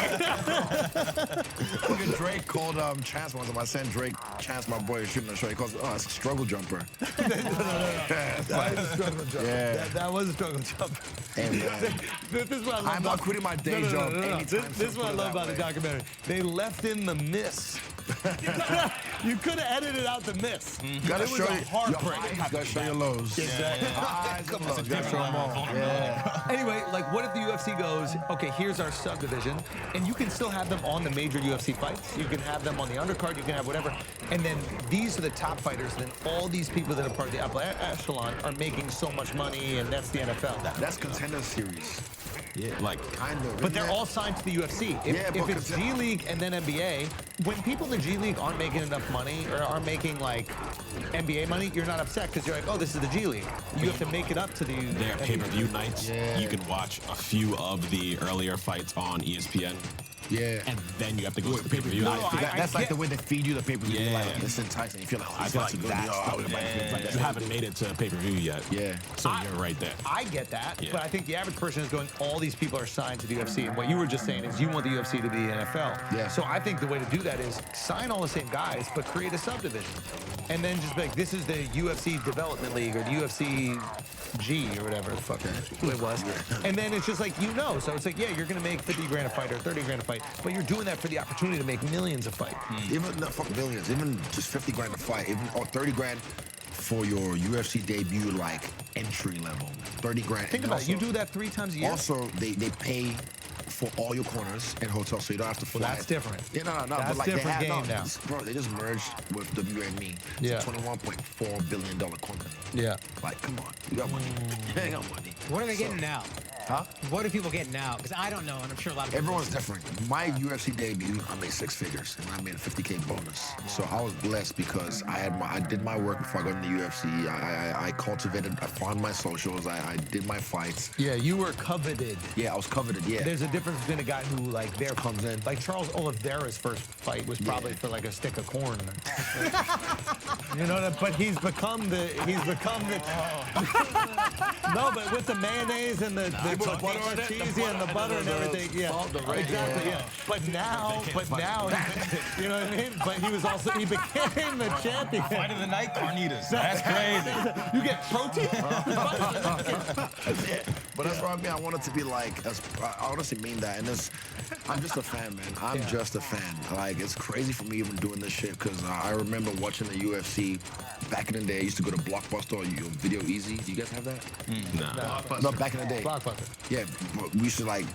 [SPEAKER 10] Look at Drake called Chance once. I sent Drake Chance, my boy, shooting a shot. He calls it, it's a struggle jumper.
[SPEAKER 13] That was a struggle jump.
[SPEAKER 10] Yeah.
[SPEAKER 13] That was a struggle jump.
[SPEAKER 10] Hey, man.
[SPEAKER 13] This is what I love
[SPEAKER 10] I'm not quitting my day job anytime
[SPEAKER 13] This is what I
[SPEAKER 10] soon,
[SPEAKER 13] love
[SPEAKER 10] put it
[SPEAKER 13] about the
[SPEAKER 10] that way.
[SPEAKER 13] documentary. They left in the miss. You could have edited out the miss.
[SPEAKER 10] Gotta
[SPEAKER 13] It was
[SPEAKER 10] show
[SPEAKER 13] a
[SPEAKER 10] your
[SPEAKER 13] heartbreak.
[SPEAKER 10] highs, gotta show your lows.
[SPEAKER 13] Exactly.
[SPEAKER 10] Highs and lows, gotta show them all. Yeah.
[SPEAKER 13] Anyway, like, what if the UFC goes, okay, here's our subdivision, and you can still have them on the major UFC fights. You can have them on the undercard. You can have whatever. And then these are the top fighters. And then all these people that are part of the upper echelon are making so much money, and that's the NFL.
[SPEAKER 10] That's Contender Series.
[SPEAKER 12] yeah, like
[SPEAKER 10] Kind of.
[SPEAKER 13] But they're all signed to the UFC. If it's G League and then NBA, when people in the G League aren't making enough money or aren't making like NBA money, you're not upset because you're like, oh, this is the G League. You have to make it up to the
[SPEAKER 12] their pay-per-view nights. You can watch a few of the earlier fights on ESPN.
[SPEAKER 10] Yeah.
[SPEAKER 12] And then you have to go to the pay-per-view.
[SPEAKER 10] That's like the way they feed you the pay-per-view.
[SPEAKER 12] Yeah.
[SPEAKER 10] Like, it's enticing. You feel like, oh,
[SPEAKER 12] I
[SPEAKER 10] this
[SPEAKER 12] feel
[SPEAKER 10] fight's
[SPEAKER 12] like
[SPEAKER 10] a good
[SPEAKER 12] that's
[SPEAKER 10] deal.
[SPEAKER 12] you haven't made it to pay-per-view yet.
[SPEAKER 10] Yeah.
[SPEAKER 12] So you're right there.
[SPEAKER 13] I get that,
[SPEAKER 12] Yeah.
[SPEAKER 13] but I think the average person is going, all these people are signed to the UFC. And what you were just saying is you want the UFC to be the NFL.
[SPEAKER 10] Yeah.
[SPEAKER 13] So I think the way to do that is sign all the same guys, but create a subdivision. And then just be like, this is the UFC Development League or the UFC G or whatever the fuck it was. And then it's just like, so it's like, yeah, you're going to make 50 grand a fight or 30 grand a fight, but you're doing that for the opportunity to make millions a fight.
[SPEAKER 10] Even, no, fuck millions, even just 50 grand a fight, even, or 30 grand for your UFC debut, like, entry level. 30 grand.
[SPEAKER 13] Think
[SPEAKER 10] And
[SPEAKER 13] about it. You
[SPEAKER 10] also-
[SPEAKER 13] do that 3 times a year.
[SPEAKER 10] Also, they pay for all your corners and hotels, so you don't have to fly.
[SPEAKER 13] Well, that's different.
[SPEAKER 10] Yeah, no.
[SPEAKER 13] That's
[SPEAKER 10] but like
[SPEAKER 13] different
[SPEAKER 10] they have,
[SPEAKER 13] game now.
[SPEAKER 10] Bro, they just merged with WME.
[SPEAKER 13] Yeah.
[SPEAKER 10] It's a $21.4 billion company.
[SPEAKER 13] Yeah.
[SPEAKER 10] Like, come on, you got money. You ain't got money.
[SPEAKER 14] What are they getting now?
[SPEAKER 10] Huh?
[SPEAKER 14] What are people getting now? Because I don't know, and I'm sure a lot of people
[SPEAKER 10] Everyone's different. My UFC debut, I made 6 figures, and I made a 50K bonus. So I was blessed because I did my work before I got into the UFC. I cultivated, I farmed my socials, I did my fights.
[SPEAKER 13] Yeah, you were coveted.
[SPEAKER 10] Yeah, I was coveted, yeah.
[SPEAKER 13] There's a difference between a guy who, like, there comes in. Like, Charles Oliveira's first fight was probably for, like, a stick of corn. You know what? But he's become the. No, but with the mayonnaise and the
[SPEAKER 10] butter on it,
[SPEAKER 13] cheesy and the butter and everything. Yeah,
[SPEAKER 10] salt, the red,
[SPEAKER 13] exactly. Yeah. But now, you know what I mean? But he became the champion.
[SPEAKER 15] Fight of the night, carnitas. That's crazy.
[SPEAKER 13] You get protein.
[SPEAKER 10] Yeah, but that's what I mean. I want it to be like, I honestly mean that. And I'm just a fan, man. I'm just a fan. Like, it's crazy for me even doing this shit because I remember watching the UFC back in the day. I used to go to Blockbuster or Video Easy. Do you guys have that? No, back in the day.
[SPEAKER 13] Blockbuster.
[SPEAKER 10] Yeah, we used to like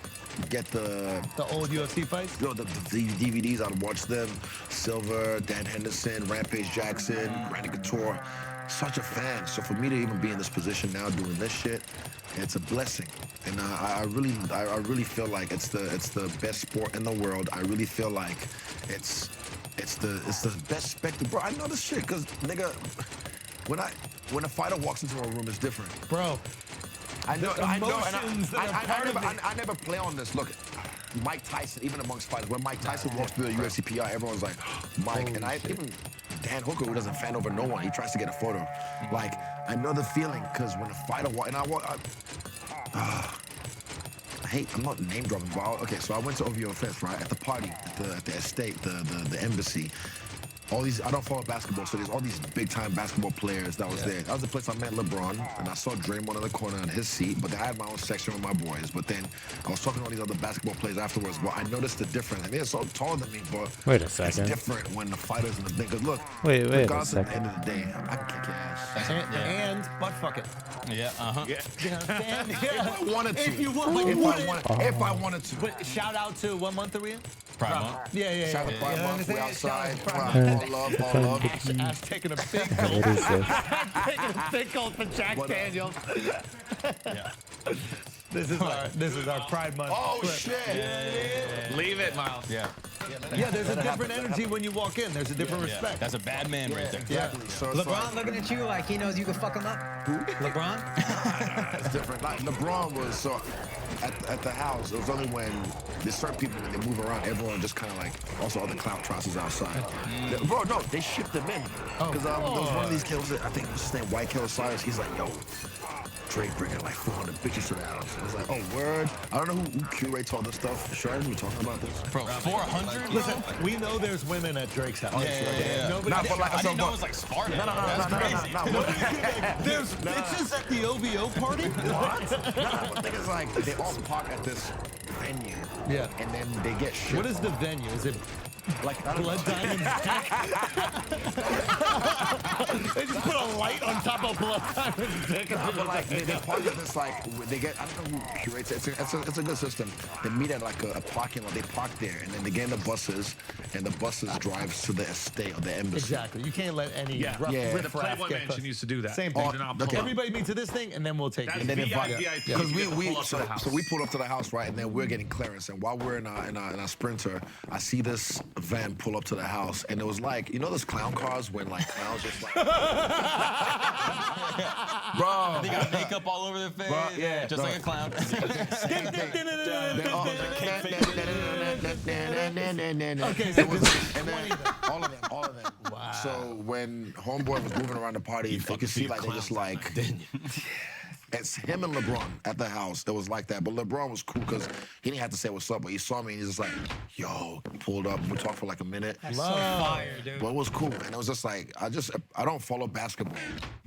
[SPEAKER 10] get the
[SPEAKER 13] old UFC fights.
[SPEAKER 10] No, the DVDs. I'd watch them. Silver, Dan Henderson, Rampage Jackson, Randy Couture. Such a fan. So for me to even be in this position now doing this shit, it's a blessing. And I really feel like it's the best sport in the world. I really feel like it's the best spectacle. Bro, I know this shit because nigga, when a fighter walks into a room, it's different.
[SPEAKER 13] Bro,
[SPEAKER 10] I know, and
[SPEAKER 13] emotions that are part of it.
[SPEAKER 10] I never play on this. Look, Mike Tyson, even amongst fighters, when Mike Tyson walks through the UFC PR, everyone's like, Mike, and even Dan Hooker, who doesn't fan over no one, he tries to get a photo. Like, I know the feeling, because when a fighter walks, and I'm not name dropping, but okay, so I went to OVO Fest, right, at the party, at the estate, the embassy. All these, I don't follow basketball, so there's all these big-time basketball players that was there. That was the place I met LeBron, and I saw Draymond in the corner in his seat, but then I had my own section with my boys. But then I was talking to all these other basketball players afterwards, but I noticed the difference. And they're so taller than me, but
[SPEAKER 2] Wait a
[SPEAKER 10] it's
[SPEAKER 2] second.
[SPEAKER 10] different when the fighters in the thing. Because look,
[SPEAKER 2] Wait a
[SPEAKER 10] regardless at the
[SPEAKER 2] second.
[SPEAKER 10] end of the day, I can kick your ass.
[SPEAKER 13] And butt fuck it.
[SPEAKER 15] Yeah, uh-huh.
[SPEAKER 10] Yeah.
[SPEAKER 13] You know what I'm saying?
[SPEAKER 10] If I wanted to.
[SPEAKER 13] If you want,
[SPEAKER 10] If I wanted to.
[SPEAKER 13] But shout out to what month are we in?
[SPEAKER 15] Pride Month.
[SPEAKER 13] Yeah.
[SPEAKER 10] Shout out to Pride Month. We outside. All love.
[SPEAKER 13] Ass taking a big gulp.
[SPEAKER 2] What is this?
[SPEAKER 13] Taking a big gulp for Jack Daniels.
[SPEAKER 15] Yeah.
[SPEAKER 13] This is our Pride Month.
[SPEAKER 10] Oh
[SPEAKER 13] clip.
[SPEAKER 10] shit!
[SPEAKER 15] Leave it, Miles. Yeah.
[SPEAKER 13] Yeah, there's a different energy when you walk in. There's a different respect.
[SPEAKER 15] That's a bad man right there.
[SPEAKER 10] Exactly. So it's
[SPEAKER 14] LeBron looking at you like he knows you can fuck him up. LeBron?
[SPEAKER 10] It's different. Like LeBron was so at the house. It was only when there's certain people when they move around, everyone just kind of like. Also, all the clown trousers outside. Bro, no, they shipped them in because there was one of these kids. I think what's his name, White Killer Cyrus. He's like, yo. Drake bringing like 400 bitches to the house. I was like, oh, word. I don't know who curates all this stuff. Sherry, we talking about this?
[SPEAKER 15] Bro, 400?
[SPEAKER 13] Listen, we know there's women at Drake's house.
[SPEAKER 15] Yeah.
[SPEAKER 13] Nobody.
[SPEAKER 10] Nah, but like,
[SPEAKER 15] I didn't know it was like Sparta.
[SPEAKER 10] No.
[SPEAKER 13] There's bitches at the OVO party?
[SPEAKER 10] What? But the thing is, like, they all park at this venue.
[SPEAKER 13] Yeah.
[SPEAKER 10] And then they get shipped.
[SPEAKER 13] What is the venue? Is it like Blood Diamond? They just put a light on top of Blood Diamond's dick.
[SPEAKER 10] But like, they park at this, like, they get, I don't know who curates it. It's a good system. They meet at like a parking lot. They park there, and then they get in the buses, and the buses drives to the estate or the embassy.
[SPEAKER 13] Exactly. You can't let any
[SPEAKER 6] Yeah. The Playboy Mansion used to do that.
[SPEAKER 13] Same
[SPEAKER 6] They
[SPEAKER 13] thing.
[SPEAKER 6] do not pull up.
[SPEAKER 13] Everybody meets at this thing, and then we'll take it.
[SPEAKER 10] And then invite
[SPEAKER 6] VIP.
[SPEAKER 10] because
[SPEAKER 6] You get to pull up to the
[SPEAKER 10] so
[SPEAKER 6] house.
[SPEAKER 10] we pulled up to the house, right, and then we're getting clearance. And while we're in our Sprinter, I see this van pull up to the house, and it was like, you know those clown cars when like clowns just like, bro,
[SPEAKER 15] They got makeup all over their face.
[SPEAKER 10] Bro, yeah,
[SPEAKER 15] just
[SPEAKER 10] bro.
[SPEAKER 15] like a clown.
[SPEAKER 10] Okay, so and then all of them. Wow. So when Homeboy was moving around the party, you could see like they just like. It's him and LeBron at the house. It was like that. But LeBron was cool because he didn't have to say what's up, but he saw me and he's just like, yo, pulled up. We talked for like a minute.
[SPEAKER 14] That's so fire, dude.
[SPEAKER 10] But it was cool. And it was just like, I don't follow basketball,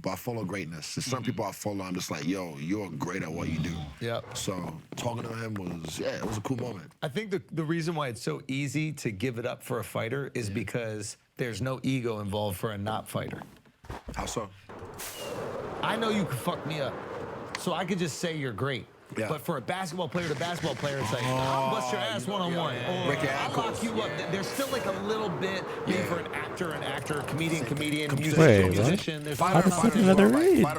[SPEAKER 10] but I follow greatness. There's certain people I follow. I'm just like, yo, you're great at what you do.
[SPEAKER 13] Yep.
[SPEAKER 10] So talking to him was, it was a cool moment.
[SPEAKER 13] I think the reason why it's so easy to give it up for a fighter is because there's no ego involved for a not fighter.
[SPEAKER 10] How so?
[SPEAKER 13] I know you can fuck me up, so I could just say you're great.
[SPEAKER 10] Yeah.
[SPEAKER 13] But for a basketball player to basketball player, it's like, I'll bust your ass one-on-one. Or
[SPEAKER 10] Break your
[SPEAKER 13] I'll lock
[SPEAKER 10] ankles.
[SPEAKER 13] you up. There's still like a little bit, maybe for an actor, comedian,
[SPEAKER 1] Wait,
[SPEAKER 13] musician. There's
[SPEAKER 1] I was thinking another raid. No,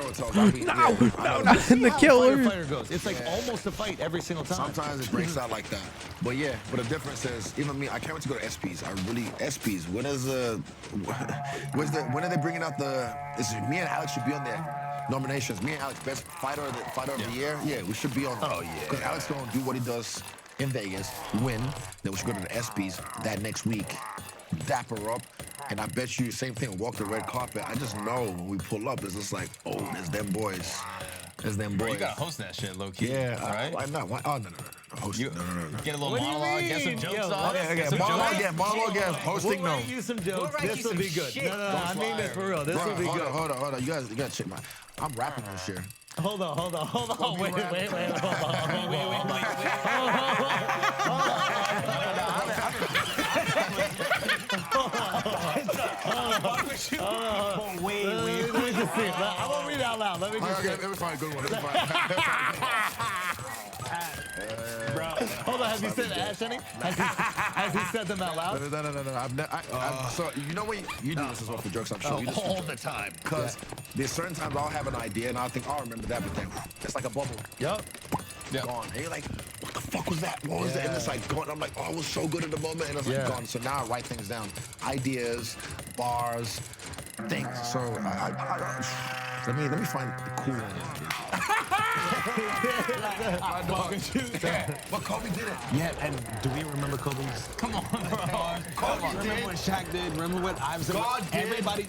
[SPEAKER 1] not in the killer.
[SPEAKER 13] Fighter goes. It's like almost a fight every single time.
[SPEAKER 10] Sometimes it breaks out like that. But yeah, but the difference is, even me, I can't wait to go to SPs. SPs, when are they bringing out me and Alex should be on there. Nominations. Me and Alex, best fighter of the year. Yeah, we should be on there. Oh yeah. Because Alex gonna do what he does in Vegas, win. Then we should go to the ESPYs that next week, dap her up, and I bet you same thing. Walk the red carpet. I just know when we pull up, it's just like, oh, there's them boys. There's them boys.
[SPEAKER 15] Bro, you gotta host that shit, low key.
[SPEAKER 10] Yeah.
[SPEAKER 15] right?
[SPEAKER 10] Why not? Why? Oh no. Host. No.
[SPEAKER 15] Get a little monologue, get some jokes off.
[SPEAKER 10] Okay. Monologue, yes. Hosting, no.
[SPEAKER 13] We'll write you some jokes. This will be good. No, I mean this for real. This will be good.
[SPEAKER 10] Hold on. You gotta check I'm rapping this year.
[SPEAKER 13] Hold on. Wait. Hold on. Wait. Let me just see it. I won't read it out loud. Let me just see it.
[SPEAKER 10] Let me find a good one.
[SPEAKER 13] Bro, hold on. Has he said Ash any? Has he said them out loud?
[SPEAKER 10] No. So you know when you do this as well for jokes, I'm sure. You do
[SPEAKER 13] All the time.
[SPEAKER 10] Because there's certain times I'll have an idea and I'll think, I'll remember that, but then it's like a bubble.
[SPEAKER 13] Yep.
[SPEAKER 10] Gone. And you're like, what the fuck was that? What was that? And it's like gone. I'm like, oh, it was so good in the moment. And it's like gone. So now I write things down. Ideas, bars, things. So let me find the cool one. But Kobe did it.
[SPEAKER 17] Yeah, and do we remember Kobe's?
[SPEAKER 15] Come on, bro.
[SPEAKER 17] Remember what Shaq did? Remember what Iverson did? Everybody.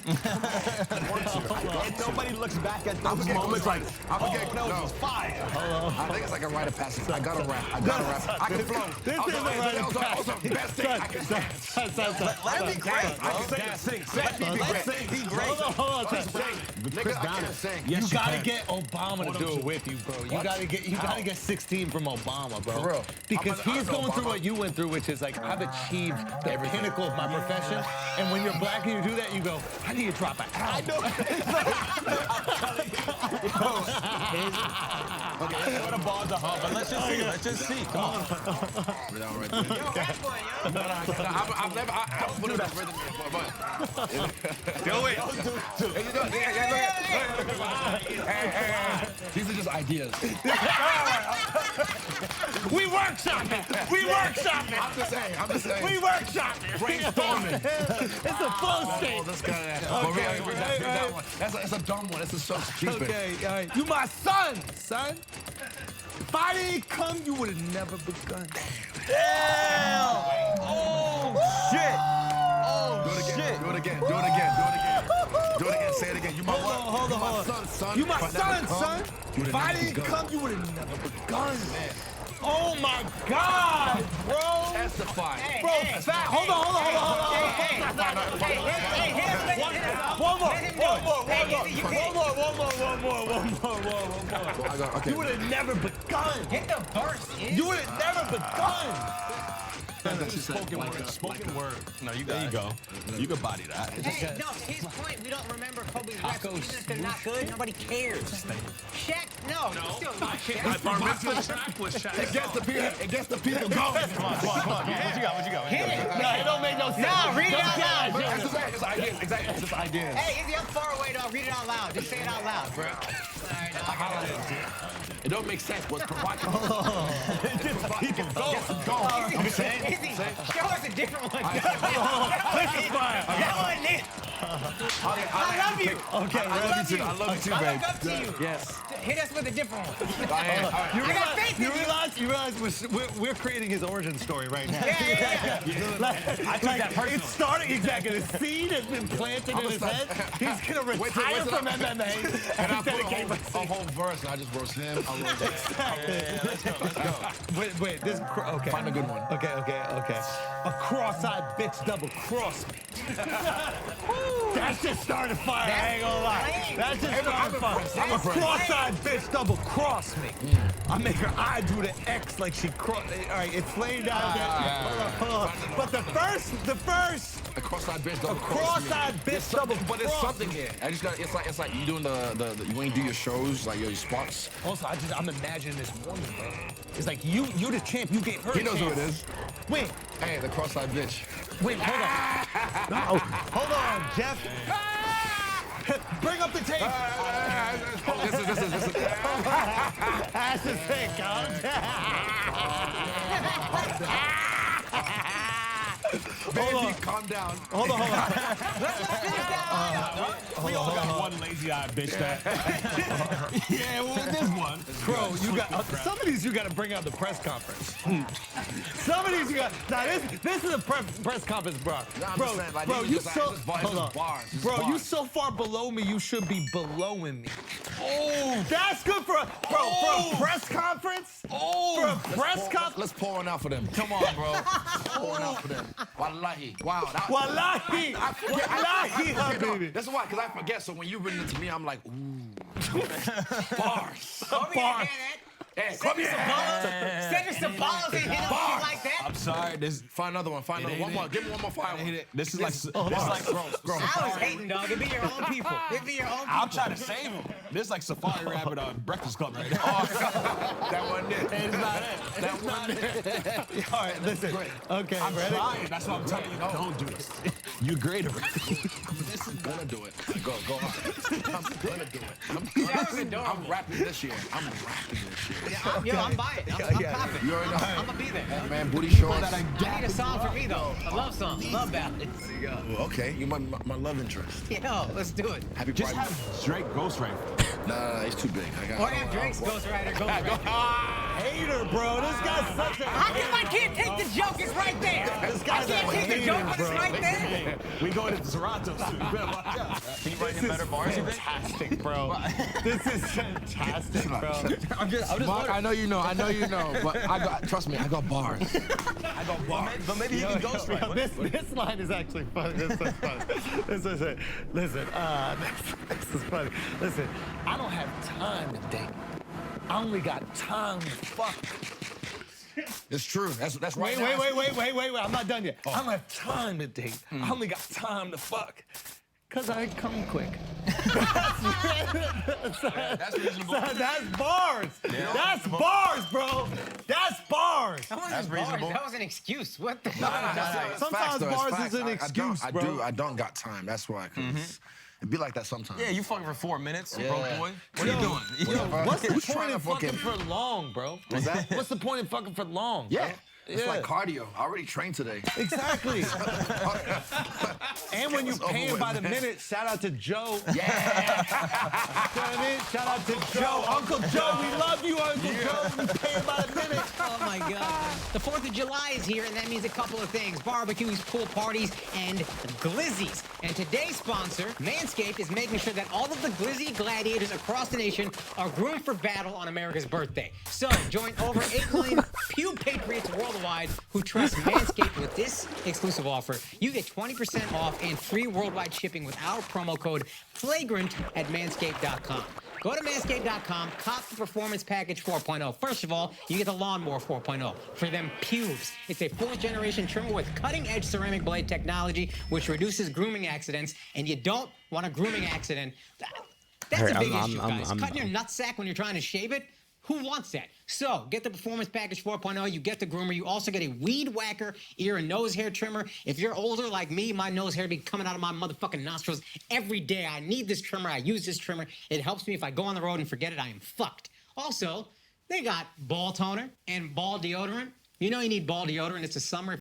[SPEAKER 17] And nobody looks back at those moments like, that was fire.
[SPEAKER 10] I think it's like a rite of passage. I gotta rap. I can flow.
[SPEAKER 13] This is a rite of passage.
[SPEAKER 10] Best thing I can say.
[SPEAKER 15] Let me be great.
[SPEAKER 10] I can sing. Let me be great.
[SPEAKER 13] Hold on.
[SPEAKER 10] Nigga, I can't sing.
[SPEAKER 13] You gotta get Obama to do it with you, bro. You gotta get 16 from Obama, bro.
[SPEAKER 10] For real.
[SPEAKER 13] Because he's going through what you went through, which is like, I've achieved the pinnacle of my profession. And when you're black and you do that, you go, how do you drop an album?
[SPEAKER 15] Okay, what a ball to hump. But let's just see. Come on.
[SPEAKER 10] I've never put it in rhythm before, but
[SPEAKER 4] Do it.
[SPEAKER 10] These are just ideas.
[SPEAKER 13] We workshop it. We workshop it.
[SPEAKER 10] I'm just saying.
[SPEAKER 13] We workshop it.
[SPEAKER 10] Brainstorming.
[SPEAKER 13] It's a flow state.
[SPEAKER 10] This guy.
[SPEAKER 13] Okay,
[SPEAKER 10] That one. That's a dumb one. That's so stupid.
[SPEAKER 13] Okay, all right. You my son. If I didn't come, you would have never begun. Damn! Oh, shit! Oh,
[SPEAKER 10] Do it again.
[SPEAKER 13] shit!
[SPEAKER 10] Do it again. Say it again. You my what?
[SPEAKER 13] Hold on.
[SPEAKER 10] Son.
[SPEAKER 13] You my
[SPEAKER 10] If I
[SPEAKER 13] son,
[SPEAKER 10] never come,
[SPEAKER 13] son.
[SPEAKER 10] you
[SPEAKER 13] If
[SPEAKER 10] would've
[SPEAKER 13] I
[SPEAKER 10] never
[SPEAKER 13] didn't
[SPEAKER 10] begun.
[SPEAKER 13] come, you would have never begun, man. Oh my God, bro!
[SPEAKER 10] Testify.
[SPEAKER 13] Bro, fat. Hold on. One more.
[SPEAKER 10] Okay.
[SPEAKER 13] You would have never begun.
[SPEAKER 14] Hit the verse.
[SPEAKER 13] You would have never begun.
[SPEAKER 17] Spoken word.
[SPEAKER 15] No, you
[SPEAKER 17] There you go. You can body that.
[SPEAKER 14] Hey, no, to his point, we don't remember Kobe's reps. Even if they're not good, nobody cares. Shaq, no. Still not Shaq.
[SPEAKER 17] Our mitzvah track was Shaq.
[SPEAKER 10] It gets the people going.
[SPEAKER 15] Come on. What you got?
[SPEAKER 14] Hit it.
[SPEAKER 13] No, it don't make no sense.
[SPEAKER 14] No, read it out loud.
[SPEAKER 10] That's just ideas. Exactly. It's just ideas.
[SPEAKER 14] Hey, Izzy, I'm far away, dog. Read it out loud. Just say it out loud, bro. All right, dog.
[SPEAKER 10] It don't make sense. What's provocative?
[SPEAKER 13] People go.
[SPEAKER 14] Izzy, show us a different one.
[SPEAKER 13] This is fire.
[SPEAKER 14] That wasn't it. I love you.
[SPEAKER 13] Okay,
[SPEAKER 10] I love you too. I love you too,
[SPEAKER 14] I
[SPEAKER 10] babe.
[SPEAKER 14] look up to you.
[SPEAKER 10] Yes.
[SPEAKER 14] Hit us with a different one.
[SPEAKER 13] You
[SPEAKER 14] I got faith in
[SPEAKER 13] realize we're creating his origin story right now.
[SPEAKER 14] Yeah.
[SPEAKER 13] I took that personally. It's starting exactly. The seed has been planted in his head. He's gonna retire from MMA
[SPEAKER 10] And I
[SPEAKER 13] and
[SPEAKER 10] put
[SPEAKER 13] dedicate
[SPEAKER 10] a whole verse, and I just roast him. I roast him.
[SPEAKER 13] Let's go. Wait. This okay.
[SPEAKER 10] Find a good one.
[SPEAKER 13] Okay. A cross-eyed bitch double cross me. That's just started fire. I ain't gonna lie. That's just started fire. A cross-eyed bitch double cross me. I make her eye do the X like she crossed. All right, it's laying down there. Hold on. But the first.
[SPEAKER 10] A cross-eyed bitch
[SPEAKER 13] A
[SPEAKER 10] double
[SPEAKER 13] cross-eyed bitch double
[SPEAKER 10] But it's
[SPEAKER 13] cross
[SPEAKER 10] something
[SPEAKER 13] me.
[SPEAKER 10] here. I just got. It's like you doing the when you do your shows, like your spots.
[SPEAKER 13] Also, I'm imagining this woman, bro. It's like you the champ. You gave her.
[SPEAKER 10] He knows
[SPEAKER 13] a
[SPEAKER 10] who
[SPEAKER 13] chance.
[SPEAKER 10] it is.
[SPEAKER 13] Wait.
[SPEAKER 10] Hey, the cross-eyed bitch.
[SPEAKER 13] Wait, hold on. No, hold on, Jeff. Bring up the tape.
[SPEAKER 10] This is.
[SPEAKER 13] That's the thing,
[SPEAKER 10] Baby, calm down.
[SPEAKER 13] Hold on.
[SPEAKER 17] We all got one lazy-eyed bitch that. Yeah, well, there's one.
[SPEAKER 13] Bro, you got some of these. You got to bring out the press conference. Some of these you got. Now this is a press conference, bro.
[SPEAKER 10] No, I'm
[SPEAKER 13] Bro,
[SPEAKER 10] just saying, like,
[SPEAKER 13] bro,
[SPEAKER 10] these
[SPEAKER 13] you
[SPEAKER 10] are just-
[SPEAKER 13] so
[SPEAKER 10] it's just bars,
[SPEAKER 13] hold
[SPEAKER 10] it's
[SPEAKER 13] on,
[SPEAKER 10] just bars, it's
[SPEAKER 13] bro.
[SPEAKER 10] just
[SPEAKER 13] You
[SPEAKER 10] bars.
[SPEAKER 13] so far below me. You should be belowing me. Oh, that's good for a for a press conference. For a press conference.
[SPEAKER 10] Let's pour one out for them. Come on, bro. Pour one out for them. Wallahi. Wow.
[SPEAKER 13] Wallahi. Wallahi, baby.
[SPEAKER 10] That's why, because I forget. So when you bring it to me, I'm like, ooh. Bars.
[SPEAKER 14] Bars.
[SPEAKER 10] Hey, come here.
[SPEAKER 14] Send us some balls and hit them shit like that.
[SPEAKER 17] I'm sorry.
[SPEAKER 10] Find another one. Find another one. One more. Give me one more fire one.
[SPEAKER 17] This is like gross.
[SPEAKER 14] I was hating, dog. It be your own people. It be your own people.
[SPEAKER 17] I'm trying to save him. This is like Safari Rabbit on Breakfast Club right now.
[SPEAKER 10] That wasn't it.
[SPEAKER 17] It's not it.
[SPEAKER 13] That's not it. All right, listen. Okay,
[SPEAKER 17] I'm
[SPEAKER 13] ready?
[SPEAKER 17] trying. That's what I'm telling you. Don't do this. You're great at it.
[SPEAKER 10] I'm gonna do it. Go on. I'm gonna do it. I'm rapping this year.
[SPEAKER 14] I'm buying. I'm popping.
[SPEAKER 10] You already know.
[SPEAKER 14] I'm gonna be there.
[SPEAKER 10] Man, booty shorts.
[SPEAKER 14] I need a song for me though. A love song. Love ballads.
[SPEAKER 10] Okay, you my love interest.
[SPEAKER 14] Yo, let's do it.
[SPEAKER 10] Happy
[SPEAKER 17] Just
[SPEAKER 10] Pride.
[SPEAKER 17] have Drake ghostwriter.
[SPEAKER 10] Nah, he's too big.
[SPEAKER 14] Or have Drake's ghostwriter.
[SPEAKER 13] Hater, bro. This guy's such a.
[SPEAKER 14] How come I can't take the joke? It's right there.
[SPEAKER 13] This guy's
[SPEAKER 14] I can't take the joke, but it's right there.
[SPEAKER 17] We going to Toronto soon. You better watch out.
[SPEAKER 15] Can you write him better bars, you think?
[SPEAKER 13] Fantastic, bro. This is fantastic, bro.
[SPEAKER 15] I'm just
[SPEAKER 10] Mark, I know you know, but trust me, I got bars. I got bars.
[SPEAKER 17] But maybe he can ghostwrite.
[SPEAKER 13] This line is actually funny. This is funny. This is it. Listen, this is funny. Listen, I don't have time to date. I only got time to fuck.
[SPEAKER 10] It's true. That's right.
[SPEAKER 13] Wait. I'm not done yet. I don't have time to date. I only got time to fuck. Cause I come quick.
[SPEAKER 15] That's reasonable.
[SPEAKER 13] That's bars.
[SPEAKER 15] Yeah.
[SPEAKER 13] That's bars, bro. That's bars.
[SPEAKER 15] That's reasonable.
[SPEAKER 14] That was an excuse. What the?
[SPEAKER 10] It's
[SPEAKER 13] Sometimes
[SPEAKER 10] facts, though. It's
[SPEAKER 13] bars
[SPEAKER 10] facts.
[SPEAKER 13] is an excuse, bro.
[SPEAKER 10] I don't got time. That's why. It'd be like that sometimes.
[SPEAKER 15] Yeah, you fucking for 4 minutes,
[SPEAKER 10] Yeah.
[SPEAKER 15] broke boy. What are you doing?
[SPEAKER 10] Yo,
[SPEAKER 13] What's the
[SPEAKER 10] Who's trying
[SPEAKER 13] point
[SPEAKER 10] to
[SPEAKER 13] in fucking for long, bro?
[SPEAKER 10] What's that?
[SPEAKER 13] What's the point in fucking for long?
[SPEAKER 10] Yeah.
[SPEAKER 13] Bro?
[SPEAKER 10] It's like cardio. I already trained today.
[SPEAKER 13] Exactly. And when you
[SPEAKER 10] It's
[SPEAKER 13] pay him
[SPEAKER 10] over
[SPEAKER 13] by
[SPEAKER 10] with,
[SPEAKER 13] the
[SPEAKER 10] man.
[SPEAKER 13] minute, shout out to Joe.
[SPEAKER 10] Yeah.
[SPEAKER 13] You know what I mean? Shout out to Joe. Uncle Joe, we love you, Uncle Joe. We pay him by the minute.
[SPEAKER 14] Oh my God. The 4th of July is here, and that means a couple of things. Barbecues, pool parties, and glizzies. And today's sponsor, Manscaped, is making sure that all of the glizzy gladiators across the nation are groomed for battle on America's birthday. So join over 8 million Pew Patriots worldwide who trust Manscaped with this exclusive offer. You get 20% off and free worldwide shipping with our promo code FLAGRANT at manscaped.com. Go to manscaped.com, cop the Performance Package 4.0. First of all, you get the Lawnmower 4.0 for them pubes. It's a 4th-generation trimmer with cutting-edge ceramic blade technology, which reduces grooming accidents, and you don't want a grooming accident. That's a big issue, guys. Cutting your nutsack when you're trying to shave it? Who wants that? So, get the Performance Package 4.0. You get the groomer. You also get a weed whacker ear and nose hair trimmer. If you're older like me, my nose hair be coming out of my motherfucking nostrils every day. I need this trimmer. I use this trimmer. It helps me if I go on the road and forget it. I am fucked. Also, they got ball toner and ball deodorant. You know you need ball deodorant. It's the summer.